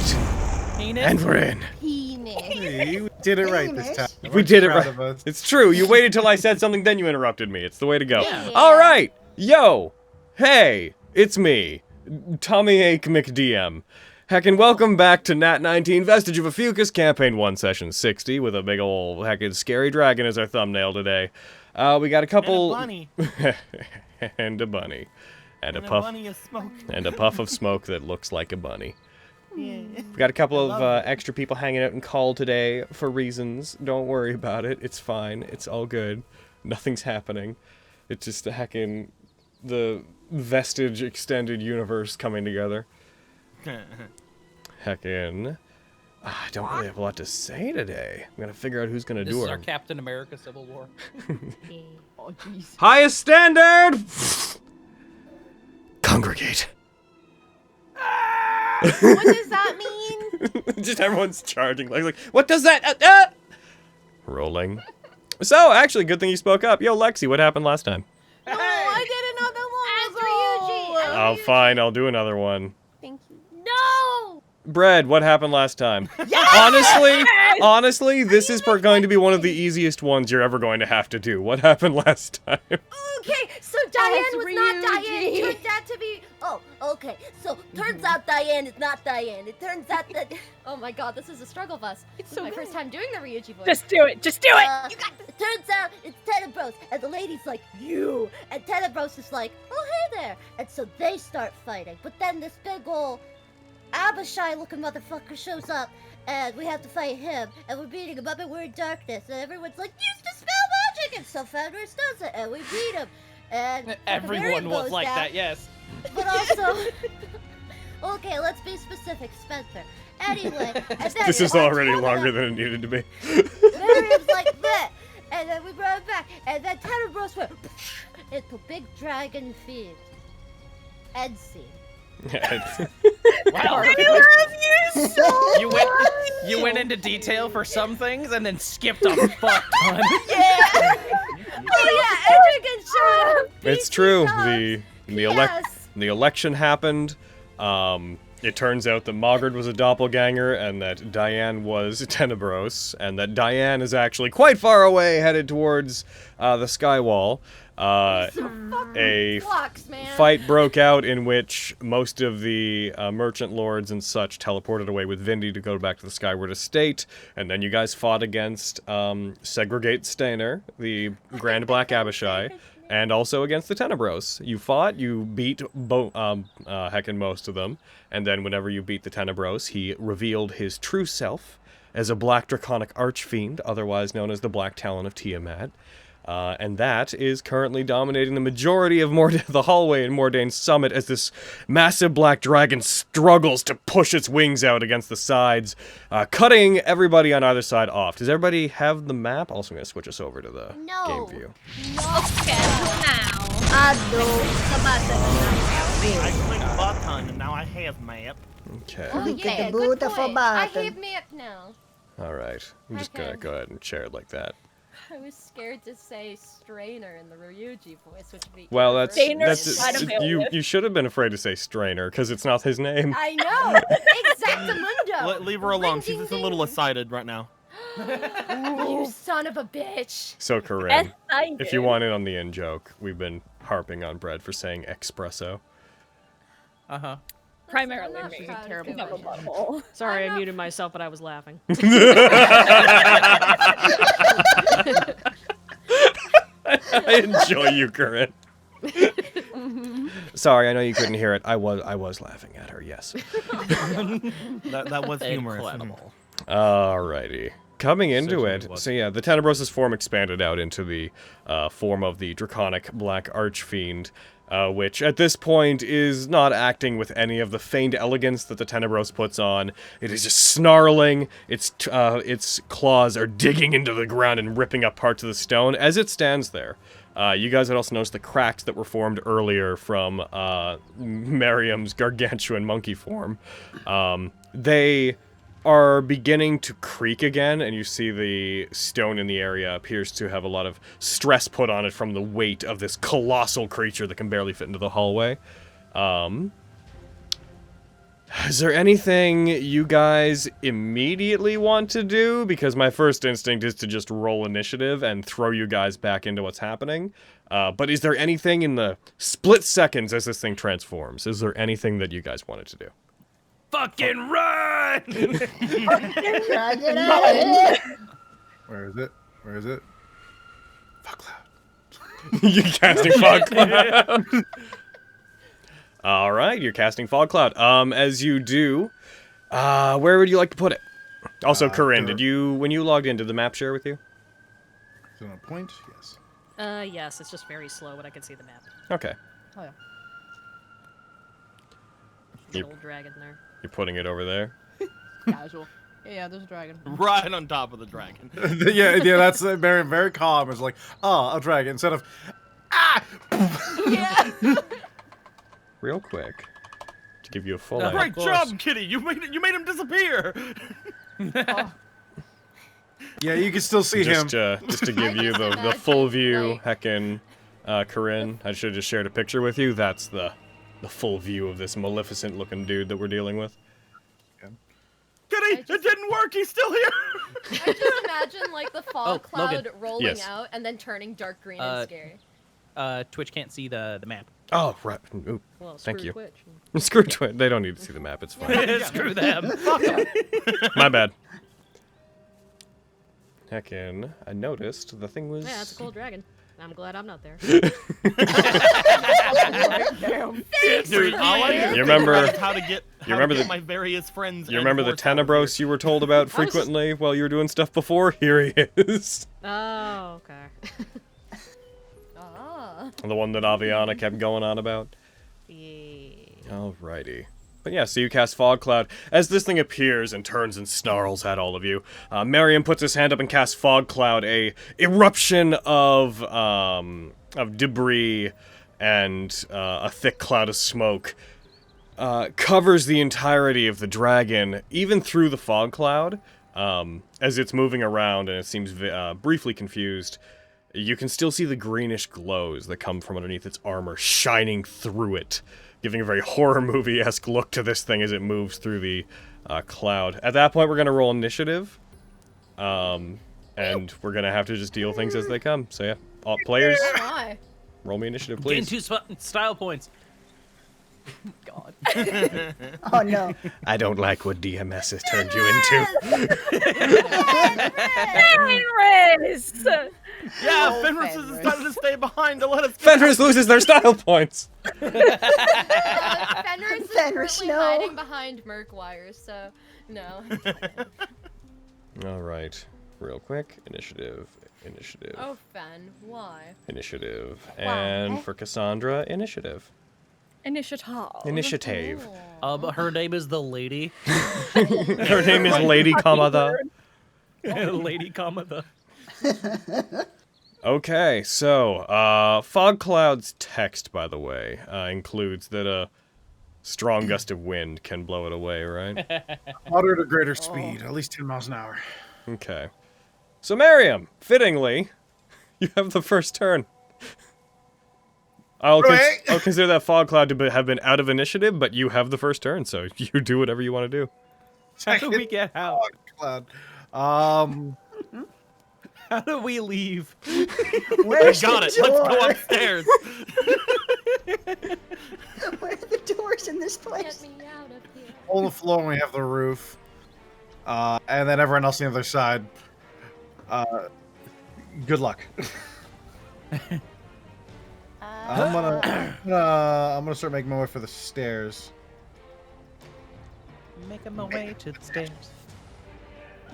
right. Penis? And we're in. Penis. Hey, we did it right this time. We did it Proud right. of us. It's true. You waited till I said something, then you interrupted me. It's the way to go. Yeah. All right. Yo. Hey. It's me. Tommy Ake McDM. Heckin' welcome back to Nat19 Vestige of Ophiuchus, Campaign 1, Session 60, with a big ol' heckin' scary dragon as our thumbnail today. We got a couple... And a bunny. and a bunny. And a And puff... a bunny of smoke. And a puff of smoke that looks like a bunny. Yeah. We got a couple of extra people hanging out in call today for reasons. Don't worry about it. It's fine. It's all good. Nothing's happening. It's just the heckin' the Vestige extended universe coming together. Heckin'. I don't really have a lot to say today. I'm gonna figure out who's gonna This do is it. our Captain America Civil War. Oh, jeez. Highest standard! Congregate. What does that mean? Just everyone's charging. Like, what does that? Rolling. So, actually, good thing you spoke up. Yo, Lexi, what happened last time? No, I did another one. After Oh, fine. I'll do another one. Thank you. No! Bread, what happened last time? Honestly, this is going to be one of the easiest ones you're ever going to have to do. What happened last time? Okay, so Diane was not Diane. It turned out to be. Oh, okay. So turns out Diane is not Diane. It turns out that. Oh my god, this is a struggle bus. This is my first time doing the Ryuji voice. Just do it. Just do it. You got this. It turns out it's Tenebros, and the lady's like, you. And Tenebros is like, oh, hey there. And so they start fighting. But then this big ol' Abishai looking motherfucker shows up, and we have to fight him. And we're beating him up, and we're in darkness. And everyone's like, use the spell magic. And so Fenris does it, and we beat him. And Everyone was goes like down. that, yes. But also, okay, let's be specific, Spencer. Anyway, and then This is on already top of longer that, than it needed to be. Miriam's like that, and then we brought it back, and then Tenebros went into big dragon feed. End scene. Wow. I love you so You went into detail for some things and then skipped a fuck ton. Yeah. Oh yeah, Edrigan showed up. It's true. Yes. The election happened. It turns out that Mogred was a doppelganger and that Diane was Tenebros, and that Diane is actually quite far away, headed towards the Skywall. A Flux, man. fight broke out in which most of the merchant lords and such teleported away with Vindy to go back to the Skyward Estate, and then you guys fought against Segregate Stainer, the Grand Black Abishai, and also against the Tenebros. You fought, you beat heckin' most of them, and then whenever you beat the Tenebros, he revealed his true self as a black draconic archfiend, otherwise known as the Black Talon of Tiamat. And that is currently dominating the majority of the hallway in Mordane's summit as this massive black dragon struggles to push its wings out against the sides, cutting everybody on either side off. Does everybody have the map? Also, I'm going to switch us over to the game view. Okay, now. I clicked button and now I have map. Okay. Oh, Look at yeah, the good beautiful point. I button. have map now. All right. I'm just going to Okay. go ahead and share it like that. I was scared to say Strainer in the Ryuji voice, which would be Well, that's Stainer's not available. you should have been afraid to say Strainer because it's not his name. I know! Exactamundo! Leave her alone. She's Ring, just a ding, little ding. excited right now. You son of a bitch! So Corinne, I if you want in on the in joke, we've been harping on Bread for saying espresso. Uh-huh. Primarily I'm not me. proud of Terrible you. butthole. Sorry, I'm I not- muted myself, but I was laughing. I enjoy you, Corinne. Sorry, I know you couldn't hear it. I was laughing at her. Yes. That was humorous. Incredible. Alrighty. Coming into Certainly it, was. so yeah, the Tenebros' form expanded out into the form of the draconic black archfiend, which at this point is not acting with any of the feigned elegance that the Tenebros puts on. It is just snarling. Its claws are digging into the ground and ripping up parts of the stone as it stands there. You guys had also noticed the cracks that were formed earlier from Miriam's gargantuan monkey form. They are beginning to creak again, and you see the stone in the area appears to have a lot of stress put on it from the weight of this colossal creature that can barely fit into the hallway. Is there anything you guys immediately want to do? Because my first instinct is to just roll initiative and throw you guys back into what's happening. But is there anything in the split seconds as this thing transforms? Is there anything that you guys wanted to do? Fucking run! Where is it? Where is it? Fog cloud. You're casting fog cloud. All right, you're casting fog cloud. As you do, where would you like to put it? Also, Corinne, there. did you, when you logged in, did the map share with you? Is it on a point? Yes. Yes, it's just very slow, but I can see the map. Okay, Oh yeah. You- Old dragon there. you're putting it over there. Casual. Yeah, there's a dragon. Right on top of the dragon. yeah, that's very, very calm. It's like, oh, a dragon instead of, ah. Real quick, to give you a full Of idea. Great course. job, Kitty. You made him disappear. Yeah, you can still see him. Just to give you the imagine, full view, like- heckin', Corinne, I should have just shared a picture with you. That's the full view of this maleficent-looking dude that we're dealing with. Kitty, it didn't work. He's still here. I just imagine like the fog cloud Logan. rolling Yes. out and then turning dark green and scary. Twitch can't see the map. Oh, right. Ooh, Well, thank screw you. Twitch. Screw Twitch. They don't need to see the map. It's fine. Screw them. My bad. Heckin', I noticed the thing was... Yeah, that's a cool dragon. I'm glad I'm not there. Dude, all I You remember- is how to get remember the- my various friends. You and remember the force out of Tenebros you were told about frequently while you were doing stuff before? Here he is. Oh, okay. Ah. The one that Aviana kept going on about. Yeah. Alrighty. But yeah, so you cast Fog Cloud. As this thing appears and turns and snarls at all of you, Mariam puts his hand up and casts Fog Cloud, a eruption of debris and a thick cloud of smoke. Covers the entirety of the dragon, even through the fog cloud, as it's moving around and it seems briefly confused. You can still see the greenish glows that come from underneath its armor shining through it, giving a very horror movie-esque look to this thing as it moves through the cloud. At that point, we're going to roll initiative, and we're going to have to just deal things as they come. So yeah, all players, Oh my. roll me initiative, Gain please. 2 style points. God. Oh no. I don't like what DMS has turned you into. Fenris! Yeah, Oh, Fenris has Fenris. decided to stay behind to let us. Fenris loses their style points. Fenris is Fenris, currently no. hiding behind Merc wires, so no. All right, real quick, initiative, Oh, Fen, why? initiative, and for Cassandra, initiative. Initiative. Initiative. Her name is the Lady. Her name is Lady Kamada. Lady, the. Okay, so Fog Cloud's text, by the way, includes that a strong gust of wind can blow it away, right? Moderate or greater speed, at least 10 miles an hour. Okay. So Mariam, fittingly, you have the first turn. I'll consider that Fog Cloud to have been out of initiative, but you have the first turn, so you do whatever you want to do. How do we get out? Cloud. How do we leave? Where's Got the it. Let's go door? upstairs. Where are the doors in this Get place? me out of here. On the floor, and we have the roof. And then everyone else on the other side. Good luck. I'm gonna start making my way for the stairs. Making my way to the stairs.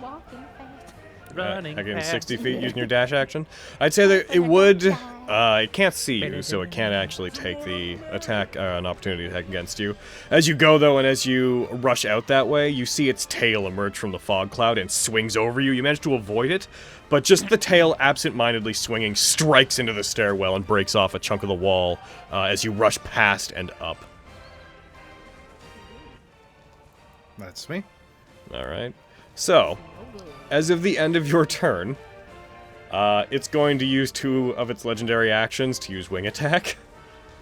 Walking fast. Running Again, fast. 60 feet using your dash action. I'd say that it would. It can't see you, so it can't actually take the attack, an opportunity attack against you. As you go, though, and as you rush out that way, you see its tail emerge from the fog cloud and swings over you. You manage to avoid it, but just the tail, absent-mindedly swinging, strikes into the stairwell and breaks off a chunk of the wall as you rush past and up. That's me. All right. So, as of the end of your turn, it's going to use 2 of its legendary actions to use wing attack.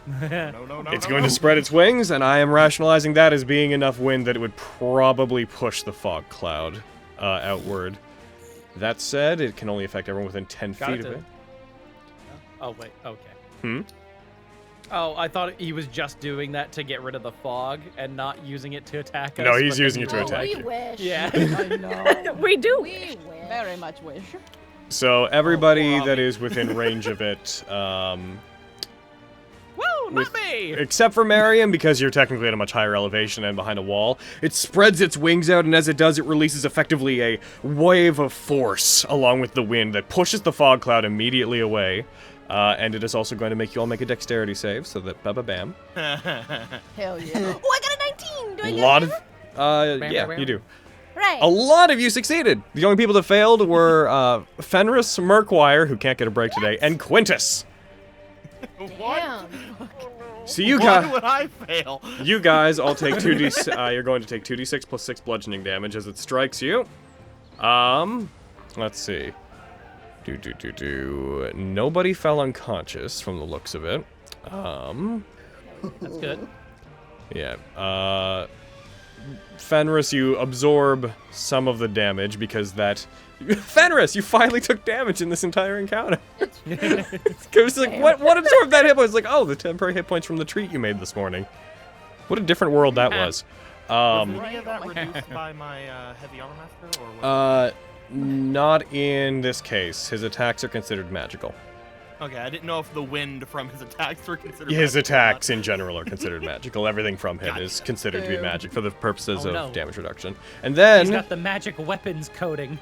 No. It's going to spread its wings, and I am rationalizing that as being enough wind that it would probably push the fog cloud outward. That said, it can only affect everyone within 10 Got feet it of to- it. Oh, wait. Okay. Hmm? Oh, I thought he was just doing that to get rid of the fog and not using it to attack us. No, he's but then using he it to was attack like- We you. wish. Yeah. I know. we do. We wish. Very much wish. So everybody poor that Avi. is within range of it, Woo, not me! except for Mariam, because you're technically at a much higher elevation and behind a wall, it spreads its wings out, and as it does, it releases effectively a wave of force along with the wind that pushes the fog cloud immediately away. And it is also going to make you all make a dexterity save, so that bam. Hell yeah. Oh, I got a 19. Do I A get lot it? of, yeah, bam. you do. Right. A lot of you succeeded. The only people that failed were Fenris Murkwire, who can't get a break today, and Quintus. What? Damn. So you Why guys, would I fail? you guys all take 2d. You're going to take 2d6 plus 6 bludgeoning damage as it strikes you. Let's see. Nobody fell unconscious from the looks of it. That's good. Yeah. Fenris, you absorb some of the damage because that. Fenris, you finally took damage in this entire encounter. It was like, what absorbed that hit point? It's like, oh, the temporary hit points from the treat you made this morning. What a different world that was. Was any of that reduced by my heavy armor master, or was Not in this case. His attacks are considered magical. Okay, I didn't know if the wind from his attacks were considered His magical or attacks not. in general are considered magical. Everything from him is considered to be magic for the purposes Oh, of no. damage reduction. And He's then, got the magic weapons coding.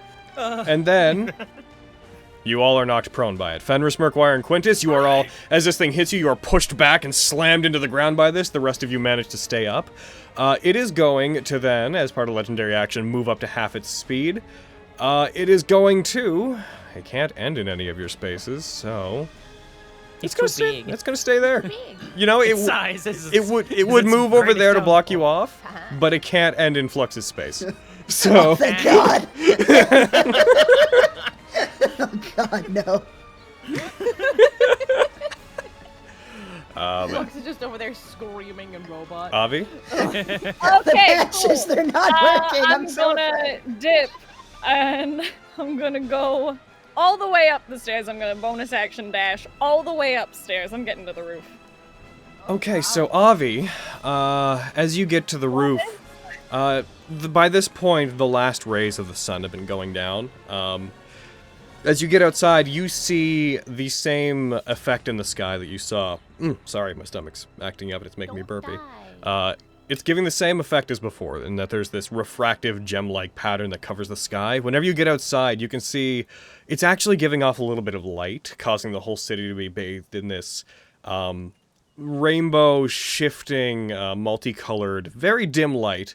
you all are knocked prone by it. Fenris, Murkwire, and Quintus, you are all, as this thing hits you, you are pushed back and slammed into the ground by this. The rest of you manage to stay up. It is going to then, as part of legendary action, move up to half its speed. It is going to... It can't end in any of your spaces, so... He's gonna too stay, big. it's gonna stay there. Big. You know, Its size is it would is its move over greatest there to block you downfall. off, but it can't end in Flux's space. So Thank God. Oh God, no. Fox is just over there screaming in robot. Avi, The Okay, patches, they're not working. I'm so gonna afraid. dip, and I'm gonna go all the way up the stairs. I'm gonna bonus action dash all the way upstairs. I'm getting to the roof. okay, so Avi, as you get to the roof, by this point, the last rays of the sun have been going down. As you get outside, you see the same effect in the sky that you saw. Sorry, my stomach's acting up and it's making me burpy. It's giving the same effect as before, in that there's this refractive gem-like pattern that covers the sky. Whenever you get outside, you can see it's actually giving off a little bit of light, causing the whole city to be bathed in this rainbow, shifting, multicolored, very dim light.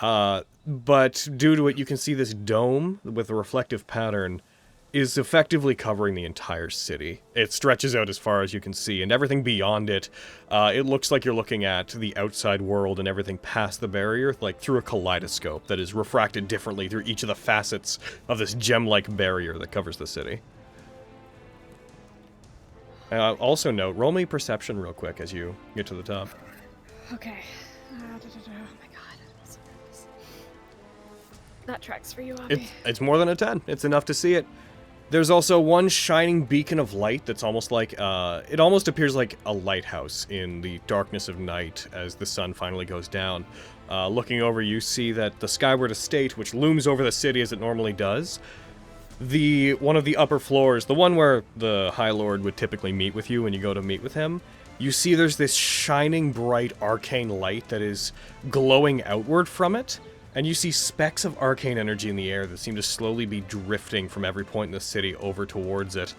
But due to it, you can see this dome with a reflective pattern is effectively covering the entire city. It stretches out as far as you can see, and everything beyond it, it looks like you're looking at the outside world and everything past the barrier, like through a kaleidoscope that is refracted differently through each of the facets of this gem-like barrier that covers the city. Also note, roll me perception real quick as you get to the top. Okay. Oh my god. I'm so nervous. That tracks for you, Abby. It's more than a 10. It's enough to see it. There's also one shining beacon of light that's almost like, it almost appears like a lighthouse in the darkness of night as the sun finally goes down. Looking over, you see that the Skyward Estate, which looms over the city as it normally does, one of the upper floors, the one where the High Lord would typically meet with you when you go to meet with him, you see there's this shining bright arcane light that is glowing outward from it. And you see specks of arcane energy in the air that seem to slowly be drifting from every point in the city over towards it.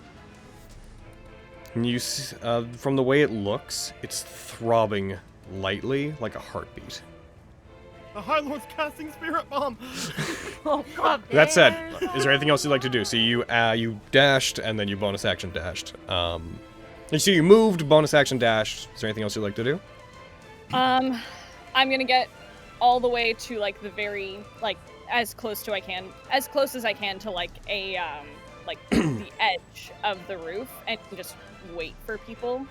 And you, from the way it looks, it's throbbing lightly like a heartbeat. The High Lord's casting Spirit Bomb! Oh god. That said, is there anything else you'd like to do? So you dashed, and then you bonus action dashed. And so you moved, bonus action dashed. Is there anything else you'd like to do? I'm gonna get all the way to like the very as close as I can to like a the edge of the roof and just wait for people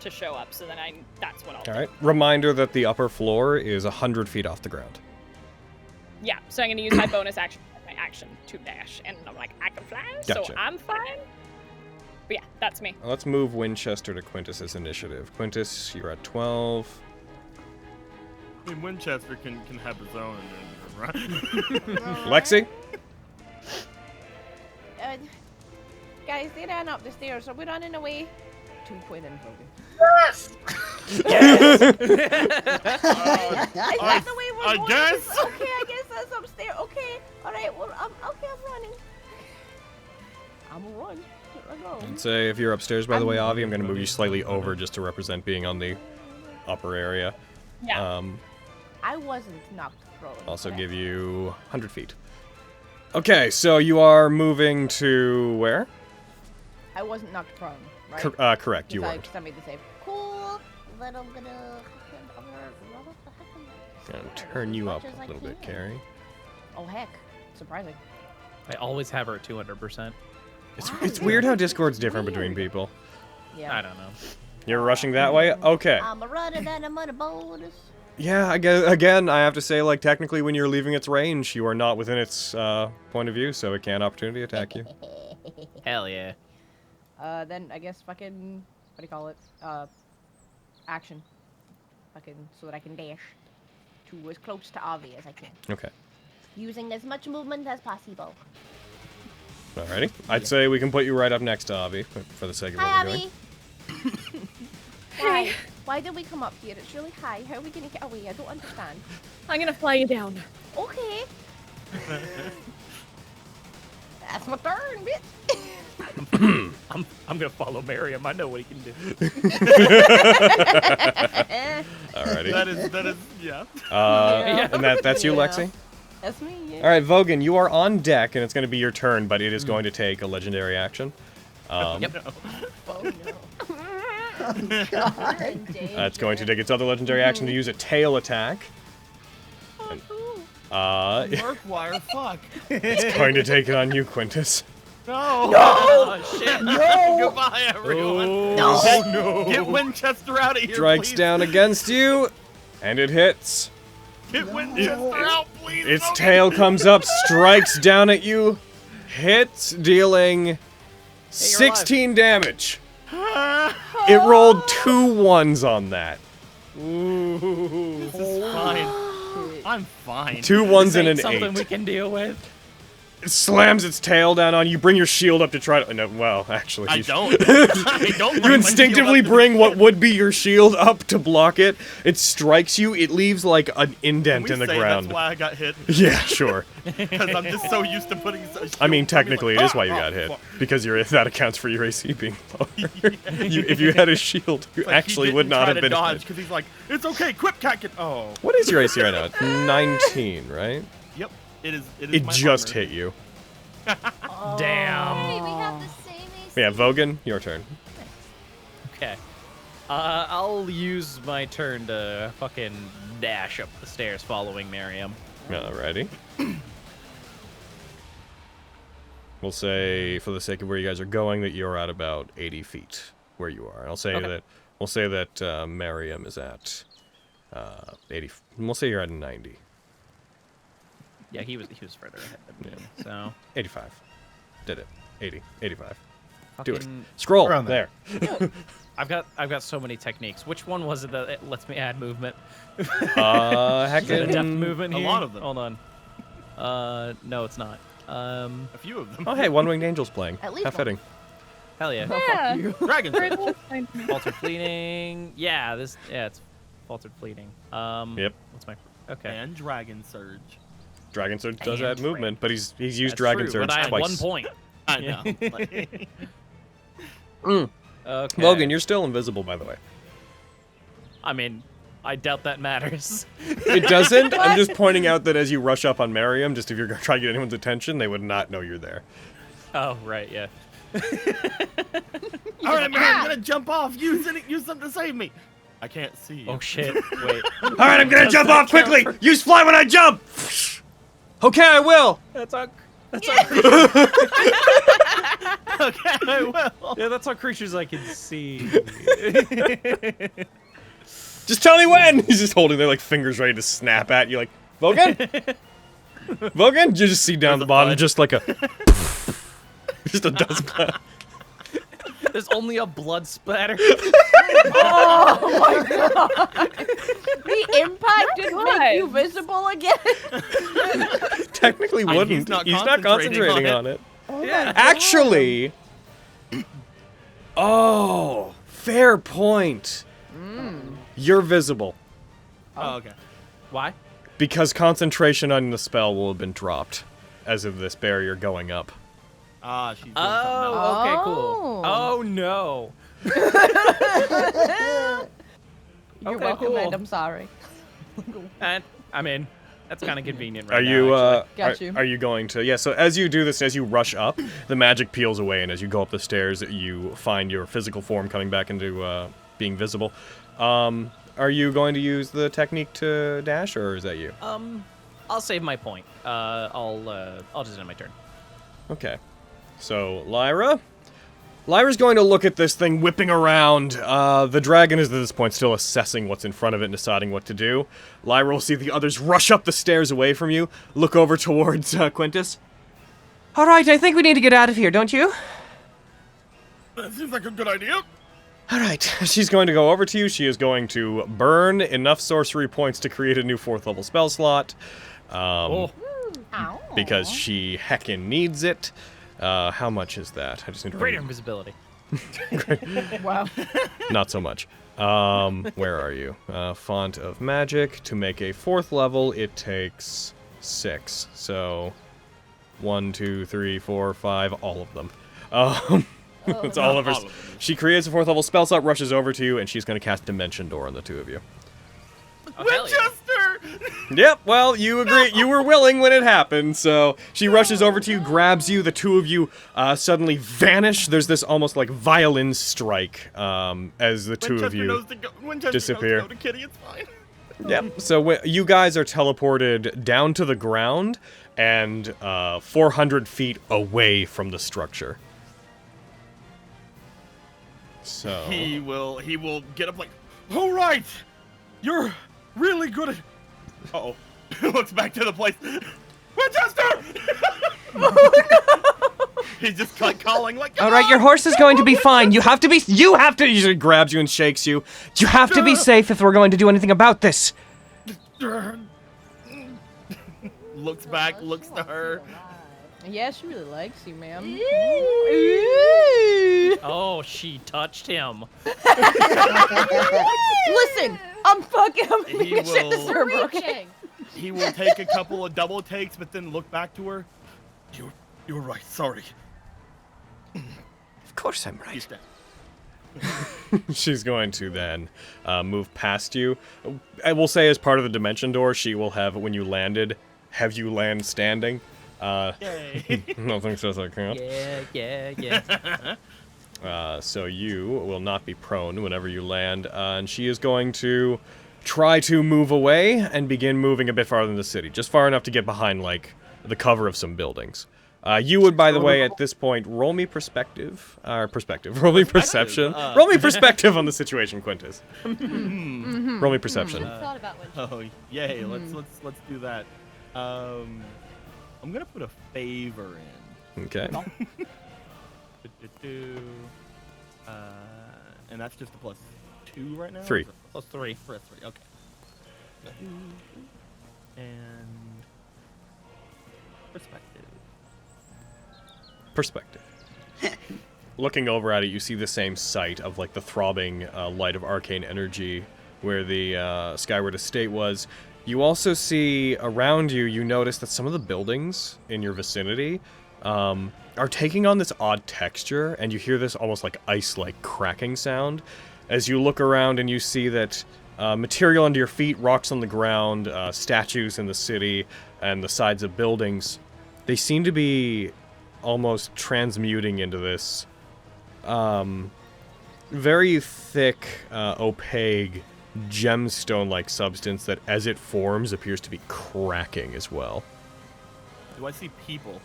to show up, so then that's what I'll All do. right. Reminder that the upper floor is 100 feet off the ground. Yeah, so I'm gonna use my bonus action, my action to dash, and I'm like, I can fly, so Gotcha. I'm fine. But yeah, that's me. Let's move Winchester to Quintus's initiative. Quintus, you're at 12. I mean, Winchester can have his own right? Lexi? Guys, they ran up the stairs. Are we running away? 2 point in Logan. Is that the way we're I going? guess. Okay, I guess that's upstairs. Okay, all right. Well, I'm running. I'm gonna run. Here I go. I'd say if you're upstairs, by the way, Avi, I'm going to move you slightly over just to represent being on the upper area. Yeah. I wasn't knocked prone. Also correct? give you 100 feet. Okay, so you are moving to where? I wasn't knocked prone, right? Correct, you weren't. Because I made the save. Cool. Then I'm gonna. Gonna turn you up a little bit, Carrie. Oh heck! Surprising. I always have her at 200%. It's weird how Discord's different between people. Yeah. I don't know. You're rushing that way? Okay. I'm a runner and I'm on a bonus. Yeah, I guess, again, I have to say, like, technically when you're leaving its range, you are not within its point of view, so it can't opportunity attack you. Hell yeah. Then I guess fucking what do you call it? Action. Fucking so that I can dash to as close to Avi as I can, Okay. Using as much movement as possible. Alrighty. I'd say we can put you right up next to Avi, for the sake of what Hi, we're doing. Abby. Why? Why did we come up here? It's really high. How are we gonna get away? I don't understand. I'm gonna fly you down. Okay. That's my turn, bitch. I'm gonna follow Miriam. I know what he can do. Alrighty. That is, yeah. And that's you, Yeah. Lexi? That's me. Yeah. Alright, Vogan, you are on deck, and it's going to be your turn, but it is going to take a legendary action. Yep. Oh no. Oh, God. It's going to take its other legendary action to use a tail attack. Murkwire, fuck. It's going to take it on you, Quintus. No. Oh, shit. No! Goodbye, everyone. No. Get Winchester out of here, Strikes please. down against you, and it hits. Get Winchester out, please. Its Okay. tail comes up, strikes down at you, hits, dealing 16 damage. It rolled 2 1s on that. This is fine. I'm fine. 2 1s and an Something 8. we can deal with. It slams its tail down on you. Bring your shield up to try to. No, well, actually, I you- don't. I don't. You bring my instinctively shield up bring what would be your shield up to block it. It strikes you. It leaves like an indent Can in we the say ground. That's why I got hit. Yeah, sure. Because I'm just so used to putting. I mean, technically, it is why you got hit because that accounts for your AC being lower. If you had a shield, you actually would not have been hit. because he's like, it's okay, quip cat. Oh, What is your AC right now? It's 19, right? yep. It is. It my just partner. hit you. Damn. Hey, we have the same AC. Yeah, Vogan, your turn. Okay. I'll use my turn to fucking dash up the stairs following Miriam. Alrighty. We'll say, for the sake of where you guys are going, that you're at about 80 feet where you are. I'll say Okay. that. We'll say that Miriam is at 80. We'll say you're at 90. Yeah, he was further ahead than me, so 85. Did it. 80. 85. Do it. fucking- Scroll. Around There. there. I've got so many techniques. Which one was it that it lets me add movement? Heck, Is it a depth movement a here? lot of them. Hold on. No, it's not. A few of them. Oh, hey, One Winged Angel's playing. At least How fitting. Hell yeah. Yeah. Dragon. Very cool. Fine. Faltered fleeting. Yeah, it's faltered fleeting. Yep. What's my? Okay. And Dragon Surge. Dragon Surge does And add movement, but he's used That's Dragon true, Surge but I had twice. 1 point. I Yeah. know. Okay. Logan, you're still invisible, by the way. I mean, I doubt that matters. It doesn't. I'm just pointing out that as you rush up on Miriam, just if you're trying to get anyone's attention, they would not know you're there. Oh, right, yeah. All right, man. I'm gonna jump off. Use something to save me. I can't see you. Oh shit. Wait. All right, I'm gonna jump off quickly. Use fly when I jump. Okay, I will. That's on. I Okay, I will. Yeah, that's how creatures I can see. Just tell me when! He's just holding their like fingers ready to snap at you like, Vogan? Vogan? You just see down the bottom just like a... just a dust cloud. There's only a blood splatter. Oh my god! The impact didn't make you God. visible again. Technically wouldn't. He's not concentrating on it. Oh Yeah. my God. Actually... Oh, fair point. You're visible. Oh, okay. Why? Because concentration on the spell will have been dropped as of this barrier going up. Ah, she's doing something else. Oh, okay, cool. Oh. Oh no. You're Okay, welcome, cool. and I'm sorry. And I'm in. That's kind of convenient right Are now. you Got you. are you going to? Yeah, so as you do this, as you rush up, the magic peels away, and as you go up the stairs, you find your physical form coming back into being visible. Are you going to use the technique to dash, or is that you? I'll save my point. I'll just end my turn. Okay. So, Lyra's going to look at this thing whipping around. The dragon is at this point still assessing what's in front of it and deciding what to do. Lyra will see the others rush up the stairs away from you, look over towards Quintus. All right, I think we need to get out of here, don't you? That seems like a good idea. All right, she's going to go over to you. She is going to burn enough sorcery points to create a new 4th level spell slot. Oh. Because she heckin' needs it. How much is that? I just need to Greater remember. invisibility. Wow. Not so much. Where are you? Font of Magic. To make a 4th level, it takes 6. So, 1, 2, 3, 4, 5, all of them. It's all of her. She creates a 4th level spell slot, rushes over to you, and she's going to cast Dimension Door on the two of you. Oh, hell yeah. Winchester! Yep, well, you agree. You were willing when it happened, so she rushes over to you, grabs you. The two of you suddenly vanish. There's this almost like violin strike as the two of you disappear. Knows to go to Kitty, it's fine. Yep, so you guys are teleported down to the ground and 400 feet away from the structure. So... He will get up like, all right, you're really good at... Uh-oh. Looks back to the place. Winchester! He's just like calling like, All right, your horse is going to be fine. You have to be. He grabs you and shakes you. You have to be safe if we're going to do anything about this. Looks back, looks to her. Yeah, she really likes you, ma'am. Oh, she touched him. Listen, I'm He making shit will- this herb, okay? Reaching. He will take a couple of double takes, but then look back to her. You're right. Sorry. Of course I'm He's dead. She's going to then move past you. I will say, as part of the dimension door, she will have, when you landed, have you land standing. Yay. Nothing says I can't. Yeah. So you will not be prone whenever you land, and she is going to try to move away and begin moving a bit farther in the city, just far enough to get behind, like, the cover of some buildings. You would, by the way, at this point, roll me perspective. Roll me perception. Roll me perspective on the situation, Quintus. Roll me perception. Thought about when Oh, yay! Let's do that. I'm gonna put a favor in. Okay. And that's just a +2 right now. 3. +3. +3. Okay. And Perspective. Looking over at it, you see the same sight of, like, the throbbing light of arcane energy where the Skyward Estate was. You also see around you, you notice that some of the buildings in your vicinity are taking on this odd texture, and you hear this almost like ice-like cracking sound. As you look around and you see that material under your feet, rocks on the ground, statues in the city, and the sides of buildings, they seem to be almost transmuting into this very thick, opaque, gemstone-like substance that, as it forms, appears to be cracking as well. do I see people?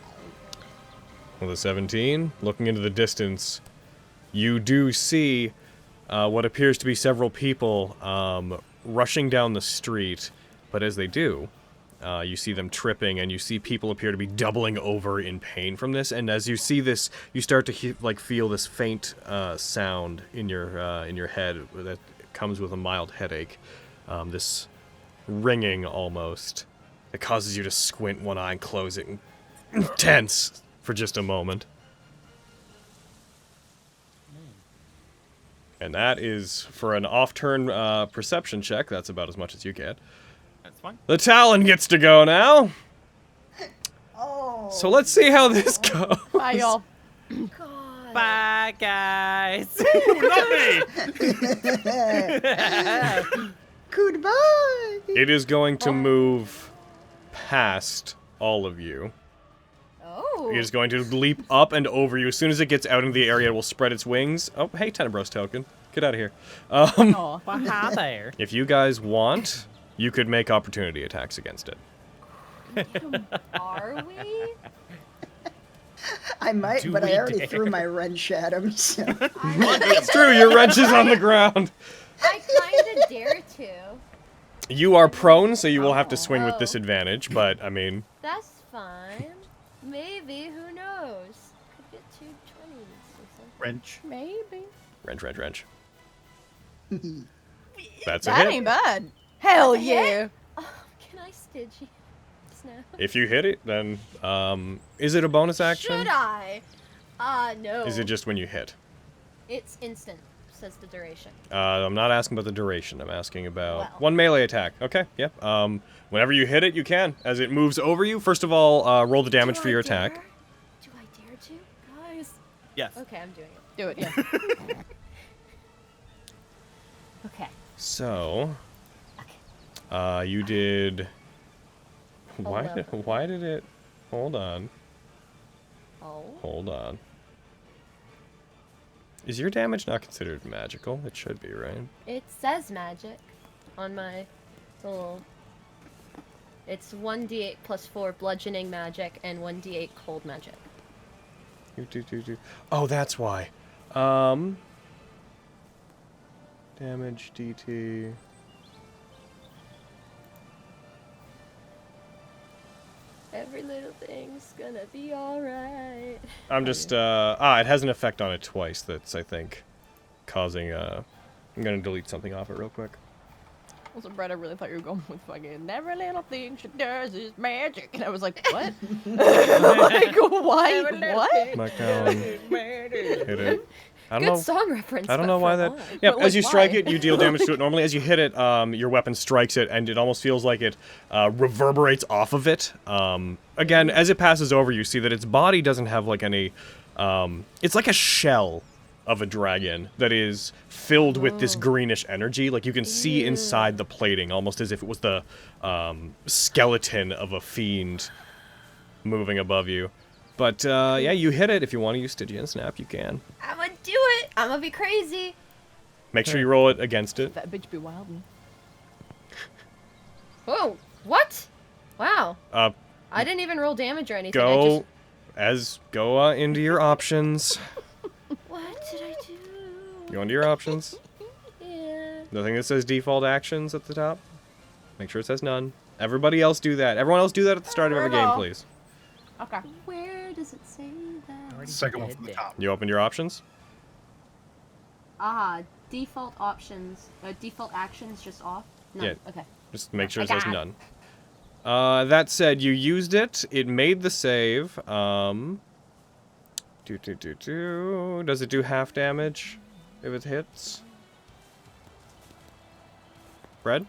With a 17, looking into the distance, you do see what appears to be several people rushing down the street, but as they do, you see them tripping, and you see people appear to be doubling over in pain from this. And as you see this, you start to feel this faint sound in your head that comes with a mild headache. This ringing almost. It causes you to squint one eye and close it and tense for just a moment. And that is, for an off-turn perception check, that's about as much as you get. That's fine. The Talon gets to go now. Oh. So let's see how this goes. Bye, y'all. God. Bye, guys. Ooh, not me! Goodbye. It is going to move past all of you. Oh. It is going to leap up and over you. As soon as it gets out into the area, it will spread its wings. Oh, hey, Tenebros token. Get out of here. Aw. Well, hi there. If you guys want, you could make opportunity attacks against it. Are we? I might, Do but we I already dare? threw my wrench at him. So. It's true, your wrench is on the ground. I kind of dare to. You are prone, so you will have to swing with Oh. disadvantage, but, I mean... That's fine. Maybe, who knows? Could get 2 20s or something. Wrench. Maybe. Wrench. That's a That hit. ain't bad. Hell That's a hit? yeah. Oh, can I Stidgy? Snap. If you hit it, then, is it a bonus action? Should I? No. Is it just when you hit? It's instant, says the duration. I'm not asking about the duration. I'm asking about Well. one melee attack. Okay, yeah. Whenever you hit it, you can. As it moves over you, first of all, roll the damage Do for I your dare? attack. Do I dare to? Guys. Yes. Okay, I'm doing it. Do it, yeah. Okay. So, you did. Why 11. did it? Hold on. Oh. Hold on. Is your damage not considered magical? It should be, right? It says magic on my little. It's 1d8 plus 4 bludgeoning magic and 1d8 cold magic. Oh, that's why. Damage DT. Every little thing's gonna be alright. I'm just, it has an effect on it twice that's, I think, causing, I'm gonna delete something off it real quick. Also, Brett, I really thought you were going with fucking every little thing she does is magic. And I was like, what? Like, what? What? Back down. Hit it. I don't Good know. song reference. I don't but know for why that. what? Yeah, But, as you like, strike why? it, you deal damage to it normally. As you hit it, your weapon strikes it, and it almost feels like it reverberates off of it. Again, as it passes over, you see that its body doesn't have like any. It's like a shell of a dragon that is filled with this greenish energy. Like you can see inside the plating, almost as if it was the skeleton of a fiend moving above you. But yeah, you hit it. If you want to use Stygian Snap, you can. I'm gonna do it. I'm gonna be crazy. Make sure you roll it against it. That bitch be wild. Whoa! What? Wow. Uh, I didn't even roll damage or anything. Go into your options. What did I do? Go into your options. Yeah. Nothing that says default actions at the top. Make sure it says none. Everybody else do that. Everyone else do that at the start of every game, please. Okay. Where does it say that? Second one from the top. You open your options. Default options. Default actions just off? None. Yeah. Okay. Just make sure it I says got none. That said, you used it. It made the save. Does it do half damage if it hits? Fred?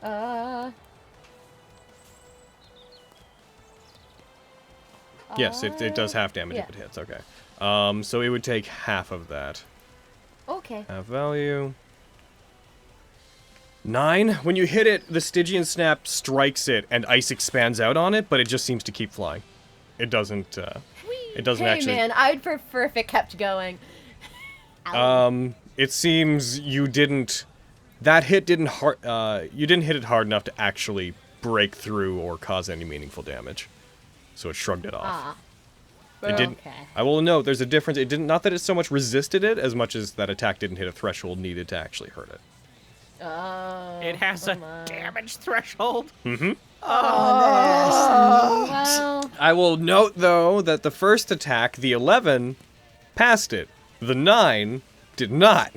Yes, it does half damage if it hits. Okay. So it would take half of that. Okay. Half value. 9. When you hit it, the Stygian Snap strikes it, and ice expands out on it, but it just seems to keep flying. It doesn't. It doesn't Hey actually. man, I'd prefer if it kept going. It seems you didn't. That hit didn't hard. You didn't hit it hard enough to actually break through or cause any meaningful damage. So it shrugged it off. It didn't. Okay. I will note there's a difference. It didn't. Not that it so much resisted it as much as that attack didn't hit a threshold needed to actually hurt it. Oh. It has a come on. damage threshold. Mm-hmm. Oh, well. I will note though that the first attack, the 11, passed it. The 9 did not.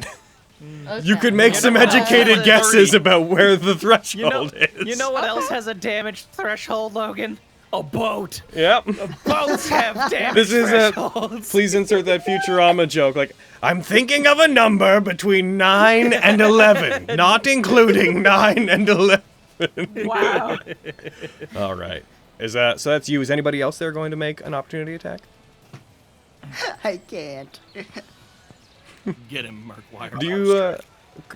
Okay. You could make You some know what? educated guesses about where the threshold is. You know what else has a damage threshold, Logan? A boat. Yep. Boats have damage This is a. thresholds. Please insert that Futurama joke. Like, I'm thinking of a number between 9 and 11, not including 9 and 11. Wow. All right. Is that so? That's you. Is anybody else there going to make an opportunity attack? I can't. Get him, Murkwire. Do you?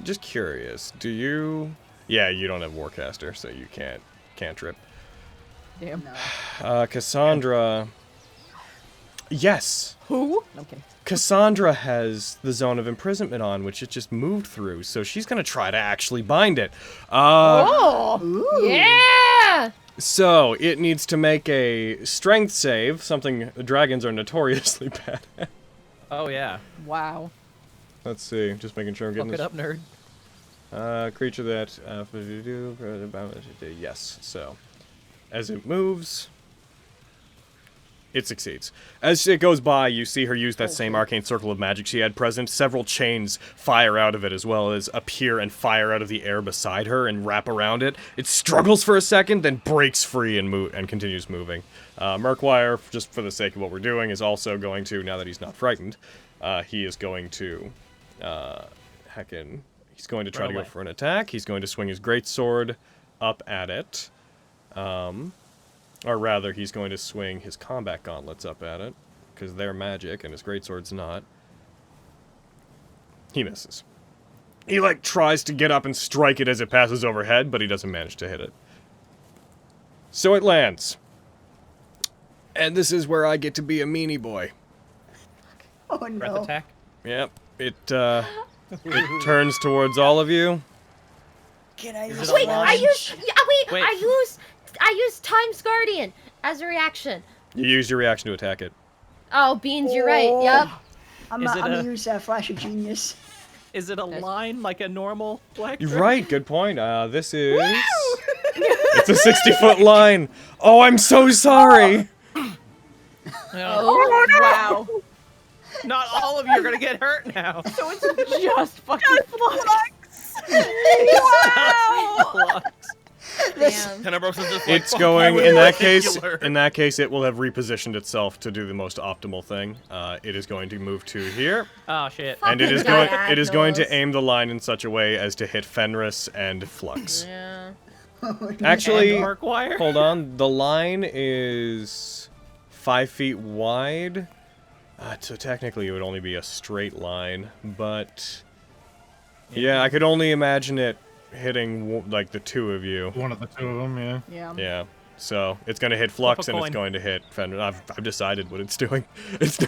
Just curious. Do you? Yeah, you don't have Warcaster, so you can't trip. Damn. Cassandra. Yes. Who? Okay. Cassandra has the zone of imprisonment on, which it just moved through, so she's gonna try to actually bind it. Oh! Yeah! So it needs to make a strength save, something dragons are notoriously bad at. Oh yeah. Wow. Let's see, just making sure I'm getting Fuck it this. up, nerd. Creature that yes. So as it moves, it succeeds. As it goes by, you see her use that same arcane circle of magic she had present. Several chains fire out of it, as well as appear and fire out of the air beside her and wrap around it. It struggles for a second, then breaks free and continues moving. Murkwire, just for the sake of what we're doing, is also going to, now that he's not frightened, he is going to, he's going to try to go for an attack. He's going to swing his greatsword up at it. Or rather, he's going to swing his combat gauntlets up at it, because they're magic and his greatsword's not. He misses. He, tries to get up and strike it as it passes overhead, but he doesn't manage to hit it. So it lands. And this is where I get to be a meanie boy. Oh Breath no. attack. Yep. It turns towards all of you. Can I Is use it Wait, a I lunge? use. Yeah, wait, Wait. I use Time's Guardian as a reaction. You use your reaction to attack it. Oh, Beans, you're right. Yep. I'm Is it gonna a- use Flash of Genius. Is it a line like a normal black? You're right, good point. This is... It's a 60-foot line. Oh, I'm so sorry. Oh, Wow. Not all of you are gonna get hurt now. So it's just fucking flux. Wow. damn. Tenebros is just like, It's "Fuck going, you, in that particular." case, it will have repositioned itself to do the most optimal thing. It is going to move to here, Oh shit. and it is Fucking going to diagonals. aim the line in such a way as to hit Fenris and Flux. Yeah. Actually, And Murkwire. hold on. The line is 5 feet wide, so technically it would only be a straight line. But yeah, I could only imagine it hitting the two of you. One of the two of them, yeah. Yeah. Yeah. So it's going to hit Flux and it's coin. going to hit Fenris. I've decided what it's doing.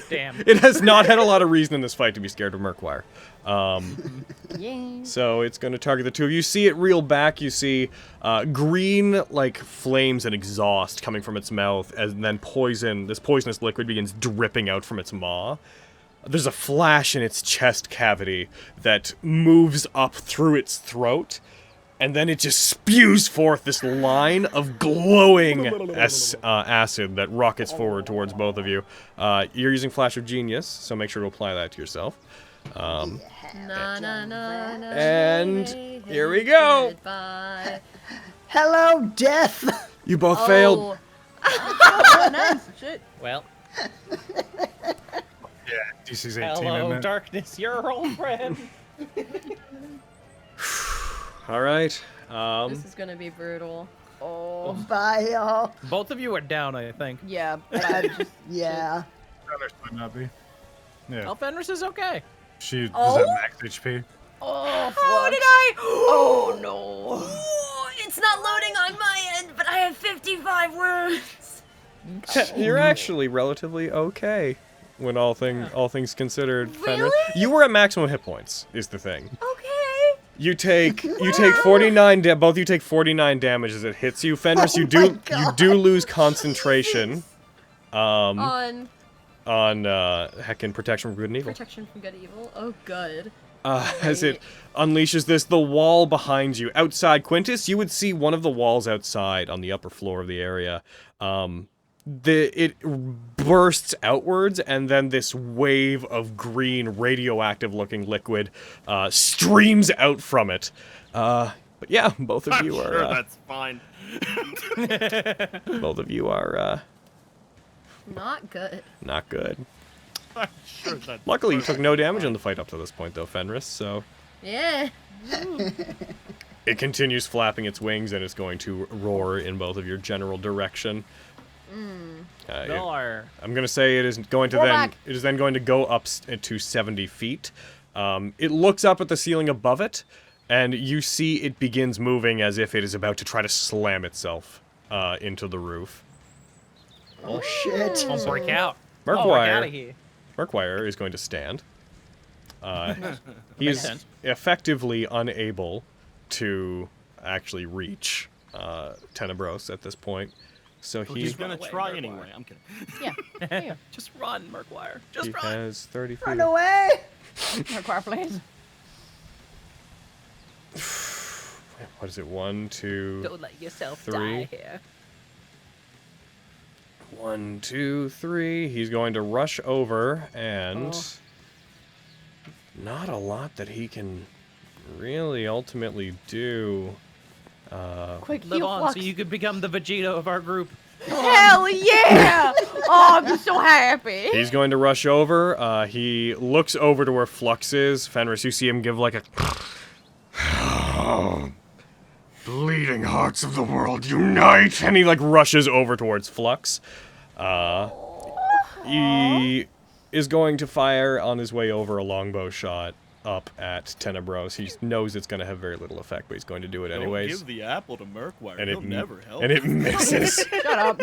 Damn. It has not had a lot of reason in this fight to be scared of Murkwire. Yeah. So it's going to target the two of you. You see it reel back. You see green, flames and exhaust coming from its mouth, and then this poisonous liquid begins dripping out from its maw. There's a flash in its chest cavity that moves up through its throat, and then it just spews forth this line of glowing acid that rockets forward towards both of you. You're using Flash of Genius, so make sure to apply that to yourself. Na, na, na, na, And hey, here we hey, go. Goodbye. Hello, Death. You both failed. Oh, nice. Shit. Well, Yeah, DC's 18, hello, isn't it? darkness, your old friend. All right. This is gonna be brutal. Oh. Bye, y'all. Both of you are down, I think. Yeah. Yeah. Others might not be. Yeah. Oh, Fenris is okay. She does Oh? have max HP. Oh, How did I? Oh no. Oh, it's not loading on my end, but I have 55 wounds. You're actually relatively okay when all things considered. Fenris. Really? You were at maximum hit points. Is the thing. Okay. You take 49 both of you take 49 damage as it hits you. Fenris, Oh you my do God. lose concentration. On. on heckin' protection from good and evil. Protection from good and evil. Oh, good. As it unleashes this, the wall behind you. Outside, Quintus, you would see one of the walls outside on the upper floor of the area. It bursts outwards, and then this wave of green, radioactive-looking liquid streams out from it. But yeah, both of I'm you are... sure that's fine. both of you are, Not good. not good. I'm sure that's Luckily, you took no damage in the fight up to this point, though, Fenris, so... Yeah. It continues flapping its wings, and it's going to roar in both of your general direction. I'm gonna say it is going to it is then going to go up to 70 feet. It looks up at the ceiling above it, and you see it begins moving as if it is about to try to slam itself into the roof. Oh shit. I'll break out. Break out of here. Murkwire is going to stand. He is sense. effectively unable to actually reach Tenebros at this point. So He's gonna away, try Murkwire. anyway. I'm kidding. Yeah. Just run, Murkwire. Just he run. has 30 feet. Run away! Require please. What is it? 1, 2, Don't let yourself 3. die here. 1, 2, 3. He's going to rush over, and not a lot that he can really ultimately do. Quick, Live heal on flux. so you could become the Vegeta of our group. Hell yeah! Oh, I'm so happy. He's going to rush over. He looks over to where Flux is. Fenris, you see him give like a... Bleeding hearts of the world, unite! And he like rushes over towards Flux. He is going to fire on his way over a longbow shot up at Tenebros. He knows it's going to have very little effect, but he's going to do it anyways. Don't give the apple to Murkwire. And He'll never help. And it misses. Shut up.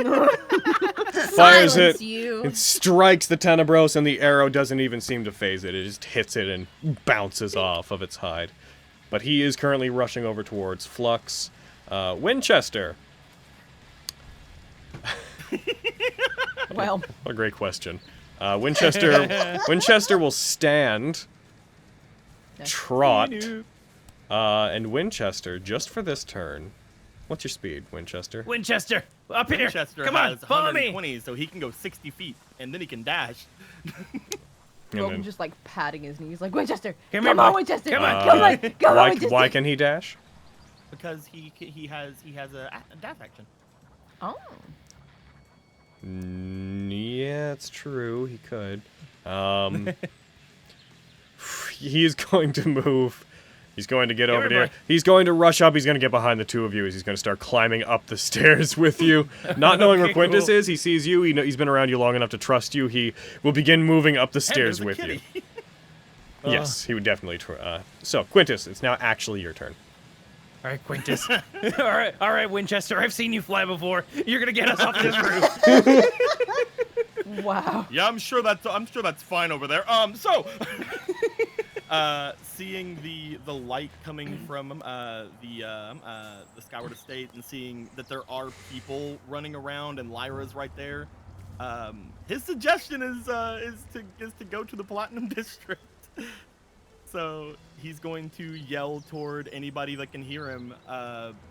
Fires it. Silence you. It strikes the Tenebros, and the arrow doesn't even seem to phase it. It just hits it and bounces off of its hide. But he is currently rushing over towards Flux. Winchester. Well, What a great question. Winchester will stand, trot, and Winchester, just for this turn. What's your speed, Winchester? Winchester, up here. Winchester Come on, has follow me. 120, so he can go 60 feet, and then he can dash. And Logan then- just like patting his knees, like Winchester. Come Come here, on, boy. Winchester. Come on. Come on, come on, Winchester. Why can he dash? Because he has a dash action. Oh. Yeah, it's true. He could. He is going to move. He's going to get over there. boy. He's going to rush up. He's going to get behind the two of you as he's going to start climbing up the stairs with you. Not knowing where Okay, Quintus cool. is, he sees you. He's been around you long enough to trust you. He will begin moving up the stairs And with there's a you. kitty. Yes, he would definitely. So, Quintus, it's now actually your turn. All right, Quintus. all right, Winchester. I've seen you fly before. You're gonna get us off this roof. Wow. Yeah, I'm sure that's fine over there. Seeing the light coming from the Skyward Estate and seeing that there are people running around and Lyra's right there, his suggestion is to go to the Platinum District. So he's going to yell toward anybody that can hear him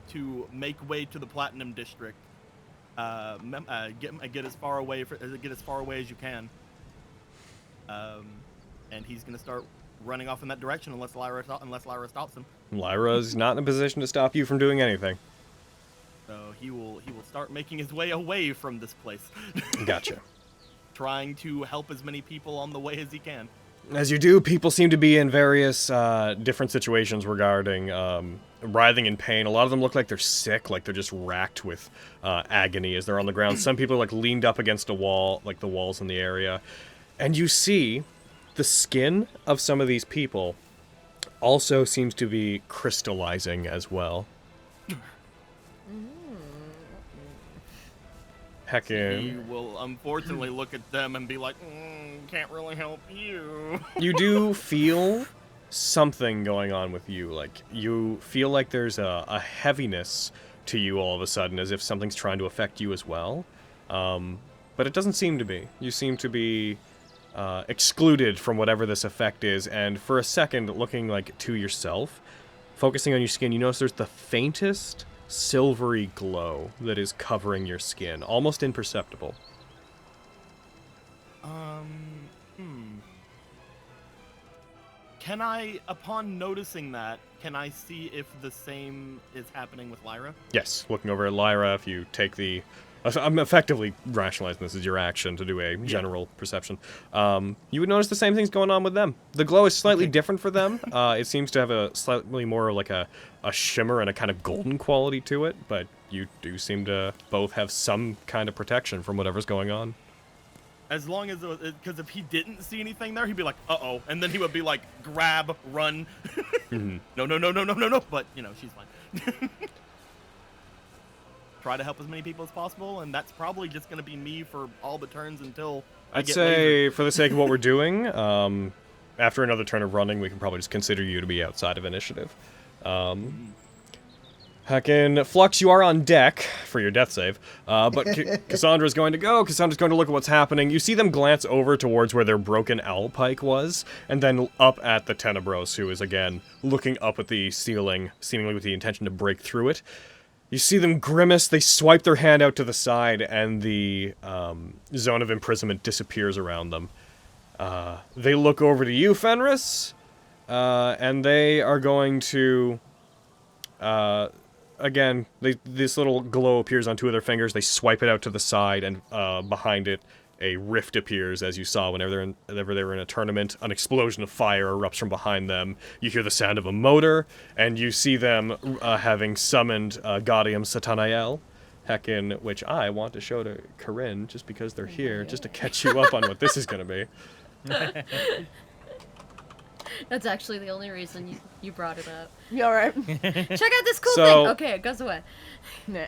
to make way to the Platinum District. Get as far away as you can. And he's gonna start running off in that direction unless Lyra stops him. Lyra's not in a position to stop you from doing anything. So he will start making his way away from this place, Gotcha. trying to help as many people on the way as he can. As you do, people seem to be in various different situations regarding writhing in pain. A lot of them look like they're sick, like they're just racked with agony as they're on the ground. Some people are like leaned up against a wall, like the walls in the area. And you see the skin of some of these people also seems to be crystallizing as well. Heckin'. He will unfortunately look at them and be like, can't really help you. You do feel something going on with you. Like, you feel like there's a heaviness to you all of a sudden, as if something's trying to affect you as well. But it doesn't seem to be. You seem to be excluded from whatever this effect is, and for a second, looking like to yourself, focusing on your skin, you notice there's the faintest silvery glow that is covering your skin, almost imperceptible. Can I, upon noticing that, can I see if the same is happening with Lyra? Yes, looking over at Lyra, if you take the... I'm effectively rationalizing this as your action to do a general perception. You would notice the same things going on with them. The glow is slightly different for them. It seems to have a slightly more like a shimmer and a kind of golden quality to it, but you do seem to both have some kind of protection from whatever's going on. As long as, because if he didn't see anything there, he'd be like, uh-oh, and then he would be like, grab, run. No, but, you know, she's fine. Try to help as many people as possible, and that's probably just going to be me for all the turns until I'd say, for the sake of what we're doing, after another turn of running, we can probably just consider you to be outside of initiative. Heckin' Flux, you are on deck for your death save, but Cassandra's going to go. Cassandra's going to look at what's happening. You see them glance over towards where their broken owl pike was, and then up at the Tenebros, who is, again, looking up at the ceiling, seemingly with the intention to break through it. You see them grimace, they swipe their hand out to the side, and the zone of imprisonment disappears around them. They look over to you, Fenris, and they are going to... Again, this little glow appears on two of their fingers. They swipe it out to the side, and behind it, a rift appears, as you saw whenever they were in a tournament. An explosion of fire erupts from behind them. You hear the sound of a motor, and you see them having summoned Gaudium Satanael, Heckin, which I want to show to Corinne, just because they're here, just to catch you up on what this is going to be. That's actually the only reason you brought it up. You alright? Check out this cool So- thing! Okay, it goes away. Nah.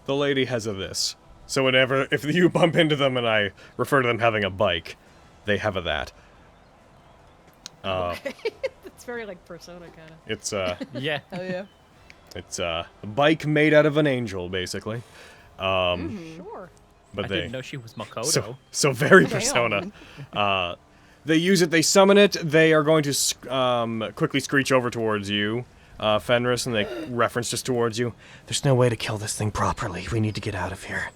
The lady has a this. So whenever, if you bump into them and I refer to them having a bike, they have a that. It's very like Persona kind of. It's Yeah. Hell yeah. it's a bike made out of an angel, basically. Sure. But I they didn't know she was Makoto. so very Persona. They use it, they summon it, they are going to quickly screech over towards you, Fenris, and they reference just towards you. There's no way to kill this thing properly. We need to get out of here.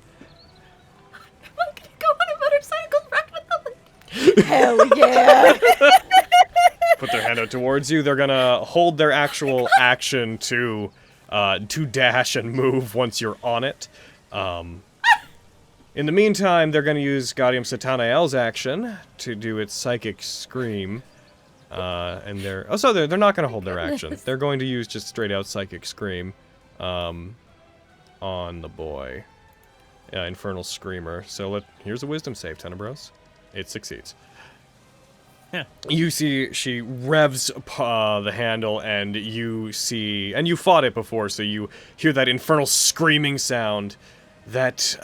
I'm gonna go on a motorcycle ride with them. Hell yeah. Put their hand out towards you. They're gonna hold their actual action to dash and move once you're on it. In the meantime, they're going to use Gaudium Satanael's action to do its Psychic Scream. And they're not going to hold their action. They're going to use just straight out Psychic Scream on the boy. Infernal Screamer. So here's a Wisdom save, Tenebros. It succeeds. You see she revs the handle, and you see... And you fought it before, so you hear that infernal screaming sound that...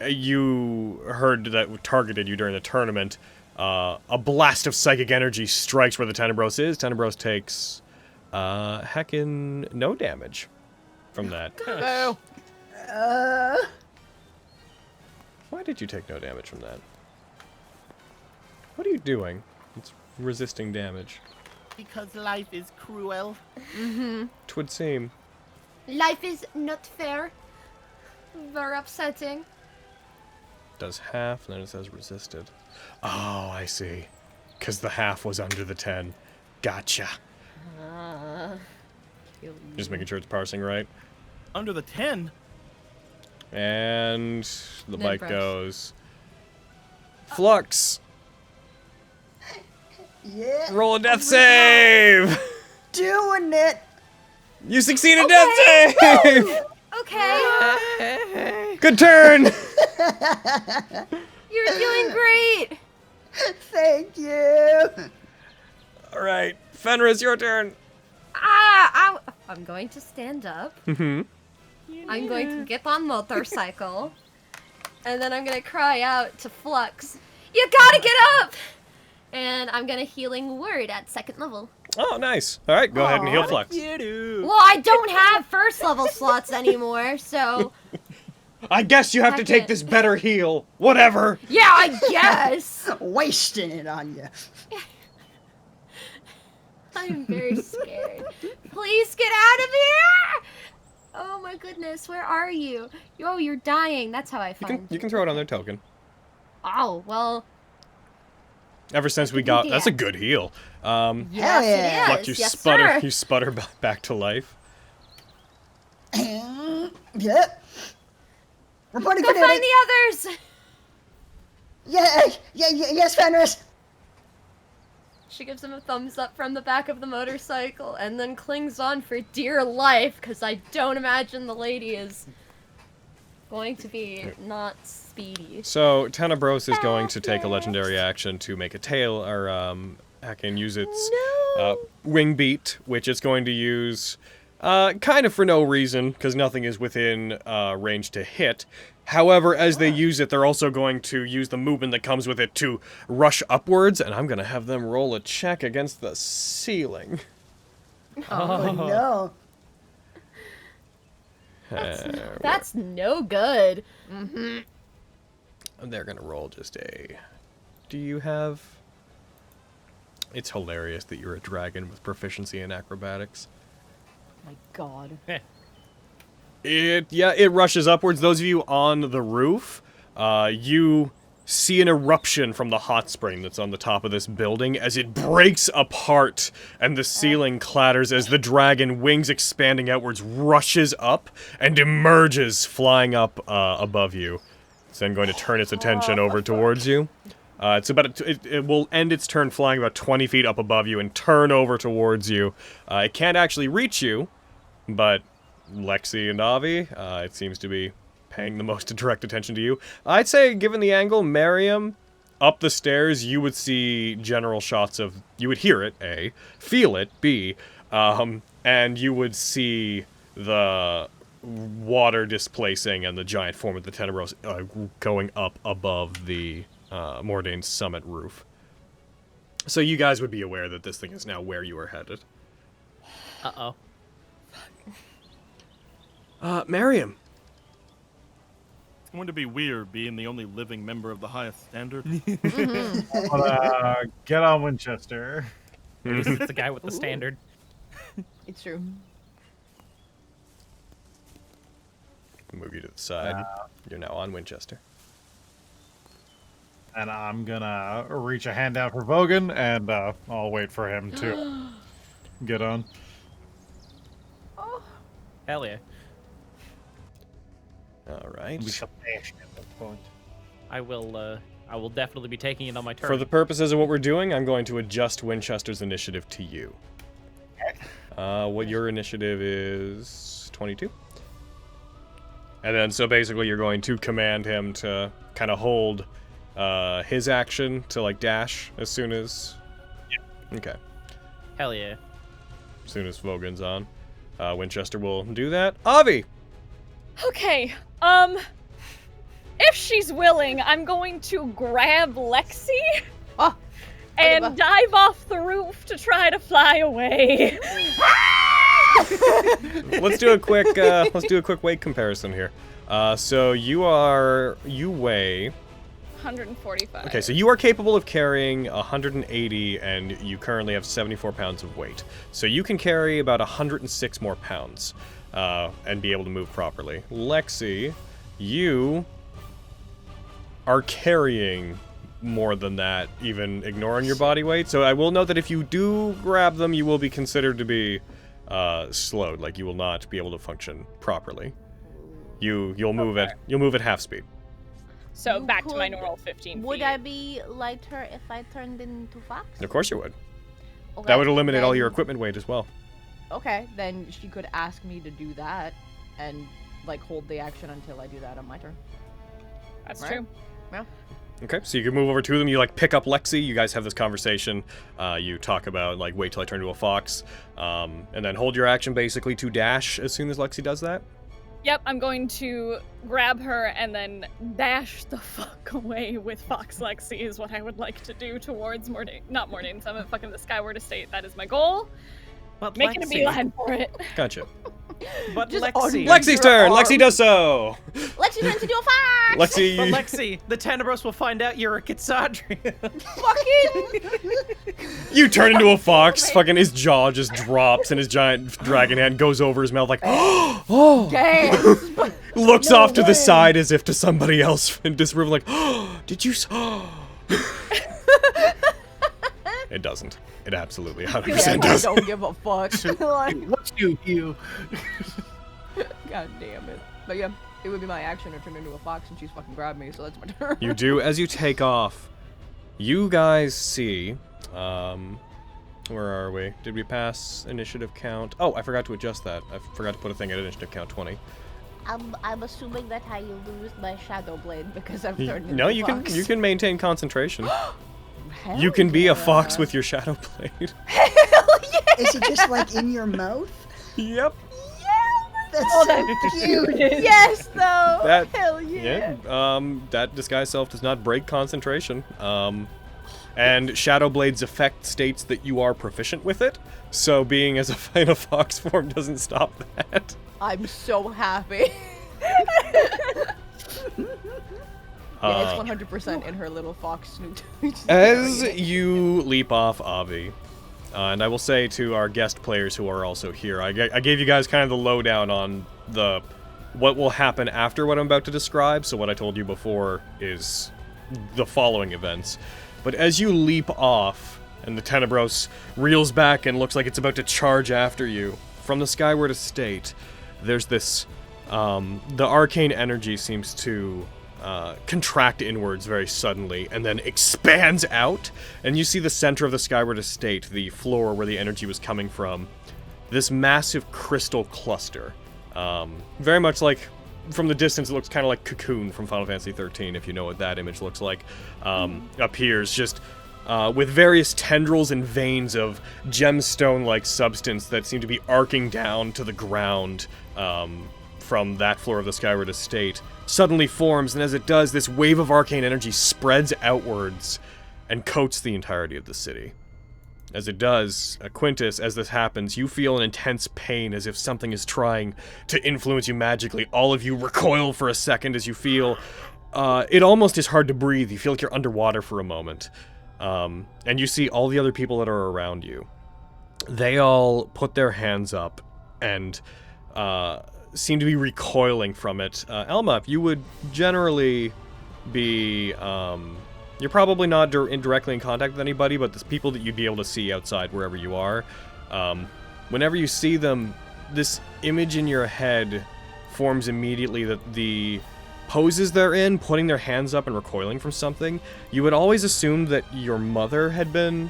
you heard that targeted you during the tournament. A blast of psychic energy strikes where the Tenebros is. Tenebros takes, heckin' no damage from that. Oh. Why did you take no damage from that? What are you doing? It's resisting damage. Because life is cruel. Twould seem. Life is not fair. Very upsetting. Does half, and then it says resisted. Oh, I see. Because the half was under the 10. Gotcha. Just making sure it's parsing right. Under the 10? And the No bike brush. goes. Flux! Yeah. Roll a death save! Doing it. You succeeded death save! Okay, Good turn! you're doing great. Thank you. Alright, Fenris, your turn. I'm going to stand up. Mm-hmm. I'm going to get on motorcycle. And then I'm going to cry out to Flux, you gotta get up! And I'm going to healing word at 2nd level. Oh, nice. Alright, go ahead and heal Flux. Well, I don't have 1st level slots anymore, so I guess you have to take this better heal. Whatever. Yeah, I guess. Wasting it on you. I'm very scared. Please get out of here! Oh my goodness, where are you? Oh, you're dying. That's how I find You can throw it on their token. Oh, well. Ever since we got... That's a good heal. Yes, yeah. it What, is. you Yes, sputter, sir. you sputter back to life? Yep. Reporting Go for find duty. the others! Yes, Fenris. She gives him a thumbs up from the back of the motorcycle and then clings on for dear life because I don't imagine the lady is going to be not speedy. So, Tenebros is going to take a legendary action to make a tail, or, I can use its wing beat, which it's going to use kind of for no reason, because nothing is within range to hit. However, as they use it, they're also going to use the movement that comes with it to rush upwards, and I'm going to have them roll a check against the ceiling. Oh no. That's no good. They're going to roll just a... Do you have... It's hilarious that you're a dragon with proficiency in acrobatics. My God. It rushes upwards. Those of you on the roof, you see an eruption from the hot spring that's on the top of this building as it breaks apart and the ceiling clatters as the dragon, wings expanding outwards, rushes up and emerges flying up above you. It's then going to turn its attention over towards you. It will end its turn flying about 20 feet up above you and turn over towards you. It can't actually reach you, but Lexi and Avi, it seems to be paying the most direct attention to you. I'd say, given the angle, Miriam, up the stairs, you would see general shots of... You would hear it, A. Feel it, B. And you would see the water displacing and the giant form of the Tenebros going up above the Mordane's summit roof. So you guys would be aware that this thing is now where you are headed. Uh-oh. Miriam. It's going to be weird being the only living member of the highest standard. Get on Winchester. This is the guy with the standard. It's true. Move you to the side. You're now on Winchester. And I'm gonna reach a hand out for Vogan, and I'll wait for him to get on. Hell yeah. All right. We shall dash at that point. I will definitely be taking it on my turn. For the purposes of what we're doing, I'm going to adjust Winchester's initiative to you. What your initiative is 22. And then, so basically you're going to command him to kind of hold his action to, like, dash as soon as... Yeah. Okay. Hell yeah. As soon as Vogan's on. Winchester will do that. Avi! Okay, if she's willing, I'm going to grab Lexi and dive off the roof to try to fly away. Let's do a quick weight comparison here. So you weigh 145. Okay, so you are capable of carrying 180, and you currently have 74 pounds of weight. So you can carry about 106 more pounds, and be able to move properly. Lexi, you are carrying more than that, even ignoring your body weight. So I will note that if you do grab them, you will be considered to be slowed. Like, you will not be able to function properly. You'll move at half speed. So You back to my could- normal 15 feet. Would I be lighter if I turned into Fox? Of course you would. Okay, That would eliminate all then- your equipment weight as well. Okay, then she could ask me to do that and, like, hold the action until I do that on my turn. That's Right. true. Yeah. Okay, so you can move over to them. You, like, pick up Lexi. You guys have this conversation. You talk about, like, wait till I turn into a fox. And then hold your action, basically, to dash as soon as Lexi does that. Yep, I'm going to grab her and then dash the fuck away with Fox Lexi is what I would like to do towards not Mordane's Summit, fucking the Skyward Estate. That is my goal. But Making a Lexi- beeline for it. Gotcha. But Just Lexi. Lexi's turn. Lexi does so. Lexi turns into a fox. Lexi. But Lexi, the Tenebros will find out you're a Kitsadri. Fucking. You turn into a fox. Fucking his jaw just drops, and his giant dragon hand goes over his mouth like, oh. Gasp. Looks No off to the way. side as if to somebody else in this room, like, did you? It doesn't. It absolutely 100% I does. don't give a fuck. Like, What's you? God damn it. But yeah, it would be my action to turn into a fox and she's fucking grabbed me, so that's my turn. You do. As you take off, you guys see, where are we? Did we pass initiative count? Oh, I forgot to adjust that. I forgot to put a thing at initiative count 20. I'm assuming that I lose my shadow blade because I've turned into No, a you fox. can maintain concentration. Hell You can be a yeah. fox with your shadow blade. Hell yeah! Is it just like in your mouth? Yep. That's Oh, so that's cute. Yes, though. That- Hell yeah. Yeah. That disguise self does not break concentration. And shadow blade's effect states that you are proficient with it. So being as in a fox form doesn't stop that. I'm so happy. Yeah, it's 100% in her little fox snoot. As you leap off Avi, and I will say to our guest players who are also here, I gave you guys kind of the lowdown on what will happen after what I'm about to describe, so what I told you before is the following events. But as you leap off, and the Tenebros reels back and looks like it's about to charge after you, from the Skyward Estate, there's this, the arcane energy seems to contract inwards very suddenly and then expands out, and you see the center of the Skyward Estate, the floor where the energy was coming from, this massive crystal cluster. Very much like, from the distance, it looks kind of like Cocoon from Final Fantasy 13, if you know what that image looks like, appears just with various tendrils and veins of gemstone-like substance that seem to be arcing down to the ground from that floor of the Skyward Estate, suddenly forms, and as it does, this wave of arcane energy spreads outwards and coats the entirety of the city. As it does, Quintus, as this happens, you feel an intense pain as if something is trying to influence you magically. All of you recoil for a second as you feel it almost is hard to breathe. You feel like you're underwater for a moment. And you see all the other people that are around you. They all put their hands up and seem to be recoiling from it. Elma, if you would generally be... you're probably not directly in contact with anybody, but there's people that you'd be able to see outside wherever you are. Whenever you see them, this image in your head forms immediately that the poses they're in, putting their hands up and recoiling from something, you would always assume that your mother had been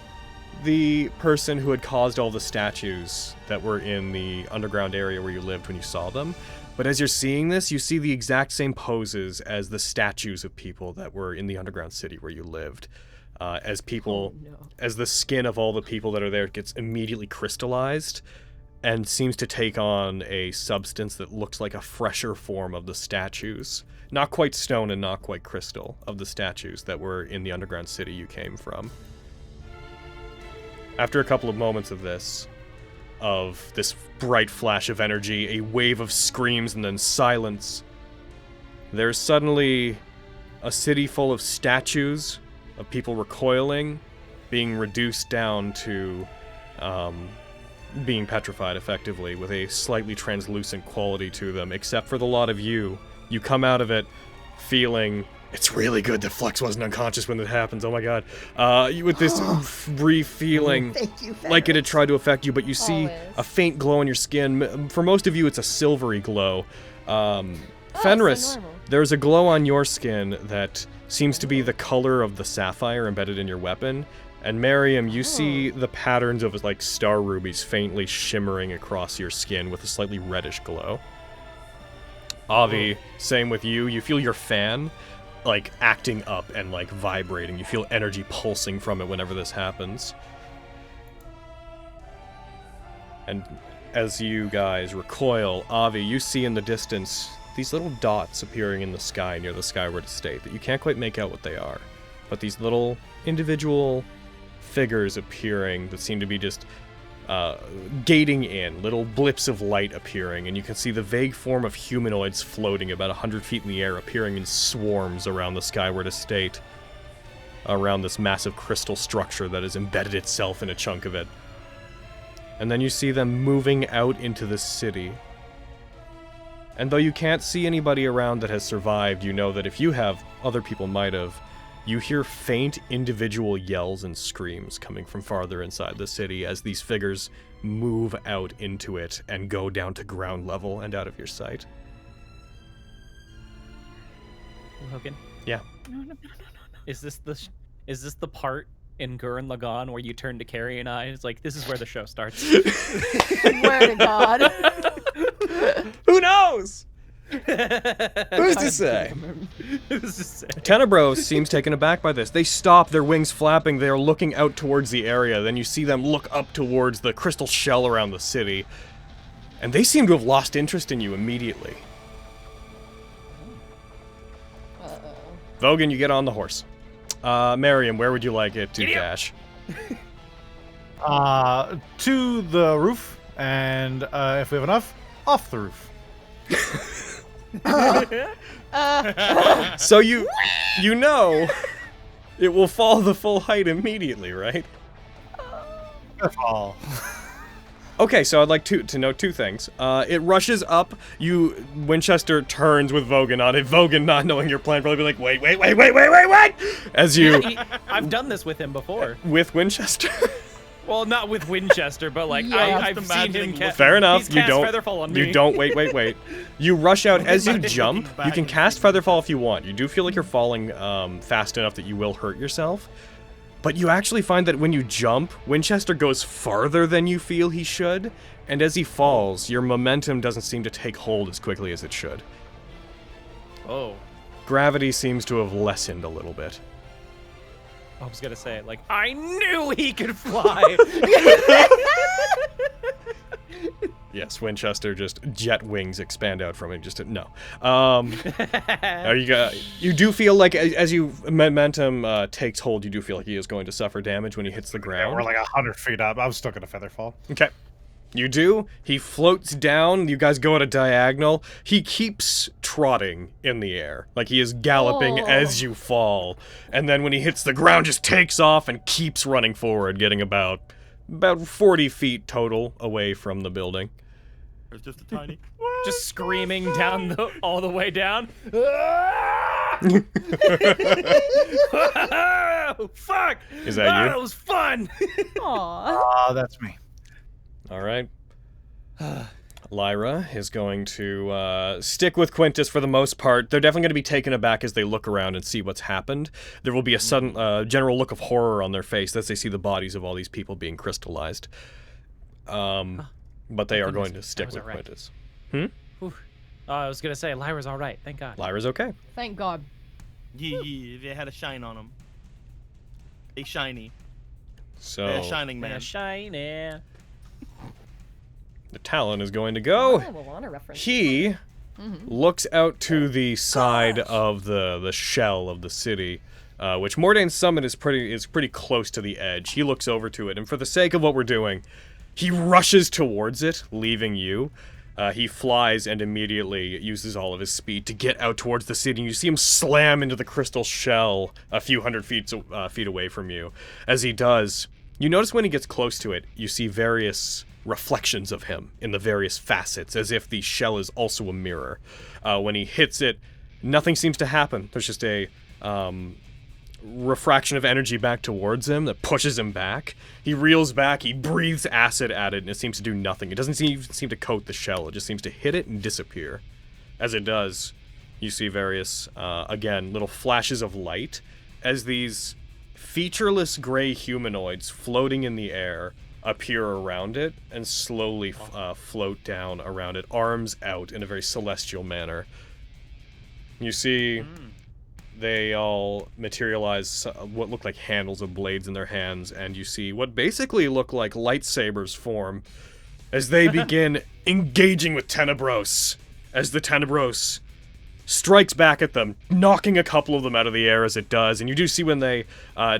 the person who had caused all the statues that were in the underground area where you lived when you saw them. But as you're seeing this, you see the exact same poses as the statues of people that were in the underground city where you lived. As the skin of all the people that are there gets immediately crystallized and seems to take on a substance that looks like a fresher form of the statues. Not quite stone and not quite crystal, of the statues that were in the underground city you came from. After a couple of moments of this bright flash of energy, a wave of screams, and then silence, there's suddenly a city full of statues, of people recoiling, being reduced down to being petrified effectively, with a slightly translucent quality to them, except for the lot of you. You come out of it feeling... It's really good that Flux wasn't unconscious when it happens, oh my god. With this brief feeling Thank you, like it had Fenris. tried to affect you, but you see Always. a faint glow in your skin. For most of you, it's a silvery glow. Fenris, normal. there's a glow on your skin that seems to be the color of the sapphire embedded in your weapon. And Miriam, you see the patterns of like star rubies faintly shimmering across your skin with a slightly reddish glow. Avi, same with you. You feel your fan like acting up and like vibrating. You feel energy pulsing from it whenever this happens. And as you guys recoil, Avi, you see in the distance these little dots appearing in the sky near the Skyward Estate that you can't quite make out what they are. But these little individual figures appearing that seem to be just gating in, little blips of light appearing, and you can see the vague form of humanoids floating about 100 feet in the air, appearing in swarms around the Skyward Estate, around this massive crystal structure that has embedded itself in a chunk of it. And then you see them moving out into the city. And though you can't see anybody around that has survived, you know that if you have, other people might have, you hear faint individual yells and screams coming from farther inside the city as these figures move out into it and go down to ground level and out of your sight. Logan? Yeah. No. Is this the part in Gurren Lagann where you turn to Carrie and I? It's like, this is where the show starts. Swear to God. Who knows? Who's to say? Tenebros seems taken aback by this. They stop, their wings flapping, they are looking out towards the area. Then you see them look up towards the crystal shell around the city. And they seem to have lost interest in you immediately. Vogan, you get on the horse. Mariam, where would you like it to dash? To the roof, and if we have enough, off the roof. So you know it will fall the full height immediately, right? Fall. Okay, so I'd like to know two things. It rushes up. Winchester turns with Vogan on it. Vogan, not knowing your plan, probably be like, wait. As you... I've done this with him before. With Winchester? Well, not with Winchester, but like, Yeah. I've seen him cast... Fair enough. He's cast Featherfall on me. You don't... Wait. You rush out. As you jump, you can cast Featherfall if you want. You do feel like you're falling fast enough that you will hurt yourself. But you actually find that when you jump, Winchester goes farther than you feel he should, and as he falls, your momentum doesn't seem to take hold as quickly as it should. Oh. Gravity seems to have lessened a little bit. I was gonna say, like, I knew he could fly! Yes, Winchester just jet wings expand out from him. No. You do feel like as you momentum takes hold, you do feel like he is going to suffer damage when he hits the ground. Yeah, we're like 100 feet up. I was still gonna feather fall. Okay. You do. He floats down. You guys go at a diagonal. He keeps trotting in the air, like he is galloping as you fall. And then when he hits the ground, just takes off and keeps running forward, getting about 40 feet total away from the building. There's just a tiny... Just screaming down all the way down. Oh, fuck! Is that you? That was fun! Aww. That's me. All right. Lyra is going to stick with Quintus for the most part. They're definitely going to be taken aback as they look around and see what's happened. There will be a sudden general look of horror on their face as they see the bodies of all these people being crystallized. But they are going to stick with Quintus. I was gonna say, Lyra's alright, thank God. Lyra's okay. Thank God. Yeah, they had a shine on them. They shiny. So They're shining man. Shiny. the Talon is going to go. Oh, well, on a reference. He looks out to the side of the shell of the city, which Mordane's summit is pretty close to the edge. He looks over to it, and for the sake of what we're doing, he rushes towards it, leaving you. He flies and immediately uses all of his speed to get out towards the city. You see him slam into the crystal shell a few hundred feet away from you. As he does, you notice when he gets close to it, you see various reflections of him in the various facets, as if the shell is also a mirror. When he hits it, nothing seems to happen. There's just a refraction of energy back towards him that pushes him back. He reels back, he breathes acid at it, and it seems to do nothing. It doesn't seem to coat the shell, it just seems to hit it and disappear. As it does, you see various, again, little flashes of light as these featureless gray humanoids floating in the air appear around it and slowly float down around it, arms out in a very celestial manner. You see... They all materialize what look like handles of blades in their hands, and you see what basically look like lightsabers form as they begin engaging with Tenebros. As the Tenebros strikes back at them, knocking a couple of them out of the air as it does, and you do see when they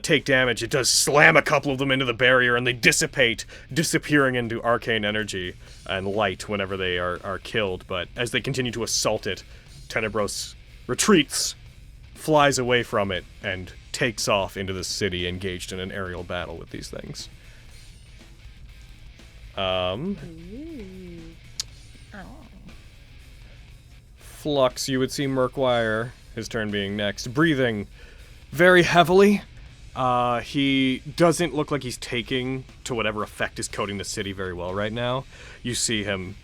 take damage, it does slam a couple of them into the barrier, and they dissipate, disappearing into arcane energy and light whenever they are killed. But as they continue to assault it, Tenebros retreats, flies away from it, and takes off into the city, engaged in an aerial battle with these things. Flux, you would see Murkwire, his turn being next, breathing very heavily. He doesn't look like he's taking to whatever effect is coating the city very well right now. You see him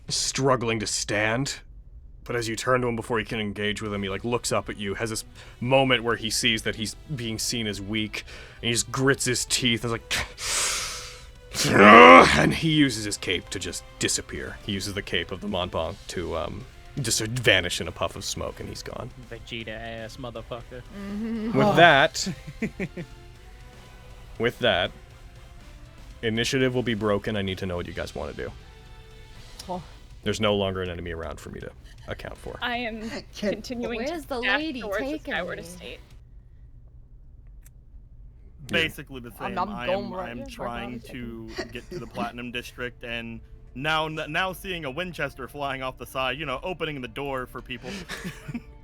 struggling to stand, but as you turn to him before you can engage with him, he looks up at you, has this moment where he sees that he's being seen as weak, and he just grits his teeth and is and he uses his cape to just disappear. He uses the cape of the Montblanc to just vanish in a puff of smoke, and he's gone. Vegeta ass motherfucker. With that, initiative will be broken. I need to know what you guys want to do. Oh. There's no longer an enemy around for me to account for. I am continuing Where's to the dash lady towards the taking Skyward me? Estate. Basically the same. I'm I going right am here, trying right now. to get to the Platinum District, and now seeing a Winchester flying off the side, opening the door for people.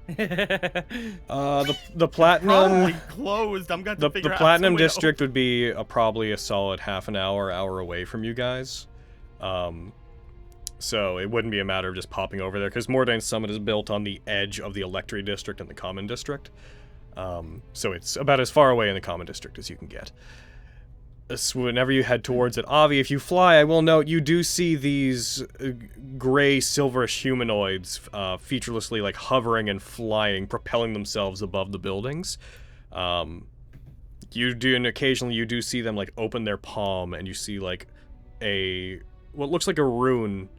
The platinum Probably closed. I'm going to the figure out platinum some way to district would be probably a solid half an hour away from you guys. So it wouldn't be a matter of just popping over there, because Mordane's Summit is built on the edge of the Electri District and the Common District. So it's about as far away in the Common District as you can get. So whenever you head towards it, Avi, if you fly, I will note you do see these gray, silverish humanoids featurelessly hovering and flying, propelling themselves above the buildings. And occasionally you do see them open their palm, and you see what looks like a rune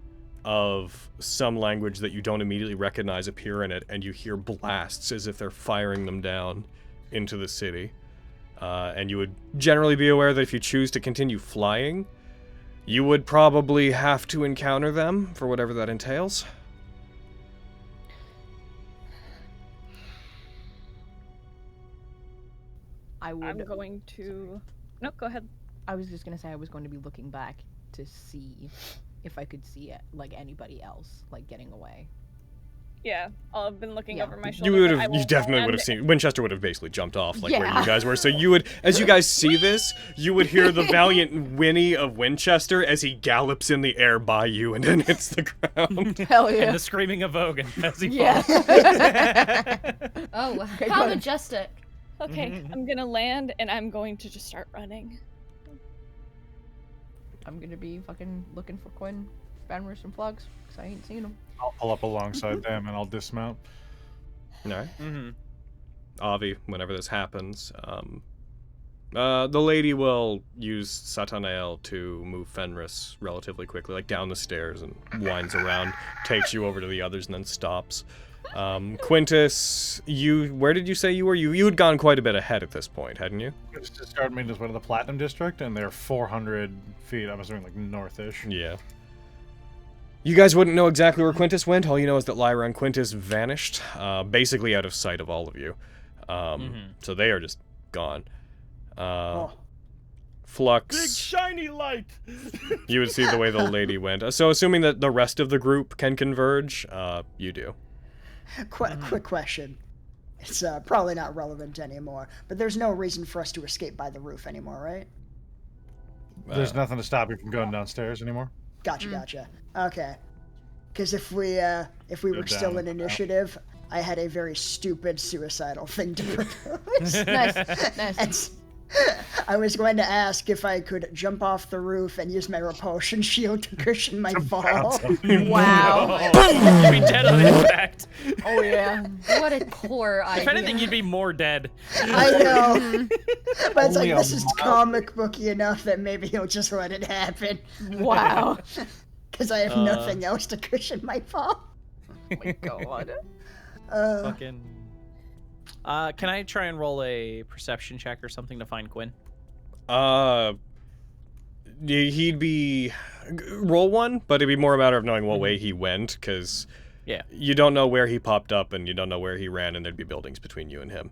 of some language that you don't immediately recognize appear in it, and you hear blasts as if they're firing them down into the city. And you would generally be aware that if you choose to continue flying, you would probably have to encounter them, for whatever that entails. I'm going to... No, go ahead. I was just gonna say I was going to be looking back to see if I could see anybody else getting away. Yeah, I've been looking over my You shoulder. you definitely would have seen Winchester would have basically jumped off where Yeah. you guys were. So you would, as you guys see this, you would hear the valiant whinny of Winchester as he gallops in the air by you and then hits the ground. Hell yeah! And the screaming of Vogan as he Yeah. falls. Oh, Okay, how good. majestic. Okay, I'm gonna land and I'm going to just start running. I'm gonna be fucking looking for Quinn, Fenris, and Flugs, because I ain't seen them. I'll pull up alongside them and I'll dismount. Alright. Mm-hmm. Avi, whenever this happens, the lady will use Satanael to move Fenris relatively quickly, down the stairs, and winds around, takes you over to the others, and then stops. Quintus, where did you say you were? You had gone quite a bit ahead at this point, hadn't you? Just start me just went to the Platinum District, and they're 400 feet. I'm assuming north-ish. Yeah. You guys wouldn't know exactly where Quintus went. All you know is that Lyra and Quintus vanished, basically out of sight of all of you. So they are just gone. Flux. Big shiny light. You would see the way the lady went. So assuming that the rest of the group can converge, you do. Quick question. It's probably not relevant anymore, but there's no reason for us to escape by the roof anymore, right? There's nothing to stop you from going downstairs anymore. Gotcha. Okay. Because if we were still down in and out. initiative, I had a very stupid suicidal thing to propose. Nice. And I was going to ask if I could jump off the roof and use my repulsion shield to cushion my fall. Wow. You'd be dead on impact. Oh yeah. What a poor idea. If anything, you'd be more dead. I know. But it's Only this a is mile. comic booky enough that maybe he'll just let it happen. Wow. Because I have nothing else to cushion my fall. Oh my god. Fucking. Can I try and roll a perception check or something to find Quinn? He'd be roll one, but it'd be more a matter of knowing what way he went, because Yeah. You don't know where he popped up, and you don't know where he ran, and there'd be buildings between you and him.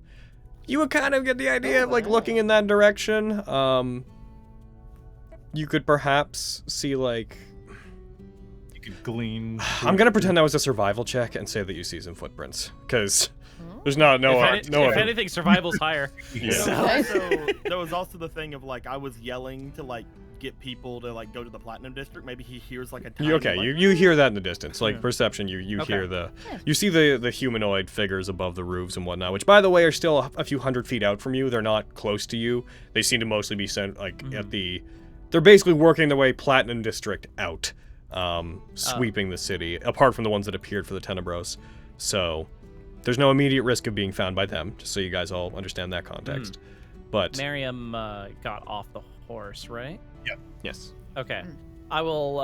You would kind of get the idea of, like, looking in that direction. You could perhaps see, like... You could glean. I'm gonna pretend that was a survival check and say that you see some footprints, because there's no if anything, survival's higher. Yeah. So there was also the thing of, like, I was yelling to, like, get people to, like, go to the Platinum District. Maybe he hears, like, a tiny, Okay, like, you hear that in the distance, like perception. You Okay. hear you see the humanoid figures above the roofs and whatnot, which, by the way, are still a few hundred feet out from you. They're not close to you. They seem to mostly be sent at the. They're basically working their way Platinum District out, sweeping the city, apart from the ones that appeared for the Tenebros. So there's no immediate risk of being found by them, just so you guys all understand that context. But Miriam got off the horse, right? yes. Okay. I will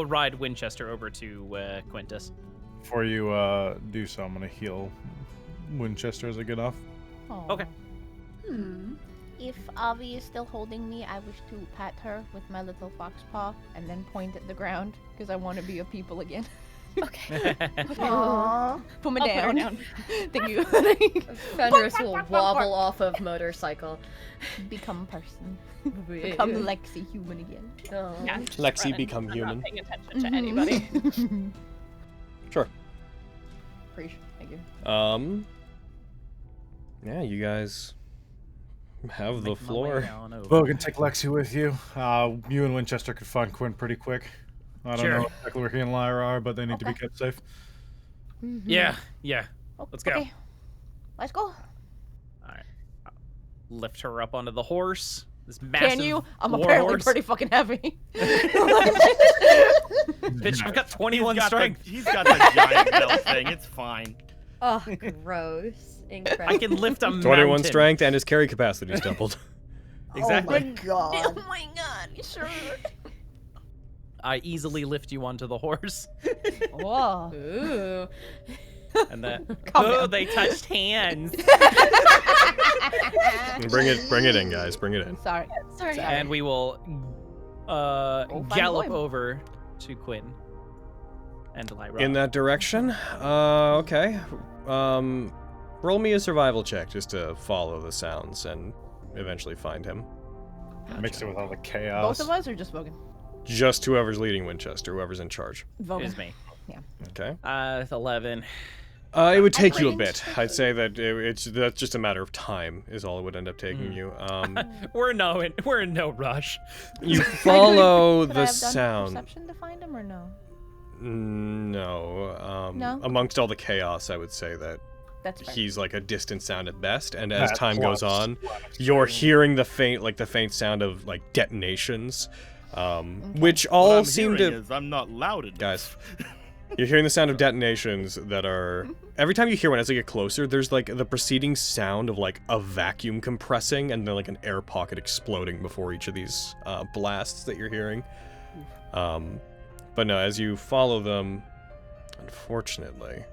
ride Winchester over to Quintus. Before you do so, I'm gonna heal Winchester as I get off. Okay. If Avi is still holding me, I wish to pat her with my little fox paw and then point at the ground because I want to be a people again. Okay. Aww. Put me I'll put her down. down. Thank you. Fenris will wobble off of motorcycle. Become person. Become Lexi human again. Oh. Yeah, just Lexi running. become I'm human. Not paying attention to anybody. Sure. Appreciate. Thank you. Yeah, you guys have the Make my way floor. on over. Bogan, take Lexi with you. You and Winchester could find Quinn pretty quick. I don't know exactly where he and Lyra are, but they need to be kept safe. Yeah. Let's go. Okay. Let's go. All right. Lift her up onto the horse. This massive Can you? I'm war apparently horse. pretty fucking heavy. Bitch, I've got 21 strength. He's got the giant belt thing. It's fine. Oh, gross. Incredible. I can lift a 21 mountain. strength and his carry capacity's doubled. Exactly. Oh my god. Oh my god, you sure? I easily lift you onto the horse. Whoa. Ooh. And then, Calm oh, down. they touched hands. Bring it in, guys. Bring it in. Sorry. Sorry. And we will find gallop Gwen. over to Quinn and Lyra. In that direction? Okay. Roll me a survival check just to follow the sounds and eventually find him. Mixed it with all the chaos. Both of us or just Vogan? Just whoever's leading Winchester, whoever's in charge. Vogan. Is me. Okay. 11. It would take you a range. bit. I'd say that that's just a matter of time is all it would end up taking you. We're in no rush. You follow Could I the have done sound. perception to find him or no? No. No? Amongst all the chaos, I would say that That's fair. he's like a distant sound at best, and as That time goes plus on, plus. you're hearing the faint sound of like detonations, which What all I'm seem hearing to is I'm not loud enough. guys. You're hearing the sound of detonations that are every time you hear one as they get closer. There's like the preceding sound of like a vacuum compressing and then like an air pocket exploding before each of these blasts that you're hearing. But no, as you follow them, unfortunately.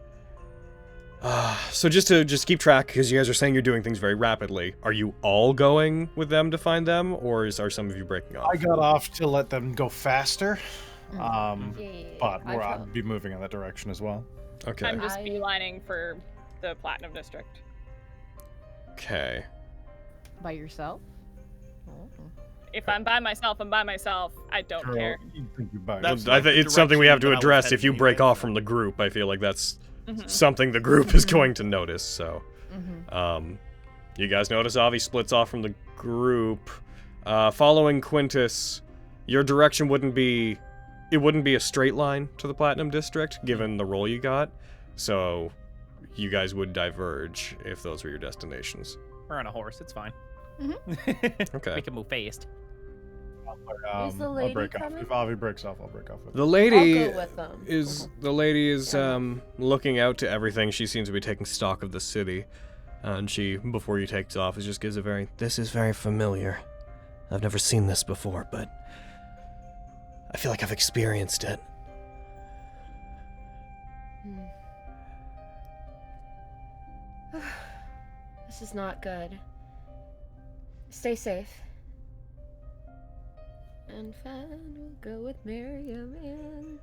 So just keep track, because you guys are saying you're doing things very rapidly. Are you all going with them to find them, or are some of you breaking off? I got off to let them go faster. Yeah, But I I'll felt- be moving in that direction as well. Okay. I'm just I- beelining for the Platinum District. Okay. By yourself? If I'm by myself, I'm by myself. I don't Girl, care. you think you're by That's I like the think it's something we have to direction that I was address. If you heading break anyway, off so- from the group, I feel like that's Mhm. something the group is going to notice. So, Mm-hmm. you guys notice Avi splits off from the group. Following Quintus, your direction wouldn't be a straight line to the Platinum District, given the role you got. So, you guys would diverge if those were your destinations. We're on a horse. It's fine. Okay. We can move fast. Is the I'll lady break off. coming? If Avi breaks off, I'll break off with him. The lady I'll go with them. is looking out to everything. She seems to be taking stock of the city, and she, before you takes off, just gives a very, "This is very familiar. I've never seen this before, but I feel like I've experienced it." This is not good. Stay safe. And Fan will go with Miriam and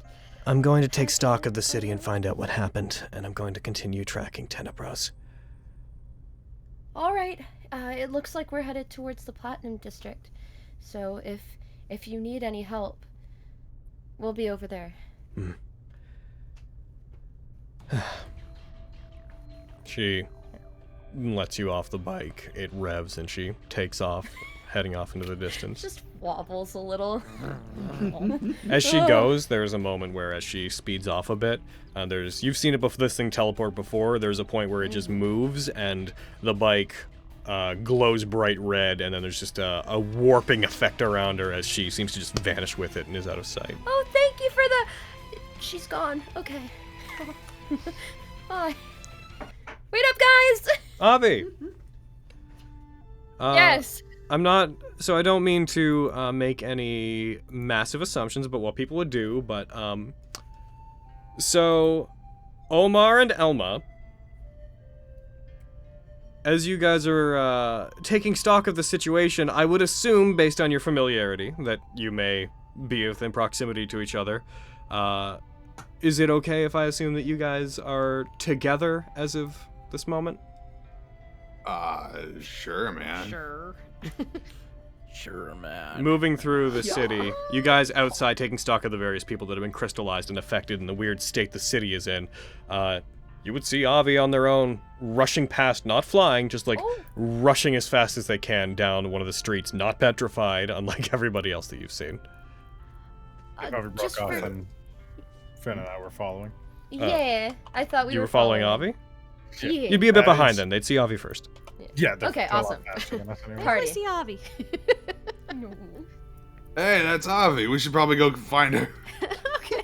I'm going to take stock of the city and find out what happened, and I'm going to continue tracking Tenebros. All right. It looks like we're headed towards the Platinum District. So if you need any help, we'll be over there. She lets you off the bike. It revs and she takes off, heading off into the distance. Just wobbles a little. As she goes, there's a moment where, as she speeds off a bit, you've seen it before. This thing teleport before. There's a point where it just moves and the bike glows bright red, and then there's just a warping effect around her as she seems to just vanish with it and is out of sight. Oh, thank you for the... She's gone. Okay. Bye. Wait up, guys! Avi! Yes. So I don't mean to make any massive assumptions about what people would do, but, so, Omar and Elma, as you guys are taking stock of the situation, I would assume, based on your familiarity, that you may be within proximity to each other. Is it okay if I assume that you guys are together as of this moment? Sure, man. Sure. Sure, man. Moving through the city, you guys outside taking stock of the various people that have been crystallized and affected in the weird state the city is in. You would see Avi on their own, rushing past, not flying, just like rushing as fast as they can down one of the streets, not petrified, unlike everybody else that you've seen. Avi broke off and Finn and I were following. Yeah, I thought we You were were following Avi? Yeah. You'd be a bit behind then. They'd see Avi first. Yeah, Okay, awesome. I see Avi. Hey, that's Avi. We should probably go find her. Okay.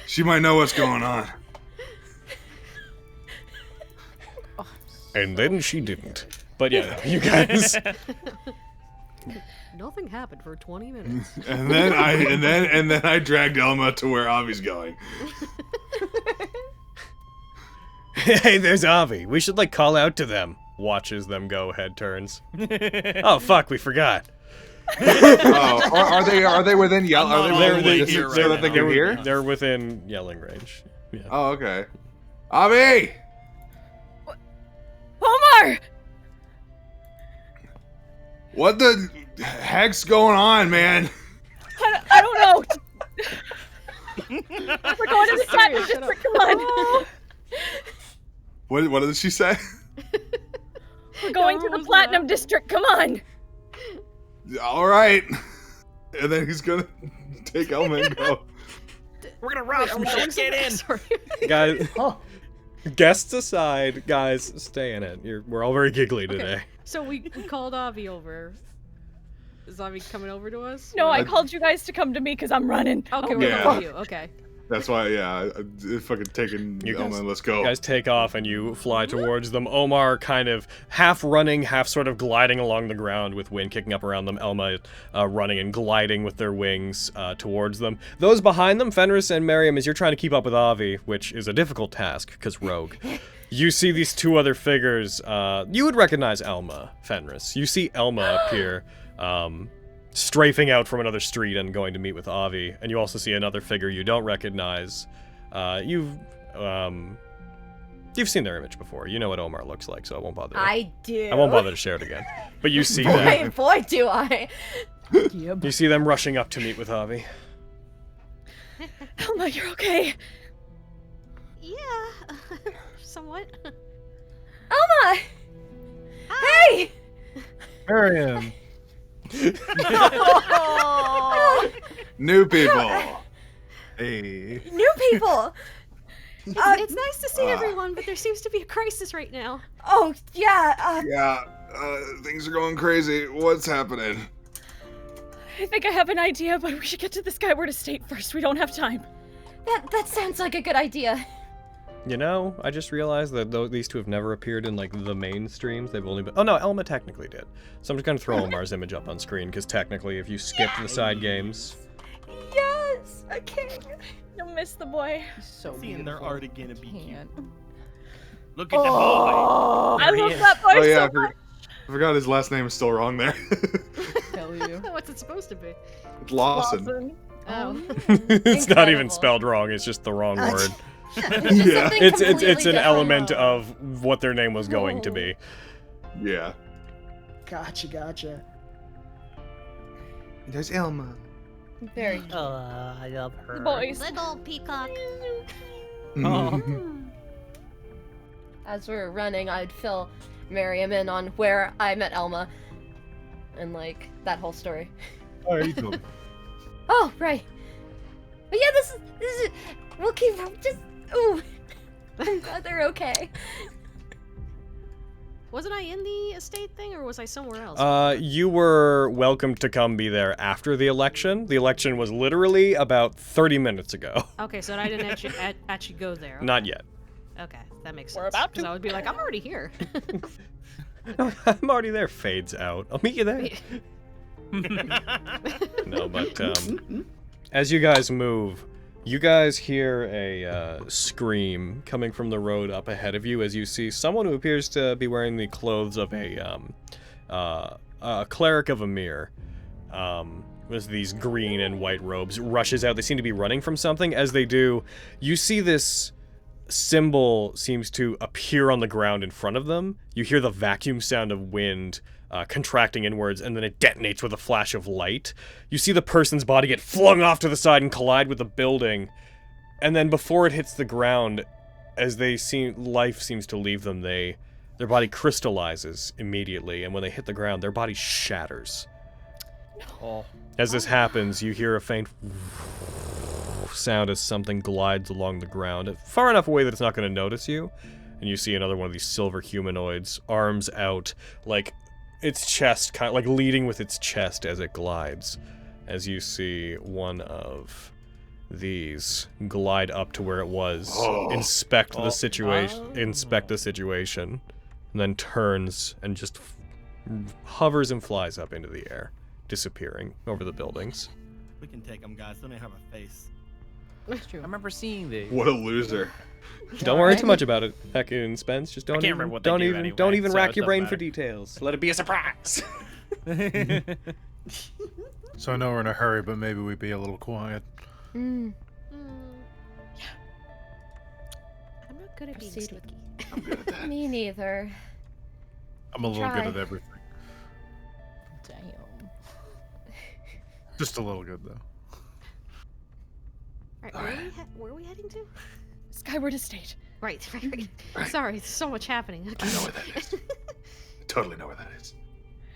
She might know what's going on. And then she didn't. But yeah, you guys. Nothing happened for 20 minutes. And then I dragged Elma to where Avi's going. Hey, there's Avi. We should like call out to them. Watches them go, head turns. Oh fuck, we forgot. Oh, are they within yell? Are they within here so right that they now. can hear? They're within yelling range. Yeah. Oh, okay. Avi! Omar! What the heck's going on, man? I don't know. We're going to the Platinum District. Come on. What did she say? We're going to the Platinum District. Come on. All right. And then he's gonna take Elma and go. We're gonna rush. We should get in. Guys, guests aside, guys, stay in it. We're all very giggly today. So we called Avi over. Is Avi coming over to us? No, I called you guys to come to me because I'm running. Okay, we're Yeah. coming to you. Okay. That's why, yeah, I fucking taking You Elma guys- and let's go. You guys take off and you fly towards them. Omar kind of half running, half sort of gliding along the ground with wind kicking up around them. Elma running and gliding with their wings towards them. Those behind them, Fenris and Miriam, as you're trying to keep up with Avi, which is a difficult task because rogue. You see these two other figures. You would recognize Elma, Fenris. You see Elma appear, strafing out from another street and going to meet with Avi. And you also see another figure you don't recognize. You've seen their image before. You know what Omar looks like, so I won't bother. I do. I won't bother to share it again. But you see them. Boy, do I. You see them rushing up to meet with Avi. Elma, you're okay. Yeah. Somewhat. Elma! Hey! Miriam. New people. Hey. New people! It's nice to see everyone, but there seems to be a crisis right now. Oh, yeah, Yeah, things are going crazy. What's happening? I think I have an idea, but we should get to the Skyward Estate first. We don't have time. that sounds like a good idea. You know, I just realized that these two have never appeared in, like, the mainstreams. They've only been... Oh, no, Elma technically did. So I'm just gonna throw Omar's image up on screen, because technically, if you skip the side games... Yes, okay. You'll miss the boy. He's so Seeing they're already gonna be cute. Can't. Look at the boy. I There he love is. that boy Oh yeah, so much. I forgot his last name is still wrong there. Tell you. What's it supposed to be? It's Lawson. Lawson. Oh. It's not even Incredible. spelled wrong. It's just the wrong word. Yeah. Something It's completely an element different. of what their name was going to be. Yeah. Gotcha. There's Elma. Very Oh, I love her. The boys. Little peacock. As we're running, I'd fill Miriam in on where I met Elma. And, like, that whole story. Oh, you told me. Oh, right. But yeah, this is, we'll keep, just, ooh. I'm glad they're okay. Wasn't I in the estate thing, or was I somewhere else? You were welcome to come be there after the election. The election was literally about 30 minutes ago. Okay, so I didn't actually go there. Not yet. Okay, that makes sense. We're about to. 'Cause I would be like, I'm already here. I'm already there. Fades out. I'll meet you there. No, but as you guys move, you guys hear a scream coming from the road up ahead of you as you see someone who appears to be wearing the clothes of a cleric of Amir. With these green and white robes, rushes out. They seem to be running from something. As they do, you see this symbol seems to appear on the ground in front of them. You hear the vacuum sound of wind contracting inwards, and then it detonates with a flash of light. You see the person's body get flung off to the side and collide with the building, and then before it hits the ground, as life seems to leave them, their body crystallizes immediately, and when they hit the ground, their body shatters. Oh. As this happens, you hear a faint sound as something glides along the ground, far enough away that it's not going to notice you, and you see another one of these silver humanoids, arms out, like its chest, kind of like leading with its chest as it glides, as you see one of these glide up to where it was, inspect the situation, and then turns and just hovers and flies up into the air, disappearing over the buildings. We can take them, guys. They don't have a face. That's true. I remember seeing the. What a loser. Don't worry too much about it, Heck and Spence. Just don't can't remember what they don't do even anyway, don't even so rack it your doesn't brain matter. for details. Let it be a surprise. So I know we're in a hurry, but maybe we be a little quiet. I'm not good at being Proceed sneaky. I'm good at that. Me neither. I'm a little Try. good at everything. Damn. Just a little good, though. Alright, where are we heading to? Skyward Estate. Right. Sorry, there's so much happening. I know where that is. Totally know where that is.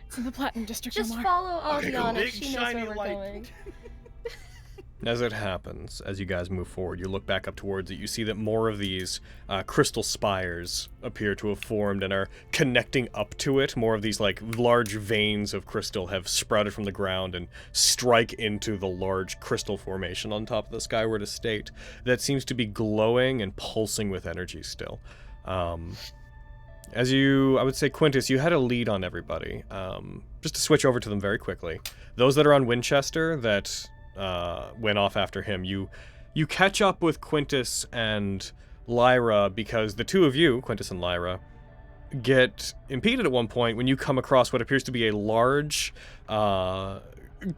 It's in the Platinum District. Just Omar. follow Okay, cool. Aviana. Big, She knows shiny where we're light. going. As it happens, as you guys move forward, you look back up towards it, you see that more of these crystal spires appear to have formed and are connecting up to it. More of these, like, large veins of crystal have sprouted from the ground and strike into the large crystal formation on top of the Skyward Estate that seems to be glowing and pulsing with energy still. I would say, Quintus, you had a lead on everybody. Just to switch over to them very quickly. Those that are on Winchester that went off after him, you catch up with Quintus and Lyra because the two of you, Quintus and Lyra, get impeded at one point when you come across what appears to be a large,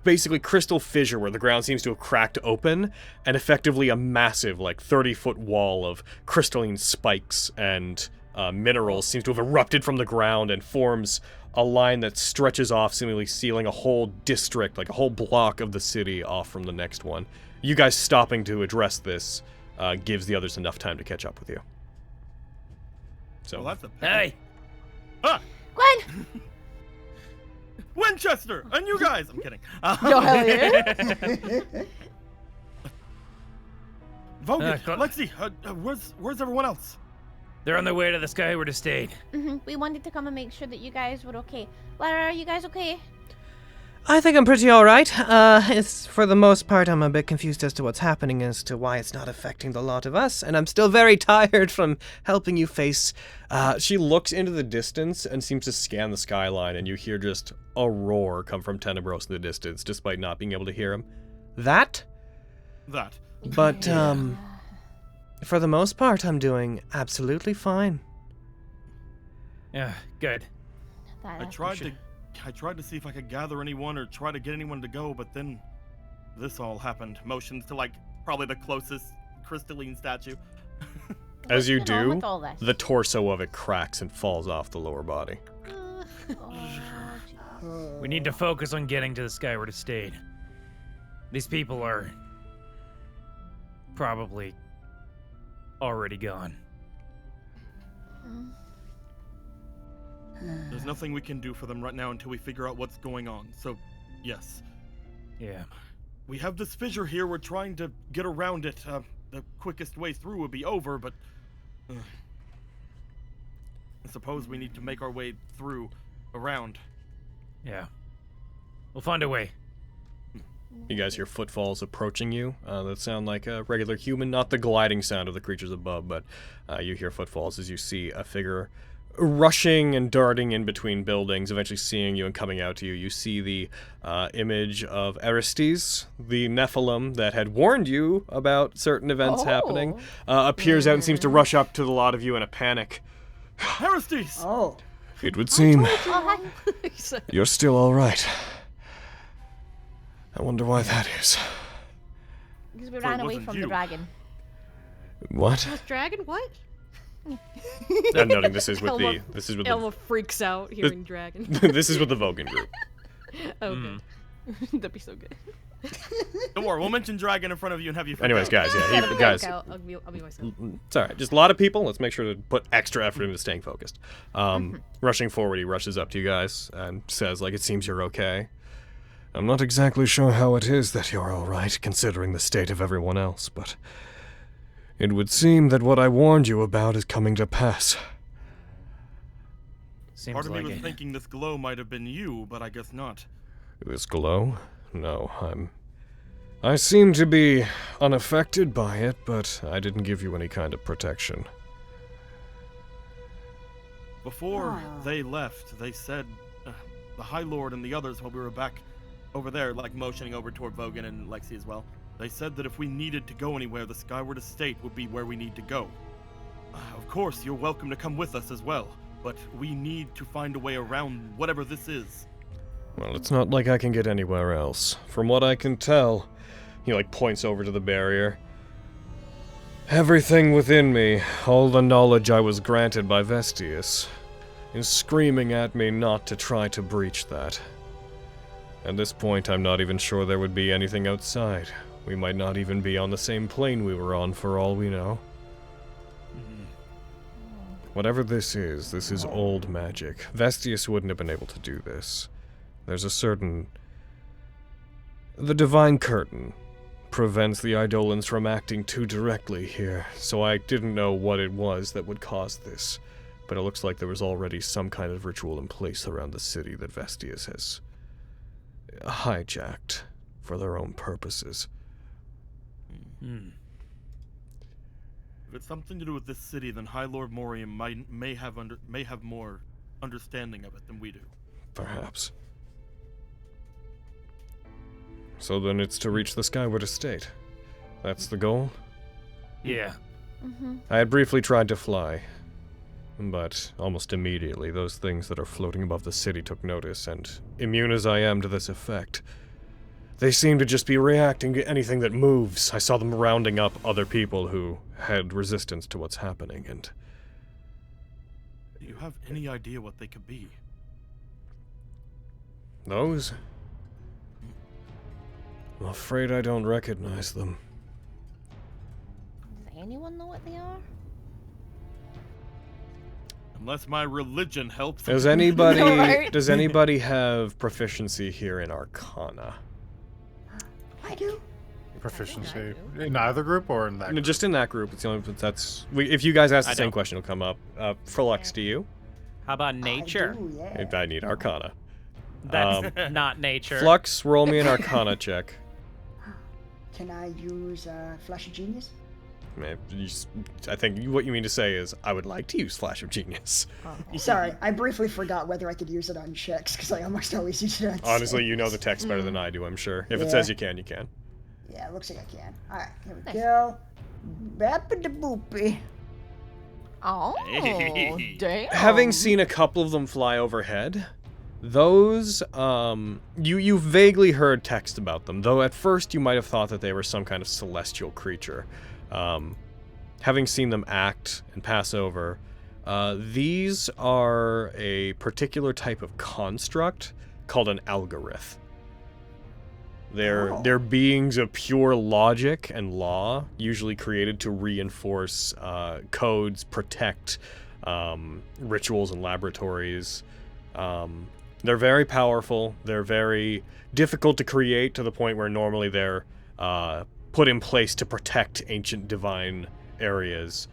basically crystal fissure where the ground seems to have cracked open, and effectively a massive, like, 30-foot wall of crystalline spikes and minerals seems to have erupted from the ground and forms a line that stretches off, seemingly sealing a whole district, like a whole block of the city off from the next one. You guys stopping to address this gives the others enough time to catch up with you. So, Well, that's a Hey! Ah, Gwen! Winchester! And you guys! I'm kidding. Yo, hell yeah. Vogan, Cl- Lexi, where's everyone else? They're on their way to the Skyward Estate. We wanted to come and make sure that you guys were okay. Lyra, are you guys okay? I think I'm pretty alright. It's for the most part, I'm a bit confused as to what's happening, as to why it's not affecting the lot of us, and I'm still very tired from helping you face. she looks into the distance and seems to scan the skyline, and you hear just a roar come from Tenebros in the distance, despite not being able to hear him. That? That. But, for the most part, I'm doing absolutely fine. Yeah, good. I tried to see if I could gather anyone or try to get anyone to go, but then this all happened. Motions to, like, probably the closest crystalline statue. As you What's going on do, with all this? the torso of it cracks and falls off the lower body. We need to focus on getting to the Skyward Estate. These people are probably already gone. There's nothing we can do for them right now until we figure out what's going on. So, yes. Yeah. We have this fissure here. We're trying to get around it. The quickest way through would be over, but I suppose we need to make our way through, around. Yeah. We'll find a way. You guys hear footfalls approaching you that sound like a regular human, not the gliding sound of the creatures above, but you hear footfalls as you see a figure rushing and darting in between buildings, eventually seeing you and coming out to you. You see the image of Aristes, the Nephilim that had warned you about certain events happening, appears out and seems to rush up to the lot of you in a panic. Aristes! Oh. It would seem Oh, you're still all right. I wonder why that is. because we So it ran away wasn't from you. the dragon. What? Dragon? What? I'm noting this is with the Elma freaks out hearing dragon. this is with the Vogan group. Okay. That'd be so good. Don't worry, we'll mention dragon in front of you and have you. Anyways, guys, yeah, Instead of a guys. breakout, I'll be myself. It's alright. Just a lot of people. Let's make sure to put extra effort into staying focused. Rushing forward, he rushes up to you guys and says, like, it seems you're okay. I'm not exactly sure how it is that you're alright, considering the state of everyone else, but it would seem that what I warned you about is coming to pass. Seems Part of like me was it. thinking this glow might have been you, but I guess not. This glow? No, I seem to be unaffected by it, but I didn't give you any kind of protection. Before they left, they said the High Lord and the others, while we were back over there, like motioning over toward Vogan and Lexi as well, they said that if we needed to go anywhere, the Skyward Estate would be where we need to go. Of course, you're welcome to come with us as well, but we need to find a way around whatever this is. Well, it's not like I can get anywhere else. From what I can tell, he points over to the barrier. Everything within me, all the knowledge I was granted by Vestius, is screaming at me not to try to breach that. At this point, I'm not even sure there would be anything outside. We might not even be on the same plane we were on for all we know. Whatever this is old magic. Vestius wouldn't have been able to do this. There's a certain... The Divine Curtain prevents the Eidolons from acting too directly here, so I didn't know what it was that would cause this. But it looks like there was already some kind of ritual in place around the city that Vestius has hijacked for their own purposes. If it's something to do with this city, then High Lord Morium may have more understanding of it than we do. Perhaps. So then it's to reach the Skyward Estate. That's the goal? Yeah. I had briefly tried to fly, but almost immediately those things that are floating above the city took notice, and immune as I am to this effect, they seem to just be reacting to anything that moves. I saw them rounding up other people who had resistance to what's happening, and... Do you have any idea what they could be? Those? I'm afraid I don't recognize them. Does anyone know what they are? Unless my religion helps. Does anybody Right? does anybody have proficiency here in Arcana? I do. Proficiency in either group or in that No, group? just in that group. It's the only. If you guys ask the I same don't. question, it'll come up. Flux, do you? How about nature? I do, yeah. If I need Arcana. That's not nature. Flux, roll me an Arcana check. Can I use Flash of Genius? I think what you mean to say is, I would like to use Flash of Genius. Sorry, I briefly forgot whether I could use it on checks, because I almost always use it on Honestly, saves. you know the text better than I do, I'm sure. If it Yeah. says you can, you can. Yeah, looks like I can. Alright, here we go. Bap-a-da-boopy. Oh, damn. Having seen a couple of them fly overhead, Those, you vaguely heard text about them, though at first you might have thought that they were some kind of celestial creature. Having seen them act and pass over, these are a particular type of construct called an algorithm. They're beings of pure logic and law, usually created to reinforce codes, protect rituals and laboratories. They're very powerful. They're very difficult to create to the point where normally they're put in place to protect ancient divine areas.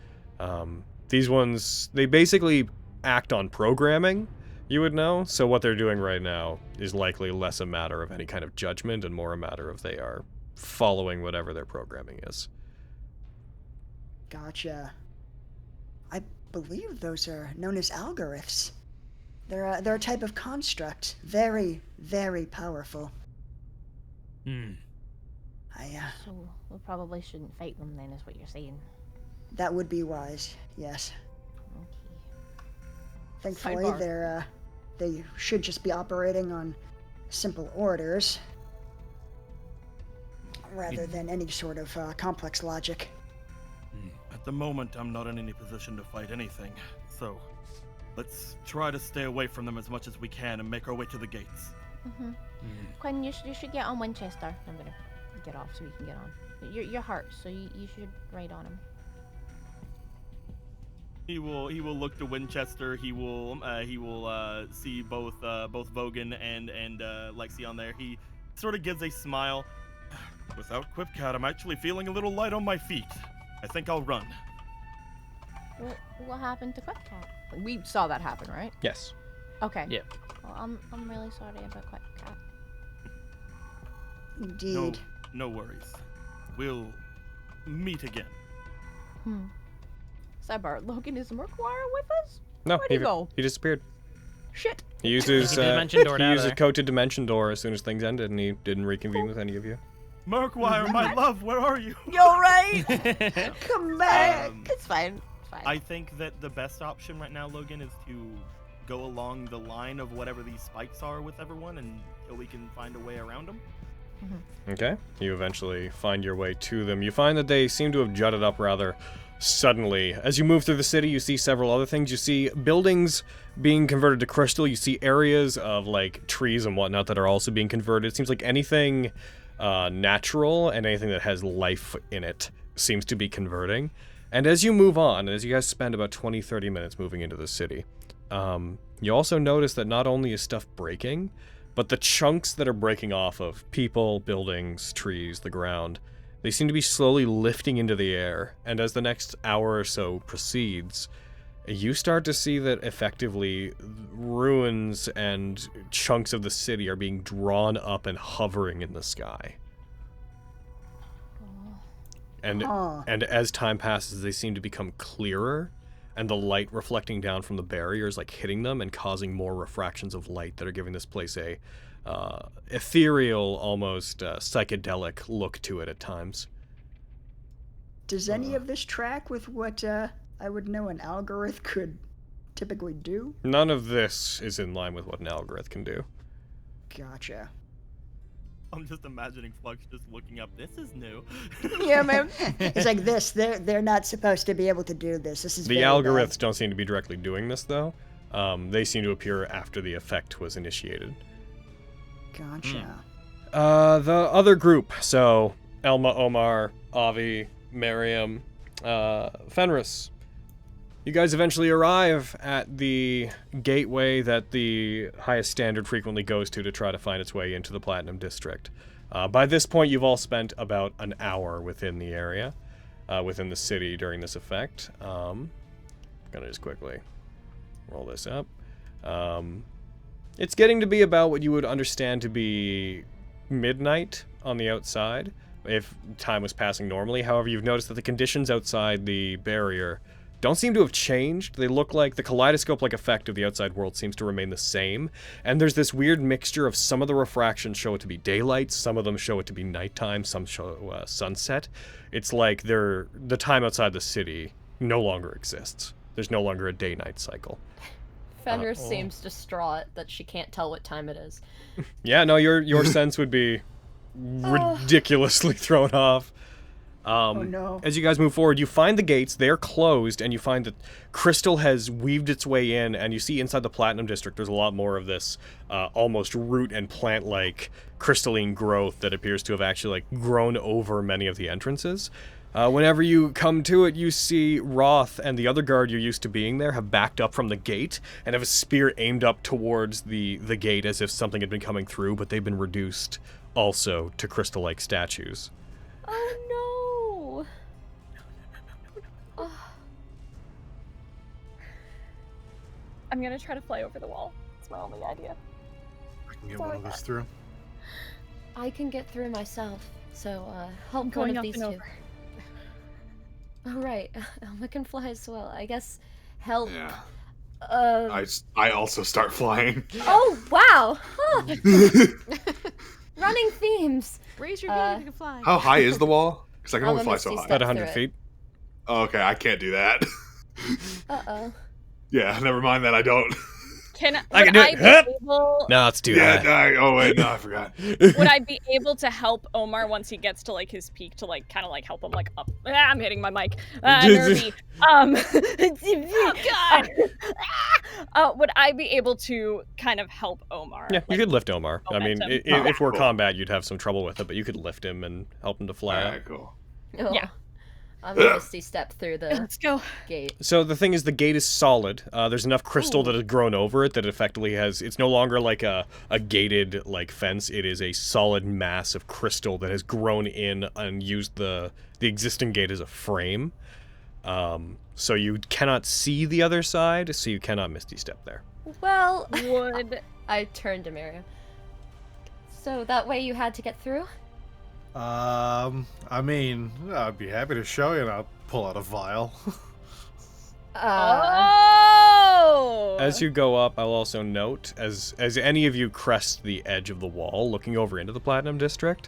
These ones, they basically act on programming, you would know. So what they're doing right now is likely less a matter of any kind of judgment and more a matter of they are following whatever their programming is. Gotcha. I believe those are known as algorithms. They're a type of construct. Very, very powerful. So we probably shouldn't fight them then, is what you're saying. That would be wise, yes. Okay. Thankfully, Sidebar. they should just be operating on simple orders, rather than any sort of complex logic. At the moment, I'm not in any position to fight anything, so let's try to stay away from them as much as we can and make our way to the gates. Quinn, you should get on Winchester. I'm gonna get off so we can get on. Your heart, so you should ride on him. He will look to Winchester. He will see both Vogan and Lexi on there. He sort of gives a smile. Without Quipcat, I'm actually feeling a little light on my feet. I think I'll run. What happened to Quipcat? We saw that happen, right? Yes. Okay. Yep. Well, I'm really sorry about Quipcat. Indeed. No worries. We'll meet again. Sidebar, Logan, is Murkwire with us? No, Where'd he go? He disappeared. Shit. He used his Dimension door he out used of his there. code to Dimension Door as soon as things ended, and he didn't reconvene with any of you. Murkwire, my love, where are you? You're right. Come back! It's fine. It's fine. I think that the best option right now, Logan, is to go along the line of whatever these spikes are with everyone until we can find a way around them. Okay. You eventually find your way to them. You find that they seem to have jutted up rather suddenly. As you move through the city, you see several other things. You see buildings being converted to crystal. You see areas of, like, trees and whatnot that are also being converted. It seems like anything natural and anything that has life in it seems to be converting. And as you move on, as you guys spend about 20-30 minutes moving into the city, you also notice that not only is stuff breaking, but the chunks that are breaking off of people, buildings, trees, the ground, they seem to be slowly lifting into the air. And as the next hour or so proceeds, you start to see that effectively ruins and chunks of the city are being drawn up and hovering in the sky. And as time passes, they seem to become clearer, and the light reflecting down from the barriers, like, hitting them and causing more refractions of light that are giving this place a ethereal, almost psychedelic look to it at times. Does any of this track with what I would know an algorithm could typically do? None of this is in line with what an algorithm can do. Gotcha. I'm just imagining Flux just looking up. This is new. Yeah, man. It's like this. They're not supposed to be able to do this. This is The very algorithms bad. don't seem to be directly doing this, though. They seem to appear after the effect was initiated. Gotcha. The other group, so Elma, Omar, Avi, Miriam, Fenris. You guys eventually arrive at the gateway that the highest standard frequently goes to try to find its way into the Platinum District. By this point, you've all spent about an hour within the area, within the city during this effect. Gonna just quickly roll this up. It's getting to be about what you would understand to be midnight on the outside, if time was passing normally. However, you've noticed that the conditions outside the barrier don't seem to have changed. They look like the kaleidoscope-like effect of the outside world seems to remain the same. And there's this weird mixture of some of the refractions show it to be daylight, some of them show it to be nighttime, some show sunset. It's like the time outside the city no longer exists. There's no longer a day-night cycle. Fenris seems distraught that she can't tell what time it is. Yeah, no, your sense would be ridiculously thrown off. Oh no. As you guys move forward, you find the gates, they're closed, and you find that crystal has weaved its way in, and you see inside the Platinum District there's a lot more of this almost root and plant-like crystalline growth that appears to have actually like grown over many of the entrances. Whenever you come to it, you see Roth and the other guard you're used to being there have backed up from the gate and have a spear aimed up towards the gate as if something had been coming through, but they've been reduced also to crystal-like statues. Oh no! I'm gonna try to fly over the wall. It's my only idea. I can get one of us through. I can get through myself, so help one Going of up these and two. over. Oh right, Elma can fly as well. I guess help. Yeah. Uh. I also start flying. Oh wow! Huh. Running themes. Raise your hand if you can fly. How high is the wall? Because I can only Alma fly so Misty high. steps About 100 through feet. Oh, okay, I can't do that. Uh-oh. Yeah, never mind that. I don't. I can do it. Be able, No, let's do Yeah, that. oh wait, no, I forgot. would I be able to help Omar once he gets to like his peak to like kind of like help him like up? I'm hitting my mic. Nervy. Would I be able to kind of help Omar? Yeah, you could lift Omar. I mean, momentum. if we're Cool. combat, you'd have some trouble with it, but you could lift him and help him to fly. Alright, cool. Oh. Yeah. I'm gonna Misty step through the Let's go. gate. So the thing is, the gate is solid. There's enough crystal that has grown over it that it effectively has. It's no longer like a gated like fence. It is a solid mass of crystal that has grown in and used the existing gate as a frame. So you cannot see the other side. So you cannot Misty step there. Well, Would I turned to Miriam. So that way you had to get through? I mean, I'd be happy to show you, and I'll pull out a vial. oh! As you go up, I'll also note, as any of you crest the edge of the wall, looking over into the Platinum District,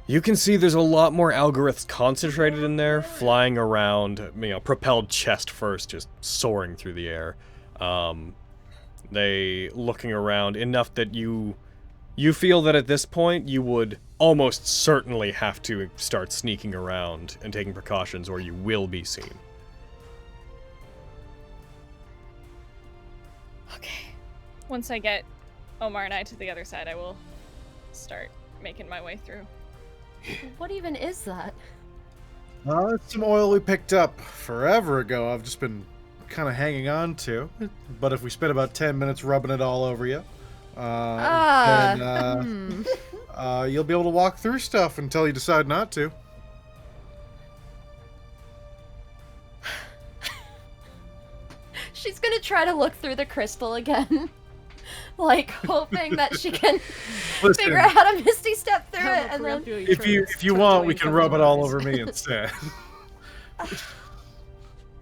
you can see there's a lot more algorithms concentrated in there, flying around, propelled chest first, just soaring through the air. They looking around enough that you feel that at this point you would almost certainly have to start sneaking around and taking precautions, or you will be seen. Okay. Once I get Omar and I to the other side, I will start making my way through. What even is that? It's some oil we picked up forever ago. I've just been kind of hanging on to. But if we spend about 10 minutes rubbing it all over you, then you'll be able to walk through stuff until you decide not to. She's gonna try to look through the crystal again. Like, hoping that she can figure out how to Misty step through it, and then... If you want, we can rub it all over me instead.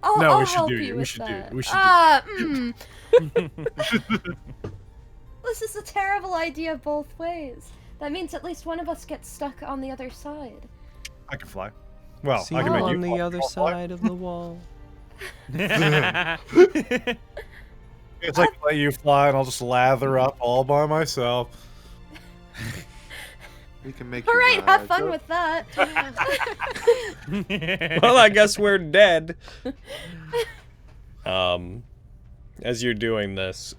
I'll we should help do you it. We with should do that. it. We should This is a terrible idea both ways. That means at least one of us gets stuck on the other side. I can fly. Well, See I can you make you on the fly. other I'll fly. side of the wall. It's like let you fly, and I'll just lather up all by myself. We can make. All right, have fun with that. Well, I guess we're dead. As you're doing this,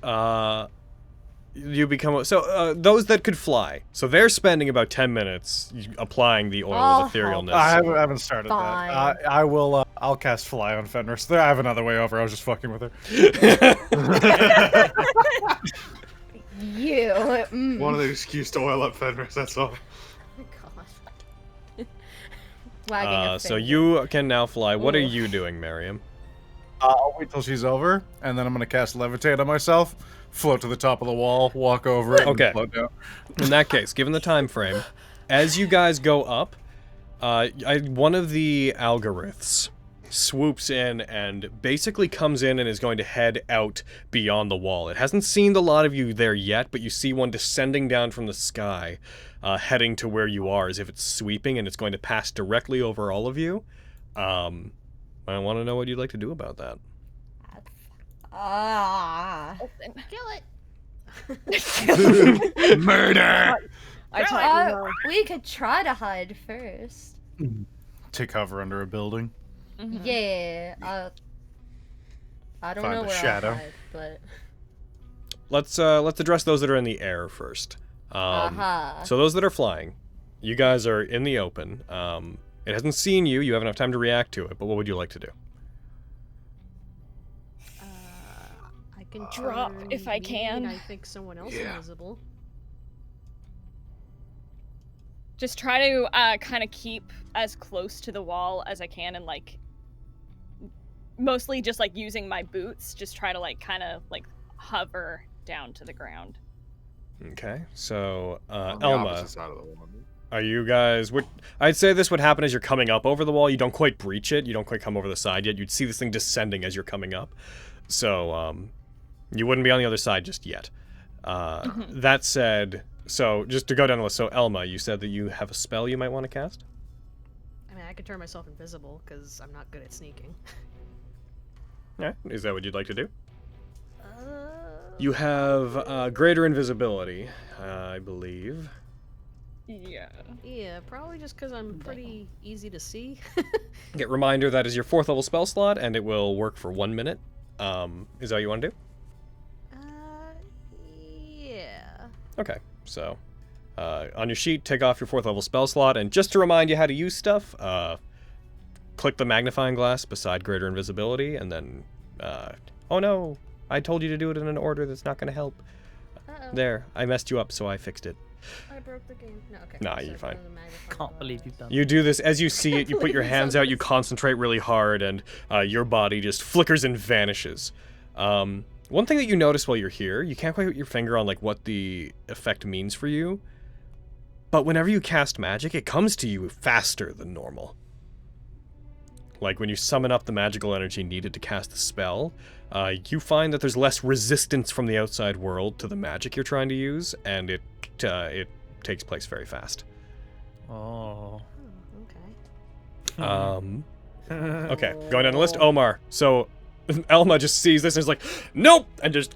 you become those that could fly. So they're spending about 10 minutes applying the oil of etherealness. I haven't started Fine. that. I will. I'll cast fly on Fenris. There, I have another way over. I was just fucking with her. You. One of the excuse to oil up Fenris. That's all. Wagging a So finger. you can now fly. What are Ooh. you doing, Miriam? I'll wait till she's over, and then I'm gonna cast levitate on myself, float to the top of the wall, walk over it, Okay. and float down. In that case, given the time frame, as you guys go up, one of the algorithms swoops in and basically comes in and is going to head out beyond the wall. It hasn't seen a lot of you there yet, but you see one descending down from the sky, heading to where you are as if it's sweeping, and it's going to pass directly over all of you. I want to know what you'd like to do about that. Open. Kill it. Murder! I tell you, no. We could try to hide first. Take cover under a building. Mhm. Yeah. I don't Find know a where shadow. I'll hide, but Let's address those that are in the air first. Aha. So those that are flying, you guys are in the open. It hasn't seen you. You have enough time to react to it. But what would you like to do? I can Drop turn if I me can. and I think someone else invisible. Just try to kind of keep as close to the wall as I can, and like mostly just like using my boots. Just try to like kind of like hover down to the ground. Okay, so On the Elma, opposite side of the wall. are you guys? I'd say this would happen as you're coming up over the wall. You don't quite breach it. You don't quite come over the side yet. You'd see this thing descending as you're coming up. So you wouldn't be on the other side just yet. That said, so just to go down the list. So Elma, you said that you have a spell you might want to cast. I mean, I could turn myself invisible because I'm not good at sneaking. Yeah, is that what you'd like to do? You have greater invisibility, I believe. Yeah. Yeah, probably just because I'm pretty easy to see. Get reminder that is your 4th level spell slot, and it will work for 1 minute. Is that what you want to do? Yeah. Okay, so on your sheet, take off your 4th level spell slot, and just to remind you how to use stuff, click the magnifying glass beside greater invisibility, and then, oh no, I told you to do it in an order that's not going to help. There, I messed you up, so I fixed it. I broke the game. No, okay. Nah, you're fine. Can't believe you've done You do this as you see it, you put your hands out, you concentrate really hard, and your body just flickers and vanishes. One thing that you notice while you're here, you can't quite put your finger on like what the effect means for you, but whenever you cast magic, it comes to you faster than normal. Like when you summon up the magical energy needed to cast the spell, you find that there's less resistance from the outside world to the magic you're trying to use, and it takes place very fast. Oh. Okay. Okay, going down the list, Omar. So Elma just sees this and is like, nope, and just,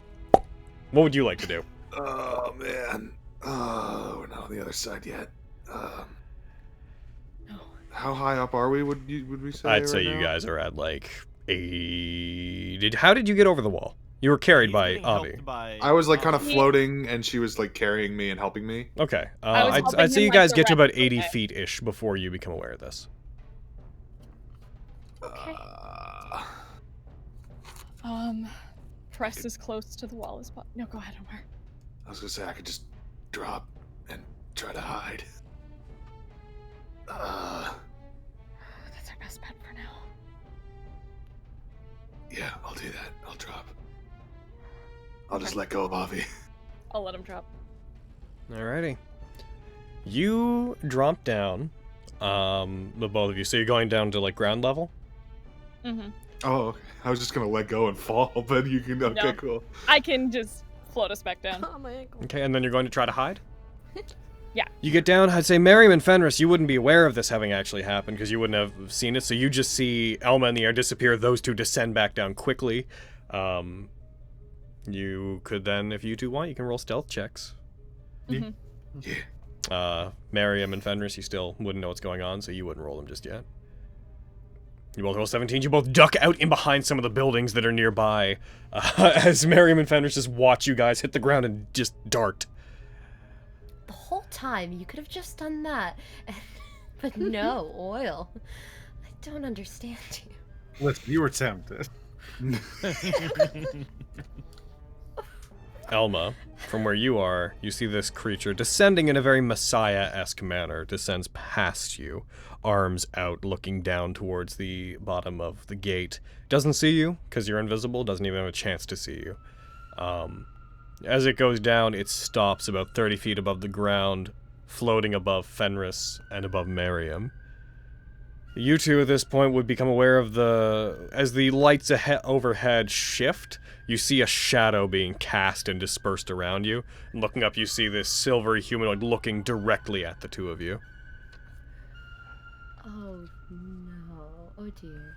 what would you like to do? Oh, man. Oh, we're not on the other side yet. How high up are we, would we say? I'd say right you now? guys are at like 80. How did you get over the wall? You were carried by Avi. I was like kind of floating, and she was like carrying me and helping me. Okay, I was helping I'd say him, you like, guys the get to about rest of the 80 way. feet-ish before you become aware of this. Press as close to the wall as possible. No, go ahead, Omar. I was gonna say I could just drop and try to hide. That's our best bet for now. Yeah, I'll do that. I'll drop. I'll just let go of Avi. I'll let him drop. Alrighty. You drop down, the both of you. So you're going down to like ground level? Mm-hmm. Oh, okay. I was just gonna let go and fall, but you can. Okay, No. cool. I can just float us back down. Oh, my ankle. Okay, and then you're going to try to hide? Yeah. You get down, I'd say Miriam and Fenris, you wouldn't be aware of this having actually happened because you wouldn't have seen it, so you just see Elma in the air disappear, those two descend back down quickly. You could then, if you two want, you can roll stealth checks. Mm-hmm. Yeah. Miriam and Fenris, you still wouldn't know what's going on, so you wouldn't roll them just yet. You both roll 17s, you both duck out in behind some of the buildings that are nearby, as Miriam and Fenris just watch you guys hit the ground and just dart. The whole time, you could have just done that. But no, oil. I don't understand you. Listen, you were tempted. Elma, from where you are, you see this creature descending in a very Messiah-esque manner, descends past you, arms out, looking down towards the bottom of the gate. Doesn't see you, because you're invisible, doesn't even have a chance to see you. As it goes down, it stops about 30 feet above the ground, floating above Fenris and above Miriam. You two at this point would become aware of as the lights overhead shift, you see a shadow being cast and dispersed around you. And looking up, you see this silvery humanoid looking directly at the two of you. Oh no. Oh dear.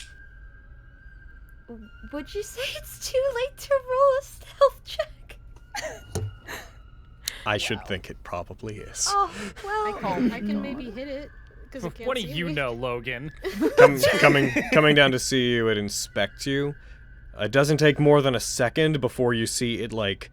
would you say it's too late to roll a stealth check? I should think it probably is. Oh, well. I can maybe hit it. Because it can't What do see you me. know, Logan? Coming down to see you, it inspects you. It doesn't take more than a second before you see it, like,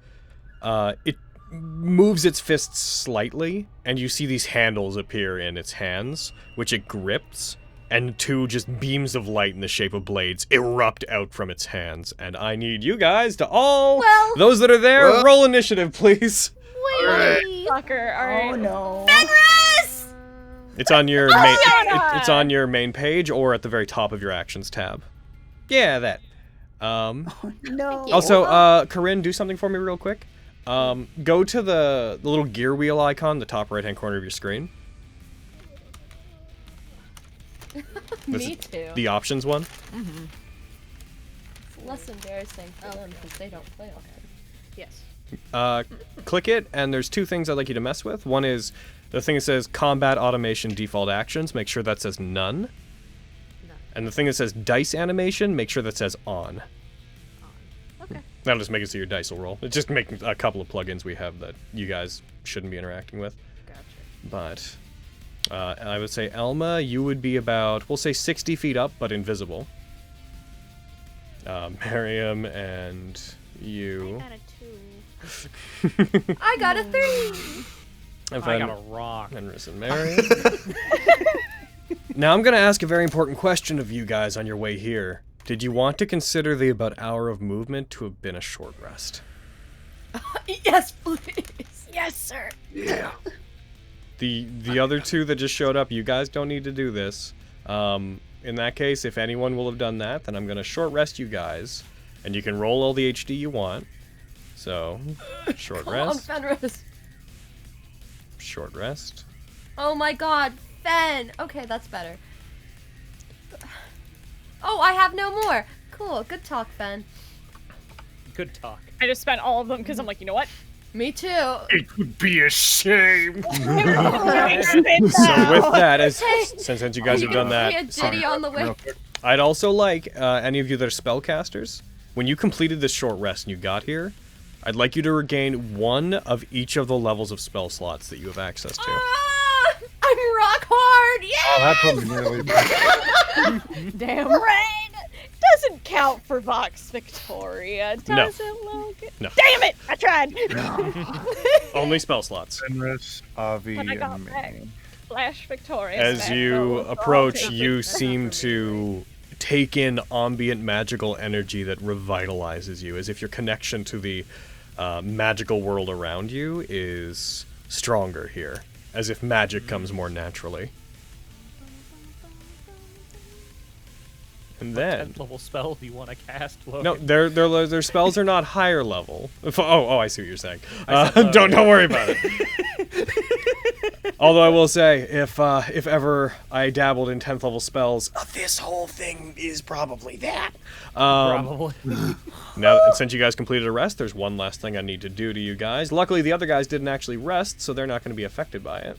it moves its fists slightly, and you see these handles appear in its hands, which it grips, and two just beams of light in the shape of blades erupt out from its hands. And I need you guys to all, those that are there, roll initiative, please. Wait, fucker. All right. Oh no. Fenris! It's on your main. It's on your main page or at the very top of your actions tab. Yeah, that. No. Also, Corinne, do something for me real quick. Go to the little gear wheel icon, the top right-hand corner of your screen. Me too. The options one. Mm-hmm. It's less embarrassing for them because they don't play often. Yes. Click it, and there's two things I'd like you to mess with. One is the thing that says Combat Automation Default Actions. Make sure that says None. And the thing that says Dice Animation, make sure that says On. Okay. That'll just make it so your dice will roll. It's just make a couple of plugins we have that you guys shouldn't be interacting with. Gotcha. But I would say, Elma, you would be about, we'll say 60 feet up, but invisible. Miriam and you. I got a 2. I got a 3! And I got a rock. Fenris and Miriam. Now I'm going to ask a very important question of you guys on your way here. Did you want to consider the about hour of movement to have been a short rest? Yes, please. Yes, sir. Yeah. The other two that just showed up, you guys don't need to do this. In that case, if anyone will have done that, then I'm going to short rest you guys. And you can roll all the HD you want. So, short Come on, rest. Fenris. Short rest. Oh my god, Fen! Okay, that's better. Oh, I have no more! Cool, good talk, Fen. Good talk. I just spent all of them because I'm like, you know what? Me too. It would be a shame. So So with that, since you guys have done that, a ditty on the way. I'd also like any of you that are spellcasters, when you completed this short rest and you got here, I'd like you to regain one of each of the levels of spell slots that you have access to. I'm rock hard! Yeah! Oh, that probably nearly. Damn right. Doesn't count for Vox Victoria, does it, Logan? No. Damn it! I tried. Only spell slots. Fenris, Avi, When I got and back, me. Flash Victoria. As you approach, you seem to take in ambient magical energy that revitalizes you, as if your connection to the magical world around you is stronger here, as if magic comes more naturally. And then 10th level spell do you want to cast, Logan? no, their spells are not higher level. Oh, I see what you're saying. I said Don't worry about it. Although I will say, if ever I dabbled in 10th level spells, this whole thing is probably that. Probably. Now, since you guys completed a rest, there's one last thing I need to do to you guys. Luckily, the other guys didn't actually rest, so they're not going to be affected by it.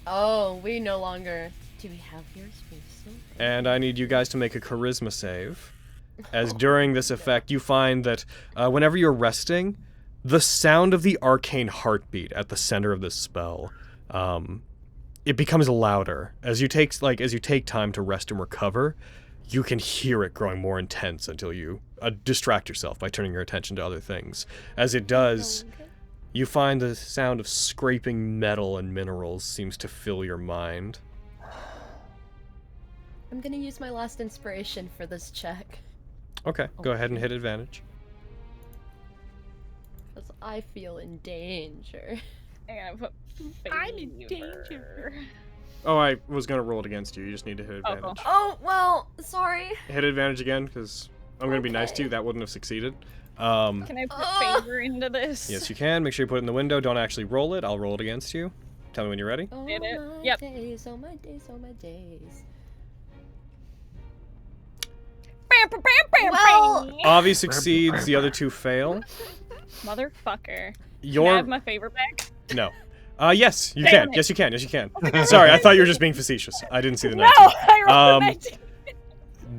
Oh, we no longer... Do we have yours? And I need you guys to make a charisma save, as during this effect, you find that whenever you're resting, the sound of the arcane heartbeat at the center of this spell, it becomes louder. As you take time to rest and recover, you can hear it growing more intense until you distract yourself by turning your attention to other things. As it does, you find the sound of scraping metal and minerals seems to fill your mind. I'm gonna use my last inspiration for this check. Okay, go ahead and hit advantage. Because I feel in danger. I'm in danger. Oh, I was going to roll it against you. You just need to hit advantage. Oh, well, sorry. Hit advantage again, because I'm going to be nice to you. That wouldn't have succeeded. Can I put favor into this? Yes, you can. Make sure you put it in the window. Don't actually roll it. I'll roll it against you. Tell me when you're ready. Oh, Did it? my Yep. days, oh my days, oh my days. Well, Avi succeeds. The other two fail. motherfucker. Can I Your have my favor back? no. Yes, you Damn can. it. Yes, you can. Yes, you can. Sorry, I thought you were just being facetious. I didn't see the No, 19. I rolled a 19.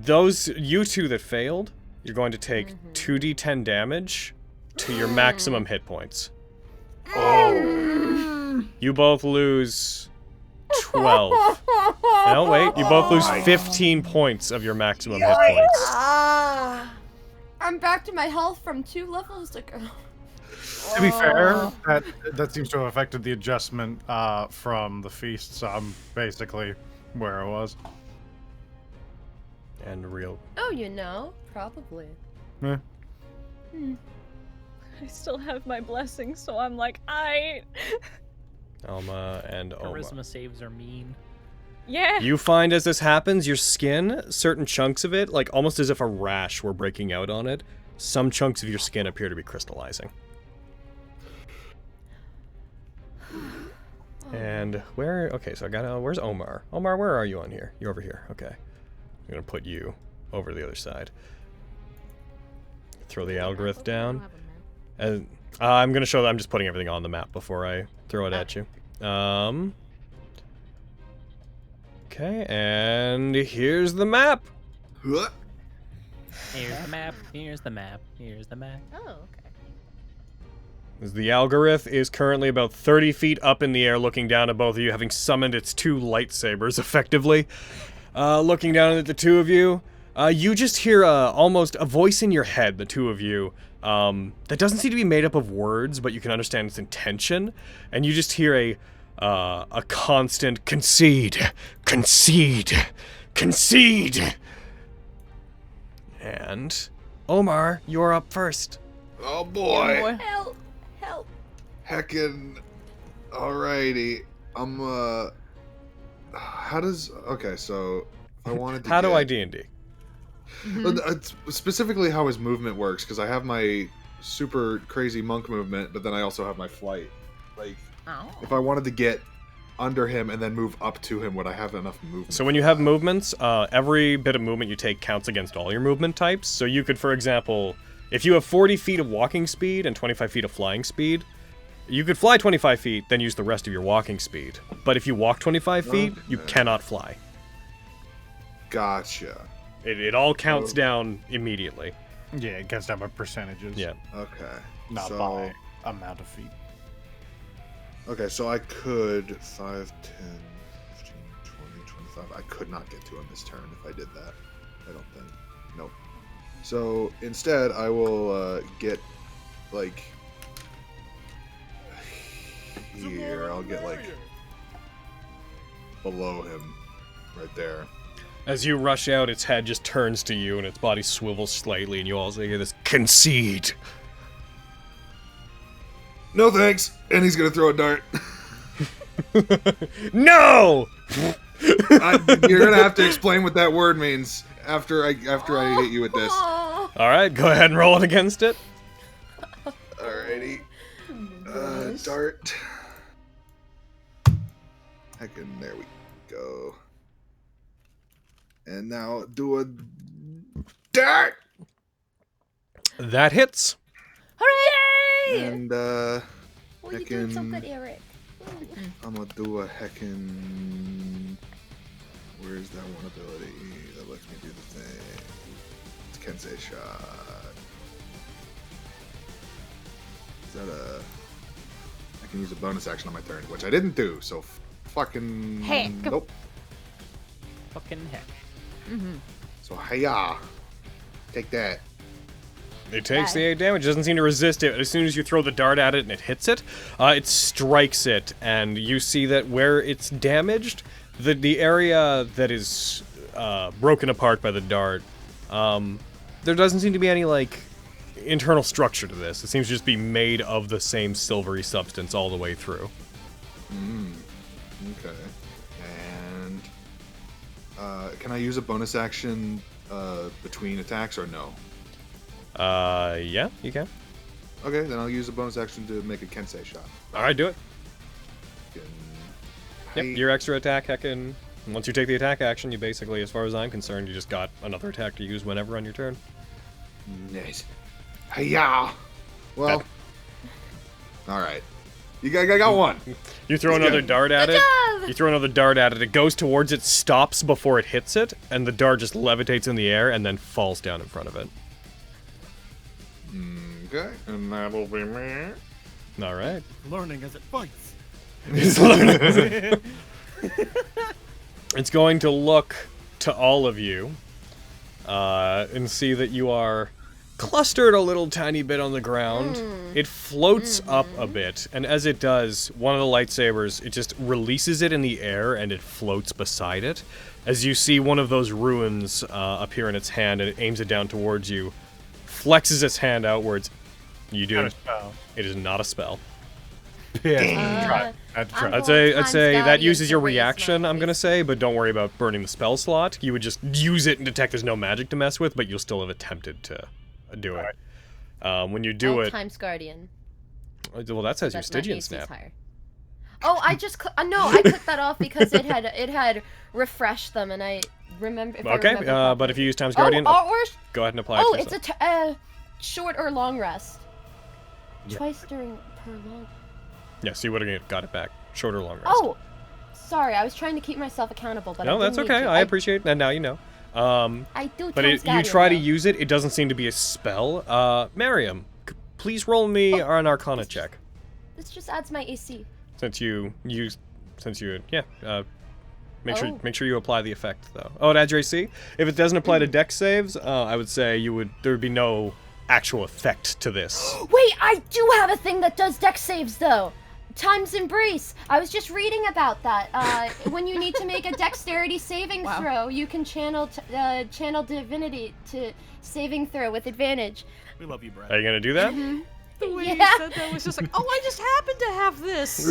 Those you two that failed, you're going to take 2d10 damage to your maximum hit points. Oh. You both lose 12. No, wait, you both lose 15 points of your maximum hit points. Ah, I'm back to my health from 2 levels ago. To be fair, that seems to have affected the adjustment from the feast, so I'm basically where I was. And real. Oh, you know, probably. Yeah. I still have my blessing, so I'm like, Alma and Oma. Charisma saves are mean. Yeah. You find as this happens, your skin, certain chunks of it, like almost as if a rash were breaking out on it, some chunks of your skin appear to be crystallizing. And where, okay, so I got, where's Omar? Omar, where are you on here? You're over here, okay. I'm gonna put you over to the other side. Throw the algorithm down. And I'm gonna show that I'm just putting everything on the map before I throw it at you. Okay, and here's the map. Here's the map, here's the map, here's the map. Oh, okay. The algorithm is currently about 30 feet up in the air looking down at both of you, having summoned its 2 lightsabers, effectively. Looking down at the 2 of you, you just hear almost a voice in your head, the 2 of you, that doesn't seem to be made up of words, but you can understand its intention, and you just hear a constant concede, concede, concede. And Omar, you're up first. Oh boy. Help! Help! Heckin'. Alrighty. I'm how does, okay, so if I wanted to How do I D&D? Specifically how his movement works, because I have my super crazy monk movement, but then I also have my flight. Like, if I wanted to get under him and then move up to him, would I have enough movement? So when you have movements, every bit of movement you take counts against all your movement types. So you could, for example, if you have 40 feet of walking speed and 25 feet of flying speed, you could fly 25 feet, then use the rest of your walking speed. But if you walk 25 feet, you cannot fly. Gotcha. It all counts down immediately. Yeah, it counts down by percentages. Yeah. Okay. Not so, by amount of feet. Okay, so I could 5, 10, 15, 20, 25. I could not get to him this turn if I did that. I don't think. Nope. So instead, I will get like here. I'll get like below him, right there. As you rush out, its head just turns to you and its body swivels slightly, and you also hear this concede. No thanks. And he's gonna throw a dart. No! You're gonna have to explain what that word means after I hit you with this. All right, go ahead and roll it against it. Alrighty. Dart. Heckin', there we go. And now do a dart. That hits. Hooray! And Oh, you're doing so good, heckin', Eric. I'm gonna do a heckin'. Where's that one ability that lets me do the thing? It's Kensei shot. Is that a? I can use a bonus action on my turn, which I didn't do. So fucking Heck. nope. Fucking heck. So hiya, take that. It takes the 8 damage. It doesn't seem to resist it. As soon as you throw the dart at it and it hits it, it strikes it, and you see that where it's damaged, the area that is broken apart by the dart, there doesn't seem to be any like internal structure to this. It seems to just be made of the same silvery substance all the way through. Okay. And can I use a bonus action between attacks or no? Yeah, you can. Okay, then I'll use a bonus action to make a Kensei shot. All right, do it. Yep, Hey. your extra attack, heckin'. Once you take the attack action, you basically, as far as I'm concerned, you just got another attack to use whenever on your turn. Nice. Hiya! Well, alright. I got one. You throw He's another good. dart at Good it. job! You throw another dart at it. It goes towards it, stops before it hits it, and the dart just levitates in the air and then falls down in front of it. Okay, and that'll be me. All right. Learning as it fights. It's going to look to all of you and see that you are clustered a little tiny bit on the ground. It floats up a bit, and as it does, one of the lightsabers, it just releases it in the air and it floats beside it. As you see one of those ruins appear in its hand and it aims it down towards you, flexes its hand outwards. You do. Not a spell. It is not a spell. Yeah, I'd try. I'd say that uses your reaction, I'm gonna say, but don't worry about burning the spell slot. You would just use it and detect there's no magic to mess with, but you'll still have attempted to do it. When you do it... Times Guardian. Well, that says your That's my Stygian AC's Snap. higher. Oh, I just... no, I clicked that off because it had refreshed them, and I remember... Okay, but if you use Times Guardian, or go ahead and apply it to yourself. it's a short or long rest. Yeah. Twice during per long... Yeah, so you would have got it back. Short or long rest. Oh! Sorry, I was trying to keep myself accountable, but no, I that's didn't need okay. to. I appreciate it, and now you know. I do But Times you Guardian, try to though. use it, it doesn't seem to be a spell. Miriam, please roll me an Arcana check. This just adds my AC. Make Oh. sure you apply the effect though. Oh, it adds your AC. If it doesn't apply to dex saves, I would say there would be no actual effect to this. Wait, I do have a thing that does dex saves, though. Times Embrace. I was just reading about that. When you need to make a dexterity saving throw, you can channel divinity to saving throw with advantage. We love you, Brad. Are you gonna do that? Mm-hmm. The way you Yeah. said that was just like, oh, I just happen to have this.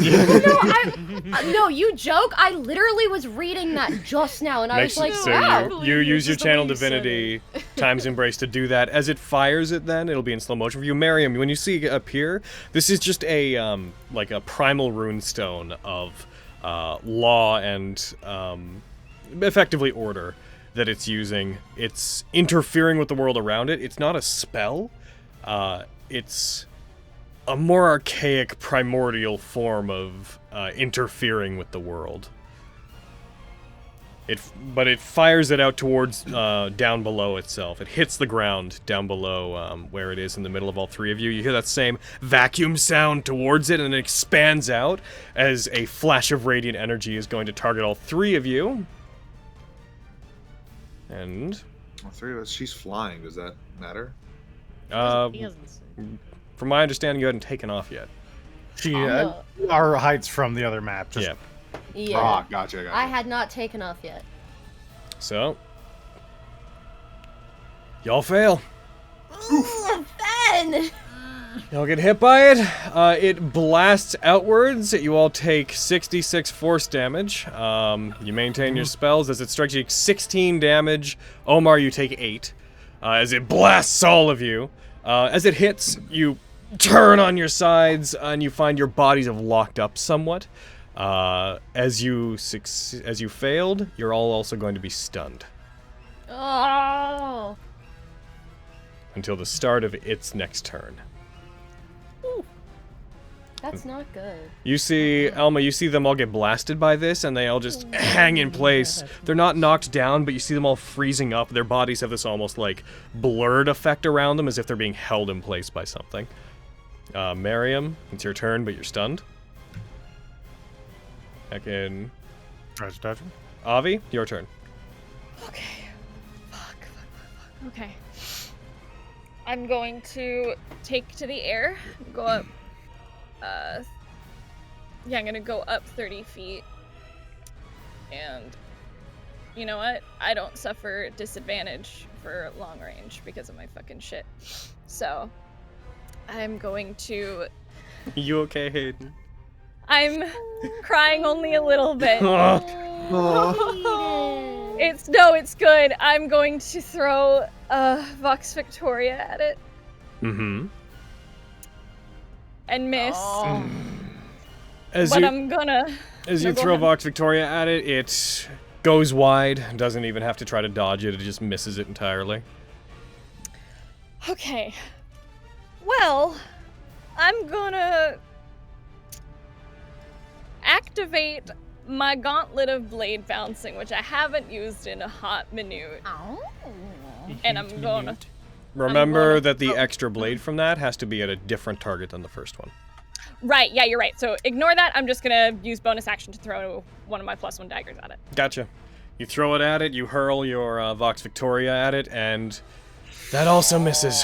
No, you joke. I literally was reading that just now, and I was like, so wow. you use your Just the way channel you said divinity times embrace to do that. As it fires it, then it'll be in slow motion for you. Miriam, when you see it appear, this is just a like a primal runestone of law and effectively order that it's using. It's interfering with the world around it. It's not a spell. It's a more archaic, primordial form of interfering with the world. But it fires it out towards down below itself. It hits the ground down below where it is in the middle of all three of you. You hear that same vacuum sound towards it, and it expands out as a flash of radiant energy is going to target all three of you. And... All three of us. She's flying. Does that matter? From my understanding, you hadn't taken off yet. Our heights from the other map. Just Yeah. Yeah. Ah, gotcha. I had not taken off yet. So, y'all fail. Ben! Y'all get hit by it. It blasts outwards. You all take 66 force damage. You maintain your spells as it strikes you 16 damage. Omar, you take 8. As it blasts all of you. As it hits, you turn on your sides and you find your bodies have locked up somewhat. As you failed, you're all also going to be stunned Oh. until the start of its next turn. That's not good. You see, Elma, you see them all get blasted by this, and they all just hang in place. They're not knocked down, but you see them all freezing up. Their bodies have this almost, like, blurred effect around them, as if they're being held in place by something. Miriam, it's your turn, but you're stunned. Back in... Avi, your turn. Okay. Fuck. Okay. I'm going to take to the air, go up. Yeah, I'm gonna go up 30 feet. And you know what? I don't suffer disadvantage for long range because of my fucking shit. So I'm going to... You okay, Hayden? I'm crying only a little bit. Oh. It's good. I'm going to throw Vox Victoria at it. Mm-hmm. And miss. As you throw Vox Victoria at it, it goes wide, doesn't even have to try to dodge it, it just misses it entirely. Okay. Well, I'm gonna activate my Gauntlet of Blade Bouncing, which I haven't used in a hot minute. Oh. And I'm gonna Remember that the extra blade from that has to be at a different target than the first one. Right, yeah, you're right. So ignore that. I'm just gonna use bonus action to throw one of my +1 daggers at it. Gotcha. You throw it at it, you hurl your Vox Victoria at it, and that also misses.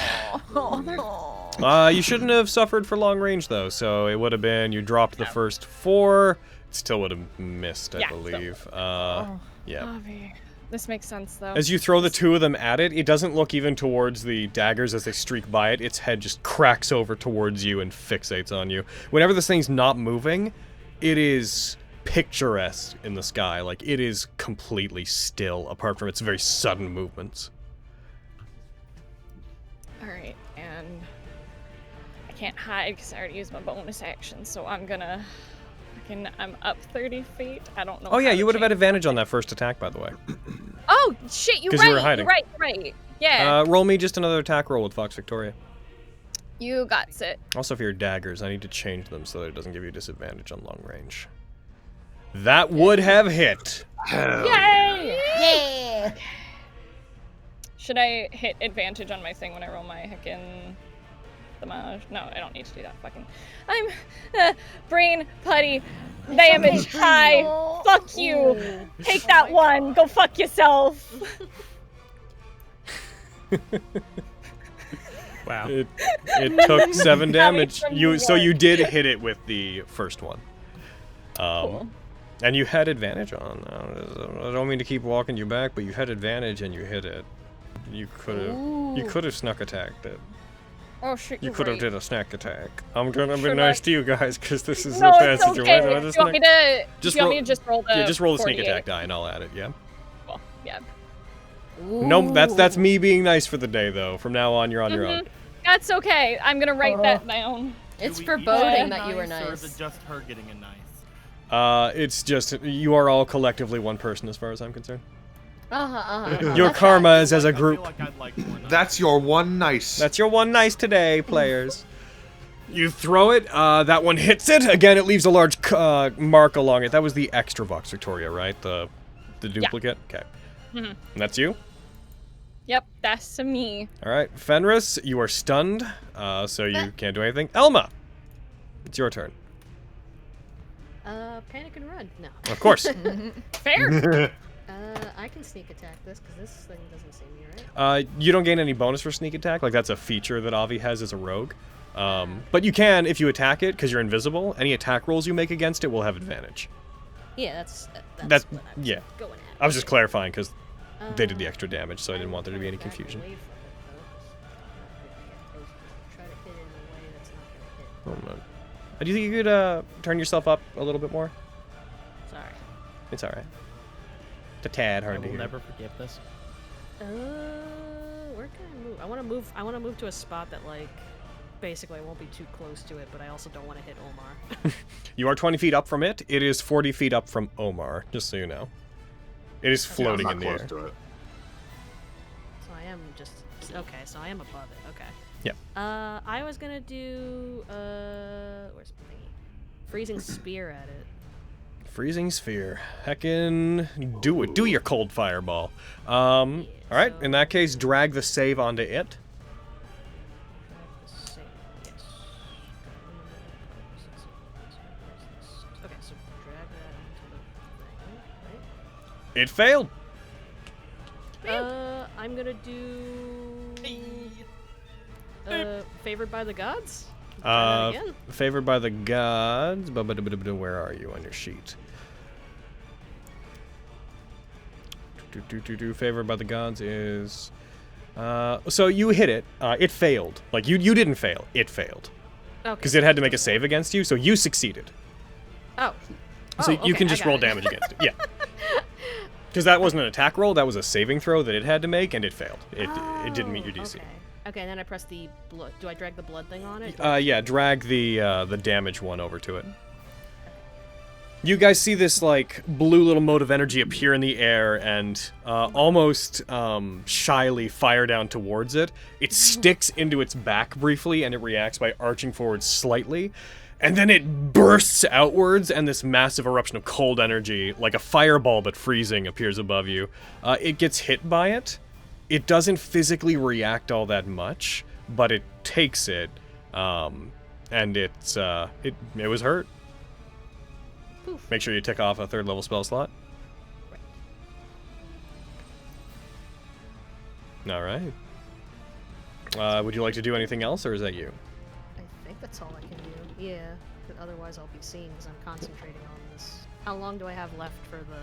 You shouldn't have suffered for long range, though, so it would have been, you dropped the first 4, it still would have missed, I believe. Yeah. Avi. This makes sense, though. As you throw the 2 of them at it, it doesn't look even towards the daggers as they streak by it. Its head just cracks over towards you and fixates on you. Whenever this thing's not moving, it is picturesque in the sky. Like, it is completely still, apart from its very sudden movements. Alright, and I can't hide because I already used my bonus action, so I'm gonna... I'm up 30 feet. I don't know. Oh yeah, you would have had advantage on that first attack, by the way. Oh shit, you're 'Cause right. you were hiding. You're right. Yeah. Roll me just another attack roll with Fox Victoria. You got it. Also, for your daggers, I need to change them so that it doesn't give you disadvantage on long range. That would have hit. Yay! Yeah. Should I hit advantage on my thing when I roll my heckin' damage? No, I don't need to do that. Fucking. I'm brain putty damage high. Fuck you. Take that one. Go fuck yourself. Wow. It took 7 damage. So you did hit it with the first one. Cool. And you had advantage on. I don't mean to keep walking you back, but you had advantage and you hit it. You could have snuck attacked it. Oh shit, You could have did a snack attack. I'm gonna be Should nice I? to you guys because this is No, a bad it's okay. situation. Do you want me to? Just do you roll- want me to just roll the? Yeah, just roll the sneak 48? attack die and I'll add it. Yeah. Well, yeah. No, that's me being nice for the day though. From now on, you're on your own. That's okay. I'm gonna write that down. It's Do we foreboding each that you were nice, Or is nice. it just her getting a nice? It's just you are all collectively one person as far as I'm concerned. Uh-huh. Your karma is as a I group. feel like I'd like more nice. That's your one nice. That's your one nice today, players. You throw it, that one hits it. Again, it leaves a large mark along it. That was the extra Vox Victoria, right? The duplicate? Okay. And that's you? Yep, that's me. Alright. Fenris, you are stunned, so you can't do anything. Elma! It's your turn. Panic and run. No. Of course. Fair. I can sneak attack this because this thing doesn't see me, right? You don't gain any bonus for sneak attack. Like, that's a feature that Avi has as a rogue. But you can, if you attack it, because you're invisible, any attack rolls you make against it will have advantage. Yeah, that's That's what I was yeah. going at. I was just clarifying because they did the extra damage, so I didn't want there to be any Back confusion. away from it, though, 'cause try to hit it in a way that's not gonna hit. Oh, no. Do you think you could turn yourself up a little bit more? Sorry. It's alright. It's a tad I hard to will hear. never forget this. Where can I move? I want to move to a spot that like basically I won't be too close to it, but I also don't want to hit Omar. You are 20 feet up from it. It is 40 feet up from Omar, just so you know. It is floating I'm in not the close air. to it. So I am just okay. So I am above it. Okay. Yep. I was gonna do where's my thingy? Freezing spear at it. Freezing sphere. Heckin' do it. Do your cold fireball. Alright, in that case, drag the save onto it. Same, yes. Okay, so drag that onto the thing, right? It failed. I'm gonna do favored by the gods. Try that again. Favored by the gods. Where are you on your sheet? Favored by the gods is. So you hit it. It failed. Like you didn't fail. It failed. Okay. Because it had to make a save against you, so you succeeded. Oh. So you okay, can I just got roll it. damage against it. Yeah. Because that wasn't an attack roll. That was a saving throw that it had to make, and it failed. It didn't meet your DC. Okay. Okay, and then I press the blood. Do I drag the blood thing on it? Yeah, drag the damage one over to it. You guys see this, like, blue little mote of energy appear in the air and almost shyly fire down towards it. It sticks into its back briefly, and it reacts by arching forward slightly. And then it bursts outwards, and this massive eruption of cold energy, like a fireball but freezing, appears above you. It gets hit by it, it doesn't physically react all that much, but it takes it, and it was hurt. Poof. Make sure you tick off a 3rd level spell slot. All right. Would you like to do anything else, or is that you? I think that's all I can do. Yeah, but otherwise I'll be seen because I'm concentrating on this. How long do I have left for the...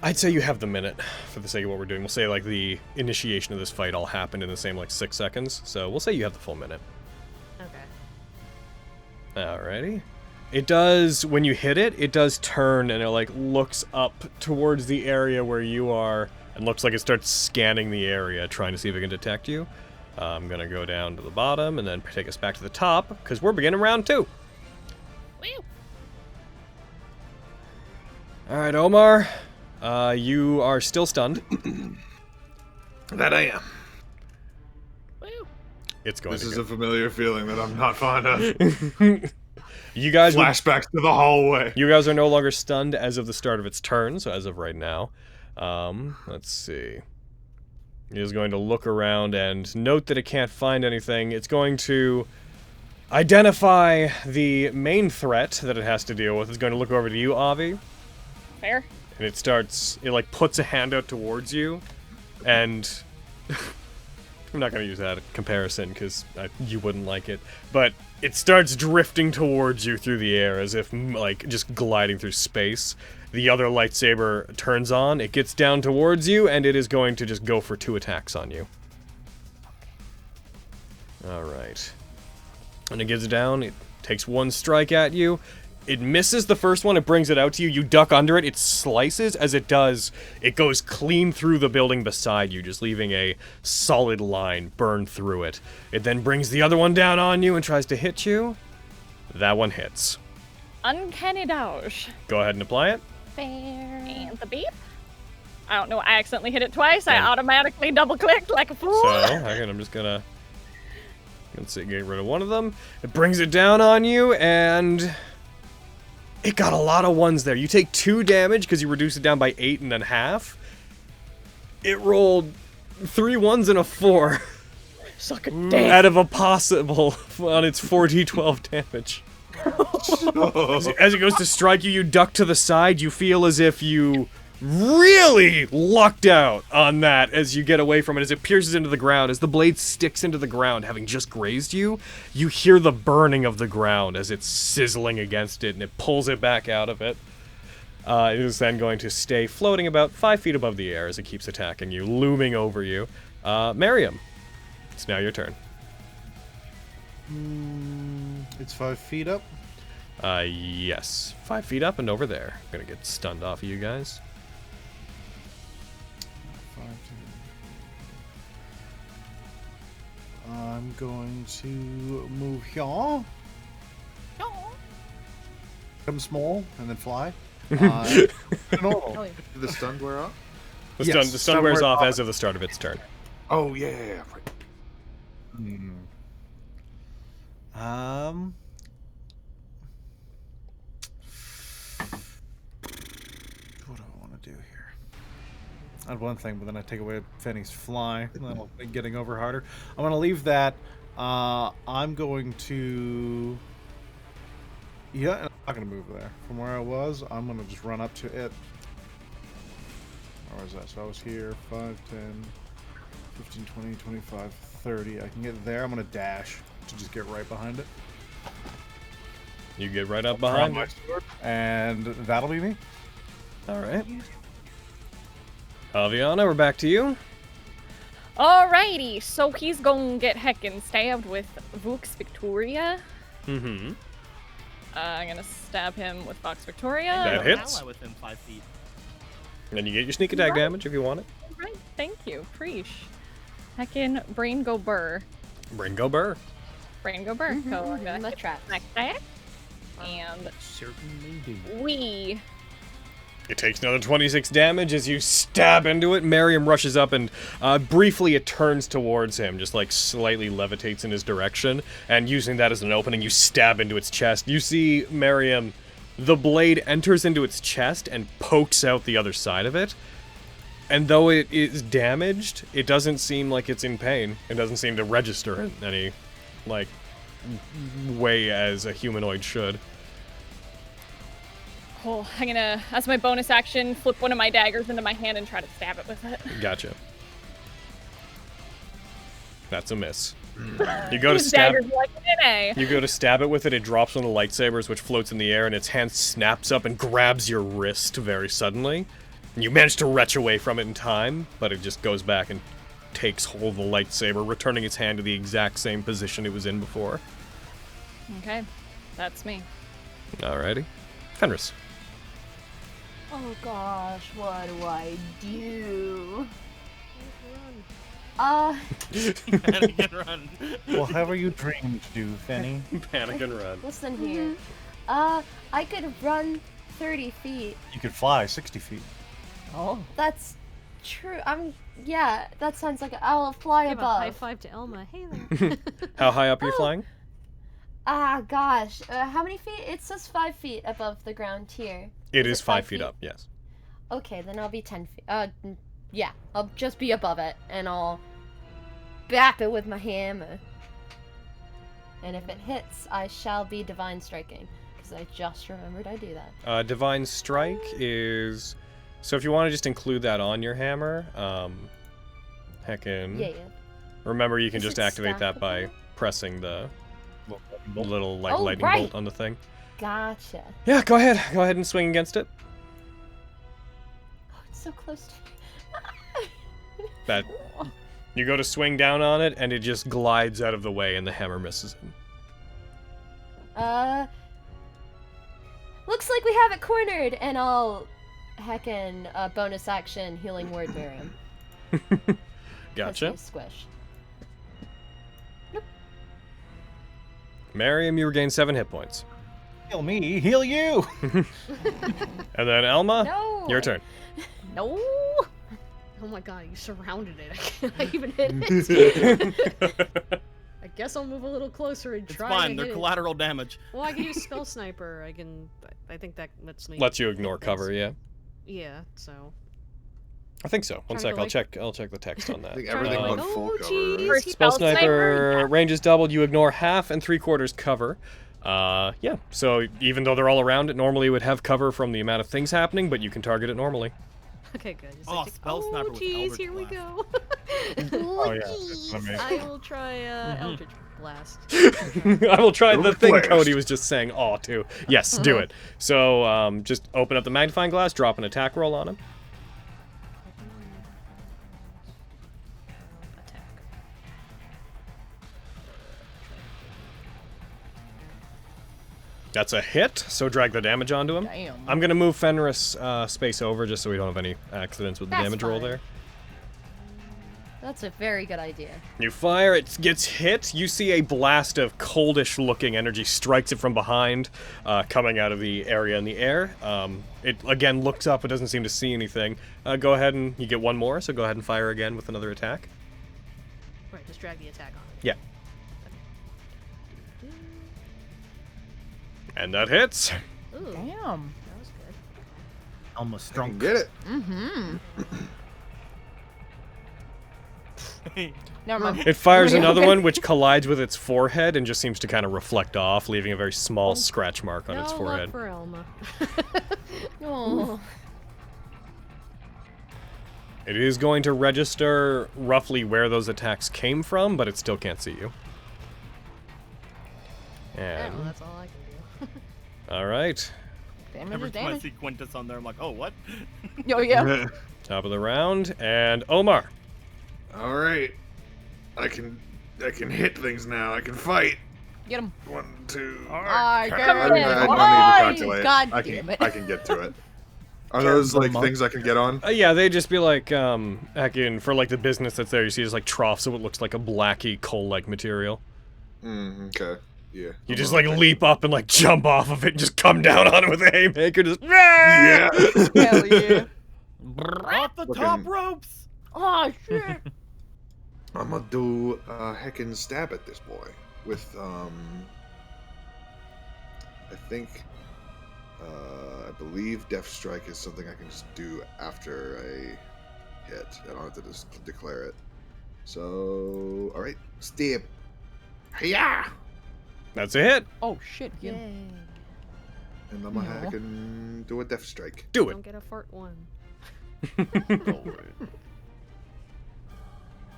I'd say you have the minute, for the sake of what we're doing. We'll say, like, the initiation of this fight all happened in the same, like, 6 seconds. So we'll say you have the full minute. Okay. Alrighty. It does, when you hit it, it does turn and it, like, looks up towards the area where you are and looks like it starts scanning the area, trying to see if it can detect you. I'm gonna go down to the bottom and then take us back to the top, because we're beginning round 2. Woo! Alright, Omar. You are still stunned. That I am. Woo! It's going This to is go. a familiar feeling that I'm not fond of. You guys Flashbacks to the hallway. You guys are no longer stunned as of the start of its turn, so as of right now. Let's see. It is going to look around and note that it can't find anything. It's going to identify the main threat that it has to deal with. It's going to look over to you, Avi. Fair. And it starts, it like puts a hand out towards you, and I'm not going to use that comparison because you wouldn't like it, but it starts drifting towards you through the air as if like just gliding through space. The other lightsaber turns on, it gets down towards you, and it is going to just go for 2 attacks on you. Alright. When it gets down, it takes 1 strike at you. It misses the first one, it brings it out to you, you duck under it, it slices. As it does, it goes clean through the building beside you, just leaving a solid line burn through it. It then brings the other one down on you and tries to hit you. That one hits. Uncanny dodge. Go ahead and apply it. Fair. And the beep. I don't know, I accidentally hit it twice. I And- automatically double-clicked like a fool. So, again, I'm just gonna... Let's see, get rid of one of them. It brings it down on you, and... It got a lot of 1s there. You take 2 damage because you reduce it down by 8 and then half. It rolled 3 1s and a 4. Suck a dick. Out of a possible on its 4d12 damage. As it goes to strike you, you duck to the side. You feel as if you really lucked out on that as you get away from it. As it pierces into the ground, as the blade sticks into the ground, having just grazed you, you hear the burning of the ground as it's sizzling against it, and it pulls it back out of it. It is then going to stay floating about 5 feet above the air as it keeps attacking you, looming over you. Miriam, it's now your turn. It's 5 feet up. Yes. 5 feet up and over there. I'm gonna get stunned off of you guys. 5, 2. I'm going to move here. Become small and then fly. Normal. Oh, yeah. Did the stun wear off? The Yes, stun stun wears wears off off. as of the start of its turn. Oh, yeah. Right. What do I want to do here? I had one thing, but then I take away Fanny's fly. That'll make getting over harder. I'm going to leave that. I'm going to... Yeah, I'm not going to move there. From where I was, I'm going to just run up to it. Where was that? So I was here. 5, 10, 15, 20, 25, 30. I can get there. I'm going to dash to just get right behind it. You get right up Draw behind my it. sword, and that'll be me. Alright. Aviana, we're back to you. Alrighty, so he's gonna get heckin' stabbed with Vox Victoria. Mm-hmm. I'm gonna stab him with Vox Victoria. That hits. Ally within 5 feet. And then you get your sneak attack damage if you want it. Right, thank you, preach. Heckin' brain go burr. Bring go burr. Brain go burr. So I'm gonna The hit trap. like that. And Certainly do. we It takes another 26 damage as you stab into it. Miriam rushes up and briefly it turns towards him, just like slightly levitates in his direction. And using that as an opening, you stab into its chest. You see Miriam, the blade enters into its chest and pokes out the other side of it. And though it is damaged, it doesn't seem like it's in pain. It doesn't seem to register in any, like, way as a humanoid should. Oh, I'm gonna, as my bonus action, flip one of my daggers into my hand and try to stab it with it. Gotcha. That's a miss. You go to These stab. daggers are like an NA. You go to stab it with it. It drops one of the lightsabers, which floats in the air, and its hand snaps up and grabs your wrist very suddenly. And you manage to retch away from it in time, but it just goes back and takes hold of the lightsaber, returning its hand to the exact same position it was in before. Okay, that's me. Alrighty, Fenris. Oh gosh, what do I do? Panic and run. Well, however you dreamed to do, Fenny. Panic and run. Listen here. I could run 30 feet. You could fly 60 feet. Oh. That's true. Yeah, that sounds like I'll fly Give a above. high five to Elma. Hey there. How high up are you flying? Gosh. How many feet? It says 5 feet above the ground here. It Is is 5 feet up, yes. Okay, then I'll be 10 feet. Yeah, I'll just be above it, and I'll bap it with my hammer. And if it hits, I shall be divine striking, because I just remembered I do that. Divine Strike is... So if you want to just include that on your hammer, heckin'... Yeah. Remember, you can Is just it activate that by stackable? pressing the little, like, Oh, lightning right. bolt on the thing. Gotcha. Yeah, go ahead. Go ahead and swing against it. Oh, it's so close to me. That you go to swing down on it, and it just glides out of the way, and the hammer misses it. Looks like we have it cornered, and I'll heckin' bonus action healing word bear him. 'Cause Gotcha. he's squished. Miriam, you regain 7 hit points. Heal me, heal you! And then Elma, No. your turn. No. Oh my god, you surrounded it. I can't even hit it. I guess I'll move a little closer and It's try fine. to They're hit collateral damage. it. Well, I can use spell sniper. I think that lets me. Lets you ignore things. cover, yeah. Yeah. So. I think so. One Trying sec, to, I'll check the text on that. I think Trying to everything like, but full oh, cover. geez. Right? Spell sniper range is doubled. You ignore half and 3/4 cover. Yeah. So even though they're all around it, normally it would have cover from the amount of things happening, but you can target it normally. Okay, good. Just Oh, like, spell sniper with geez, Eldritch here we Blast. go. Oh yeah, it's amazing. I will try Eldritch Blast. I will try the Eldritch thing Blast. Cody was just saying aw to. Yes, do it. So just open up the magnifying glass, drop an attack roll on him. Attack. That's a hit, so drag the damage onto him. Damn. I'm gonna move Fenris space over just so we don't have any accidents with the That's damage roll fine. there. That's a very good idea. You fire, it gets hit. You see a blast of coldish looking energy strikes it from behind, coming out of the area in the air. It again looks up, it doesn't seem to see anything. Go ahead and you get one more, so go ahead and fire again with another attack. Right, just drag the attack on. Yeah. And that hits. Ooh, Damn. that was good. Almost I can strong. get it. Mm-hmm. Never mind. It fires Okay. another one, which collides with its forehead and just seems to kind of reflect off, leaving a very small scratch mark on its No forehead. luck for Elma. Oh. It is going to register roughly where those attacks came from, but it still can't see you. Yeah, And well, that's all I can do. all right, Damage Every is time I damage. see Quintus on there, I'm like, oh, what? Oh, yeah. top of the round, and Omar. All right, I can hit things now. I can fight. Get him. 1, 2. I I got don't it. need to Why? calculate. God I damn can, it. I can get to it. Are those like things I can get on? Yeah, they'd just be like, heckin' for like the business that's there. You see, there's like troughs of what looks like a blacky coal-like material. Okay. Yeah. You just like leap up and like jump off of it and just come down on it with a haymaker. Just Yeah. Hell yeah. Off the top ropes! Oh, shit. I'm gonna do a heckin' stab at this boy with I think I believe Death Strike is something I can just do after hit. I don't have to just declare it. So, all right, stab. Hiya! That's a hit. Oh shit! Yay. And I'm gonna hack and do a death strike. Do it. Don't get a fart one.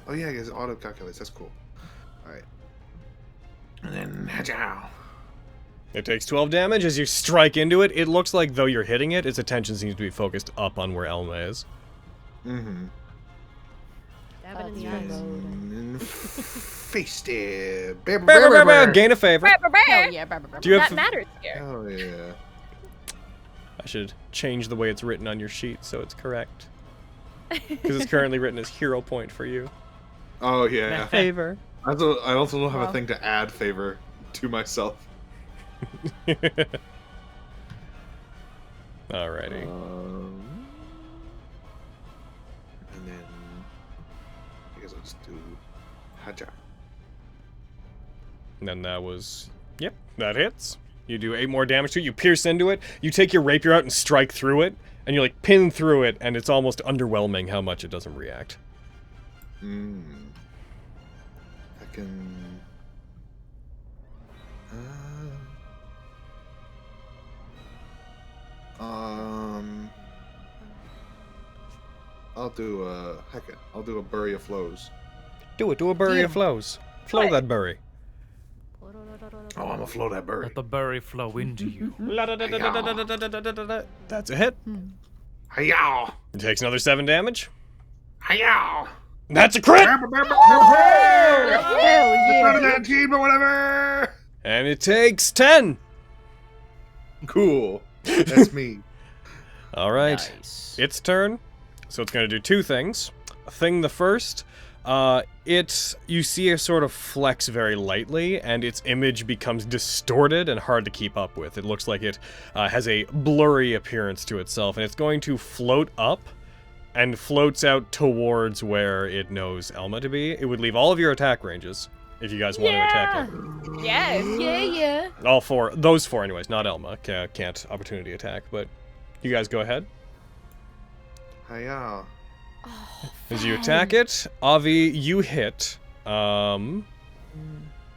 Oh yeah, I guess it auto calculates. That's cool. All right. And then hajow. It takes 12 damage as you strike into it. It looks like, though you're hitting it, its attention seems to be focused up on where Elma is. Mm-hmm. Stab it in the eyes. And face stab. Gain a favor. Hell yeah! Do you have That matters here. Oh yeah. I should change the way it's written on your sheet so it's correct. Because it's currently written as hero point for you. Oh yeah. Favor. I also don't have a thing to add favor to myself. Alrighty. And then I guess I'll just do haja. And then that was... Yep, that hits. You do 8 more damage to it. You pierce into it. You take your rapier out and strike through it. And you, like, pin through it. And it's almost underwhelming how much it doesn't react. I can... I'll do I'll do a bury of flows. Do it. Do a bury of flows. Flow that bury. Oh, I'm gonna flow that bury. Let the berry flow into you. That's a hit. Hiya! It takes another 7 damage. Hiya! That's a crit! Hell yeah! That team or whatever. And it takes 10. Cool. That's me. All right. Nice. Its turn. So it's going to do 2 things. The first, you see it sort of flex very lightly, and its image becomes distorted and hard to keep up with. It looks like it has a blurry appearance to itself, and it's going to float up and floats out towards where it knows Elma to be. It would leave all of your attack ranges if you guys want to attack it. Yes. Yeah. All 4. Those 4 anyways, not Elma. Can't opportunity attack, but you guys go ahead. Hiya. As you attack it, Avi, you hit. Miriam,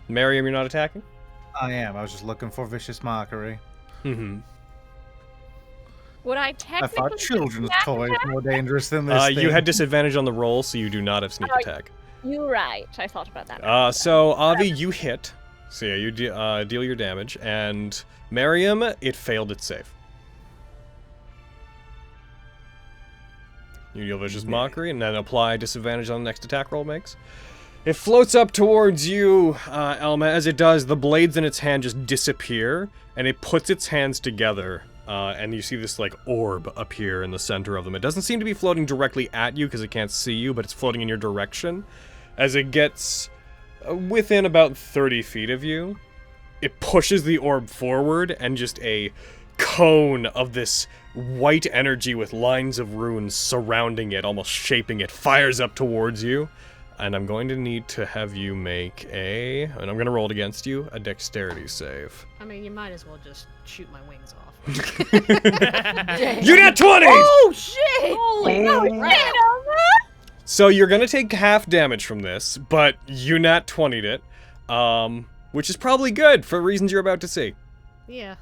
you're not attacking? I am. I was just looking for vicious mockery. Mm-hmm. Would I I technically thought children's toys were more dangerous than this thing. You had disadvantage on the roll, so you do not have sneak attack. You're right. I thought about that. So, Avi, you hit. So yeah, you deal your damage. And Miriam, it failed its save. You deal vicious mockery, and then apply disadvantage on the next attack roll makes. It floats up towards you, Elma. As it does, the blades in its hand just disappear, and it puts its hands together, and you see this, like, orb appear in the center of them. It doesn't seem to be floating directly at you, because it can't see you, but it's floating in your direction. As it gets within about 30 feet of you, it pushes the orb forward, and just a cone of this white energy with lines of runes surrounding it, almost shaping it, fires up towards you. And I'm going to need to have you make and I'm going to roll it against you, a dexterity save. I mean, you might as well just shoot my wings off. You got 20! Oh shit! Holy crap! So you're going to take half damage from this, but you nat 20'd it, which is probably good for reasons you're about to see. Yeah.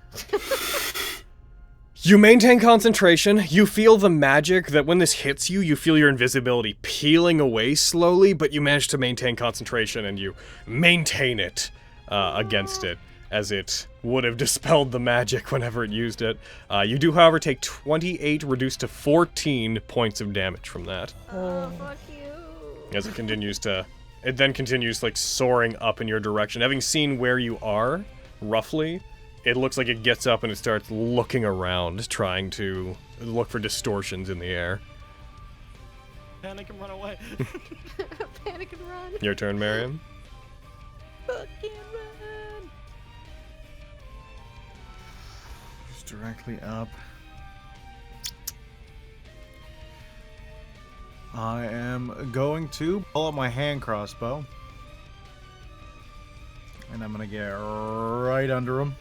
You maintain concentration, you feel the magic that when this hits you, you feel your invisibility peeling away slowly, but you manage to maintain concentration and you maintain it against it, as it would have dispelled the magic whenever it used it. You do, however, take 28 reduced to 14 points of damage from that. Oh, fuck you. As it then continues like soaring up in your direction. Having seen where you are, roughly, it looks like it gets up and it starts looking around, trying to look for distortions in the air. Panic and run away. Panic and run. Your turn, Miriam. Fucking run! Just directly up. I am going to pull up my hand crossbow. And I'm going to get right under him.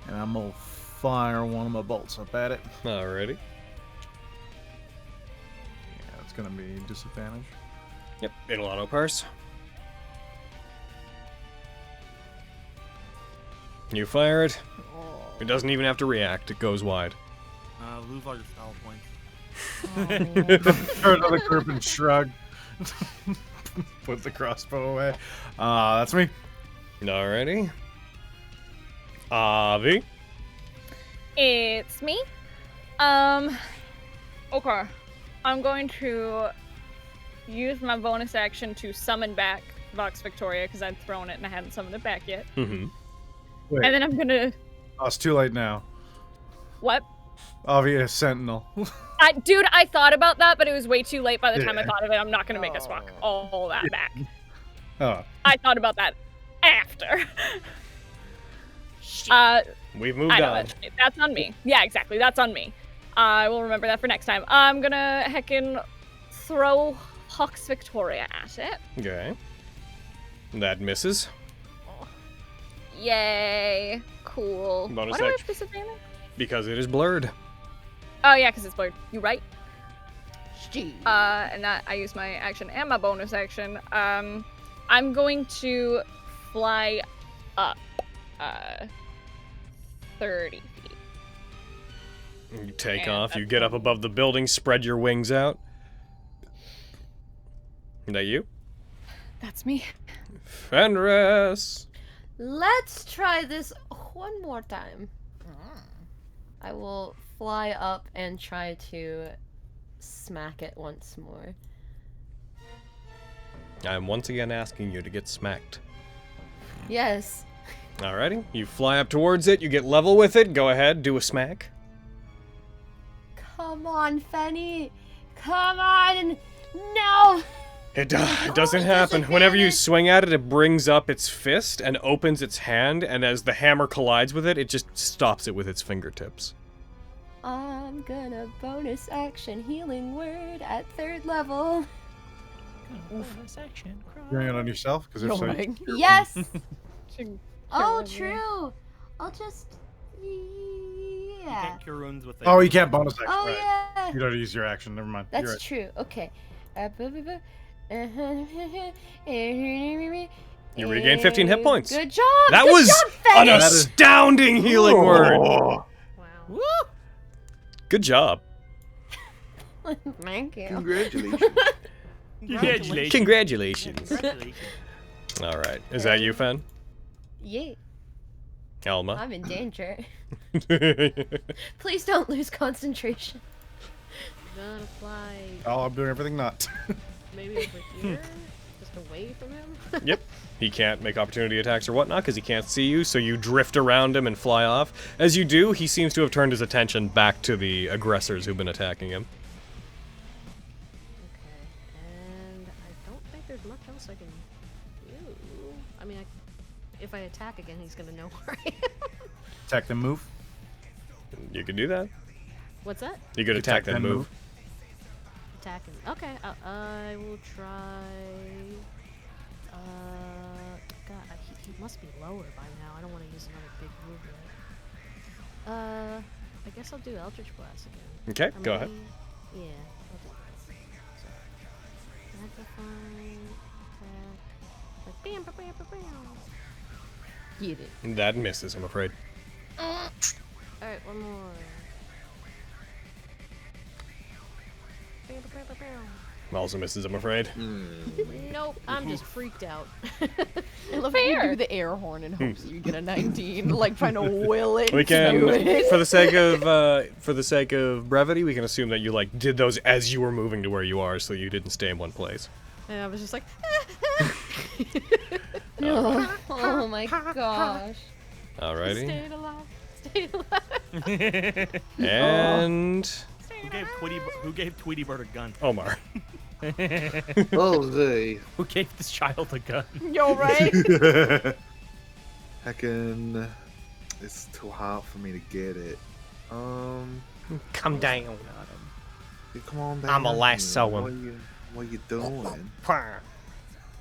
And I'm going to fire one of my bolts up at it. Alrighty. gonna be disadvantage. Yep, it'll auto parse. You fire it. It doesn't even have to react. It goes wide. Lose all your style points. Throw another group and shrug. Put the crossbow away. That's me. Alrighty. Avi. It's me. Okay. I'm going to use my bonus action to summon back Vox Victoria because I'd thrown it and I hadn't summoned it back yet. Mm-hmm. Wait. And then I'm gonna. Oh, it's too late now. What? Obvious Sentinel. Dude, I thought about that, but it was way too late by the time I thought of it. I'm not gonna make us walk all that back. Oh. I thought about that after. We've moved on. That's on me. Yeah, exactly. That's on me. I will remember that for next time. I'm gonna heckin' throw Vox Victoria at it. Okay. That misses. Yay. Cool. Bonus Why do I have action. disadvantage? Because it is blurred. Oh, yeah, because it's blurred. You right? Jeez. And that I use my action and my bonus action. I'm going to fly up 30 feet. You take And off. You that's get up above the building, spread your wings out. Is that you? That's me. Fenris. Let's try this one more time. I will fly up and try to smack it once more. I'm once again asking you to get smacked. Yes. Alrighty. You fly up towards it. You get level with it. Go ahead. Do a smack. Come on, Fenny. Come on. No. It doesn't happen. Whenever you swing at it, it brings up its fist and opens its hand, and as the hammer collides with it, it just stops it with its fingertips. I'm gonna bonus action healing word at 3rd level. Bonus action. You're doing it on yourself? Because if so, Going. Yes. Should Oh, kill me. true. I'll just. You Yeah. can't cure wounds with Oh, you can't bonus action. Oh, right. yeah. You don't use your action. Never mind. That's You're right. true. Okay. You regain 15 hit points. Good job. That Good was job, an Fenny. astounding healing word. Wow. Good job. Thank you. Congratulations. Congratulations. Congratulations. Congratulations. All right. Is that you, Fen? Yeah. Alma? I'm in danger. Please don't lose concentration. Gonna fly Oh, I'm doing everything not. maybe over here, just away from him. Yep. He can't make opportunity attacks or whatnot because he can't see you, so you drift around him and fly off. As you do, he seems to have turned his attention back to the aggressors who've been attacking him. Okay, and I don't think there's much else I can do. I mean, if I attack again, he's gonna know where I am. Attack then move. You could do that. What's that? You could attack then move. Attacking. Okay, I will try. God, he must be lower by now. I don't want to use another big move yet. I guess I'll do Eldritch Blast again. Okay, Or go ahead. maybe- Yeah, I'll do that. So, Magnify, attack, like bam, bam, bam, bam, bam. Get it. That misses, I'm afraid. Alright, one more. Bam, bam, bam, bam. Also misses, I'm afraid. Nope, I'm just freaked out. I love how you do the air horn in hopes that you get a 19, like trying to will it. We to can, do it. for the sake of brevity, we can assume that you like did those as you were moving to where you are, so you didn't stay in one place. And I was just like, Oh my gosh. Alrighty. stayed alive, stayed alive. And Who gave Tweety Bird a gun? Omar. Oh, they. Who gave this child a gun? Yo, right? Heckin'. It's too hot for me to get it. Come down. Hey, come on down. I'ma lasso here. What you doing?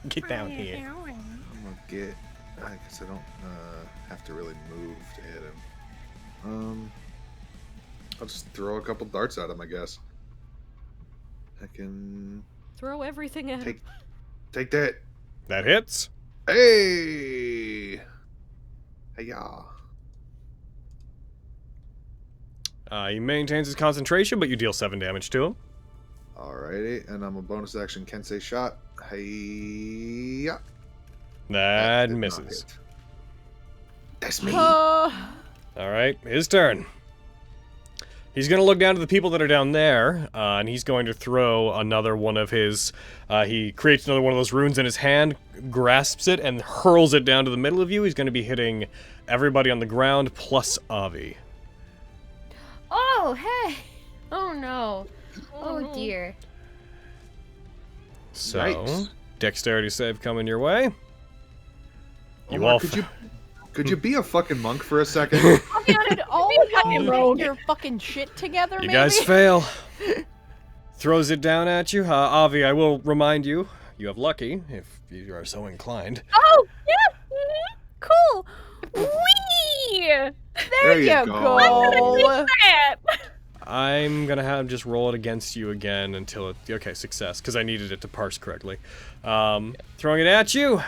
Get down here. I'm gonna get. I guess I don't have to really move to hit him. I'll just throw a couple darts at him, I guess. I can Throw everything at him. take that. That hits. Hey! Hey-ya. He maintains his concentration, but you deal 7 damage to him. Alrighty, and I'm a bonus action Kensei shot. Hey-ya. That did not misses. hit. That's me. All right, his turn. He's going to look down to the people that are down there, and he's going to throw another one of his... he creates another one of those runes in his hand, grasps it, and hurls it down to the middle of you. He's going to be hitting everybody on the ground, plus Avi. Oh, hey! Oh no. Oh dear. So, Yikes. dexterity save coming your way. You Omar, all... could you be a fucking monk for a second? I mean, did all fucking y'all rogue. get your fucking shit together, You maybe? guys fail. Throws it down at you. Avi, I will remind you, you have lucky, if you are so inclined. Oh, yeah. Cool. Whee! There you you go. go. That. I'm gonna have just roll it against you again until it... Okay, success, because I needed it to parse correctly. Throwing it at you.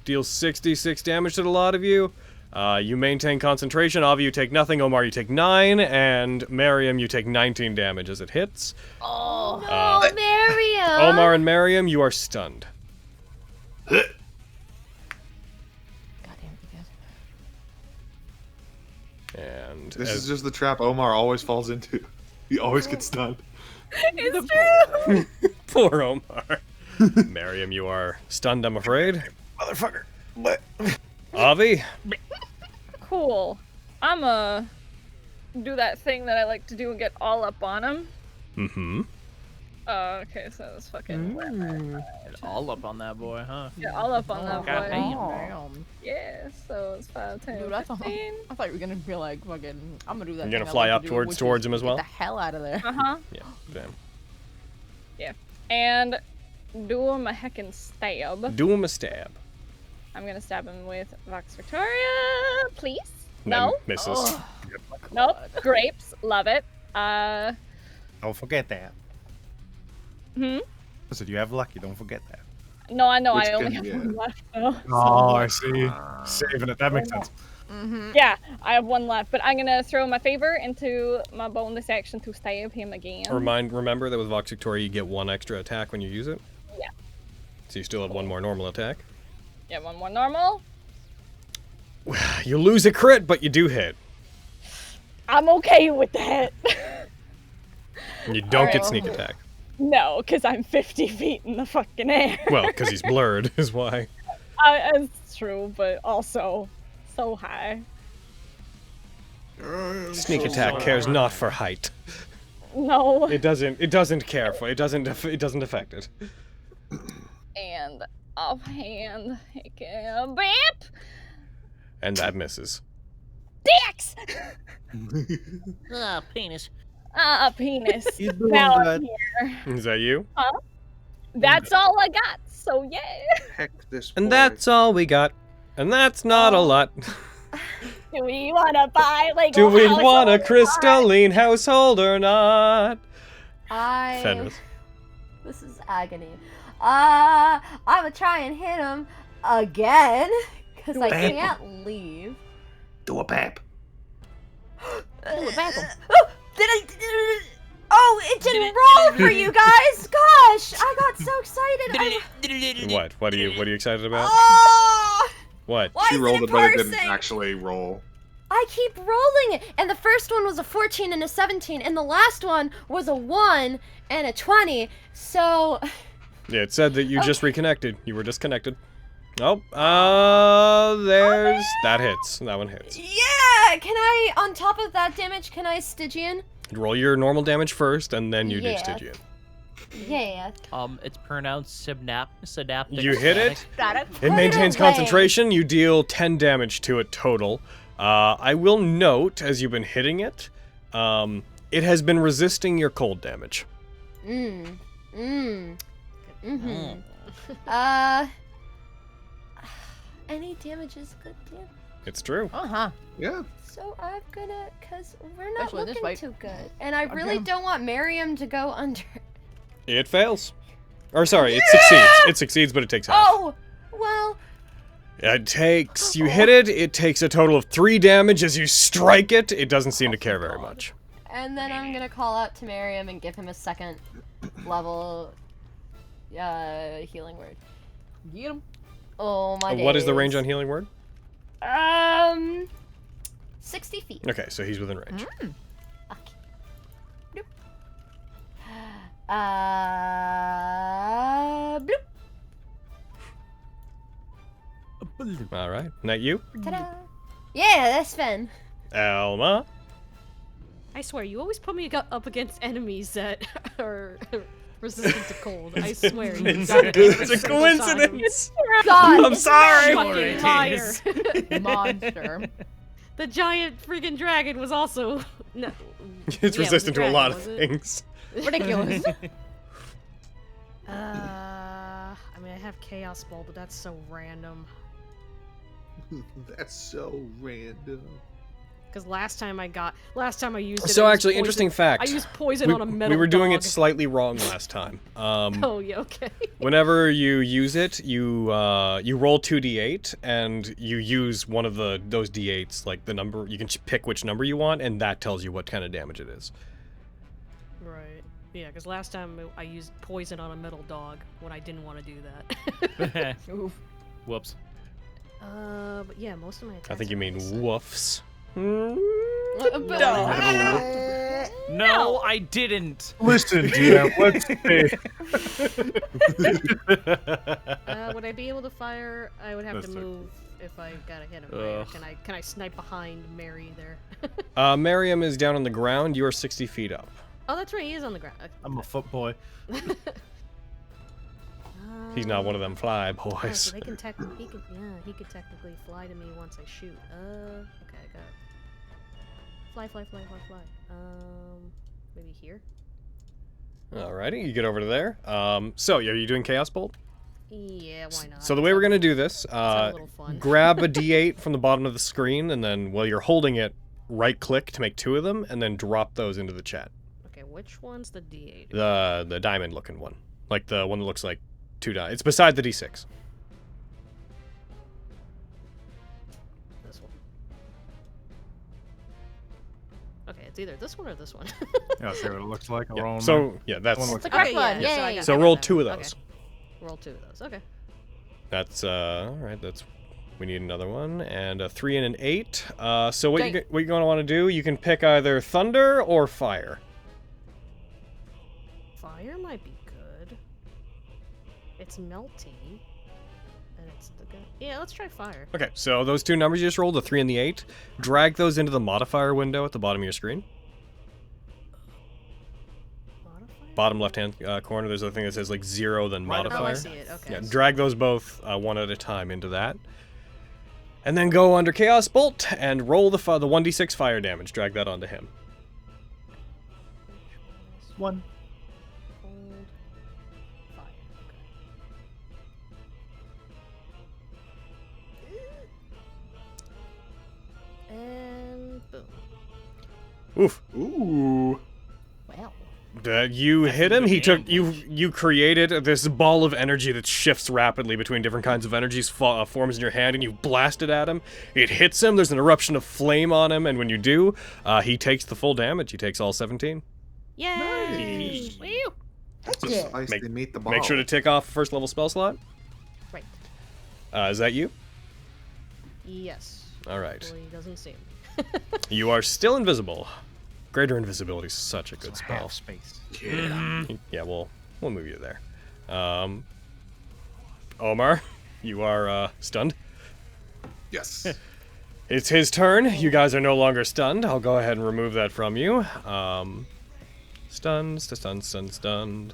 Deals 66 damage to the lot of you. You maintain concentration. Avi, you take nothing. Omar, you take 9. And Miriam, you take 19 damage as it hits. Oh, no, Miriam! Omar and Miriam, you are stunned. God damn it, you guys. And This as- is just the trap Omar always falls into. He always gets stunned. It's true. Poor Omar. Miriam, you are stunned, I'm afraid. Motherfucker. Avi, Cool. I'ma do that thing that I like to do and get all up on him. mm-hmm. Okay, so it's fucking All up on that boy, huh? yeah, all up on that God boy. damn. Yeah, so it's 5, 10, Dude, that's 15. I thought you were gonna be like fucking. I'm gonna do that. You're gonna thing I fly like up to do, towards which towards is him as get well? the hell out of there. Uh-huh. Yeah, damn. And do him a heckin' stab. Do him a stab. I'm gonna stab him with Vox Victoria, please. Then No. misses. Nope. Grapes. Love it. Don't forget that. Hmm? I said you have lucky. Don't forget that. No, I know. Which I only can- have yeah. one left though. Oh, I see. Saving it. That makes sense. Mm-hmm. Yeah, I have one left, but I'm gonna throw my favor into my bonus action to stab him again. Remember that with Vox Victoria you get 1 extra attack when you use it? Yeah. So you still have 1 more normal attack. Yeah, one more normal. You lose a crit, but you do hit. I'm okay with that. And you don't Alright, get well. sneak attack. No, because I'm 50 feet in the fucking air. Well, because he's blurred is why. It's true, but also so high. Sneak attack cares not for height. No. It doesn't care for it doesn't affect it. And offhand, bap! And that misses. Dicks! Ah, penis. Penis. He's doing Now I'm good. here. Is that you? That's all I got, so yeah. Heck this And boy. that's all we got. And that's not a lot. Do we wanna buy like Do we want a crystalline household or not? Fenris. This is agony. I'm gonna try and hit him again because I Bam. can't leave. Do a bap. Oh, did I? Oh, it didn't roll for you guys. Gosh, I got so excited. What are you excited about? Oh, What? why She is rolled it it, but it didn't parsing? actually roll. I keep rolling it, and the first one was a 14 and a 17, and the last one was a 1 and a 20. So, Yeah, it said that you just reconnected. You were disconnected. Oh, there's that hits. That one hits. yeah, can I, on top of that damage, can I Stygian? Roll your normal damage first, and then you do Yeah. Stygian. Yeah. It's pronounced synaptic. You hit it. Static. It maintains away. concentration. You deal 10 damage to it total. I will note, as you've been hitting it, it has been resisting your cold damage. Any damage is good damage. It's true. Uh-huh. Yeah. So I'm gonna, cause we're not Especially in this looking fight. too good. And I really Okay. don't want Miriam to go under. It fails. Or sorry, it succeeds. It succeeds, but it takes half. Oh, well. It takes, you hit it, it takes a total of 3 damage as you strike it. It doesn't seem to care very much. And then I'm gonna call out to Miriam and give him a second level healing word. Get him. Oh my What is the days. range on healing word? 60 feet. Okay, so he's within range. Okay. Bloop. Bloop. All right, not you. Ta-da. Yeah, that's Sven. Alma. I swear, you always put me up against enemies that are resistant to cold. I swear. It's a coincidence. God, I'm sorry. Fucking liar. Monster. The giant freaking dragon was also no. It's Yeah, resistant it was to a lot of was it? things. Ridiculous. I mean, I have chaos ball, but that's so random. That's so random. Because last time I used it. So I used actually, poison. interesting fact. I used poison on a metal We were doing dog. it slightly wrong last time. Oh yeah, okay. Whenever you use it, you roll 2d8 and you use one of those d8s, like the number. You can pick which number you want, and that tells you what kind of damage it is. Right. Yeah, because last time I used poison on a metal dog when I didn't want to do that. Oof. Whoops. But yeah, most of my attacks I think you are mean basic. woofs. No, I didn't. Listen, DM, let's see. Would I be able to fire? I would have That's to so move if I gotta hit him. Right? Ugh. Can I snipe behind Mary there? Miriam is down on the ground. You are 60 feet up. Oh, that's right. He is on the ground. I'm a foot boy. He's not one of them fly Oh, boys. so they can he could technically fly to me once I shoot. Okay, I got it. Fly. Maybe here? Alrighty, you get over to there. So, are you doing Chaos Bolt? Yeah, why not? So the way we're gonna do this, have a little fun. grab a d8 from the bottom of the screen, and then while you're holding it, right-click to make 2 of them, and then drop those into the chat. Okay, which one's the D8? The diamond-looking one, like the one that looks like 2 dice. It's beside the d6. This one. Okay, it's either this one or this one. Yeah, see what it looks like. Yeah. Roll So yeah, that's One It's the correct one. yeah, Yay. so roll 2 of those. Okay. Roll 2 of those. Okay. That's all right. That's we need another one, and a 3 and an 8. So what you're going to want to do? You can pick either thunder or fire. Fire might be good. It's melty. And it's the good. Yeah, let's try fire. Okay, so those 2 numbers you just rolled, the 3 and the 8, drag those into the modifier window at the bottom of your screen. Modifier? Bottom left-hand corner, there's a thing that says like 0, then Oh, modifier. I see it. Okay. Yeah, drag those both one at a time into that. And then go under Chaos Bolt and roll the 1d6 fire damage. Drag that onto him. one. Hold. Fire. Okay. And boom. Oof. Ooh. Well. You hit him. He took you created this ball of energy that shifts rapidly between different kinds of energies, forms in your hand, and you blast it at him. It hits him. There's an eruption of flame on him, and when you do, he takes the full damage. He takes all 17. Yay! Nice. Woo! That's a Yeah. slice they meet the ball. Make sure to tick off a first level spell slot. Right. Is that you? Yes. All right. Well, he doesn't see him. You are still invisible. Greater invisibility is such a good So spell. half space. Yeah, we'll move you there. Omar, you are stunned. Yes. It's his turn. You guys are no longer stunned. I'll go ahead and remove that from you. Stunned. Stun.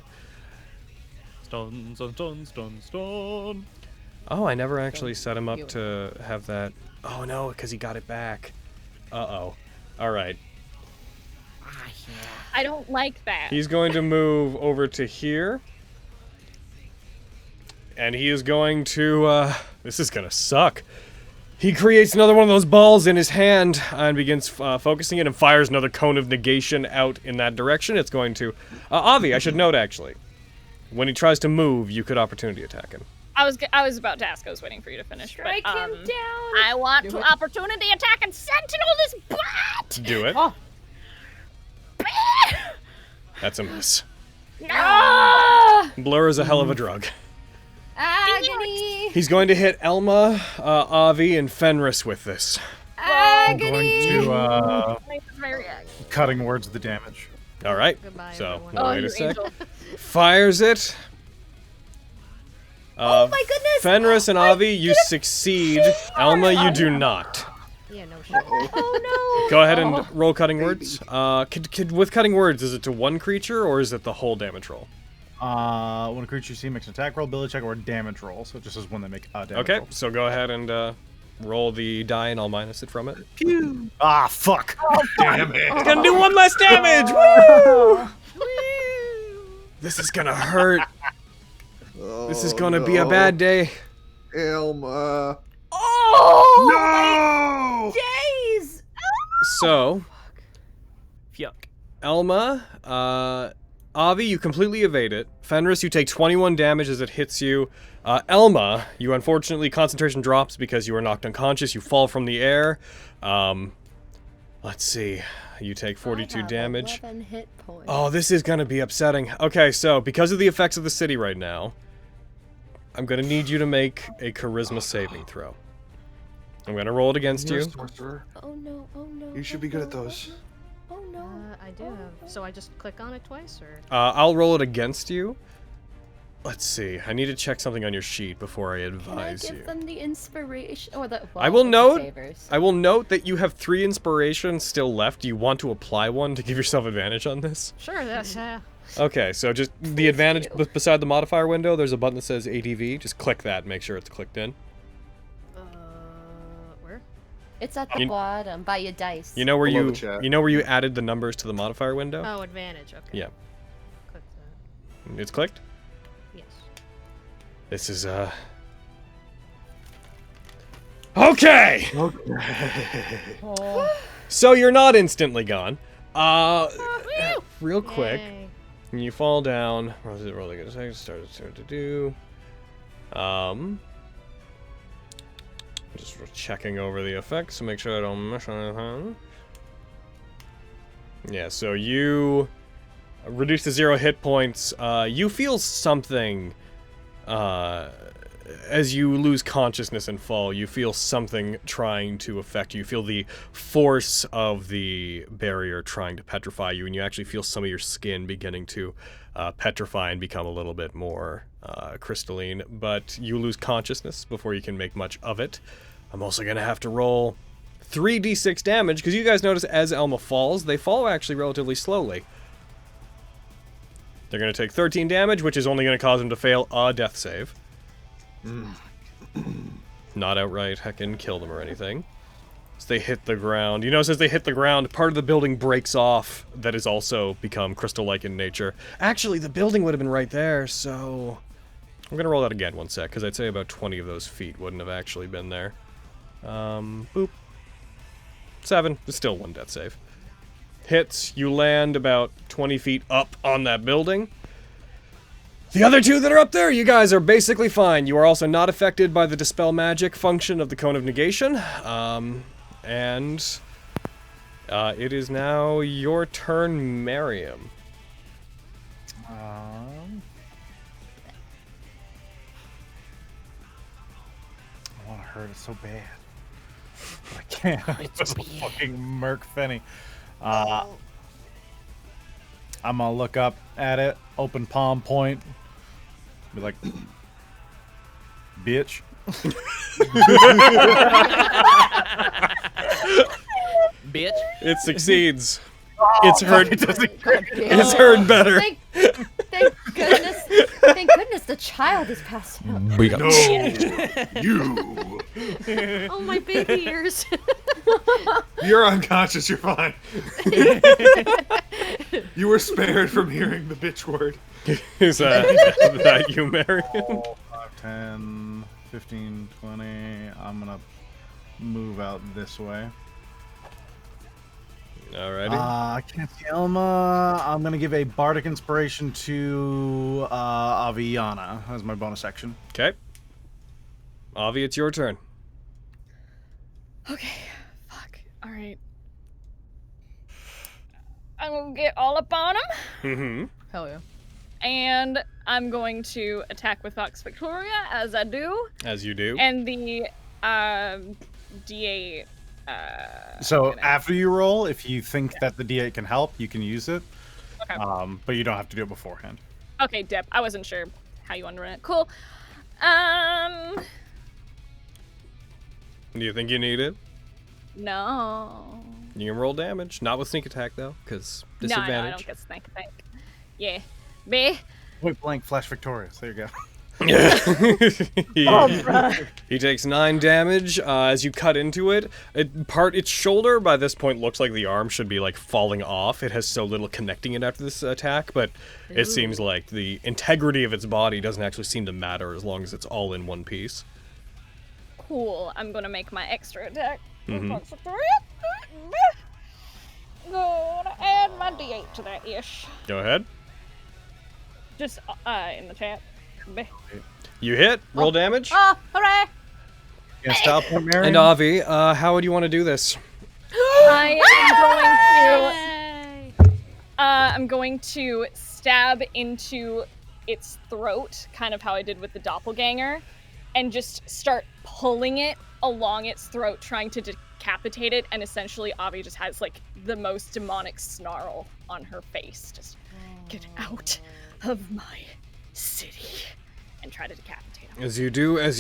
Oh, I never actually set him up to have that. Oh no, because he got it back. Uh-oh. All right. I don't like that. He's going to move over to here. And he is going to, this is going to suck. He creates another one of those balls in his hand and begins focusing it and fires another cone of negation out in that direction. It's going to... Avi, I should note, actually. when he tries to move, you could opportunity attack him. I was about to ask. I was waiting for you to finish. Strike but, him down. I want to opportunity attack and sentinel this butt. Do it. Oh. That's a miss. No! Blur is a hell of a drug. Agony. He's going to hit Elma, Avi, and Fenris with this. I'm going Agony. to Very angry. cutting words of the damage. All right. Goodbye, So everyone. we'll Oh, wait you a sec. angel. Fires it. Oh my goodness. Fenris and Avi, you succeed. Elma, you do not. Yeah, no shit. Oh no. Go ahead and roll cutting words. With cutting words, is it to one creature or is it the whole damage roll? When a creature you see makes an attack roll, ability check, or a damage roll. So it just says when they make a damage Okay, roll. so go ahead and roll the die and I'll minus it from it. Pew! Ah, fuck! Damn it! It's gonna do 1 less damage! Woo! This is gonna hurt. This is gonna be a bad day. Elma. Oh. No! Days. So, Yuck. Elma, Avi, you completely evade it. Fenris, you take 21 damage as it hits you. Elma, you unfortunately concentration drops because you are knocked unconscious. You fall from the air. Let's see. You take 42 damage. 11 hit points. Oh, this is gonna be upsetting. Okay, so because of the effects of the city right now, I'm gonna need you to make a charisma saving throw. I'm gonna roll it against You're a you. sorcerer. Oh no. Oh no. You should be good at those. Oh no. I do have. So I just click on it twice, or? I'll roll it against you. Let's see. I need to check something on your sheet before I Can I advise give you. them the inspiration or the? I will the note. savers. I will note that you have 3 inspiration still left. Do you want to apply one to give yourself advantage on this? Sure, that's Okay, so just the advantage beside the modifier window. There's a button that says ADV. Just click that. And make sure it's clicked in. where? It's at the You- bottom by your dice. You know where Below you the chat. you know where you added the numbers to the modifier window? Oh, advantage. Okay. Yeah, Click that. it's clicked. Yes. This is Okay. So you're not instantly gone. Real quick, Yay. you fall down. What was it really good? Start to do. Just checking over the effects to make sure I don't miss anything. Yeah, so you reduce to 0 hit points. You feel something. As you lose consciousness and fall, you feel something trying to affect you. You feel the force of the barrier trying to petrify you, and you actually feel some of your skin beginning to petrify and become a little bit more crystalline. But you lose consciousness before you can make much of it. I'm also going to have to roll 3d6 damage, because you guys notice as Elma falls, they fall actually relatively slowly. They're going to take 13 damage, which is only going to cause them to fail a death save. Not outright heckin' kill them or anything. As they hit the ground. You notice as they hit the ground, part of the building breaks off that has also become crystal-like in nature. Actually, the building would have been right there, so... I'm gonna roll that again one sec, because I'd say about 20 of those feet wouldn't have actually been there. Boop. 7. There's still 1 death save. Hits, you land about 20 feet up on that building. The other 2 that are up there, you guys are basically fine. You are also not affected by the Dispel Magic function of the Cone of Negation. It is now your turn, Miriam. I want to hurt it so bad. But I can't. I just fucking murk Fenny. I'm gonna look up at it, open palm point, be like, bitch. Bitch. It succeeds. It's heard. It's Oh. heard better. Thank goodness. Thank goodness the child is passed out. No, you. Oh, my baby ears. You're unconscious. You're fine. You were spared from hearing the bitch word. Is that you, Marion? 5, 10, 15, 20. I'm gonna move out this way. Alrighty. I can't see Elma. I'm gonna give a bardic inspiration to Aviana as my bonus action. Okay. Avi, it's your turn. Okay. Fuck. All right. I'm gonna get all up on him, Mm-hmm. Hell yeah. and I'm going to attack with Vox Victoria, as I do. As you do. And the D8. So gonna- after you roll, if you think that the D8 can help, you can use it. Okay. But you don't have to do it beforehand. Okay, Deb. I wasn't sure how you want to run it. Cool. Do you think you need it? No. You can roll damage. Not with sneak attack, though, because No, disadvantage. I don't get sneak attack. Yeah. B. Point blank, flash victorious. There you go. He takes 9 damage as you cut into it. Its shoulder by this point looks like the arm should be like falling off. It has so little connecting it after this attack, but it seems like the integrity of its body doesn't actually seem to matter as long as it's all in one piece. Cool. I'm gonna make my extra attack. Mhm. Vox Victoria. Gonna add my D8 to that ish. Go ahead. Just in the chat. B. You hit. Roll damage. Oh, hooray! Yeah, style point, Mary. And Avi, how would you want to do this? I'm going to stab into its throat, kind of how I did with the doppelganger, and just start pulling it along its throat, trying to decapitate it, and essentially Avi just has like the most demonic snarl on her face. Just get out of my city and try to decapitate him. As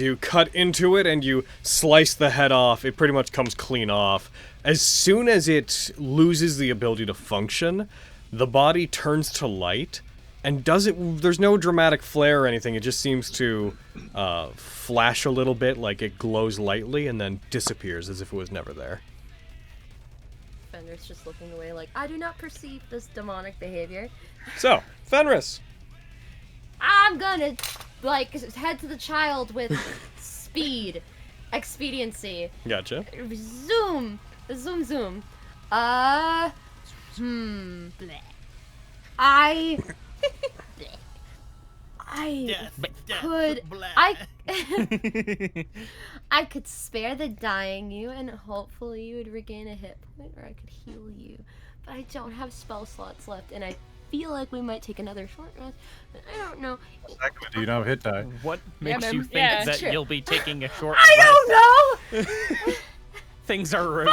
you cut into it and you slice the head off, it pretty much comes clean off. As soon as it loses the ability to function, the body turns to light and there's no dramatic flare or anything, it just seems to flash a little bit, like it glows lightly and then disappears as if it was never there. Fenrir's just looking away like, I do not perceive this demonic behavior. So, Fenris. I'm gonna, like, head to the child with speed. Expediency. Gotcha. Zoom. Zoom. Bleh. I could I could spare the dying you, and hopefully you would regain a hit point, or I could heal you. But I don't have spell slots left, and I feel like we might take another short rest, but I don't know. Exactly. Do you know hit die? What makes man. you think Yeah, that true. you'll be taking a short I rest? don't know! Things are a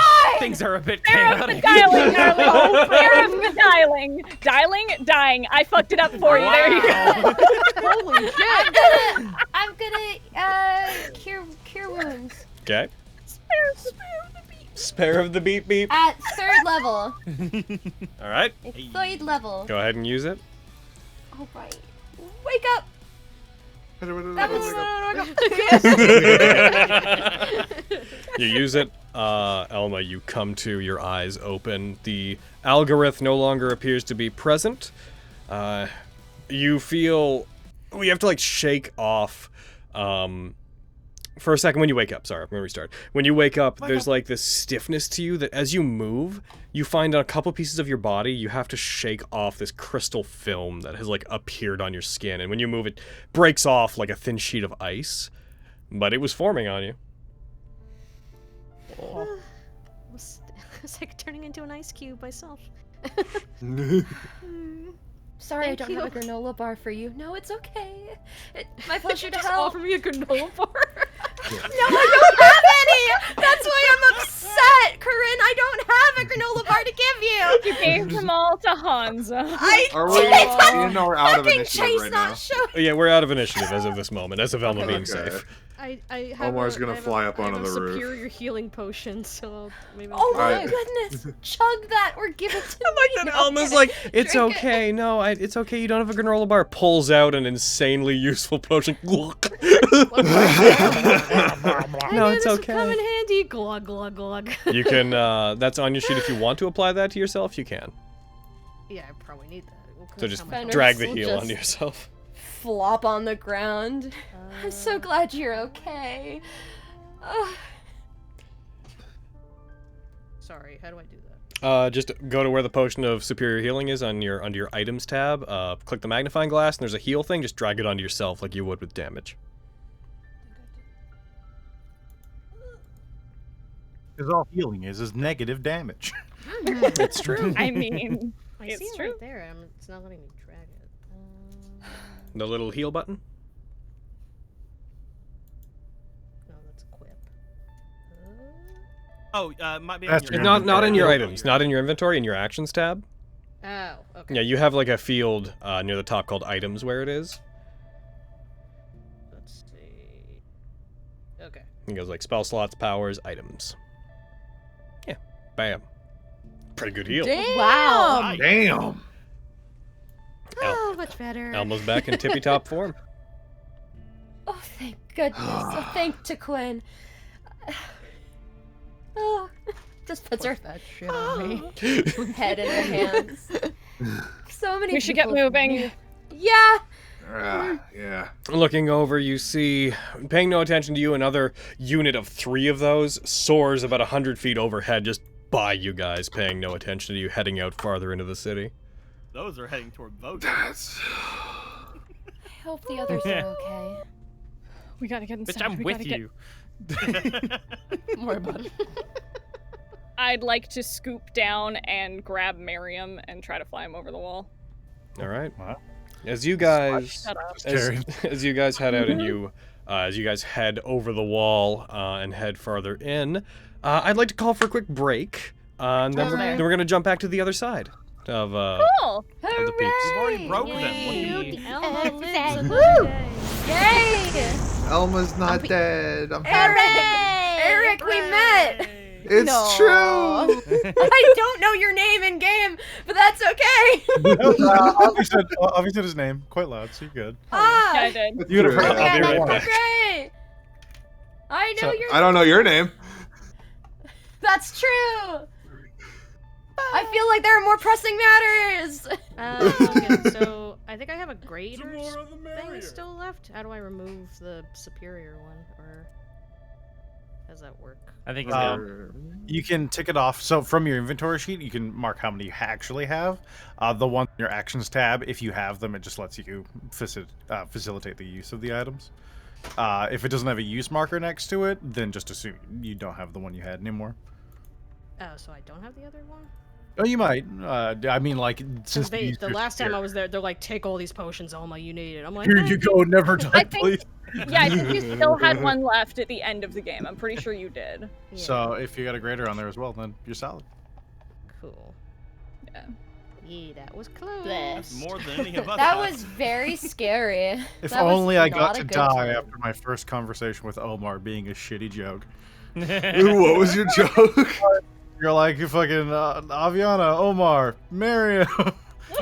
bit Fear of the chaotic. dialing, darling. Fear of the dialing. Dying. I fucked it up for you. There you go. Holy shit! I'm gonna cure wounds. Okay. Spare of the beep beep. At 3rd level. Alright. At 3rd level. Go ahead and use it. Alright. Wake up! That was... You use it, Elma, you come to, your eyes open. The algorithm no longer appears to be present. You feel... you have to, like, shake off, for a second when you wake up. Sorry, I'm gonna restart. When you wake up, there's, like, this stiffness to you that as you move, you find on a couple pieces of your body, you have to shake off this crystal film that has, like, appeared on your skin. And when you move, it breaks off like a thin sheet of ice. But it was forming on you. It's like turning into an ice cube myself. Sorry, Thank I don't you. have a granola bar for you. No, it's okay. My pleasure to Just help. offer me a granola bar. No, I don't have any! That's why I'm upset, Corinne. I don't have a granola bar to give you! You gave them all to Hansa. Are we in or out of Fucking initiative Chase right not now? show. Yeah, we're out of initiative as of this moment, as of Elma being Okay. safe. I have Omar's gonna fly up I onto have a the roof. superior healing potion, so maybe. Oh my Alright. goodness! Chug that or give it to me. And No, Elma's I'm like, kidding. it's Drink it. okay, no, it's okay, you don't have a granola bar. Pulls out an insanely useful potion. No, I knew it's this would come in okay. handy. Glug glug glug. You can, that's on your sheet. If you want to apply that to yourself, you can. Yeah, I probably need that. We'll So just come out. drag the will heel just- onto yourself. Flop on the ground. I'm so glad you're okay. Ugh. Sorry, how do I do that? Just go to where the potion of superior healing is under your items tab. Click the magnifying glass, and there's a heal thing. Just drag it onto yourself like you would with damage. Because all healing is negative damage. It's true. I mean, I it's see it true. right there. It's not letting me drag it. The little heal button. No, that's equip. Oh, might be That's on your Not in your inventory. items, not in your inventory, in your actions tab. Oh, okay. Yeah, you have like a field near the top called items where it is. Let's see. Okay. It goes like spell slots, powers, items. Yeah, bam. Pretty good heal. Damn. Wow. Damn. Oh, much better. Elmo's back in tippy top form. Oh, thank goodness. Oh, thank to Quinn. Oh, just puts her That shit on me. head in her hands. So many. We should get people- moving. Yeah. Yeah. Looking over, you see, paying no attention to you, another unit of 3 of those soars about 100 feet overhead just by you guys, paying no attention to you, heading out farther into the city. Those are heading toward VODs. That's. I hope the others are okay. We gotta get inside. Bitch, I'm we with gotta get... you. Don't worry about it. I'd like to scoop down and grab Miriam and try to fly him over the wall. All right. What? As you guys, Shut up. as you guys head out and you, as you guys head over the wall and head farther in, I'd like to call for a quick break, and then we're gonna jump back to the other side of Cool. of the peaks. We've already broke them. What do you mean? Elmo lives Woo! another day. Yay! Elma's not dead. I'm Eric, we met. It's No. true. I don't know your name in game, but that's okay. Obviously said his name quite loud, so you're good. Ah, Yeah, I did. You'd have heard Yeah, it. I'll be right that's back. great. I know your. I don't know your name. That's true. I feel like there are more pressing matters. Okay, so I think I have a greater thing still left. How do I remove the superior one, or how does that work? I think he's good. You can tick it off. So from your inventory sheet, you can mark how many you actually have. The one in your actions tab, if you have them, it just lets you facilitate the use of the items. If it doesn't have a use marker next to it, then just assume you don't have the one you had anymore. Oh, so I don't have the other one? Oh, you might. I mean, like, since Because the last time I was there, they're like, take all these potions, Elma, you need it. I'm like, here you go, never die, I think- please. Yeah, I think you still had one left at the end of the game. I'm pretty sure you did. Yeah, So if you got a greater on there as well, then you're solid. cool. Yeah. Yeah, that was close. That's more than any of us. That have. was very scary. If That was only I not got a to good die time. after my first conversation with Omar being a shitty joke. Ooh, what was your joke? You're like, you fucking Aviana, Omar, Mariam.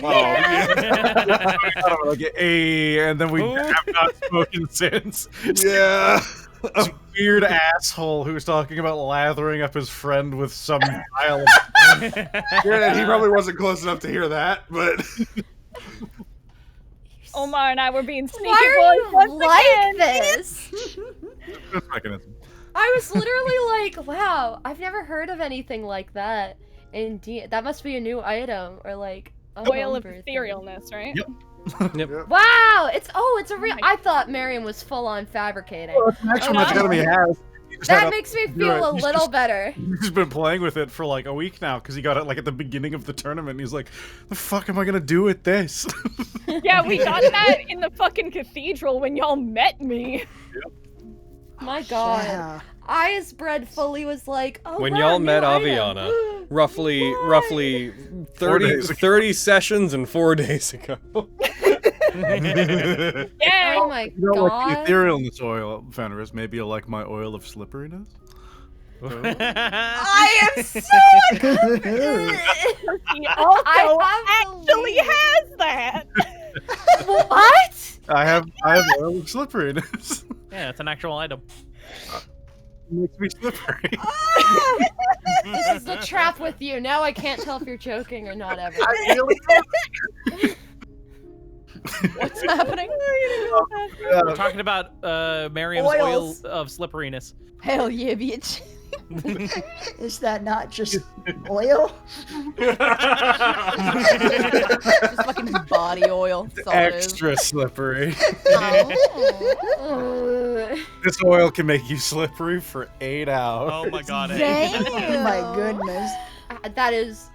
Like, hey, and then we have not spoken since. Yeah. This weird asshole who's talking about lathering up his friend with some vial. Granted, he probably wasn't close enough to hear that, but Omar and I were being sneaky Why boys are you once like again. this? mechanism. I was literally like, wow, I've never heard of anything like that. Indeed, that must be a new item or like a Oil of homebrew thing. etherealness, right? Yep. Wow, it's a real. I thought Miriam was full on fabricating. Actually, Oh, that enemy has. He just had That a- makes me do feel it. a He's little just- better. He's been playing with it for like a week now because he got it like at the beginning of the tournament. And he's like, "The fuck am I gonna do with this?" Yeah, we got that in the fucking cathedral when y'all met me. My God, Yeah. I as bred fully was like, oh. When wow, y'all new met item. Aviana, roughly 4 30, days ago. 30 sessions and 4 days ago. Yeah. Oh my You don't like the God. ethereal in this oil, Fenris. Maybe you'll like my oil of slipperiness. I am so. He also I have actually has that. What? I have oil of slipperiness. Yeah, it's an actual item. It makes me slippery. This is the trap with you. Now I can't tell if you're joking or not ever. What's happening? We're talking about Miriam's oil Oils. of slipperiness. Hell yeah, bitch. Is that not just oil? Just fucking body oil. That's all it is. Extra slippery. Oh. This oil can make you slippery for 8 hours. Oh my god. Damn! My goodness. That is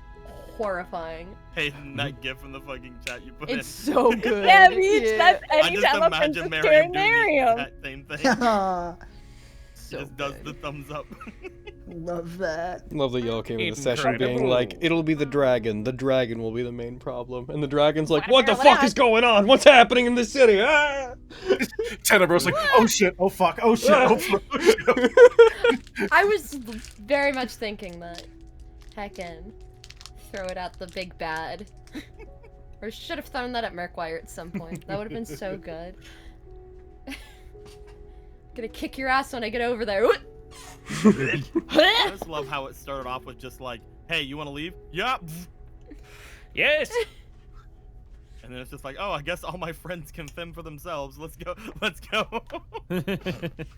horrifying. Hey, that gif from the fucking chat you put It's so good. Yeah, Beach, that's in. I just anytime a imagine princess Miriam staring doing Miriam. that same thing. So Just does good. the thumbs up. Love that. Love that y'all came into the session being Incredible. like, it'll be the dragon. The dragon will be the main problem. And the dragon's like, What what the about fuck that? is going on? What's happening in this city? Ah! Tenebro's like, oh shit, oh fuck, oh shit, oh fuck. I was very much thinking that. Heckin'. Throw it at the big bad. Or should have thrown that at Merkwire at some point. That would have been so good. Gonna kick your ass when I get over there. I just love how it started off with just like, hey, you want to leave? Yeah. Yes. And then it's just like, oh, I guess all my friends can fend for themselves. Let's go. Let's go.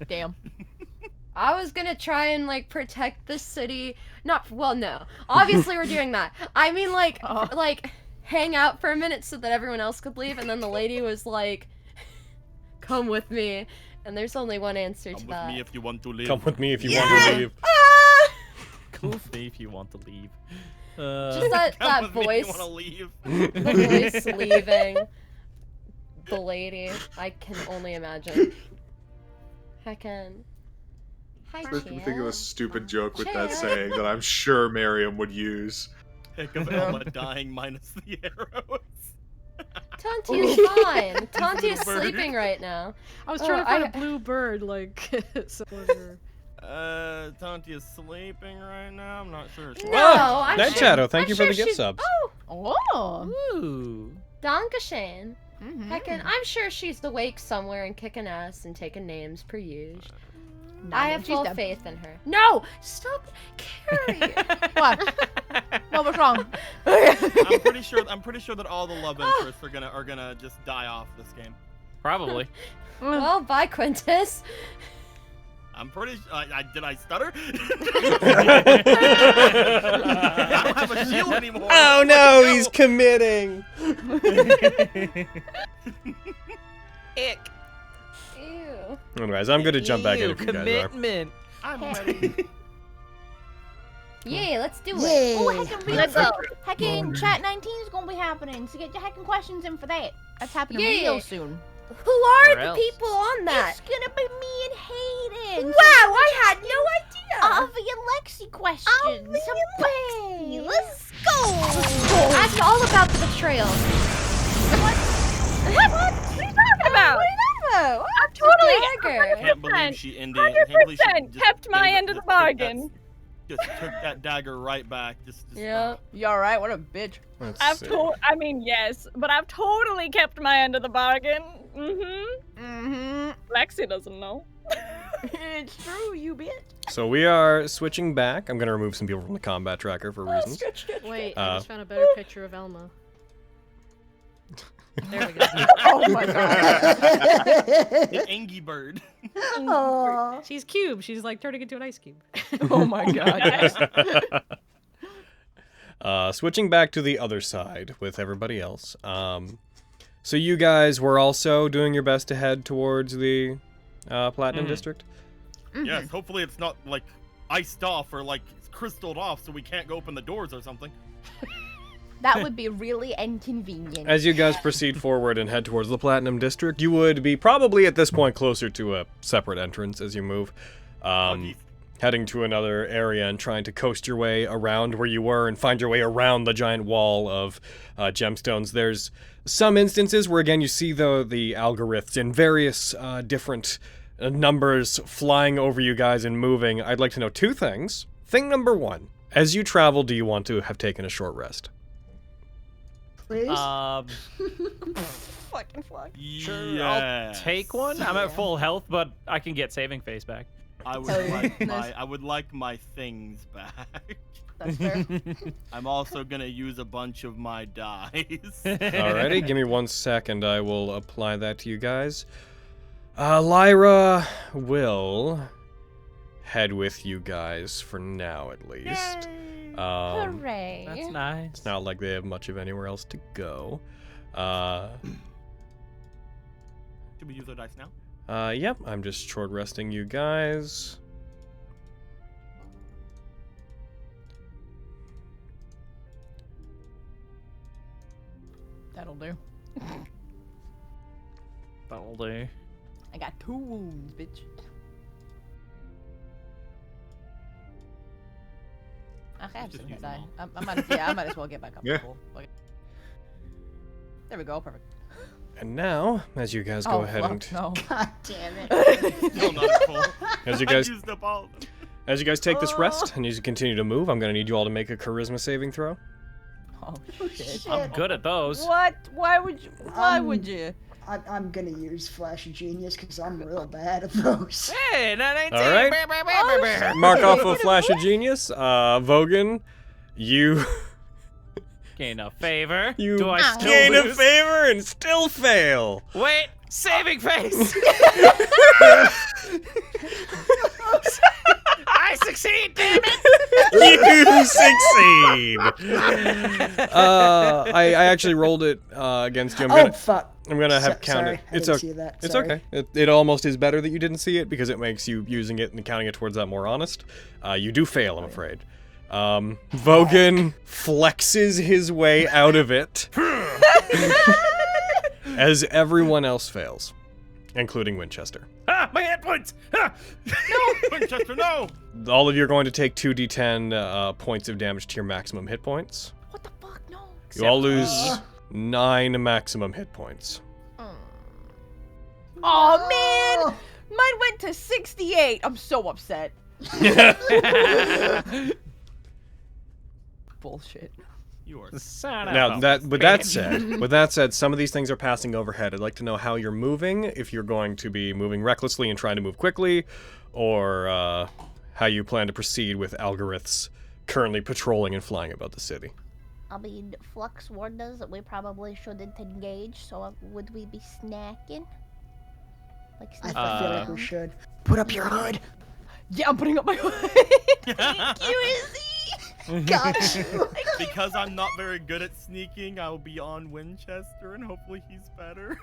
Damn. I was gonna try and like protect the city. Not well, no. Obviously we're doing that. I mean like hang out for a minute so that everyone else could leave, and then the lady was like, "Come with me." And there's only one answer Come to with that. me if you want to leave. Come with me if you want to leave. Ah! Come with me if you want to leave. Just that, Come that with me if voice, you want to leave. the voice leaving the lady. I can only imagine. Heckin'. Hi, Especially think of a Tia. stupid joke with that Tia. saying that I'm sure Miriam would use. Think of Elma dying minus the arrows. Tonti is fine. Tonti is Bird. sleeping right now. I was Oh, trying to find I- a blue bird, like, somewhere. Tonti is sleeping right now. I'm not sure. No, Well, I'm Night sure, Shadow, thank I'm you for sure the gift she's- subs. Oh, Oh. Ooh. Dankeschön. Mm-hmm. Heckin', I'm sure she's awake somewhere and kicking ass and taking names per usual. I have full faith in her. No! Stop, Carrie! What? What was wrong? I'm pretty sure that all the love interests are gonna just die off this game. Probably. Well, bye, Quintus. I'm pretty. Did I stutter? I don't have a shield anymore. Oh Where'd no, it go? he's committing. Ick. Ew. Anyways, I'm gonna jump back in Ew, if you guys are. commitment. I'm ready. Yeah, let's do it. Yay. Oh, heckin' Let's go. Heckin' Chat 19 is gonna be happening, so get your heckin' questions in for that. That's happening Yeah. real soon. Who are Or the else. people on that? It's gonna be me and Hayden. Wow, I had no idea. Your Lexi questions. Hey, let's go! Ask all about the betrayal. What are you talking about? I'm totally Dagger. Can't believe she ended. I can't believe she 100% just kept my gave end of the just took that- bargain. Just took that dagger right back. Just Yeah. You alright? What a bitch. Let's I've see. I mean, yes, but I've totally kept my end of the bargain. Mm-hmm. Mm-hmm. Lexi doesn't know. It's true, you bitch. So we are switching back. I'm gonna remove some people from the combat tracker for reasons. Wait, Uh, I just found a better picture of Elma. There we go. Oh my god. The Angie bird. Aw. She's cube. She's like turning into an ice cube. Oh my god. Switching back to the other side with everybody else. So you guys were also doing your best to head towards the Platinum District? Yes. Hopefully it's not like iced off or like crystalled off, so we can't go open the doors or something. That would be really inconvenient. As you guys proceed forward and head towards the Platinum District, you would be probably at this point closer to a separate entrance as you move. Heading to another area and trying to coast your way around where you were and find your way around the giant wall of gemstones. There's some instances where, again, you see the algorithms in various different numbers flying over you guys and moving. I'd like to know two things. Thing number one, as you travel, do you want to have taken a short rest? Please? Fucking fuck. Sure, Yes. I'll take one. I'm at full health, but I can get saving face back. I would Hell yeah. like Nice. I would like my things back. That's fair. I'm also gonna use a bunch of my dice. Alrighty, give me 1 second. I will apply that to you guys. Lyra will head with you guys for now, at least. Hooray. That's nice. It's not like they have much of anywhere else to go. Should we use our dice now? Yep, I'm just short resting you guys. That'll do. That'll do. I got 2 wounds, bitch. Okay, I'm Just sitting here use them dying. I might as well get back up. Yeah. Cool. Okay. There we go. Perfect. And now, as you guys go ahead fuck, and no. God damn it. Still not at full. as you I guys used up all of them. as you guys take this rest and as you continue to move, I'm gonna need you all to make a charisma saving throw. Oh shit. I'm good at those. What? Why would you? Why would you? I'm gonna use Flash of Genius because I'm real bad at those. Hey, Nat19. All right. Oh, Mark off a flash of genius. Vogan, you Gain a favor. you Do I still gain a lose? favor and still fail. Wait, saving face. I succeed, damn it! You succeed. I actually rolled it against you. Oh fuck. I'm gonna have So- counted. sorry, I It's didn't okay. see that, It's sorry. okay. It almost is better that you didn't see it because it makes you using it and counting it towards that more honest. You do fail, I'm afraid. Vogan flexes his way out of it as everyone else fails, including Winchester. Ah, my hit points. Ah. Winchester, no! All of you are going to take 2d10 points of damage to your maximum hit points. What the fuck? No. You all lose 9 maximum hit points. Oh man, mine went to 68. I'm so upset. Bullshit. You are Son Now of a that with that bitch. said, some of these things are passing overhead. I'd like to know how you're moving, if you're going to be moving recklessly and trying to move quickly, or how you plan to proceed with Algoriths currently patrolling and flying about the city. I mean, Flux warned us that we probably shouldn't engage, so would we be snacking? Like I sneaking feel like around? we should. Put up your hood. Yeah, I'm putting up my hood. Thank you, Izzy. Got you. Because I'm not very good at sneaking, I'll be on Winchester and hopefully he's better.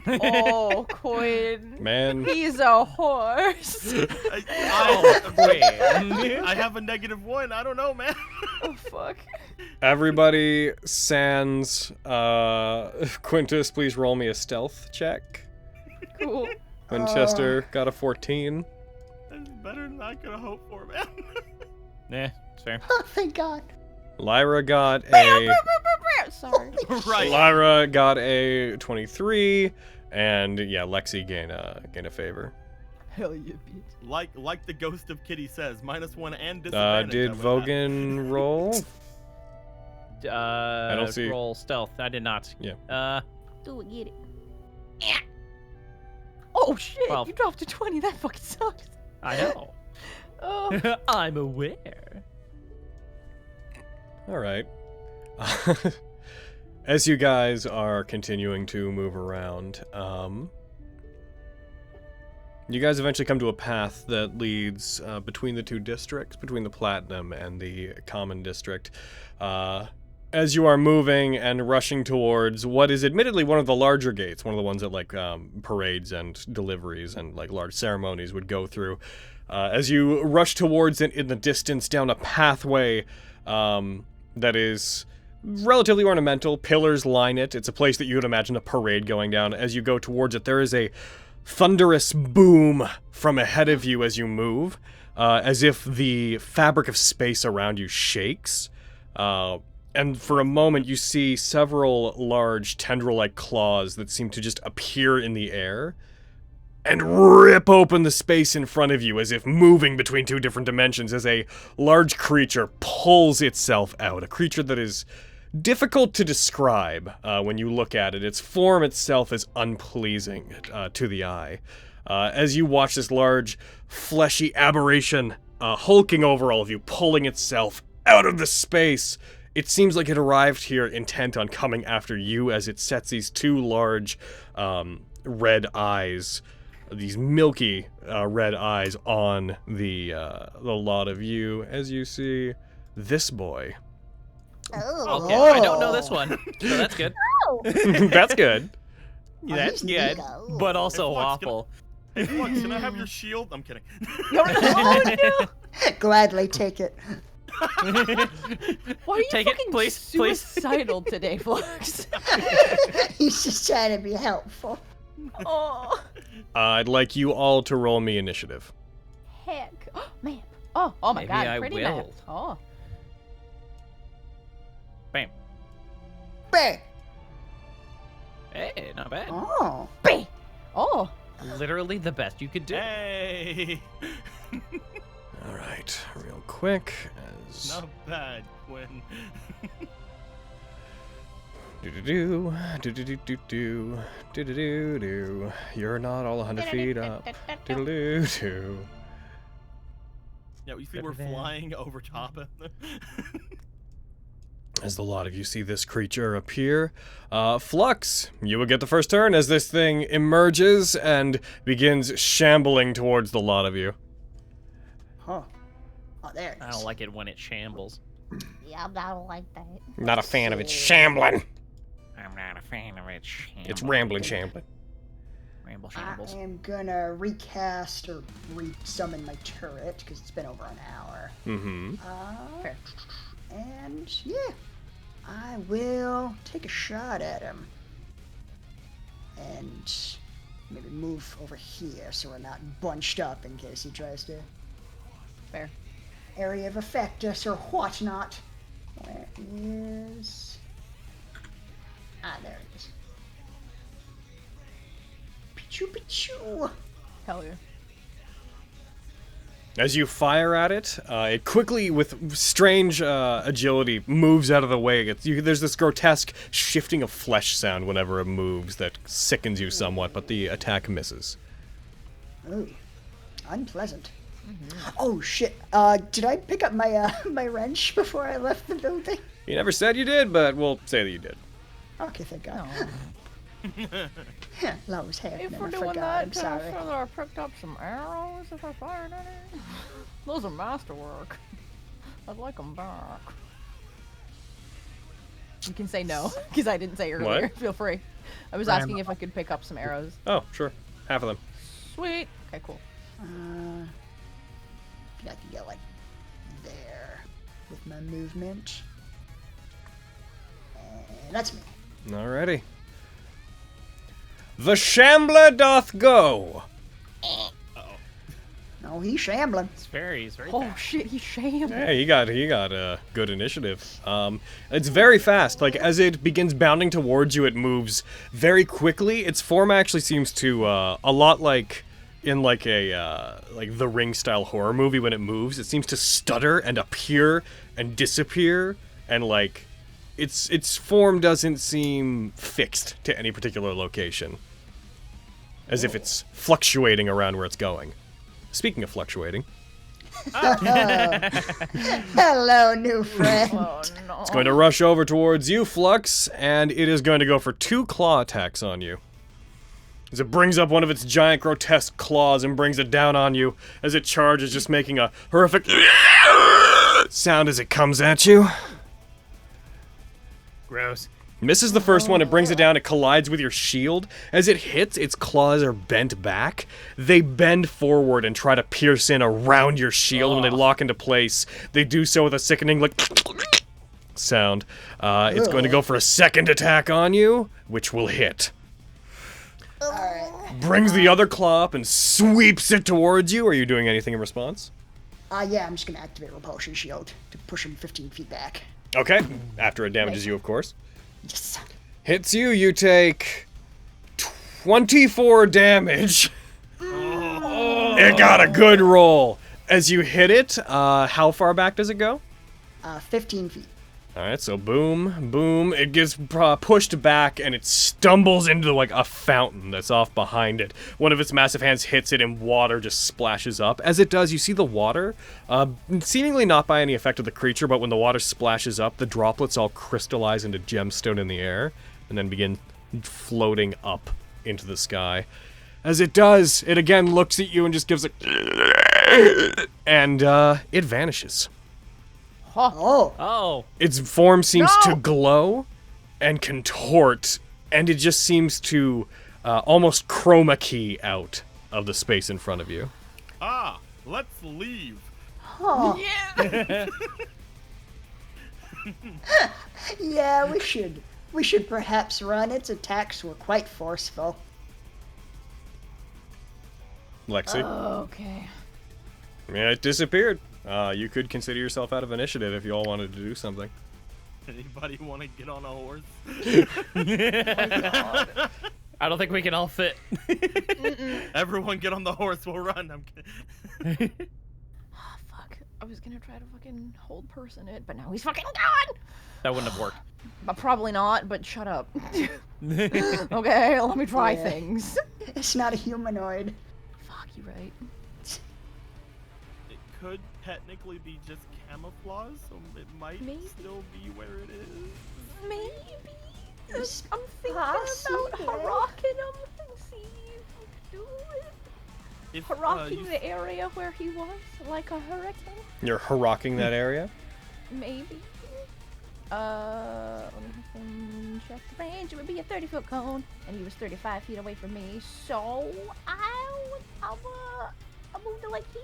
Oh, Quinn. Man, He's a horse. I have a -1. I don't know, man. Oh, fuck. everybody sans Quintus, please roll me a stealth check. Cool. Winchester got a 14. That's better than I could have hoped for, man. Yeah, it's fair. Oh, thank God. Lyra got a Sorry. Right. Lyra got a 23, and yeah, Lexi gain a favor. Hell yeah, bitch. Like the ghost of Kitty says, -1 and disadvantage. Did I would Vogan roll? I don't see- roll stealth. I did not. Yeah. Do it, get it. Oh shit! 12. You dropped to 20. That fucking sucks. I know. Oh. I'm aware. All right. As you guys are continuing to move around, you guys eventually come to a path that leads between the two districts, between the Platinum and the Common District. As you are moving and rushing towards what is admittedly one of the larger gates, one of the ones that like parades and deliveries and like large ceremonies would go through, as you rush towards it in the distance down a pathway that is relatively ornamental, pillars line it. It's a place that you would imagine a parade going down. As you go towards it, there is a thunderous boom from ahead of you as you move, as if the fabric of space around you shakes. And for a moment, you see several large tendril-like claws that seem to just appear in the air and rip open the space in front of you as if moving between two different dimensions as a large creature pulls itself out. A creature that is difficult to describe when you look at it. Its form itself is unpleasing to the eye. As you watch this large, fleshy aberration hulking over all of you, pulling itself out of the space, it seems like it arrived here intent on coming after you as it sets these two large red eyes, these milky red eyes on the lot of you as you see this boy. Oh. Okay, I don't know this one, so that's good. That's good. That's he's good, Nico. but also Hey, Flux, awful. Hey, Flux, can I have your shield? I'm kidding. Oh no! Gladly take it. Why are you Take it, fucking please, please. suicidal today, Flux? He's just trying to be helpful. Oh, I'd like you all to roll me initiative. heck. Man. Oh my Maybe god, I pretty will. map. Oh. Bam. Bang! Hey, not bad. Oh. Bang! Oh. Literally the best you could do. Hey. All right, real quick. As Not bad, Quinn. do do do do do do do do do do. You're not all 100 feet up. Do do do. Yeah, you see we're flying over top of them. As the lot of you see this creature appear, Flux, you will get the first turn as this thing emerges and begins shambling towards the lot of you. Huh. Oh, there it I is. don't like it when it shambles. Yeah, I don't like that. Not a fan of it shambling. I'm not a fan of it. It's rambling shambling. Ramble I shambles. am gonna recast or re-summon my turret because it's been over an hour. Mm-hmm. Fair. And yeah, I will take a shot at him. And maybe move over here so we're not bunched up in case he tries to Fair. area of effect us or whatnot. Where is... Ah, there it is. Pichu pichu! Hell yeah. As you fire at it, it quickly, with strange agility, moves out of the way. There's this grotesque shifting of flesh sound whenever it moves that sickens you somewhat, but the attack misses. Oh, unpleasant. Oh shit! Did I pick up my my wrench before I left the building? You never said you did, but we'll say that you did. Okay, thank God. Lowe's hair. If Never we're doing forgot. I'm that, sorry. I picked up some arrows if I fired any. Those are masterwork. I'd like them back. You can say no, because I didn't say earlier. What? Feel free. I was asking if I could pick up some arrows. Oh, sure. Half of them. Sweet. Okay, cool. I can get like there with my movement. And that's me. Alrighty. The Shambler doth go. No, he's shambling. It's very Oh fast. shit, he's shamed. Yeah, he got good initiative. It's very fast. Like as it begins bounding towards you, it moves very quickly. Its form actually seems to a lot like in like a like the Ring style horror movie when it moves. It seems to stutter and appear and disappear, and like its form doesn't seem fixed to any particular location, as if it's fluctuating around where it's going. Speaking of fluctuating, Hello, new friend. Oh no. it's going to rush over towards you, Flux, and it is going to go for 2 claw attacks on you. As it brings up one of its giant grotesque claws and brings it down on you as it charges, just making a horrific sound as it comes at you. Gross. Misses the first one, it brings it down, it collides with your shield. As it hits, its claws are bent back. They bend forward and try to pierce in around your shield. When they lock into place, they do so with a sickening, like, sound. It's going to go for a second attack on you, which will hit. Alright. Brings the other claw up and sweeps it towards you. Are you doing anything in response? Yeah, I'm just gonna activate Repulsion Shield to push him 15 feet back. Okay. After it damages you, of course. Yes. Hits you, you take 24 damage. It got a good roll. As you hit it, how far back does it go? 15 feet. Alright, so boom, boom. It gets pushed back and it stumbles into like a fountain that's off behind it. One of its massive hands hits it and water just splashes up. As it does, you see the water, seemingly not by any effect of the creature, but when the water splashes up, the droplets all crystallize into gemstone in the air and then begin floating up into the sky. as it does, it again looks at you and just gives a... and it vanishes. Oh. Oh. Its form seems to glow and contort, and it just seems to almost chroma key out of the space in front of you. Ah, let's leave. Huh. Yeah. Yeah, we should. We should perhaps run. Its attacks were quite forceful. Lexi? Okay. Yeah, it disappeared. You could consider yourself out of initiative if you all wanted to do something. Anybody want to get on a horse? I don't think we can all fit. Everyone get on the horse, we'll run. I'm kidding. Oh, fuck. I was gonna try to fucking hold person it, but now he's fucking gone! That wouldn't have worked. But probably not, but shut up. Okay, let me try Yeah. things. It's not a humanoid. Fuck, you right. It could technically be just camouflage, so it might Maybe. still be where it is. Maybe. It's I'm thinking possible. about harocking him and see if we can do it. If, Harocking the area where he was, like a hurricane. You're harocking that area? Maybe. Let me check the range. It would be a 30-foot cone, and he was 35 feet away from me. So I'll move to like here.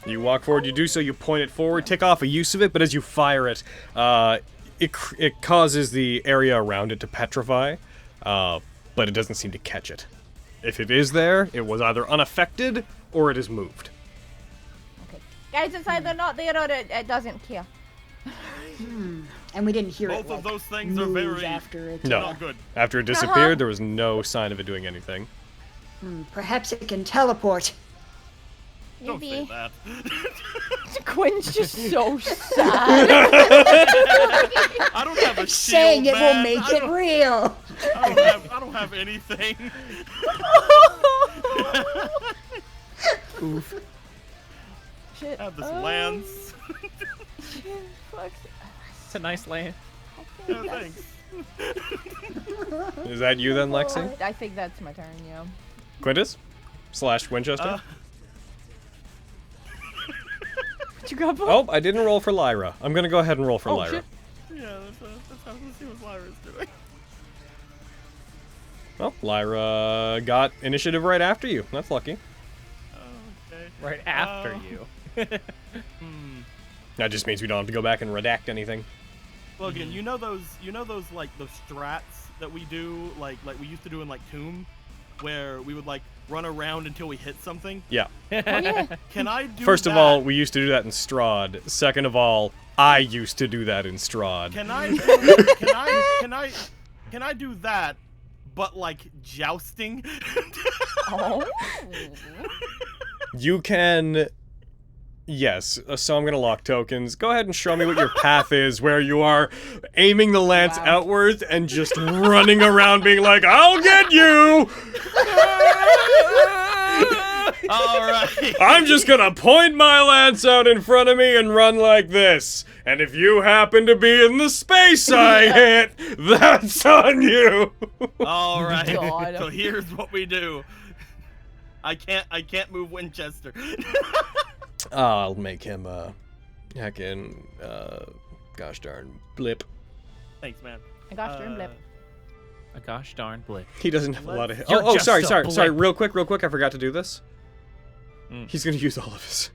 You walk forward, you do so, you point it forward, tick off a use of it, but as you fire it, it causes the area around it to petrify, but it doesn't seem to catch it. If it is there, it was either unaffected or it is moved. Okay. Guys inside, they're not there, or it doesn't care. And we didn't hear Both it. of like, those things are move very after it. No. not good. After it disappeared, there was no sign of it doing anything. Perhaps it can teleport. Don't say Maybe. that. Quinn's just so sad. I don't have a shield, Saying it will man. make I it don't- real. I don't have anything. Shit. I have this Oh, lance. shit, fuck. It's a nice land. Yeah, thanks. Is that you then, Lexi? I think that's my turn, yeah. Quintus? / Winchester? Did you grab one? Oh, I didn't roll for Lyra. I'm gonna go ahead and roll for Lyra. shit. Yeah, that's how let's see what Lyra's doing. Well, Lyra got initiative right after you. That's lucky. Okay. Right after you. That just means we don't have to go back and redact anything. Logan, you know those like those strats that we do, like we used to do in like Tomb, where we would like run around until we hit something. Yeah. Oh, yeah. Can I do First that? of all, we used to do that in Strahd. Second of all, I used to do that in Strahd. Can I do that, but like jousting? Oh. You can... Yes, so I'm gonna lock tokens. Go ahead and show me what your path is, where you are aiming the lance outwards and just running around being like, I'll get you! Alright. I'm just gonna point my lance out in front of me and run like this. And if you happen to be in the space I hit, that's on you! Alright. God. So here's what we do. I can't move Winchester. I'll make him heckin' gosh darn blip. Thanks, man. I got your blip. A gosh darn blip. He doesn't have a lot of. You're Oh, just sorry. a Real quick. I forgot to do this. He's gonna use all of his.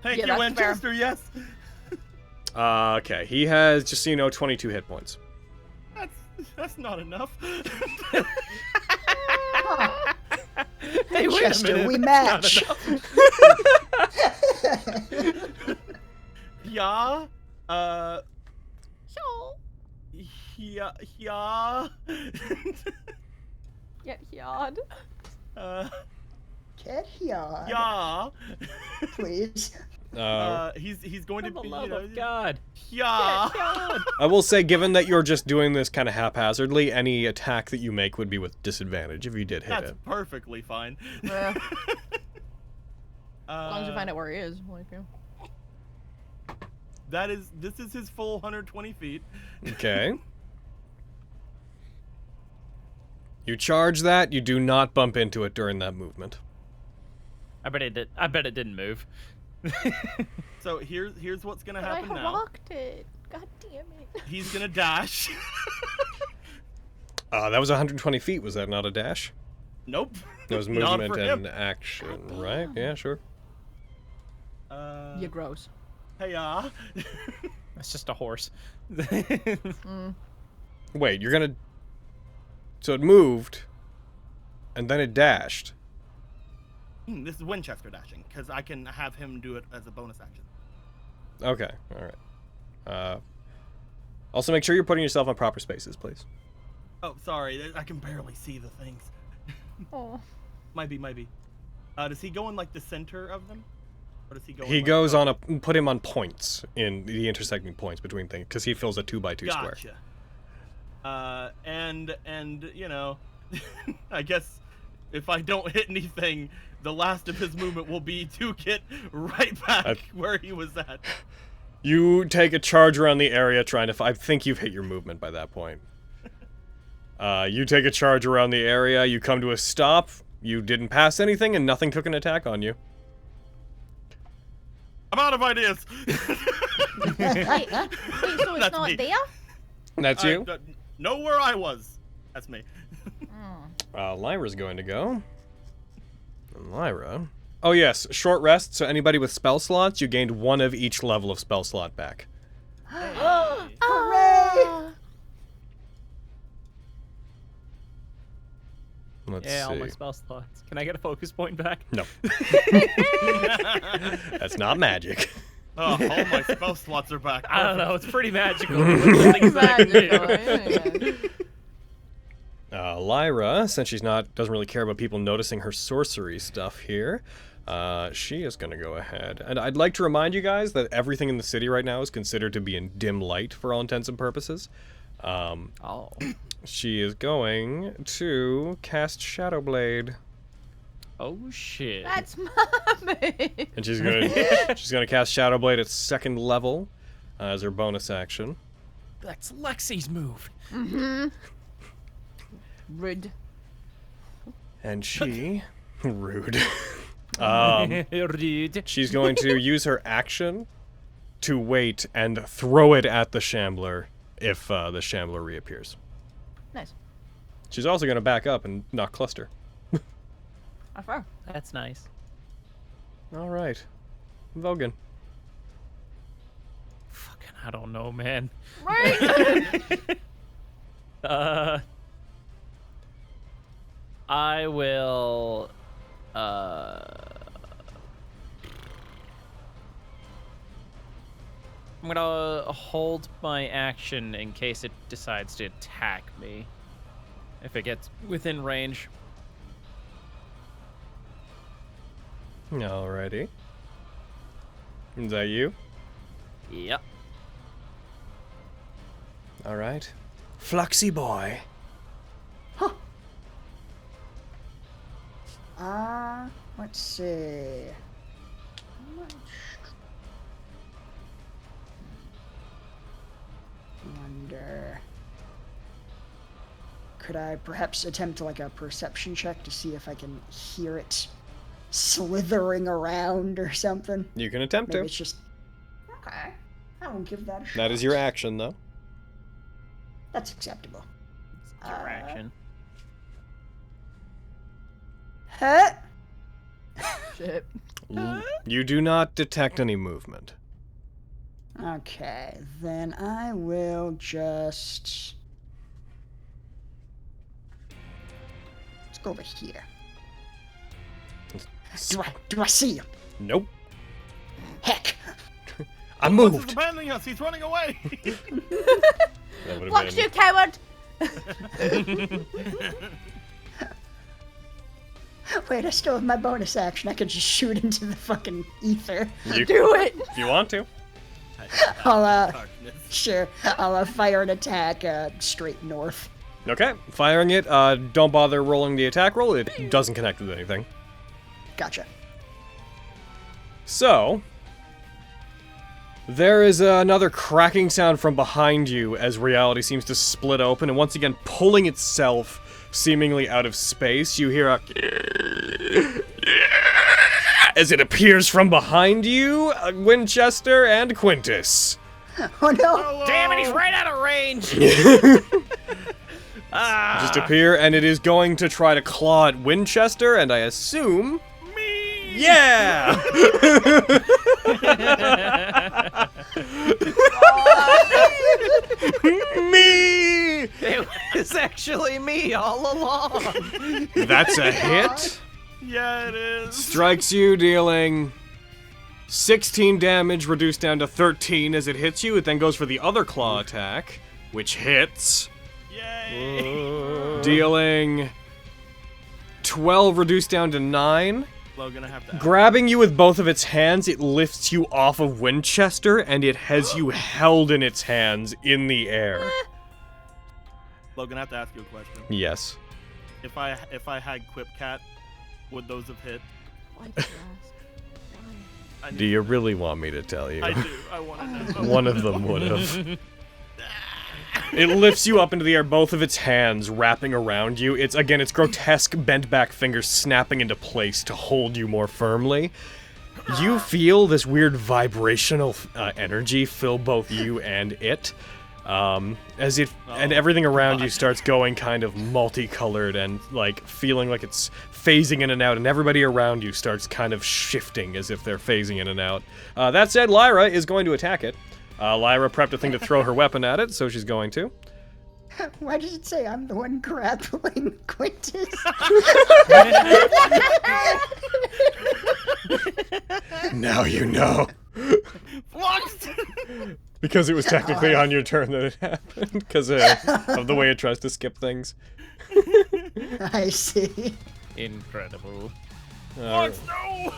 Thank Yeah, you, that's fair. Winchester. Yes. Okay, he has just so you know 22 hit points. That's not enough. Hey, wait a Chester, minute. we match. Yeah. So. Yeah. Get yard. Get here. Yeah. Please. He's going For to the be. love of God. Yeah. I will say, given that you're just doing this kind of haphazardly, any attack that you make would be with disadvantage if you did hit That's it. perfectly fine. Yeah. As long as you find out where he is. Like, yeah. This is his full 120 feet. Okay. You charge that, you do not bump into it during that movement. I bet it did. I bet it didn't move. So here's what's gonna But I happen now. walked it. God damn it. He's gonna dash. That was 120 feet. Was that not a dash? Nope. That was Not movement for and him. action, right? Yeah, sure. You're gross. Hey, That's just a horse. Wait, you're gonna... So it moved, and then it dashed. This is Winchester dashing, because I can have him do it as a bonus action. Okay, alright. Also make sure you're putting yourself on proper spaces, please. Oh, sorry, I can barely see the things. Oh. Might be. Does he go in like the center of them? Or does he go? He in, goes on put him on points, in the intersecting points between things, because he fills a 2x2 square. Gotcha. And you know, I guess if I don't hit anything, the last of his movement will be to get right back where he was at. You take a charge around the area trying to... I think you've hit your movement by that point. You take a charge around the area, you come to a stop, you didn't pass anything, and nothing took an attack on you. I'm out of ideas. Wait, so it's That's not me. there? That's you? Know where I was. That's me. Lyra's going to go. And Lyra... Oh yes, short rest, so anybody with spell slots, you gained 1 of each level of spell slot back. Hooray! Let's Yeah, all my see. spell slots. Can I get a focus point back? No. That's not magic. Oh, all my spell slots are back. I don't know. It's pretty magical. Lyra, since she's doesn't really care about people noticing her sorcery stuff here, she is going to go ahead. And I'd like to remind you guys that everything in the city right now is considered to be in dim light for all intents and purposes. She is going to cast Shadowblade. Oh shit. That's mommy. And she's gonna cast Shadowblade at 2nd level as her bonus action. That's Lexi's move. Mm-hmm. Rude. And she rude. Rude. She's going to use her action to wait and throw it at the Shambler if the Shambler reappears. Nice. She's also going to back up and not cluster. That's nice. All right. Vogan. Fucking, I don't know, man. Right? I will, I'm gonna hold my action in case it decides to attack me. If it gets within range. Alrighty. Is that you? Yep. All right. Fluxy boy. Let's see. Wonder. Could I perhaps attempt like a perception check to see if I can hear it slithering around or something? You can attempt Maybe to. it's just okay. I will give that a shot. That is your action, though. That's acceptable. It's your action. Huh? Shit. You do not detect any movement. Okay, then I will just... Let's go over here. Do I see him? Nope. Heck! I What's moved. abandoning us? He's running away. That would Flux, you coward! Wait, I still have my bonus action. I could just shoot into the fucking ether. You Do it! If you want to. I'll, sure. I'll fire an attack straight north. Okay, firing it. Don't bother rolling the attack roll. It doesn't connect with anything. Gotcha. So, there is another cracking sound from behind you as reality seems to split open and once again pulling itself seemingly out of space, you hear a as it appears from behind you, Winchester and Quintus. Oh no! Damn it, he's right out of range! Just appear, and it is going to try to claw at Winchester, and I assume... Me! Yeah! Me! It was actually me all along. That's a hit. Yeah, it is. Strikes you, dealing 16 damage, reduced down to 13 as it hits you. It then goes for the other claw attack, which hits. Yay! Dealing 12, reduced down to 9. Logan, I have to. Grabbing you with both of its hands, it lifts you off of Winchester, and it has you held in its hands in the air. Logan, I have to ask you a question. Yes. If I had Quipcat, would those have hit? Why did you ask? Do you really want me to tell you? I do. I want to know. One of them would have. It lifts you up into the air, both of its hands wrapping around you. It's grotesque bent back fingers snapping into place to hold you more firmly. You feel this weird vibrational energy fill both you and it. As if, and everything around you starts going kind of multicolored and like feeling like it's phasing in and out, and everybody around you starts kind of shifting as if they're phasing in and out. That said, Lyra is going to attack it. Lyra prepped a thing to throw her weapon at it, so she's going to. Why does it say I'm the one grappling Quintus? Now you know. What? Because it was technically on your turn that it happened, because of the way it tries to skip things. I see. Incredible. What? No!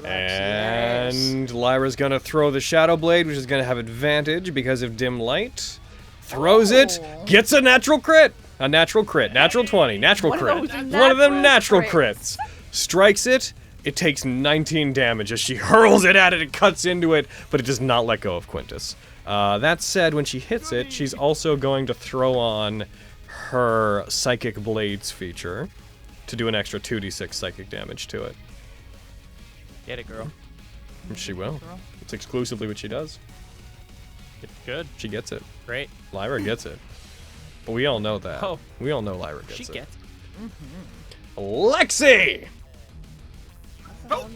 And Lyra's gonna throw the Shadow Blade, which is gonna have advantage because of dim light. Throws it, gets a natural crit! A natural crit. Natural 20. Natural crit. One of them natural crits. Strikes it. It takes 19 damage as she hurls it at it and cuts into it, but it does not let go of Quintus. That said, when she hits it, she's also going to throw on her Psychic Blades feature to do an extra 2d6 psychic damage to it. Get it, girl. She will. It's exclusively what she does. Good. She gets it. Great. Lyra gets it. But we all know that. Oh. We all know Lyra gets She it. gets it. Lexi! Oh.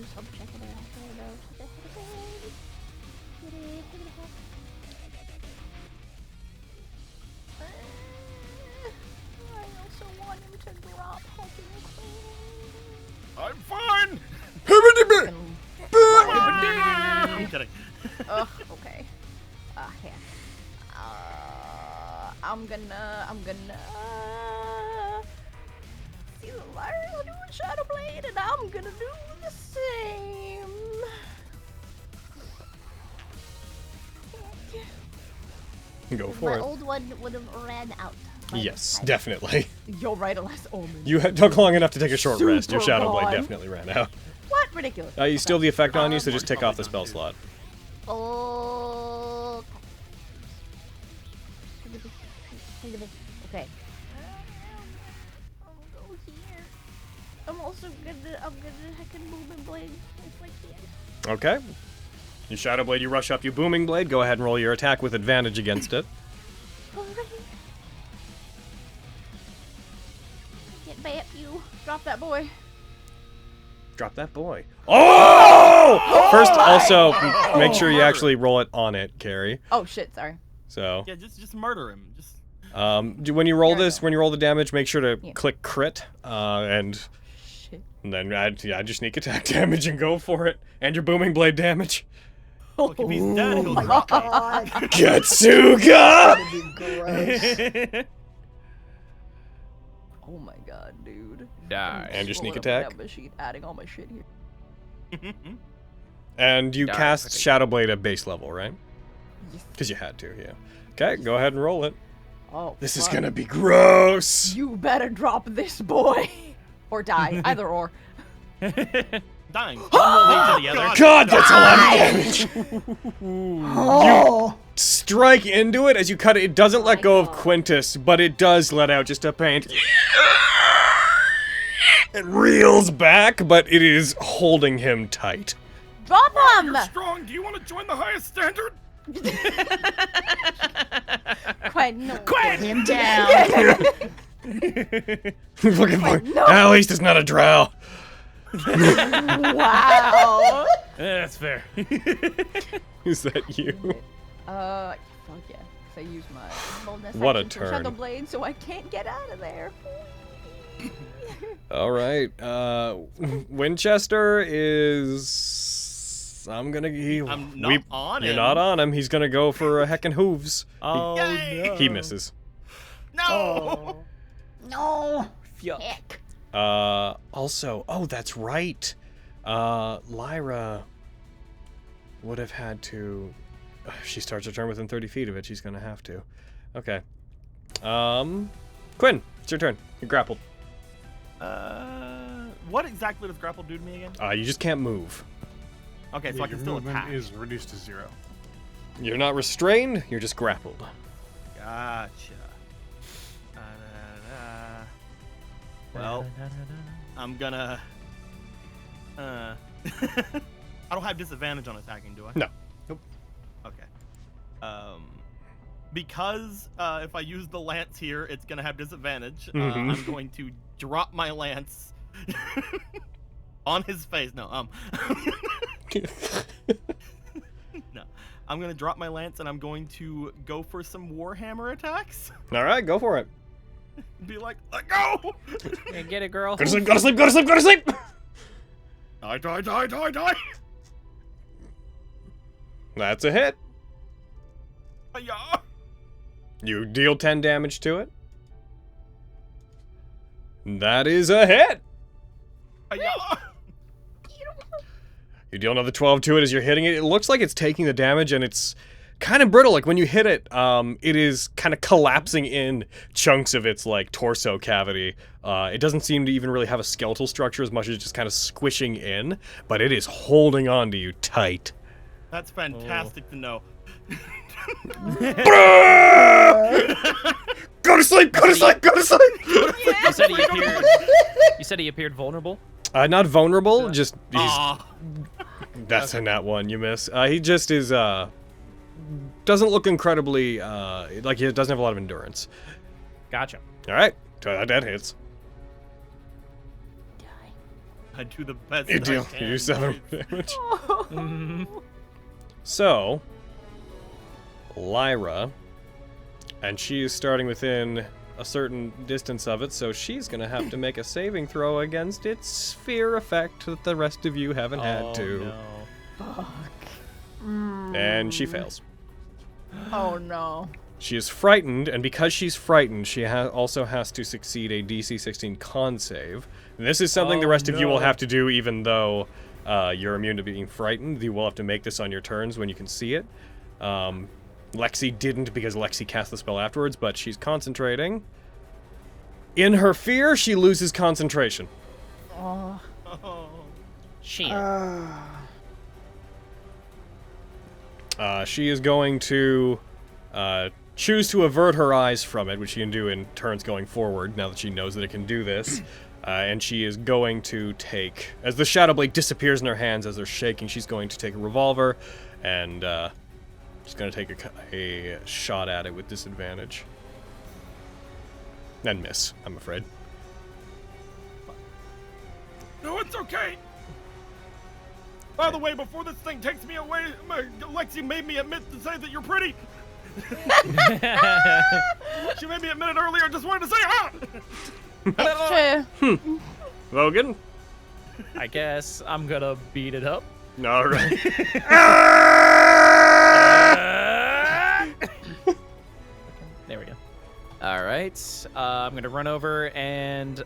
I also want him to drop helping clean. I'm fine! I'm kidding. Ugh, okay. Yeah. I'm gonna see the Lyra do a Shadow Blade, and I'm gonna do the same. Go for My it. old one would have ran out. by Yes, this time. definitely. You're right, alas omen. You took long enough to take a short rest. Your Super Shadow Blade gone. definitely ran out. What? Ridiculous. You still have the effect on you, so just take off the spell slot. Oh. Okay. I'll go here. I'm also gonna I can move and blade if I can. Okay. You Shadow Blade, you rush up, you Booming Blade. Go ahead and roll your attack with advantage against it. Alright. Get back, you. Drop that boy. Drop that boy. Oh! First, also, make sure you actually roll it on it, Carrie. Oh shit, sorry. So, Yeah, just murder him. Just. when you roll There we this, go. when you roll the damage, make sure to Yeah. click crit, and Shit. then add your sneak attack damage and go for it, and your Booming Blade damage. Look, if he's dead, he'll drop me. God, Katsuga! that'd be gross. Oh my god, dude. Die. And your sneak Pulling up my attack. tab machine, adding all my shit here. And you Die, cast I think. Shadow Blade at base level, right? Yes. Because you had to, yeah. Okay, go ahead and roll it. Oh. This is fuck. gonna be gross! You better drop this boy, or die. Either or. Die dying. One will lead to the other. God, that's a lot of damage. Oh! Strike into it as you cut it. It doesn't let go of Quintus, but it does let out just a pain. It reels back, but it is holding him tight. Drop him! You're strong. Do you want to join the highest standard? Quite no. Put him down. Looking for. At least it's not a drow. Wow. That's fair. Is that you? Fuck yeah. So I use my boldness What a action for turn. Shadow Blade, so I can't get out of there. All right. Winchester is. I'm gonna. I'm not on You're him. not on him. He's gonna go for a heckin' hooves. Oh no. He misses. No. No. Yuck. Heck. Also, oh, that's right. Lyra would have had to. If she starts her turn within 30 feet of it, she's gonna have to. Okay. Quinn, it's your turn. You're grappled. What exactly does grapple do to me again? You just can't move. Okay, so Yeah, I can your still movement attack. is reduced to 0. You're not restrained. You're just grappled. Gotcha. Well, I'm gonna. I don't have disadvantage on attacking, do I? No. Nope. Okay. Because if I use the lance here, it's gonna have disadvantage. Mhm. I'm going to drop my lance on his face. No, no. I'm gonna drop my lance and I'm going to go for some Warhammer attacks. All right, go for it. Be like, let go! Yeah, get it, girl. Go to sleep. Go to sleep. Go to sleep. Go to sleep. Die. That's a hit. Yeah. You deal 10 damage to it. That is a hit. Yeah. You deal another 12 to it as you're hitting it. It looks like it's taking the damage and it's kind of brittle. Like when you hit it, it is kind of collapsing in chunks of its like torso cavity. It doesn't seem to even really have a skeletal structure as much as just kind of squishing in, but it is holding on to you tight. That's fantastic to know. Go to sleep. Go to sleep. Go to sleep. You said he appeared. You said he appeared vulnerable. Not vulnerable. Just he's. Aw. That's a nat one. You miss. He just is. Doesn't look incredibly. Like he doesn't have a lot of endurance. Gotcha. All right. That hits. I do the best. You I deal. can. You do 7 damage. Mm-hmm. So, Lyra, and she is starting within a certain distance of it, so she's gonna have to make a saving throw against its sphere effect that the rest of you haven't had to. No. And she fails. Oh no. She is frightened, and because she's frightened, she also has to succeed a DC 16 con save. And this is something the rest of you will have to do, even though you're immune to being frightened. You will have to make this on your turns when you can see it. Lexi didn't because Lexi cast the spell afterwards, but she's concentrating. In her fear, she loses concentration. Oh. Shit. She is going to choose to avert her eyes from it, which she can do in turns going forward, now that she knows that it can do this. And she is going to take, as the Shadow Blade disappears in her hands as they're shaking, she's going to take a revolver, and she's going to take a shot at it with disadvantage. And miss, I'm afraid. No, it's okay. By the way, before this thing takes me away, Lexi made me admit to say that you're pretty. She made me admit it earlier. I just wanted to say, That's true. Logan? I guess I'm gonna beat it up. All right. There we go. All right. I'm gonna run over, and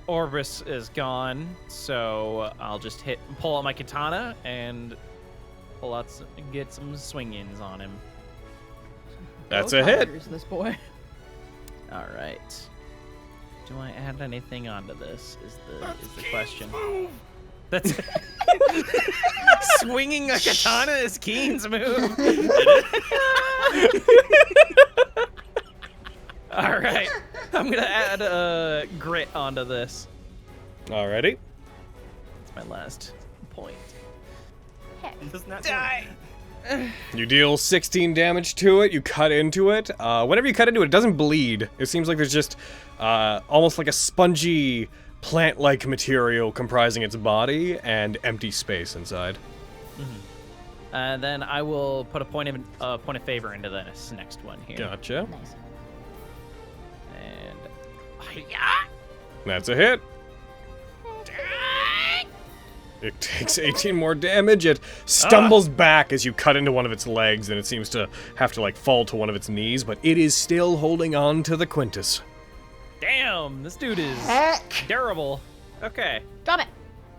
Orbis is gone, so I'll just pull out my katana and pull out get some swing-ins on him. That's Go a hit. Tigers, this boy. All right. Do I add anything onto this? Is the question. move. That's swinging a katana is Keen's move. All right, I'm gonna add grit onto this. Alrighty. That's my last point. Does not Die. You deal 16 damage to it. You cut into it. Whenever you cut into it, it doesn't bleed. It seems like there's just almost like a spongy plant-like material comprising its body and empty space inside. And then I will put a point of favor into this next one here. Gotcha. Nice. And That's a hit. It takes 18 more damage. It stumbles back as you cut into one of its legs, and it seems to have to, like, fall to one of its knees, but it is still holding on to the Quintus. damn, this dude is durable. Okay. Drop it.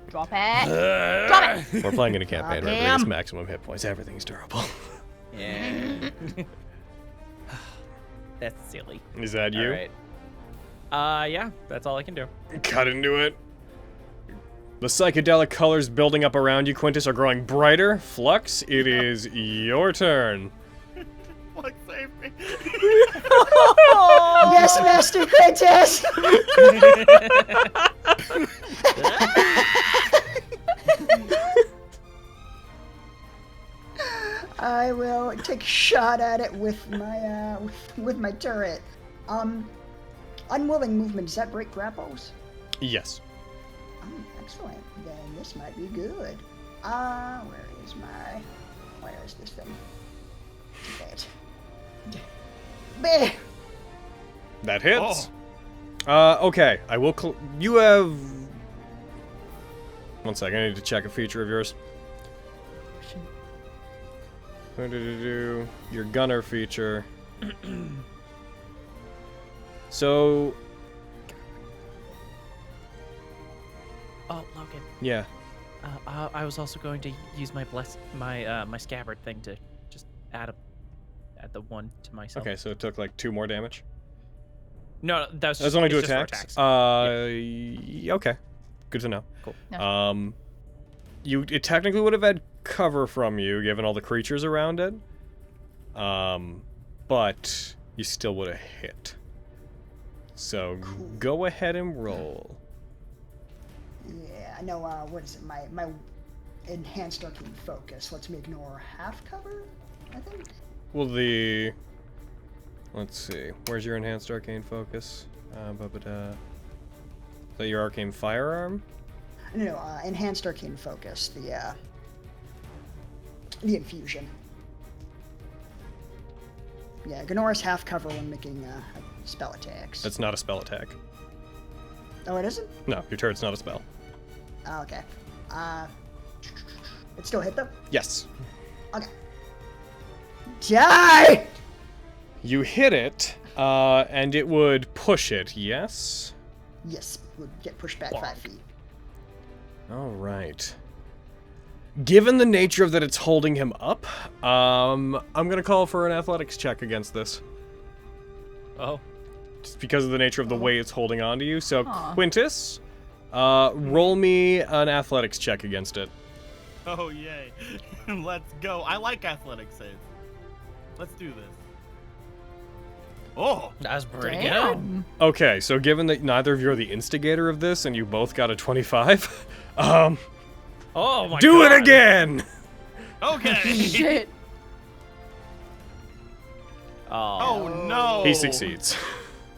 Drop it. Drop it. We're playing in a campaign where Damn. everything's maximum hit points. Everything's durable. Yeah. That's silly. Is that you? All right. Yeah, that's all I can do. Cut into it. The psychedelic colors building up around you, Quintus, are growing brighter. Flux, it is your turn. Like, save me. Yes, Master Quintus! I will take a shot at it with my with my turret. Unwilling movement, does that break grapples? Yes. Oh, excellent. Then this might be good. Where is this thing? Bleh. That hits. Okay, I will. You have. One second, I need to check a feature of yours. Your gunner feature. So. Oh, Logan. Yeah. I was also going to use my my scabbard thing to just add the one to myself. Okay, so it took like 2 more damage. No, That's only 2 it's just for attacks. Yeah. Okay, good to know. Cool. No. It technically would have had cover from you, given all the creatures around it. But you still would have hit. So go ahead and roll. Yeah, I know. What is it? My enhanced arcane focus lets me ignore half cover, I think. Well, let's see. Where's your enhanced arcane focus? Is that your arcane firearm? No, enhanced arcane focus. The infusion. Yeah, Gnora's half cover when making spell attacks. That's not a spell attack. Oh, it isn't? No, your turret's not a spell. Oh, okay. It still hit them? Yes. Okay. Die! You hit it, and it would push it, yes? Yes, would get pushed back 5 feet. All right. Given the nature of that it's holding him up, I'm going to call for an athletics check against this. Oh. Just because of the nature of the way it's holding on to you. So, Aw. Quintus, roll me an athletics check against it. Oh, yay. Let's go. I like athletic saves. Let's do this. Oh! That was pretty good. Damn. Okay, so given that neither of you are the instigator of this and you both got a 25, Oh my god. do it again! Okay! Shit. Oh, no! He succeeds.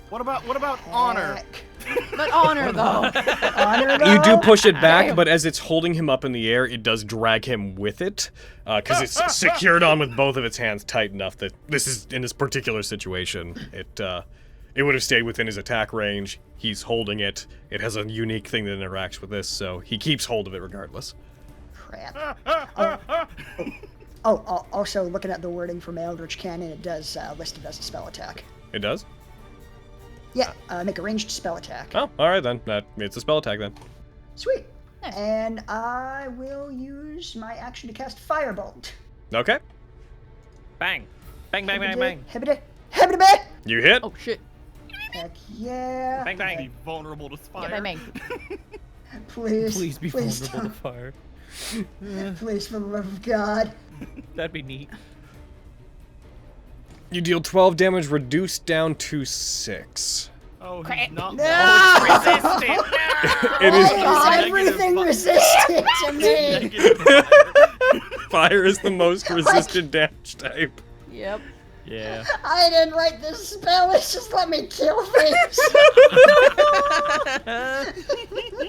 What about honor? Heck. But honor, though. Honor, though? You do push it back, Damn. but as it's holding him up in the air, it does drag him with it, because it's secured on with both of its hands tight enough that in this particular situation, it would have stayed within his attack range. He's holding it. It has a unique thing that interacts with this, so he keeps hold of it regardless. Crap. Also, looking at the wording from Eldritch Cannon, it does list it as a spell attack. It does? Yeah, make a ranged spell attack. Oh, alright then. It's a spell attack then. Sweet. Nice. And I will use my action to cast Firebolt. Okay. Bang. Bang, bang, bang, bang. Hibbity, hibbity, bang! You hit. Oh, shit. Heck yeah. Bang, Be bang. vulnerable to fire. Yeah, bang, bang. Please. Please be please vulnerable to don't. fire. Please, for the love of God. That'd be neat. You deal 12 damage, reduced down to 6. Oh, he's not. Resistant. It is Everything resisted to me. Negative fire. fire is the most resistant damage type. Yep. Yeah. I didn't write this spell. It's just let me kill things.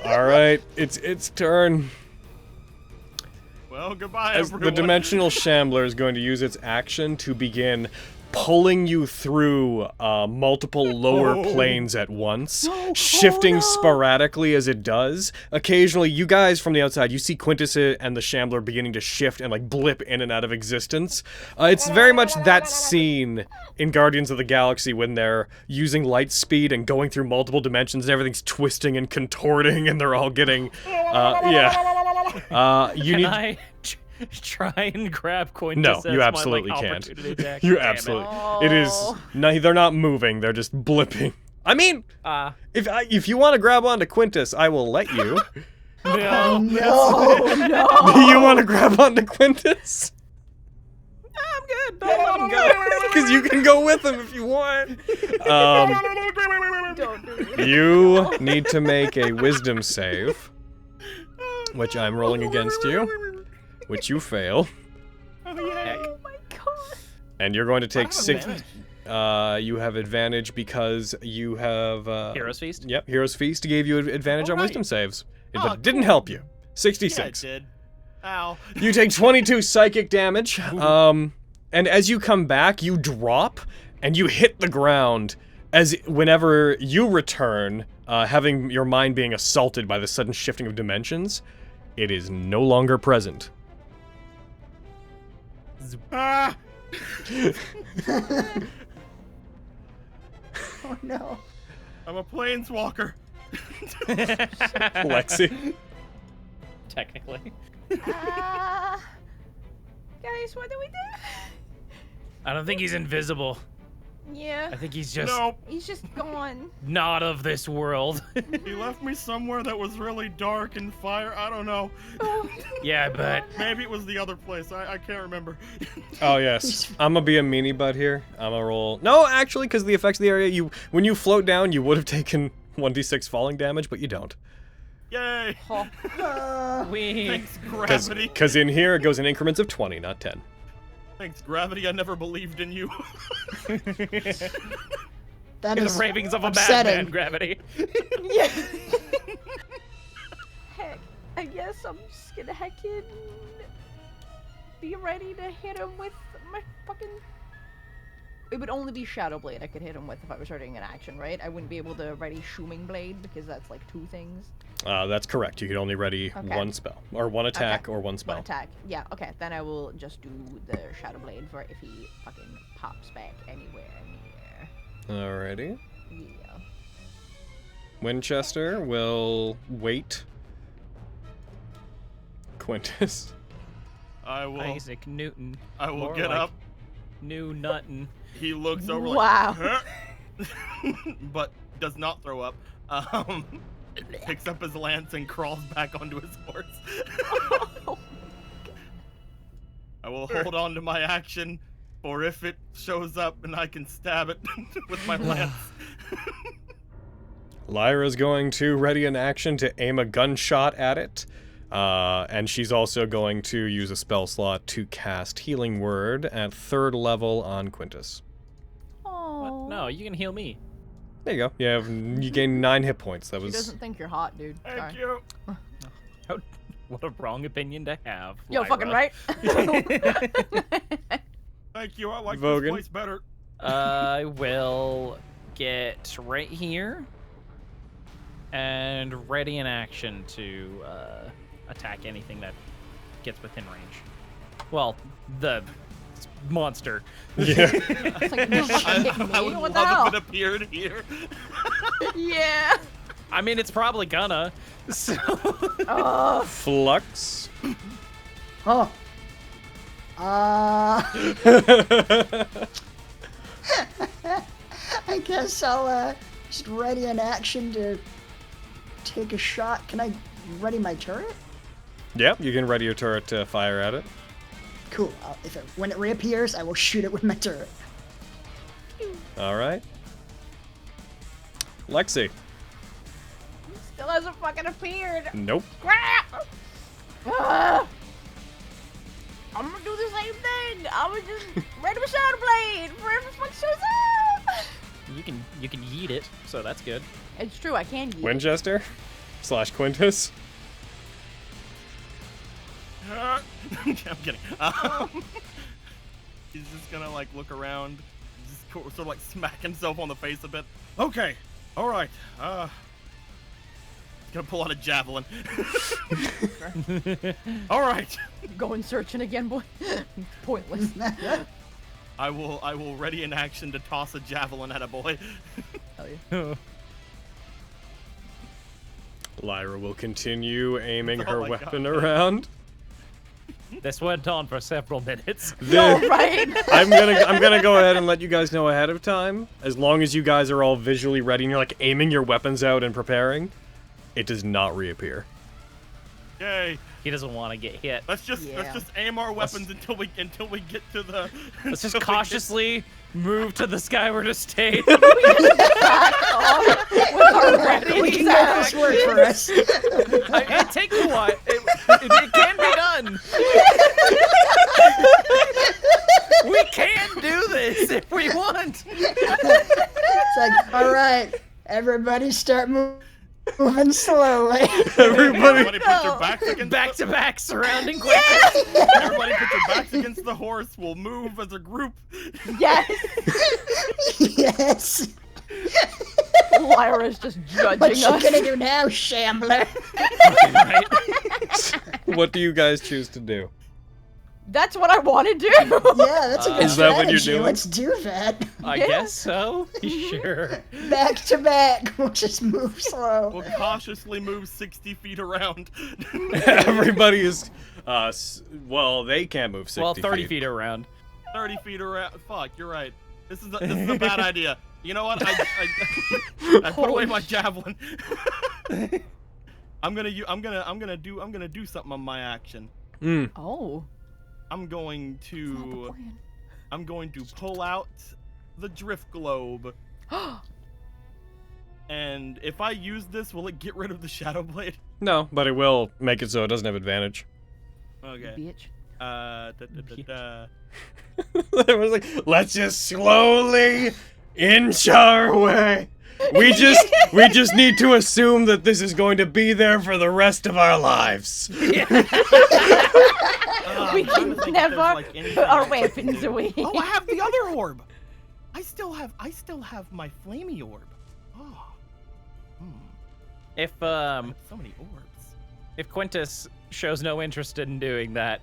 All right, it's its turn. Well, goodbye, As everyone. the Dimensional Shambler is going to use its action to begin pulling you through multiple lower planes at once, shifting sporadically as it does. Occasionally, you guys from the outside, you see Quintus and the Shambler beginning to shift and like blip in and out of existence. It's very much that scene in Guardians of the Galaxy when they're using light speed and going through multiple dimensions and everything's twisting and contorting and they're all getting, you Can need. I try and grab Quintus? No, as you my, absolutely like, can't. opportunity attack? You Damn it. absolutely. It is. No, they're not moving. They're just blipping. I mean, Ah. if you want to grab onto Quintus, I will let you. No. No. Do you want to grab onto Quintus? I'm good. Don't let him go. Because you can go with him if you want. Don't do it. You need to make a Wisdom save, which I'm rolling against you, which you fail, Oh, yay. Oh my god. and you're going to take have 6. advantage. You have advantage because you have Hero's Feast? Yep, Hero's Feast gave you advantage on Alright. Wisdom saves, Oh, but it didn't cool. help you. Yeah, it 66. did. Ow. You take 22 psychic damage, and as you come back, you drop, and you hit the ground, as whenever you return, having your mind being assaulted by the sudden shifting of dimensions, it is no longer present. Ah! Oh no. I'm a planeswalker. Lexi? Technically. Guys, what do we do? I don't think he's invisible. Yeah, I think he's just Nope. he's just gone. not of this world. He left me somewhere that was really dark and fire. I don't know. Yeah, but Maybe it was the other place. I can't remember. Oh, yes. I'm gonna be a meanie-butt here. I'm gonna roll... No, actually, because the effects of the area, when you float down, you would have taken 1d6 falling damage, but you don't. Yay! we Thanks, gravity. Because in here, it goes in increments of 20, not 10. Thanks, gravity. I never believed in you. That the is ravings of a upsetting. madman, Gravity. Heck, I guess I'm just gonna heckin' be ready to hit him with my fucking... It would only be Shadow Blade I could hit him with if I was starting an action, right? I wouldn't be able to ready Shooming Blade because that's like 2 things. That's correct. You can only ready Okay. one spell. Or one attack, or one spell. One attack. Yeah, okay. Then I will just do the Shadow Blade for if he fucking pops back anywhere near. Alrighty. Yeah. Winchester will wait. Quintus. I will. Isaac Newton. I will More get like up. New Nutton. He looks over Wow. like, huh? But does not throw up. Picks up his lance and crawls back onto his horse. I will hold on to my action, or if it shows up and I can stab it with my lance. Lyra's going to ready an action to aim a gunshot at it. And she's also going to use a spell slot to cast Healing Word at 3rd level on Quintus. Oh. What? No, you can heal me. There you go. You gain 9 hit points. That She was... doesn't think you're hot, dude. Thank Sorry. you. What a wrong opinion to have. Yo, Lyra. fucking right. Thank you. I like Vogan. this place better. I will get right here and ready an action to attack anything that gets within range. Well, the monster. Yeah. It's like, you fucking hit me? I would What the love hell? if it appeared here. Yeah. I mean, it's probably gonna. So. Oh. Flux. Oh. I guess I'll just ready an action to take a shot. Can I ready my turret? Yep, you can ready your turret to fire at it. Cool. When it reappears, I will shoot it with my turret. All right. Lexi. Still hasn't fucking appeared. Nope. Crap! Ah! I'm gonna do the same thing. I'm gonna just ready my shadow blade for every fuck shows up. You can yeet it, so that's good. It's true, I can yeet. Winchester / Quintus. I'm kidding. He's just gonna like look around, just sort of like smack himself on the face a bit. Okay, all right. Gonna pull out a javelin. All right. Going searching again, boy. Pointless. I will ready in action to toss a javelin at a boy. Hell yeah. Lyra will continue aiming Oh her my weapon God. around. This went on for several minutes. No, right? I'm gonna go ahead and let you guys know ahead of time. As long as you guys are all visually ready and you're like aiming your weapons out and preparing, it does not reappear. Yay! He doesn't want to get hit. Let's just aim our weapons until we get to the. Let's just cautiously move to the skyward estate. With our weapons We can make this work for us. It takes a while. It can be done. We can do this if we want. It's like, all right, everybody start moving slowly. Everybody put your backs against Back to back, surrounding quick. Everybody put your backs against the horse. We'll move as a group. Yes. Yes. Lyra's just judging What you us. gonna do now, Shambler? What do you guys choose to do? That's what I want to do. Yeah, that's a good Is that what you're strategy. doing? Let's do that. I Yes. guess so. Sure. Back to back. We'll just move slow. We'll cautiously move 60 feet around. Everybody is, well, they can't move 60 Well, 30 feet around. 30 feet around. Fuck, you're right. This is a bad idea. You know what? I put away my javelin. I'm gonna do something on my action. Oh. I'm going to pull out the drift globe. And if I use this, will it get rid of the shadow blade? No, but it will make it so it doesn't have advantage. Okay. Bitch. It was like, let's just slowly inch our way. We just need to assume that this is going to be there for the rest of our lives. We can never put our weapons away. Oh, I have the other orb. I still have my flamey orb. Oh. If So many orbs. if Quintus shows no interest in doing that,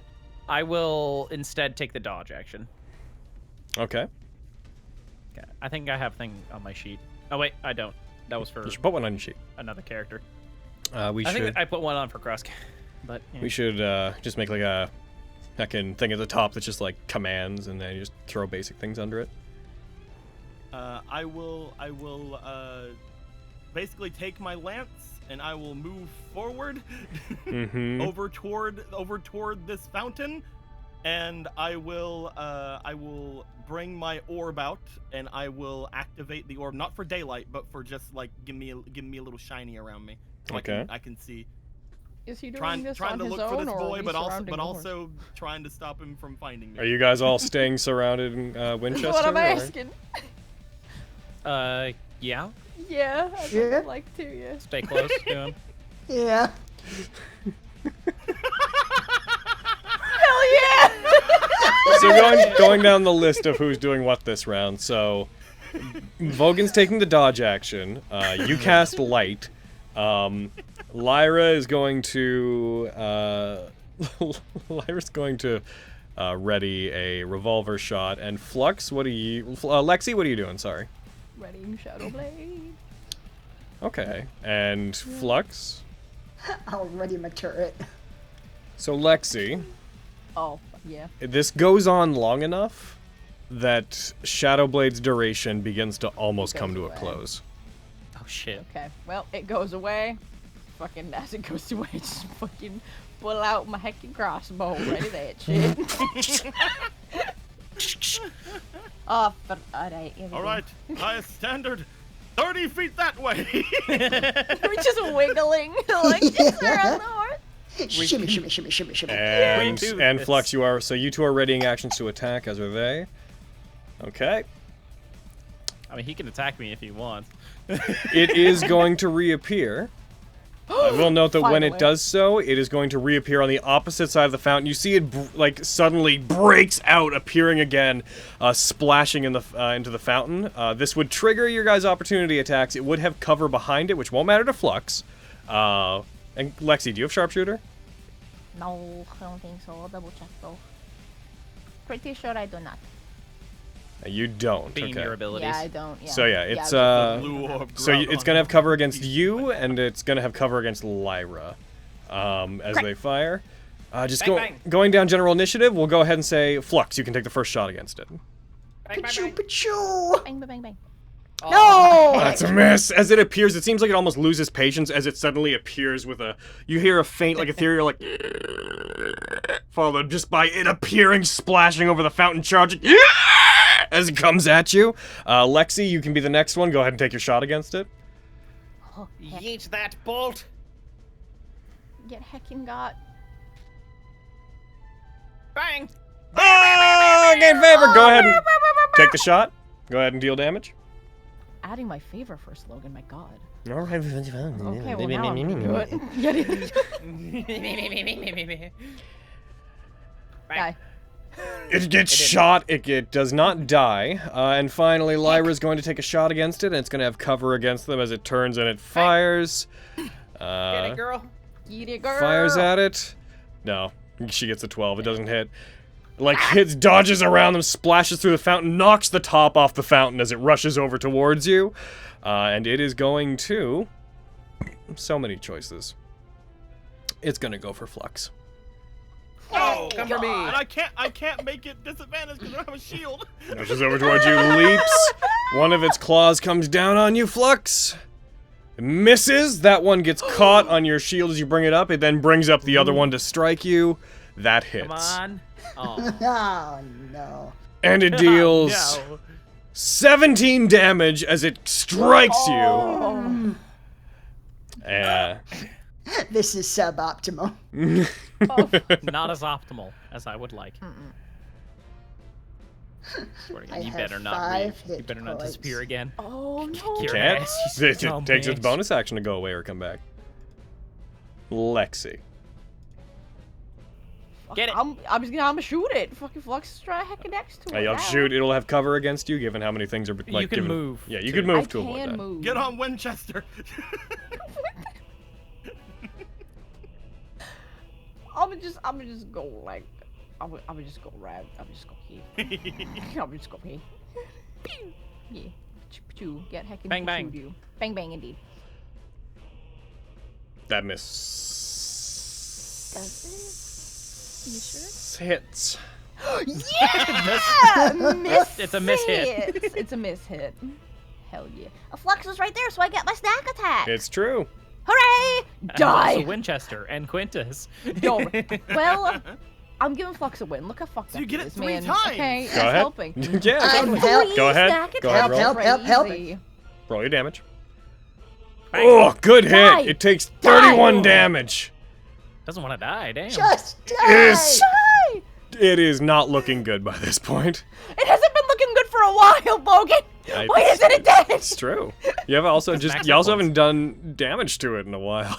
I will instead take the dodge action. Okay. Okay. I think I have thing on my sheet. Oh wait, I don't. That was for You should put one on your sheet. another character. I I think I put one on for Krusk. But yeah. We should just make like a heckin' thing at the top that's just like commands, and then you just throw basic things under it. I will basically take my lance and I will move forward over toward this fountain, and I will bring my orb out and I will activate the orb, not for daylight, but for just like give me a little shiny around me. So Okay. I can see. Is he doing Trying this to on his look own, for this or boy, are we but surrounding the horse? also trying to stop him from finding me. Are you guys all staying surrounded in Winchester? That's what I'm or- asking. Yeah. Yeah, I'd Yeah. like to, yeah. Stay close to him. Yeah. Hell yeah! So going down the list of who's doing what this round. So Vogan's taking the dodge action. You cast light. Lyra is going to ready a revolver shot, and Flux, what are you? Lexi, what are you doing? Sorry. Readying Shadow Blade. Okay, and Flux. I'll ready my turret. So Lexi, Oh, yeah. this goes on long enough that Shadowblade's duration begins to almost It come goes to a away. close. Oh shit. Okay, well, it goes away. fucking as it goes to it, just fucking pull out my heckin' crossbow, ready that shit. Oh, alright. All right, highest standard, 30 feet that way. We're just wiggling like this around the horse. Shimmy, shimmy, shimmy, shimmy, shimmy. And, do and this. Flux, you two are readying actions to attack, as are they. Okay. I mean, he can attack me if he wants. It is going to reappear. I will note that when it Finally. does so, it is going to reappear on the opposite side of the fountain. You see it like suddenly breaks out, appearing again, splashing in the into the fountain. This would trigger your guys' opportunity attacks. It would have cover behind it, which won't matter to Flux. And Lexi, do you have sharpshooter? No, I don't think so. I'll double check though. Pretty sure I do not. You don't. Being okay. your abilities. Yeah, I don't. Yeah. So yeah, it's Blue orb so grout it's on gonna have him. cover against you, and it's gonna have cover against Lyra, as they fire. Just going down general initiative. We'll go ahead and say Flux. You can take the first shot against it. Pachoo, pachoo. Bang, bang, bang, bang. No! That's a miss. As it appears, it seems like it almost loses patience as it suddenly appears with a. You hear a faint, like ethereal, like. Followed just by it appearing, splashing over the fountain, charging. As it comes at you. Lexi, you can be the next one. Go ahead and take your shot against it. Oh, heck. Yeet that bolt. Get heckin' got. Bang. Oh, gain favor. Go ahead and take the shot. Go ahead and deal damage. Adding my favor for a slogan, my god. All right. Okay, well now I'm gonna do it. Die. It gets shot. It does not die. And finally, Lyra's going to take a shot against it, and it's going to have cover against them as it turns and it fires. Get it, girl. Eat it, girl. Fires at it. No, she gets a 12. It doesn't hit. Like, hits, dodges around them, splashes through the fountain, knocks the top off the fountain as it rushes over towards you. And it is going to... So many choices. It's going to go for Flux. Oh, come for me. And I can't make it disadvantaged because I don't have a shield. Rushes over towards you, leaps. One of its claws comes down on you, Flux. It misses. That one gets caught on your shield as you bring it up. It then brings up the other one to strike you. That hits. Come on. Oh. Oh, no. And it deals 17 damage as it strikes you. This is suboptimal. Not as optimal as I would like. Swear to God, I you have better not 5 You hit better not points. disappear again. Oh no. Your Can't. ass, you It dumb takes its bitch. bonus action to go away or come back. Lexi. Get it. I'm gonna shoot it. Fucking Flux is right heckin' next to it. You'll now. shoot. It'll have cover against you, given how many things are like. You can given, move. Yeah, you too. can move I to avoid can that. move. Get on Winchester. I'm just go like, I'm just go right. I'm just go here. I'm just go here. Yeah. Choo, get heckin' Bang, bang. you. Bang bang indeed. That miss. Does it? You sure? Hits. Yeah! Miss It's a miss hit. It's a miss hit. Hell yeah. A Flux is right there, so I get my snack attack. It's true. Hooray! And Die! also Winchester and Quintus. Yo, well, I'm giving Flux a win. Look how fucked So up you get he it is, 3 man. times. Okay, Go that's ahead. helping. Yeah. I'm help. Go ahead. Snack Go ahead. attack. Roll. Help. Crazy. Roll your damage. Bang. Oh, good hit. Die. It takes Die. 31 damage. Doesn't want to die, damn. Just It die. is, it is not looking good by this point. It hasn't been looking good for a while, Bogan. Why isn't it dead? It's true. You have also That's just max you also hit points. haven't done damage to it in a while.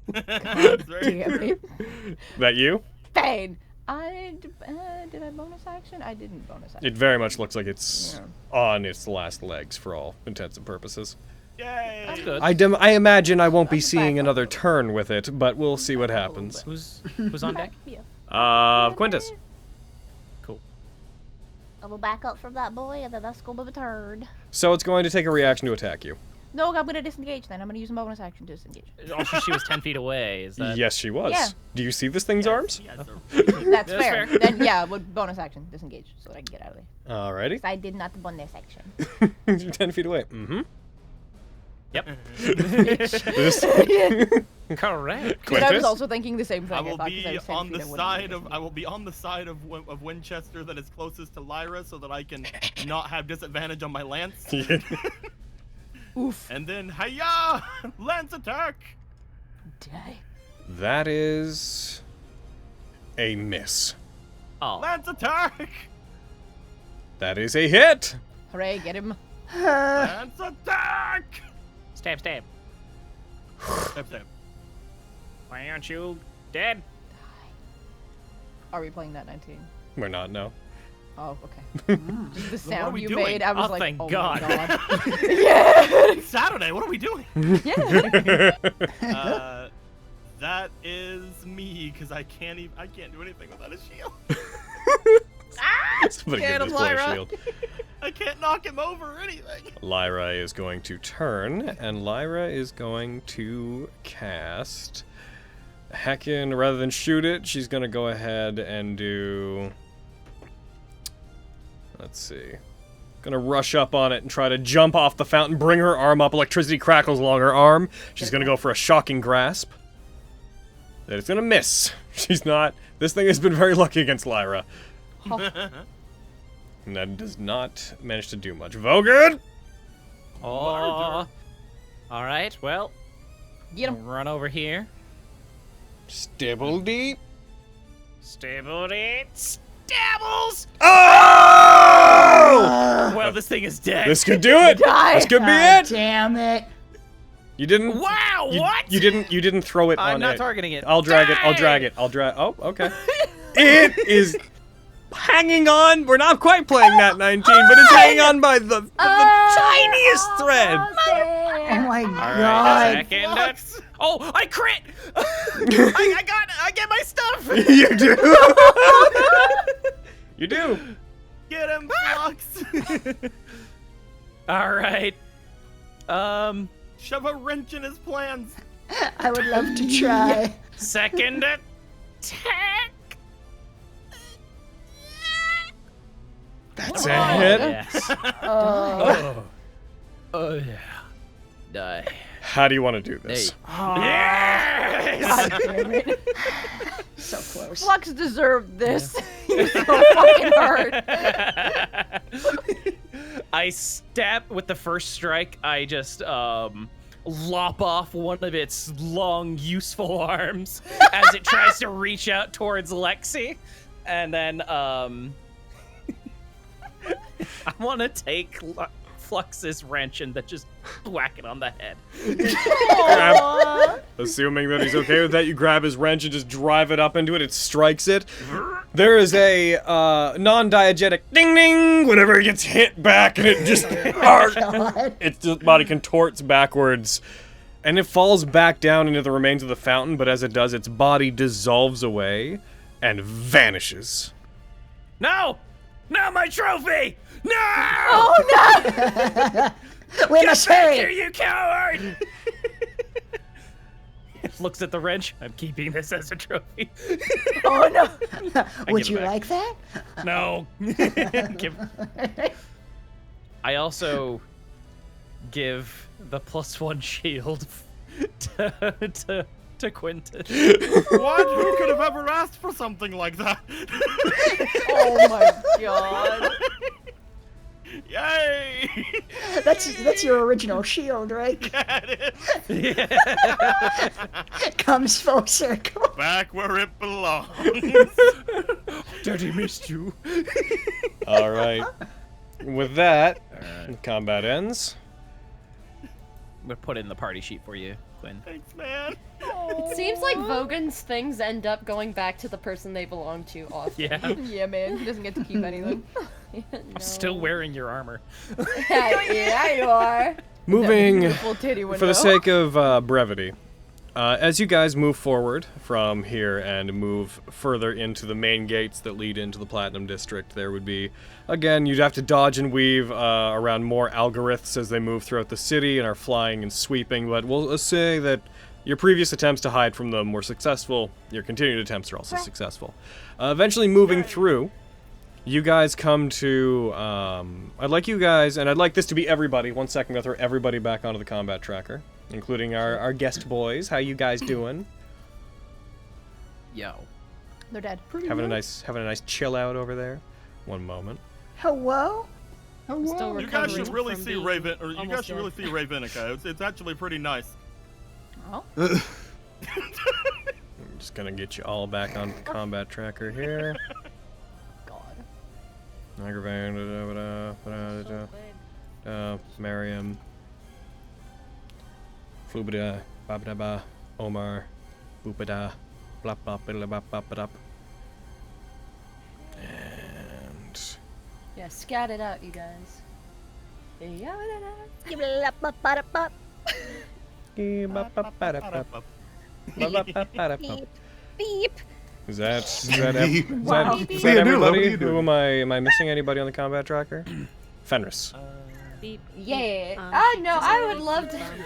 That's very Damn true. it. That you? Fine. Did I bonus action? I didn't bonus action. It very much looks like it's on its last legs for all intents and purposes. Yay! That's good. I imagine I won't be That's seeing back up. another turn with it, but we'll see what happens. Who's on deck? Yeah. Quintus. Cool. I will back up from that boy, and then that's gonna be the turn. So it's going to take a reaction to attack you. No, I'm gonna disengage then. I'm gonna use a bonus action to disengage. Also, she was 10 feet away. Is that? Yes, she was. Yeah. Do you see this thing's arms? Yes, sir. That's That's fair. fair. Then yeah, with bonus action, disengage so that I can get out of there. Alrighty. 'Cause I did not bonus action. You're 10 feet away. Mm-hmm. Yep. This- Correct. But I was Quintus? also thinking the same thing. I will thought 'cause I be was 10 on feet, the I wouldn't side be of I will be on the side of Winchester that is closest to Lyra, so that I can not have disadvantage on my lance. Oof. And then hiya, lance attack. Die. That is a miss. Oh. Lance attack. That is a hit. Hooray, get him. Lance attack. Stab, stab. Stab, stab. Why aren't you dead? Are we playing Nat19? We're not, no. Oh, okay. Just the Then what are sound we you doing? made, I was Oh, like, thank oh God. my god. Yeah. It's Saturday. What are we doing? Yeah. That is me, because I can't do anything without a shield. Somebody Get give him, this boy a Lyra. shield. I can't knock him over or anything. Lyra is going to turn, and Lyra is going to cast Heckin. Rather than shoot it, she's going to go ahead and do... Let's see. Gonna rush up on it and try to jump off the fountain, bring her arm up, electricity crackles along her arm. She's gonna go for a shocking grasp. That is gonna miss. She's not... This thing has been very lucky against Lyra. And that does not manage to do much. Vogard! Oh. All right. Well, Get him. run over here. Stibble deep. Stable it. Stabbles! Oh! Well, this thing is dead. This could do it. Die. This could be God it. damn it. You didn't. Wow, You, what? You didn't throw it I'm on not it. targeting it. I'll drag it. I'll drag it. I'll drag. Oh, okay. It is hanging on. We're not quite playing that 19, but it's hanging on by the tiniest thread. Oh my All right, god. second. Oh, I crit! I get my stuff! You do. You do. Get him, Flux. All right. Shove a wrench in his plans. I would love to try. Second attack. That's a hit. Yes. Oh. Oh yeah. Die. How do you want to do this? Yes! God damn it. So close. Flux deserved this. You're so fucking hurt. I stab with the first strike. I just lop off one of its long, useful arms as it tries to reach out towards Lexi, and then I want to take Flux's wrench and then just whack it on the head. Assuming that he's okay with that, you grab his wrench and just drive it up into it. It strikes it. There is a non-diegetic ding ding whenever it gets hit back, and it just its body contorts backwards, and it falls back down into the remains of the fountain. But as it does, its body dissolves away and vanishes. No! Not my trophy! No! Oh no! We must Here, hurry. you coward! Looks at the wrench. I'm keeping this as a trophy. Oh no. Would give it you back. like that? No. I also give the +1 shield to Quintus. What? Who could have ever asked for something like that? Oh my god. Yay! That's your original shield, right? Yeah, it is. Comes full circle. Back where it belongs. Daddy missed you. All right. With that, combat ends. I'm gonna put it in the party sheet for you, Quinn. Thanks, man. It seems like Vogan's things end up going back to the person they belong to often. Yeah. Yeah, man. He doesn't get to keep anything. I'm still wearing your armor. Yeah, you are. Moving Beautiful titty for window. the sake of brevity. As you guys move forward from here and move further into the main gates that lead into the Platinum District, there would be, again, you'd have to dodge and weave around more algorithms as they move throughout the city and are flying and sweeping, but we'll say that your previous attempts to hide from them were successful. Your continued attempts are also successful. Eventually moving through, you guys come to, I'd like you guys, and I'd like this to be everybody. 1 second, I'm gonna throw everybody back onto the combat tracker, including our guest boys. How you guys doing? Yo. They're dead. Having a nice chill out over there. One moment. Hello? Still You guys recovering should really from see being Raven, or you guys almost should really see Ravenica. It's actually pretty nice. Oh. I'm just gonna get you all back on the combat tracker here. God. Mariam. Fubada, Babadaba, Omar, Boopada, Blap Bop, Bidla Bop Bop. And. Yeah, scat it out, you guys. Yeah, Beep. Is that Wow. everybody? Who am I missing? Anybody on the combat tracker? Fenris. Beep. Yeah. No, just I a would love to. bum.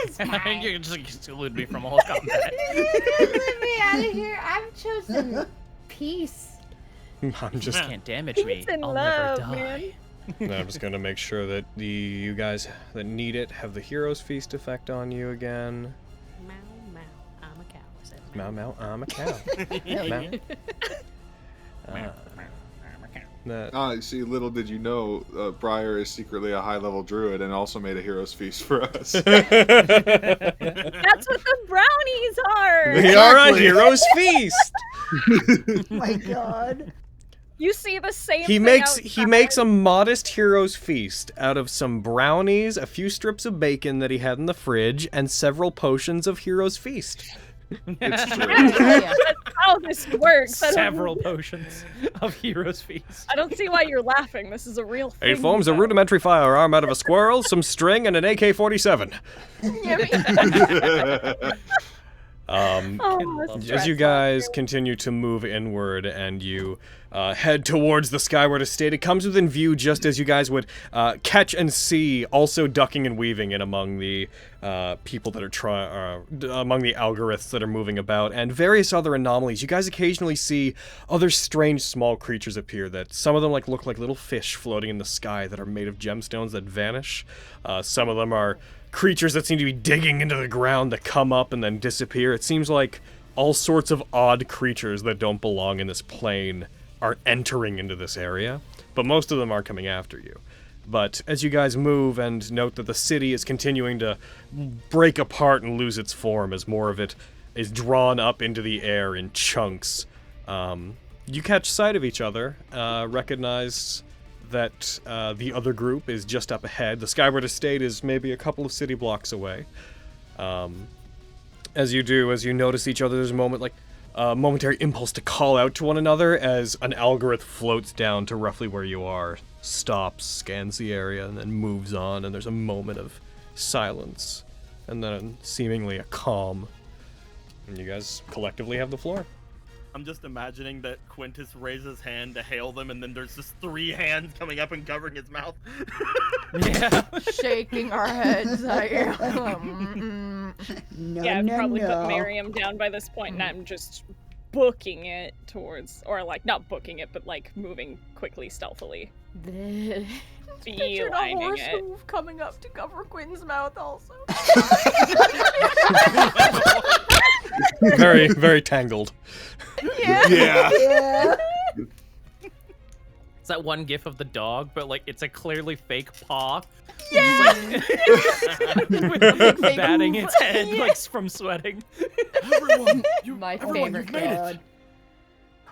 That's fine. You just exclude me from all combat. Let me out of here. I've chosen peace. I'm just Can't damage me. Peace and I'll love, never die. man. I'm just gonna make sure that you guys that need it have the Hero's Feast effect on you again. Meow, meow. I'm a cow. I said Meow meow, I'm a cow. Meow. See, little did you know, Briar is secretly a high-level druid and also made a hero's feast for us. That's what the brownies are. They are a Hero's Feast. My God. You see the same. He thing makes outside. a modest Hero's Feast out of some brownies, a few strips of bacon that he had in the fridge, and several potions of Hero's Feast. It's true. That's how this works. Several potions of Hero's Feast. I don't see why you're laughing. This is a real thing. It forms a though. rudimentary firearm out of a squirrel, some string, and an AK-47. Oh, As stress you guys continue to move inward and you head towards the skyward estate, it comes within view just as you guys would catch and see, also ducking and weaving in among the people that are among the algorithms that are moving about, and various other anomalies. You guys occasionally see other strange small creatures appear that some of them look like little fish floating in the sky that are made of gemstones that vanish. Some of them are creatures that seem to be digging into the ground that come up and then disappear. It seems like all sorts of odd creatures that don't belong in this plane are entering into this area, but most of them are coming after you. But as you guys move and note that the city is continuing to break apart and lose its form as more of it is drawn up into the air in chunks, you catch sight of each other, recognize that the other group is just up ahead. The Skyward Estate is maybe a couple of city blocks away. As you notice each other, there's a momentary impulse to call out to one another as an algorithm floats down to roughly where you are, stops, scans the area, and then moves on, and there's a moment of silence, and then seemingly a calm. And you guys collectively have the floor. I'm just imagining that Quintus raises his hand to hail them, and then there's just 3 hands coming up and covering his mouth. Yeah. Shaking our heads. No, Yeah, I've no, probably no. put Miriam down by this point, and I'm just booking it towards, or not booking it, but moving quickly, stealthily. Pictured a Beelining horse it. hoof coming up to cover Quinn's mouth also. Very, very tangled. Yeah. Yeah. It's that one gif of the dog, but it's a clearly fake paw. Yeah. With the Fake batting hoof. its head Yeah. from sweating. Everyone, My everyone, favorite you've made it. god.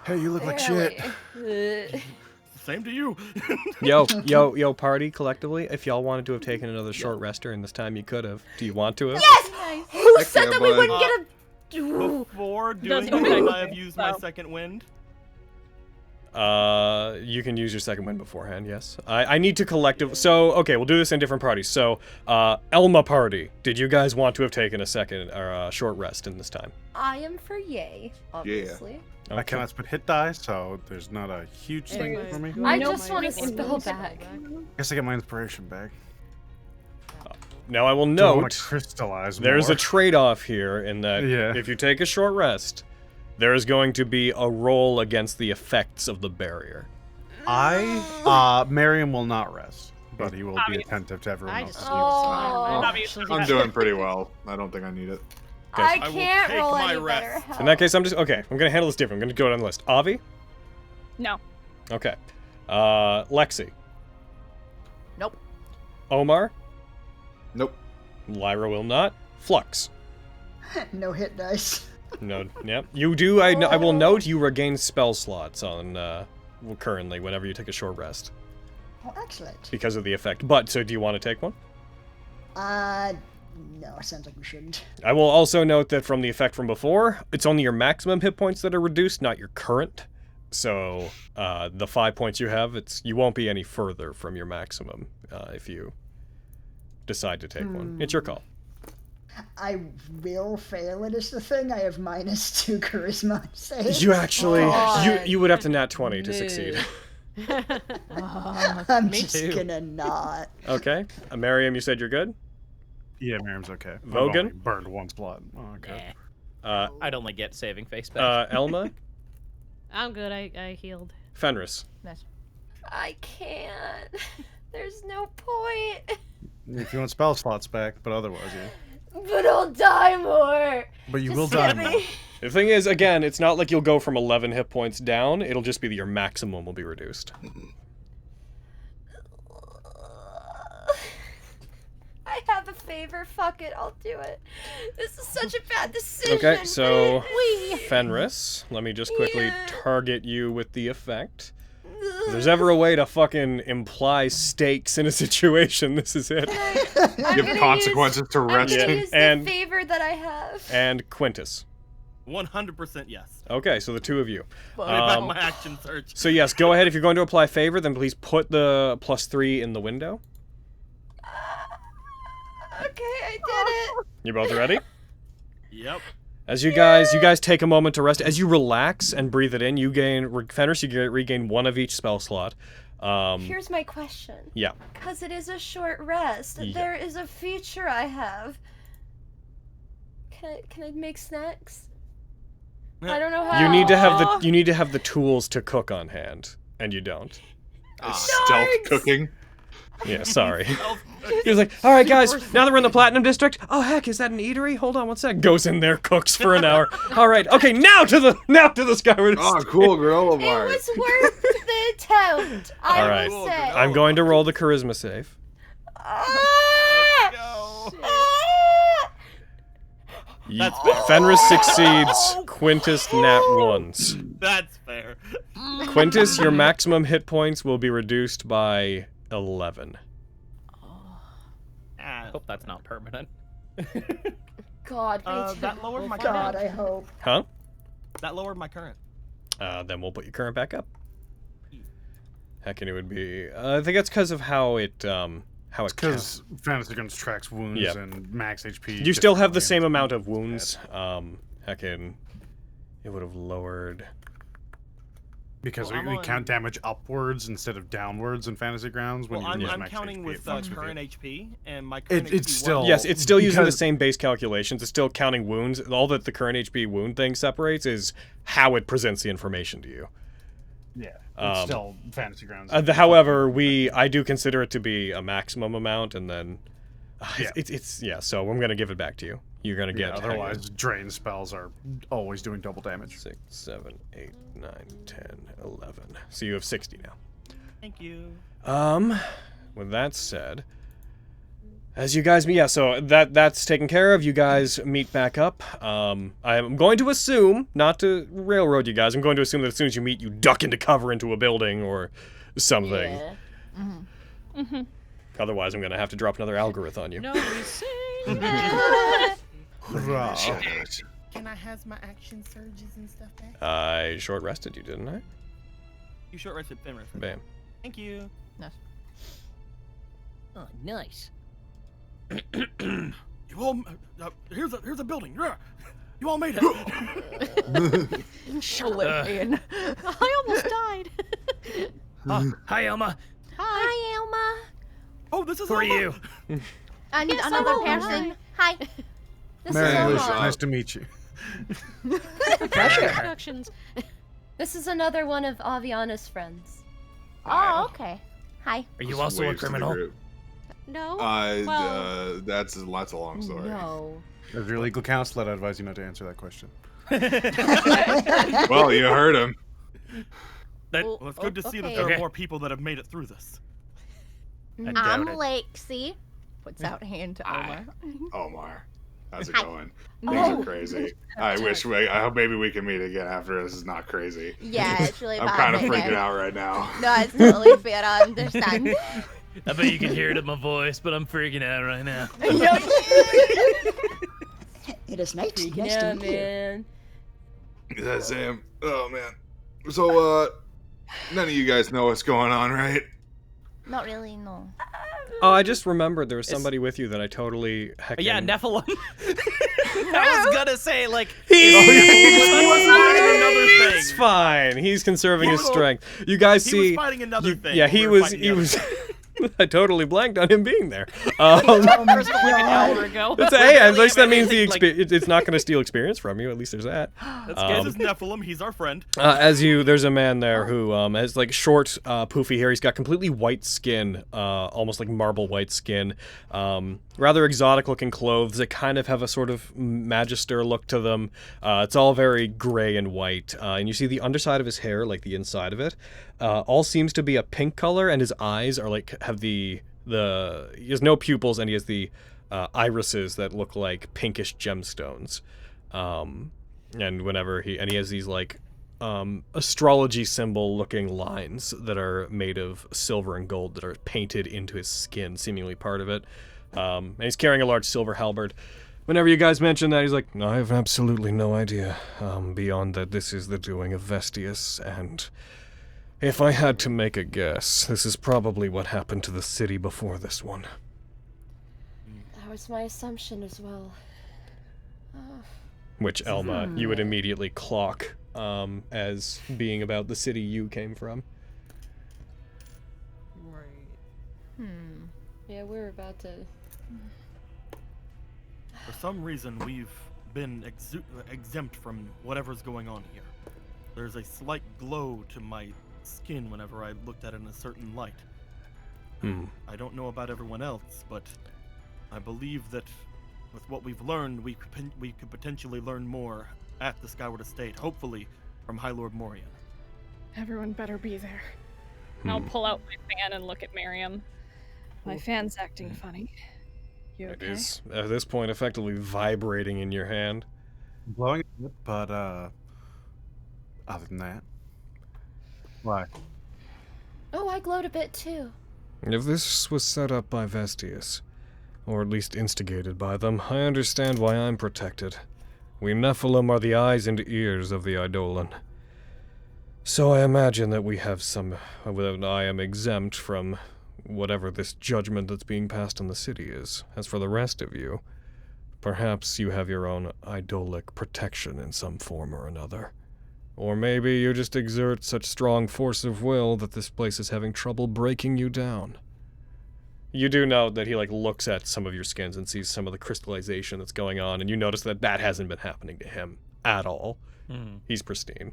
Hey, you look like shit. Same to you. Yo, party, collectively, if y'all wanted to have taken another short rest during this time, you could have. Do you want to have? Yes! Who Heck said yeah, that we bud. wouldn't get a... Ooh. Before doing Doesn't that, matter. I have used my So. second wind. You can use your second wind beforehand, yes. I need to collective... So, okay, we'll do this in different parties. So, Elma party, did you guys want to have taken a second or a short rest in this time? I am for yay, obviously. I cannot spit hit die, so there's not a huge thing for me. I Nope. just want to Nope. spell back. Guess I get my inspiration back. Now, I will Do I want note, to crystallize there's more? a trade-off here in that Yeah. if you take a short rest, there is going to be a roll against the effects of the barrier. Miriam will not rest, but he will be Obvious. attentive to everyone I else's just needs. Oh. I'm doing pretty well. I don't think I need it. I I will can't take roll my any better rest. help. In that case, I'm gonna handle this different. I'm gonna go down the list. Avi? No. Okay. Lexi? Nope. Omar? Nope. Lyra will not. Flux? No hit dice. No, yep. You do, I will note you regain spell slots on, currently, whenever you take a short rest. Oh, excellent. Because of the effect. But, so do you want to take one? No, it sounds like we shouldn't. I will also note that from the effect from before, it's only your maximum hit points that are reduced, not your current. So, the 5 points you have, you won't be any further from your maximum, if you decide to take one. It's your call. I will fail it is the thing. I have -2 charisma saves. You actually, God. you would have to nat 20 to succeed. I'm Me just too. gonna not. Okay. Miriam, you said you're good? Yeah, Miriam's okay. I've Vogan? only burned one spot. Oh, okay. I'd only get saving face back. Elma? I'm good. I healed. Fenris? Nice. I can't. There's no point. If you want spell slots back, but otherwise, yeah. But I'll die more. But you Just will die give more. me- The thing is, again, it's not like you'll go from 11 hit points down. It'll just be that your maximum will be reduced. I have a favor. Fuck it. I'll do it. This is such a bad decision. Okay, so Wee. Fenris, let me just quickly Yeah. target you with the effect. If there's ever a way to fucking imply stakes in a situation, this is it. I'm Give gonna consequences to use, I'm rest. gonna Yeah. use And- the favor that I have. And Quintus. 100% yes. Okay, so the two of you. Put back Um, my action surge. So yes, go ahead. If you're going to apply favor, then please put the +3 in the window. Okay, I did it. You both ready? Yep. As you guys take a moment to rest. As you relax and breathe it in, you gain Fenris. You regain one of each spell slot. Here's my question. Yeah. Because it is a short rest. Yeah. There is a feature I have. Can I make snacks? I don't know how. You need to have the tools to cook on hand, and you don't. Stealth cooking. Yeah, sorry. He was like, "All right, guys. Now that we're in the Platinum District, oh heck, is that an eatery? Hold on one sec." Goes in there, cooks for an hour. All right, okay, now to the Skyward. Oh, cool granola It bar. was worth the attempt. All I right. will say. I'm going to roll the charisma save. Ah! Go. Ah! That's fair. Fenris succeeds. Quintus nat ones. That's fair. Quintus, your maximum hit points will be reduced by 11. Ah, Hope that's not permanent. God, me too. that lowered my God, current. I hope. Huh? That lowered my current. Then we'll put your current back up. Heck, and it would be. I think that's because of how it. How it counts. Because Fantasy Guns tracks wounds Yeah. and max HP. You still have the differently same and- amount of wounds. Heck, and it would have lowered. Because Well, I'm we on- count damage upwards instead of downwards in Fantasy Grounds. When Well, you I'm, use I'm max counting HP, with it fucks with current you. HP, and my current HP it's still- Yes, it's still using the because- same base calculations. It's still counting wounds. All that the current HP wound thing separates is how it presents the information to you. Yeah, it's Um, still Fantasy Grounds. However, I do consider it to be a maximum amount, and then Yeah. it's so I'm gonna give it back to you. You're gonna Yeah, get otherwise, drain spells are always doing double damage. 6, 7, 8, 9, 10, 11. So you have 60 now. Thank you. With that said, as you guys, so that's taken care of. You guys meet back up. I'm going to assume, not to railroad you guys, I'm going to assume that as soon as you meet, you duck into cover into a building or something. Yeah. Otherwise, I'm going to have to drop another algorithm on you. No, we sing. Hurrah. Can I have my action surges and stuff back? I short rested you, didn't I? You short rested Fenris. Bam. Thank you. Oh, nice. You all. Here's a building. Yeah. You all made it. Show it, Ian. I almost died. Hi, Elma. Hi, Elma. Oh, this is Who are Elma. you? I need Yes, another Elma. person. Hi. This Mary is Alicia, Elma. nice to meet you. Pleasure. Introductions. This is another one of Aviana's friends. Oh, okay. Hi. Are you Just also a waves to the criminal? group. No. That's well, a long story. No. As your legal counsel, I'd advise you not to answer that question. Well, you heard him. Well, it's good to see that okay. there Okay. are more people that have made it through this. I doubt I'm it. Lexi. Puts out hand to Hi. Omar. Omar, how's it Hi. going? Oh. Things are crazy. I hope maybe we can meet again after this is not crazy. Yeah, it's really I'm bad kind of right freaking now. out right now. No, it's totally fair. I understand. I bet you can hear it in my voice, but I'm freaking out right now. It is nice to Yeah, meet you. man. Yeah, Sam. Oh man. So none of you guys know what's going on, right? Not really, no. Oh, I just remembered there was somebody with you that I totally heckin'... Yeah, Nephilim. I was gonna say, like, It's fine. He's conserving his strength. You guys He see... was fighting another thing. Yeah, when he we were was... fighting He the was... other thing. I totally blanked on him being there. like an hour ago. Hey, at least that Barely means the anything, it's not going to steal experience from you. At least there's that. That's This good. is Nephilim. He's our friend. There's a man there who has like short, poofy hair. He's got completely white skin, almost like marble white skin. Rather exotic-looking clothes that kind of have a sort of magister look to them. It's all very gray and white, and you see the underside of his hair, like the inside of it, all seems to be a pink color, and his eyes are like have he has no pupils, and he has the irises that look like pinkish gemstones. And whenever he has these like astrology symbol looking lines that are made of silver and gold that are painted into his skin, seemingly part of it. And he's carrying a large silver halberd. Whenever you guys mention that, he's like, I have absolutely no idea. Beyond that, this is the doing of Vestius, and if I had to make a guess, this is probably what happened to the city before this one. That was my assumption as well. Which, Elma, you would immediately clock as being about the city you came from. Yeah, we're about to... For some reason, we've been exempt from whatever's going on here. There's a slight glow to my skin whenever I looked at it in a certain light. I don't know about everyone else, but I believe that with what we've learned, we could potentially learn more at the Skyward Estate, hopefully from High Lord Morian. Everyone better be there. I'll pull out my fan and look at Miriam. My fan's acting funny. You okay? It is, at this point, effectively vibrating in your hand. Blowing it, but other than that, why? Oh, I glowed a bit too. If this was set up by Vestius, or at least instigated by them, I understand why I'm protected. We Nephilim are the eyes and ears of the Eidolon. So I imagine that we have that I am exempt from whatever this judgment that's being passed on the city is. As for the rest of you, perhaps you have your own idolic protection in some form or another. Or maybe you just exert such strong force of will that this place is having trouble breaking you down. You do note that he looks at some of your skins and sees some of the crystallization that's going on, and you notice that that hasn't been happening to him at all. He's pristine.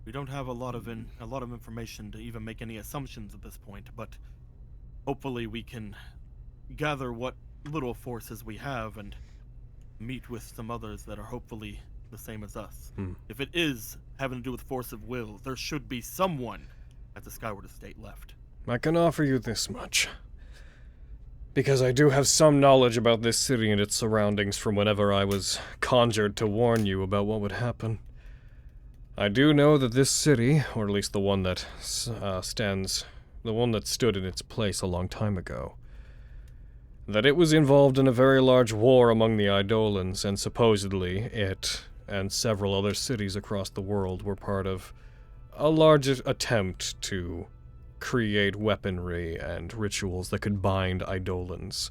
We don't have a lot of information to even make any assumptions at this point, but hopefully we can gather what little forces we have and meet with some others that are hopefully the same as us. If it is having to do with force of will, there should be someone at the Skyward Estate left. I can offer you this much. Because I do have some knowledge about this city and its surroundings from whenever I was conjured to warn you about what would happen. I do know that this city, or at least the one that stood in its place a long time ago, that it was involved in a very large war among the Eidolons, and supposedly it and several other cities across the world were part of a large attempt to create weaponry and rituals that could bind Eidolons.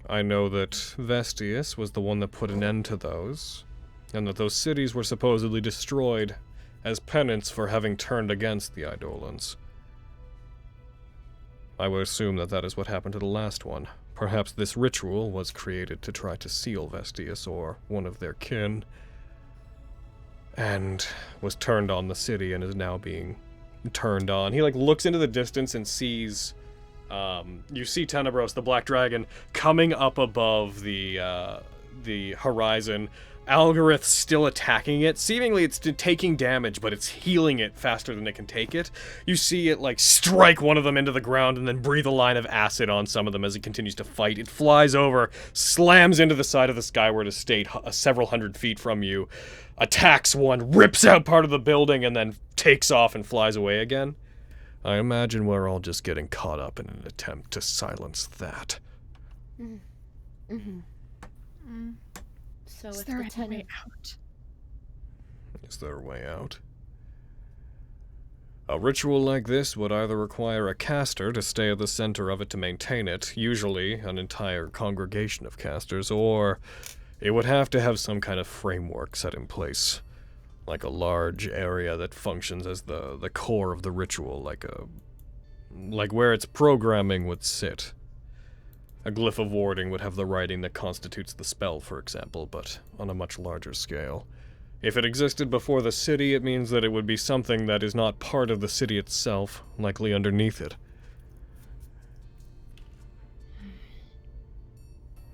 I know that Vestius was the one that put an end to those, and that those cities were supposedly destroyed as penance for having turned against the Eidolons. I would assume that that is what happened to the last one. Perhaps this ritual was created to try to seal Vestius or one of their kin. and was turned on the city and is now being turned on. He like looks into the distance and sees, you see Tenebros, the black dragon, coming up above the horizon. Algorith's still attacking it. Seemingly it's taking damage, but it's healing it faster than it can take it. You see it like strike one of them into the ground and then breathe a line of acid on some of them as it continues to fight. It flies over, slams into the side of the Skyward Estate several hundred feet from you, attacks one, rips out part of the building, and then takes off and flies away again. I imagine we're all just getting caught up in an attempt to silence that. So Is if there the any tenant... way out? Is there a way out? A ritual like this would either require a caster to stay at the center of it to maintain it, usually an entire congregation of casters, or it would have to have some kind of framework set in place, like a large area that functions as the core of the ritual, like where its programming would sit. A glyph of warding would have the writing that constitutes the spell, for example, but on a much larger scale. If it existed before the city, it means that it would be something that is not part of the city itself, likely underneath it.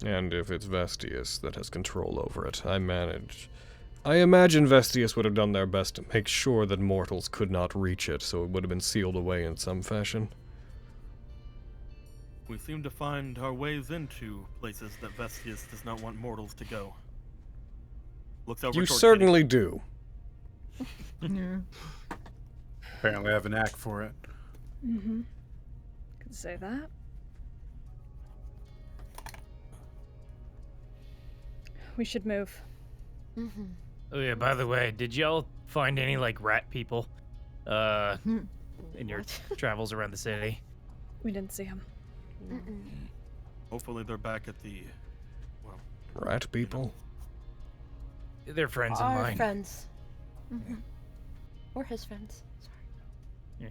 And if it's Vestius that has control over it, I imagine Vestius would have done their best to make sure that mortals could not reach it, so it would have been sealed away in some fashion. We seem to find our ways into places that Vestius does not want mortals to go. Looks over You towards certainly do. Apparently I have an knack for it. Could say that. We should move. Oh yeah, by the way, did y'all find any like rat people in your travels around the city? We didn't see him. Hopefully they're back at the, well... Rat people? They're friends of Our mine. friends. Or his friends. Sorry.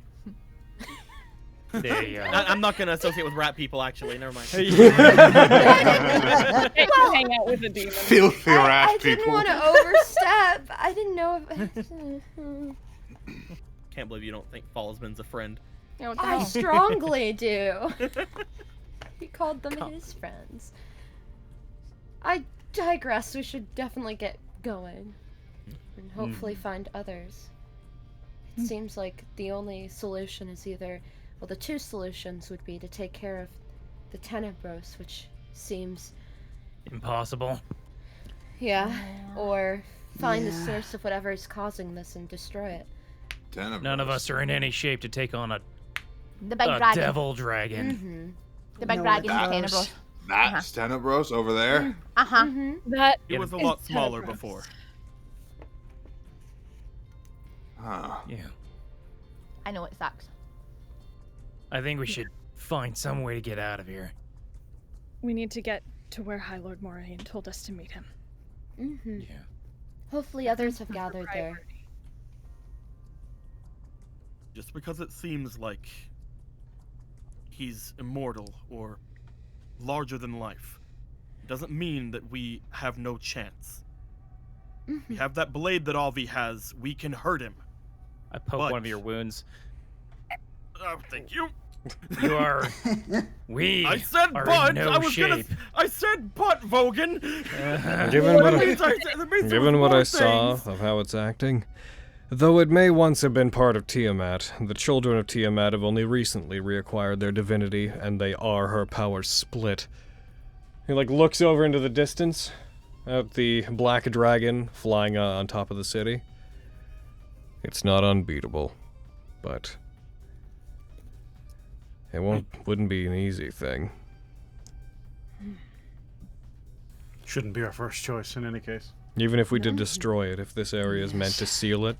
They, I'm not gonna associate with rat people, actually. Never mind. Hang out with a demon. Filthy rat I didn't people. want to overstep. I didn't know if... Can't believe you don't think Fallsman's a friend. Yeah, what the I hell? strongly do. He called them his friends. I digress. We should definitely get going. And hopefully find others. It seems like the only solution is either... Well, the two solutions would be to take care of the Tenebros, which seems... Impossible. Yeah. Or find the source of whatever is causing this and destroy it. None of us are in any shape to take on a The big dragon. devil dragon. The big No, dragon that's- is Tenebros. That's Tenebros over there. That He was a is lot smaller Tenebros. before. Huh. Yeah. I know it sucks. I think we should find some way to get out of here. We need to get to where High Lord Moraine told us to meet him. Yeah. Hopefully others have gathered there. Just because it seems like he's immortal or larger than life doesn't mean that we have no chance. We have that blade that Alvi has. We can hurt him. I poke But- one of your wounds. Thank you. You are. We I said are but. in no I was shape. I said but, Vogan. Given what That I, means that means there given was what I more saw things. of how it's acting, though it may once have been part of Tiamat, the children of Tiamat have only recently reacquired their divinity, and they are her powers split. He like looks over into the distance, at the black dragon flying on top of the city. It's not unbeatable, but it wouldn't be an easy thing. Shouldn't be our first choice in any case. Even if we did destroy it, if this area is meant to seal it,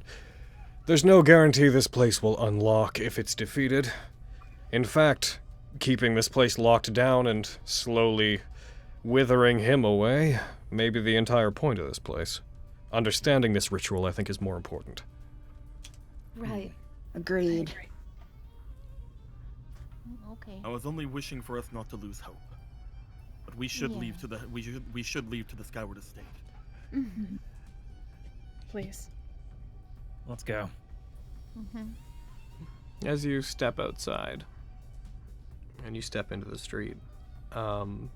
there's no guarantee this place will unlock if it's defeated. In fact, keeping this place locked down and slowly withering him away may be the entire point of this place. Understanding this ritual, I think, is more important. Right. Agreed. Okay. I was only wishing for us not to lose hope. But we should leave to the we should leave to the Skyward Estate. Please. Let's go. As you step outside and you step into the street, Find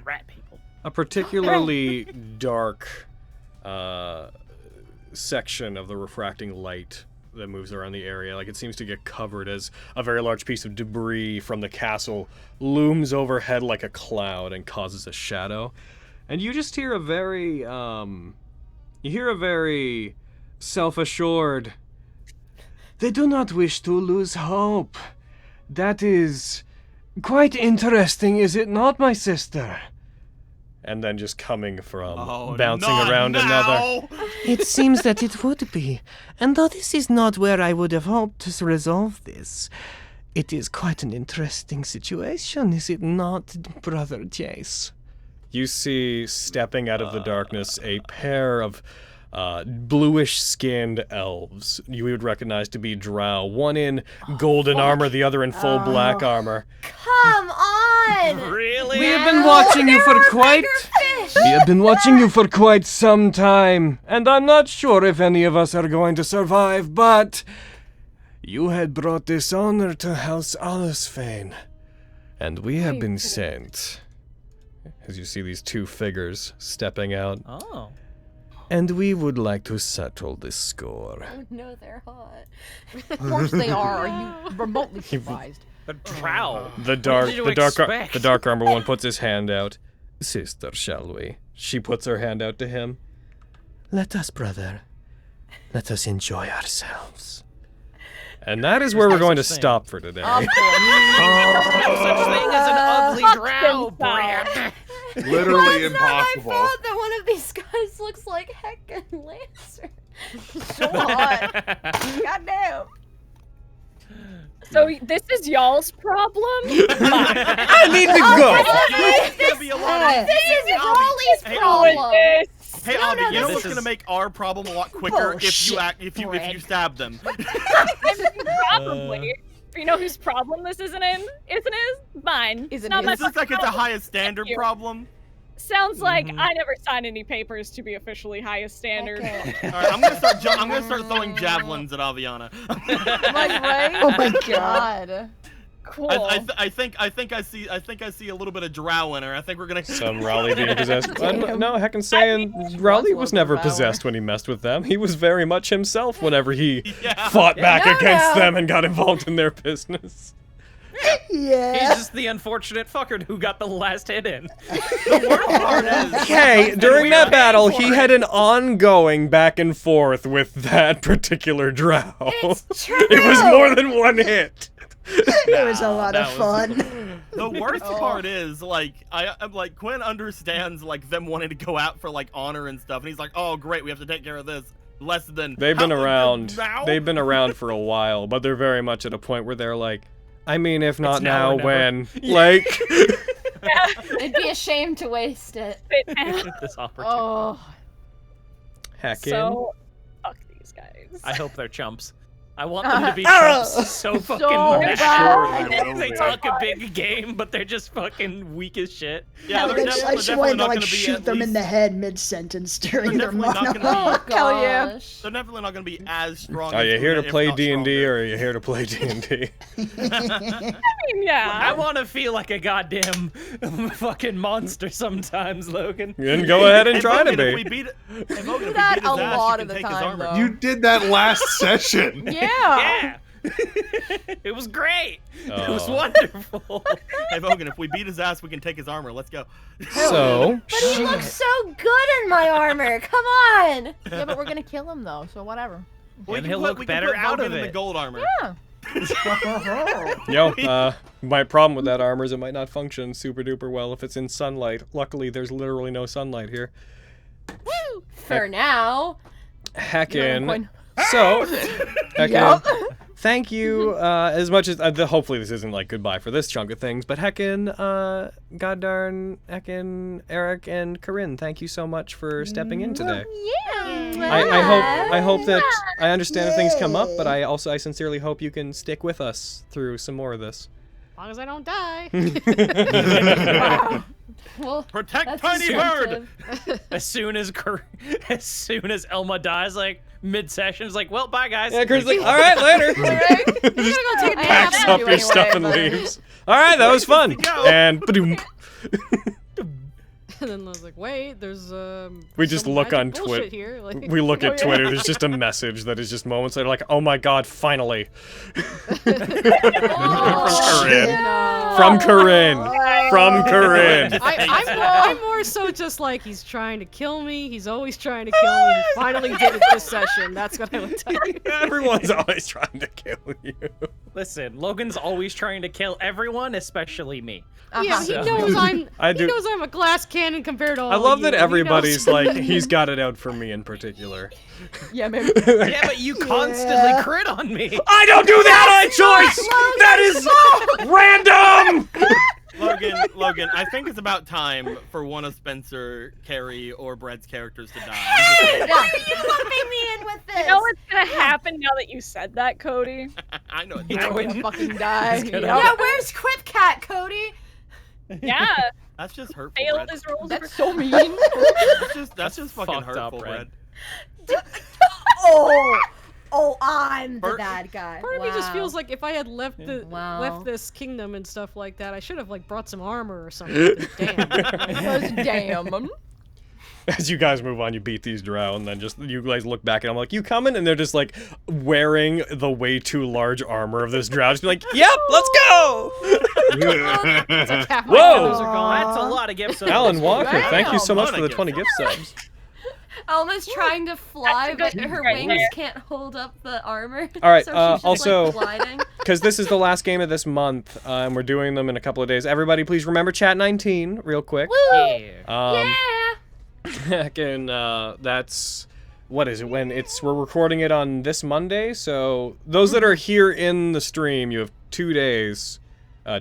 rat people. a particularly dark section of the refracting light that moves around the area, like it seems to get covered as a very large piece of debris from the castle looms overhead like a cloud and causes a shadow. And you just hear a very self-assured, "They do not wish to lose hope. That is quite interesting, is it not, my sister?" And then just coming from bouncing around another. It seems that it would be. And though this is not where I would have hoped to resolve this, it is quite an interesting situation, is it not, Brother Jace? You see, stepping out of the darkness, a pair of bluish-skinned elves you would recognize to be drow. One in golden armor, the other in full black armor. Come on! Really? We have been watching you for quite... We have been watching you for quite some time, and I'm not sure if any of us are going to survive, but... You had brought dishonor to House Alisfane, and we have been sent. As you see these two figures stepping out. Oh. And we would like to settle this score. Oh no, they're hot. Of course they are. Are you remotely surprised? A drow. The dark armor one puts his hand out. "Sister, shall we?" She puts her hand out to him. Let us, brother. Let us enjoy ourselves. And that is where we're going to stop for today. No such thing as an ugly drow, Brand. Literally It's not my impossible. fault that one of these guys looks like heckin' Lancer. So hot. Goddamn. So this is y'all's problem? I need to go! It's gonna be a lot of- This is Raleigh's Hey, problem. Hey, Avi, you know this what's is- gonna make our problem a lot quicker if you stab them. Probably. You know whose problem this isn't mine. Isn't not my his. This is like it's a problem. highest standard you. problem. Sounds like I never signed any papers to be officially highest standard. Okay. All right, I'm gonna start throwing javelins at Aviana. Like, right? Oh my God. Cool. I think I see a little bit of drow in her. I think we're gonna. Some Raleigh being possessed. No, heckin' saying Raleigh was never possessed when he messed with them. He was very much himself whenever he fought back against them and got involved in their business. Yeah. He's just the unfortunate fucker who got the last hit in. The worst part is. Okay, during we that were battle, paying he for had an ongoing back and forth with that particular drow. It's true. It was more than one hit. It was a lot of that fun. The worst part is, like, I'm like, Quinn understands, like, them wanting to go out for, like, honor and stuff, and he's like, oh, great, we have to take care of this. Less than... They've been around. Now? They've been around for a while, but they're very much at a point where they're like, I mean, if not It's now now, or never. when? Like, It'd be a shame to waste it. This opportunity. Oh. heck in. So, fuck these guys. I hope they're chumps. I want them to be chumps so fucking bad. bad. They talk a big game, but they're just fucking weak as shit. Yeah, they're I definitely just wanted to not like gonna be shoot at them in least- the head mid-sentence during their definitely not gonna monologue. be- Hell yeah. Gosh. They're definitely not going to be as strong. Are as you here to Luna, if play not D&D stronger. or are you here to play D&D? I mean, yeah. I want to feel like a goddamn fucking monster sometimes, Logan. Then go ahead and Hey, try to Logan, if we be. beat it, hey, Logan, if we that beat his a ass, lot you of can the take his time, armor. though. You did that last session. Yeah. Yeah. It was great. It was Oh. wonderful. Hey, Logan, if we beat his ass, we can take his armor. Let's go. So, But he looks so good in my armor. Come on. Yeah, but we're gonna kill him though, so whatever. We And can he'll put- look we can better put out Logan of in the it. gold armor. Yeah. yo, my problem with that armor is it might not function super duper well if it's in sunlight. Luckily, there's literally no sunlight here. For now. Heck You're in. Coin. So, heck Yup. in. Thank you, as much as, hopefully this isn't like goodbye for this chunk of things, but heckin', goddarn, heckin', Eric and Corinne, thank you so much for stepping in today. Yeah. I hope that, I understand if things come up, but I sincerely hope you can stick with us through some more of this. long as I don't die. Well, Protect that's Tiny Bird! instructive. As soon as Elma dies, like mid-session, it's like, well, bye guys. Yeah, Chris is like, all right, later. You're gonna go take a nap. Packs up your stuff and leaves. All right, that was fun. And ba-doom. And then I was like, wait, there's We just some look on magic bullshit Twitter. here. Like, We look oh, at yeah. Twitter. There's just a message that is just moments later, like, oh my god, finally. From Corinne. From Corinne. I'm more so just like, he's trying to kill me. He's always trying to kill me. He finally did it this session. That's what I would tell you. Everyone's always trying to kill you. Listen, Logan's always trying to kill everyone, especially me. Yeah, So- he knows I'm. I He do- knows I'm a glass cannon compared to all I love of that you. He everybody's knows. like, he's got it out for me in particular. Yeah, maybe. Yeah, but you constantly crit on me. I don't do that on choice! That is random! Logan, I think it's about time for one of Spencer, Carrie, or Brett's characters to die. Why are you lumping me in with this? You know what's gonna happen now that you said that, Cody? I know. He's I'm gonna fucking die. gonna- Yeah, where's Quip Cat, Cody? Yeah, That's just hurtful, failed Brett. his rules. That's so mean. That's just fucking fucked up, hurtful, Brett. Brett. Oh, I'm the Bert- bad guy. Part of me just Wow. feels like if I had left Wow. left this kingdom and stuff like that, I should have like brought some armor or something. Damn. Damn. As you guys move on, you beat these drow, and then just you guys look back, and I'm like, "You coming?" And they're just like wearing the way too large armor of this drow. Just be like, "Yep, let's go!" It's like half my Whoa. feathers are gone. That's a lot of gifts. Alan Walker, thank you so much Damn. for the 20 gift subs. Alma's trying to fly, That's a but good her right wings there. can't hold up the armor. All right, so she's just, also- like, gliding. Because this is the last game of this month, and we're doing them in a couple of days. Everybody, please remember Chat19 real quick. Yeah. Heck, and that's what is it when we're recording it on this Monday. So those that are here in the stream, you have 2 days,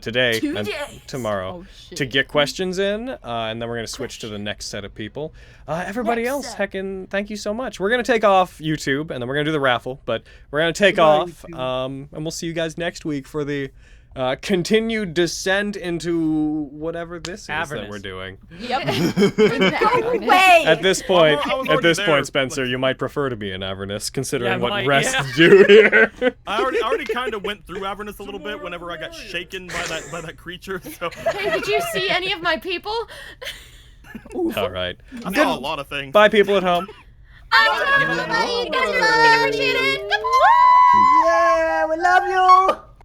today and tomorrow, to get questions in, and then we're gonna switch to the next set of people. Everybody else, heckin', thank you so much. We're gonna take off YouTube, and then we're gonna do the raffle, but we're gonna take off, and we'll see you guys next week for the continued descent into whatever this is that Avernus. we're doing. Yep. Wait. At this point, I was at this already point, there. Spencer, you might prefer to be in Avernus, considering Yeah, what might, rest yeah. do here. I already kind of went through Avernus a little bit whenever I got shaken by that creature. So Hey, did you see any of my people? All right. I saw a lot of things. Bye, people at home. Yeah, we love you.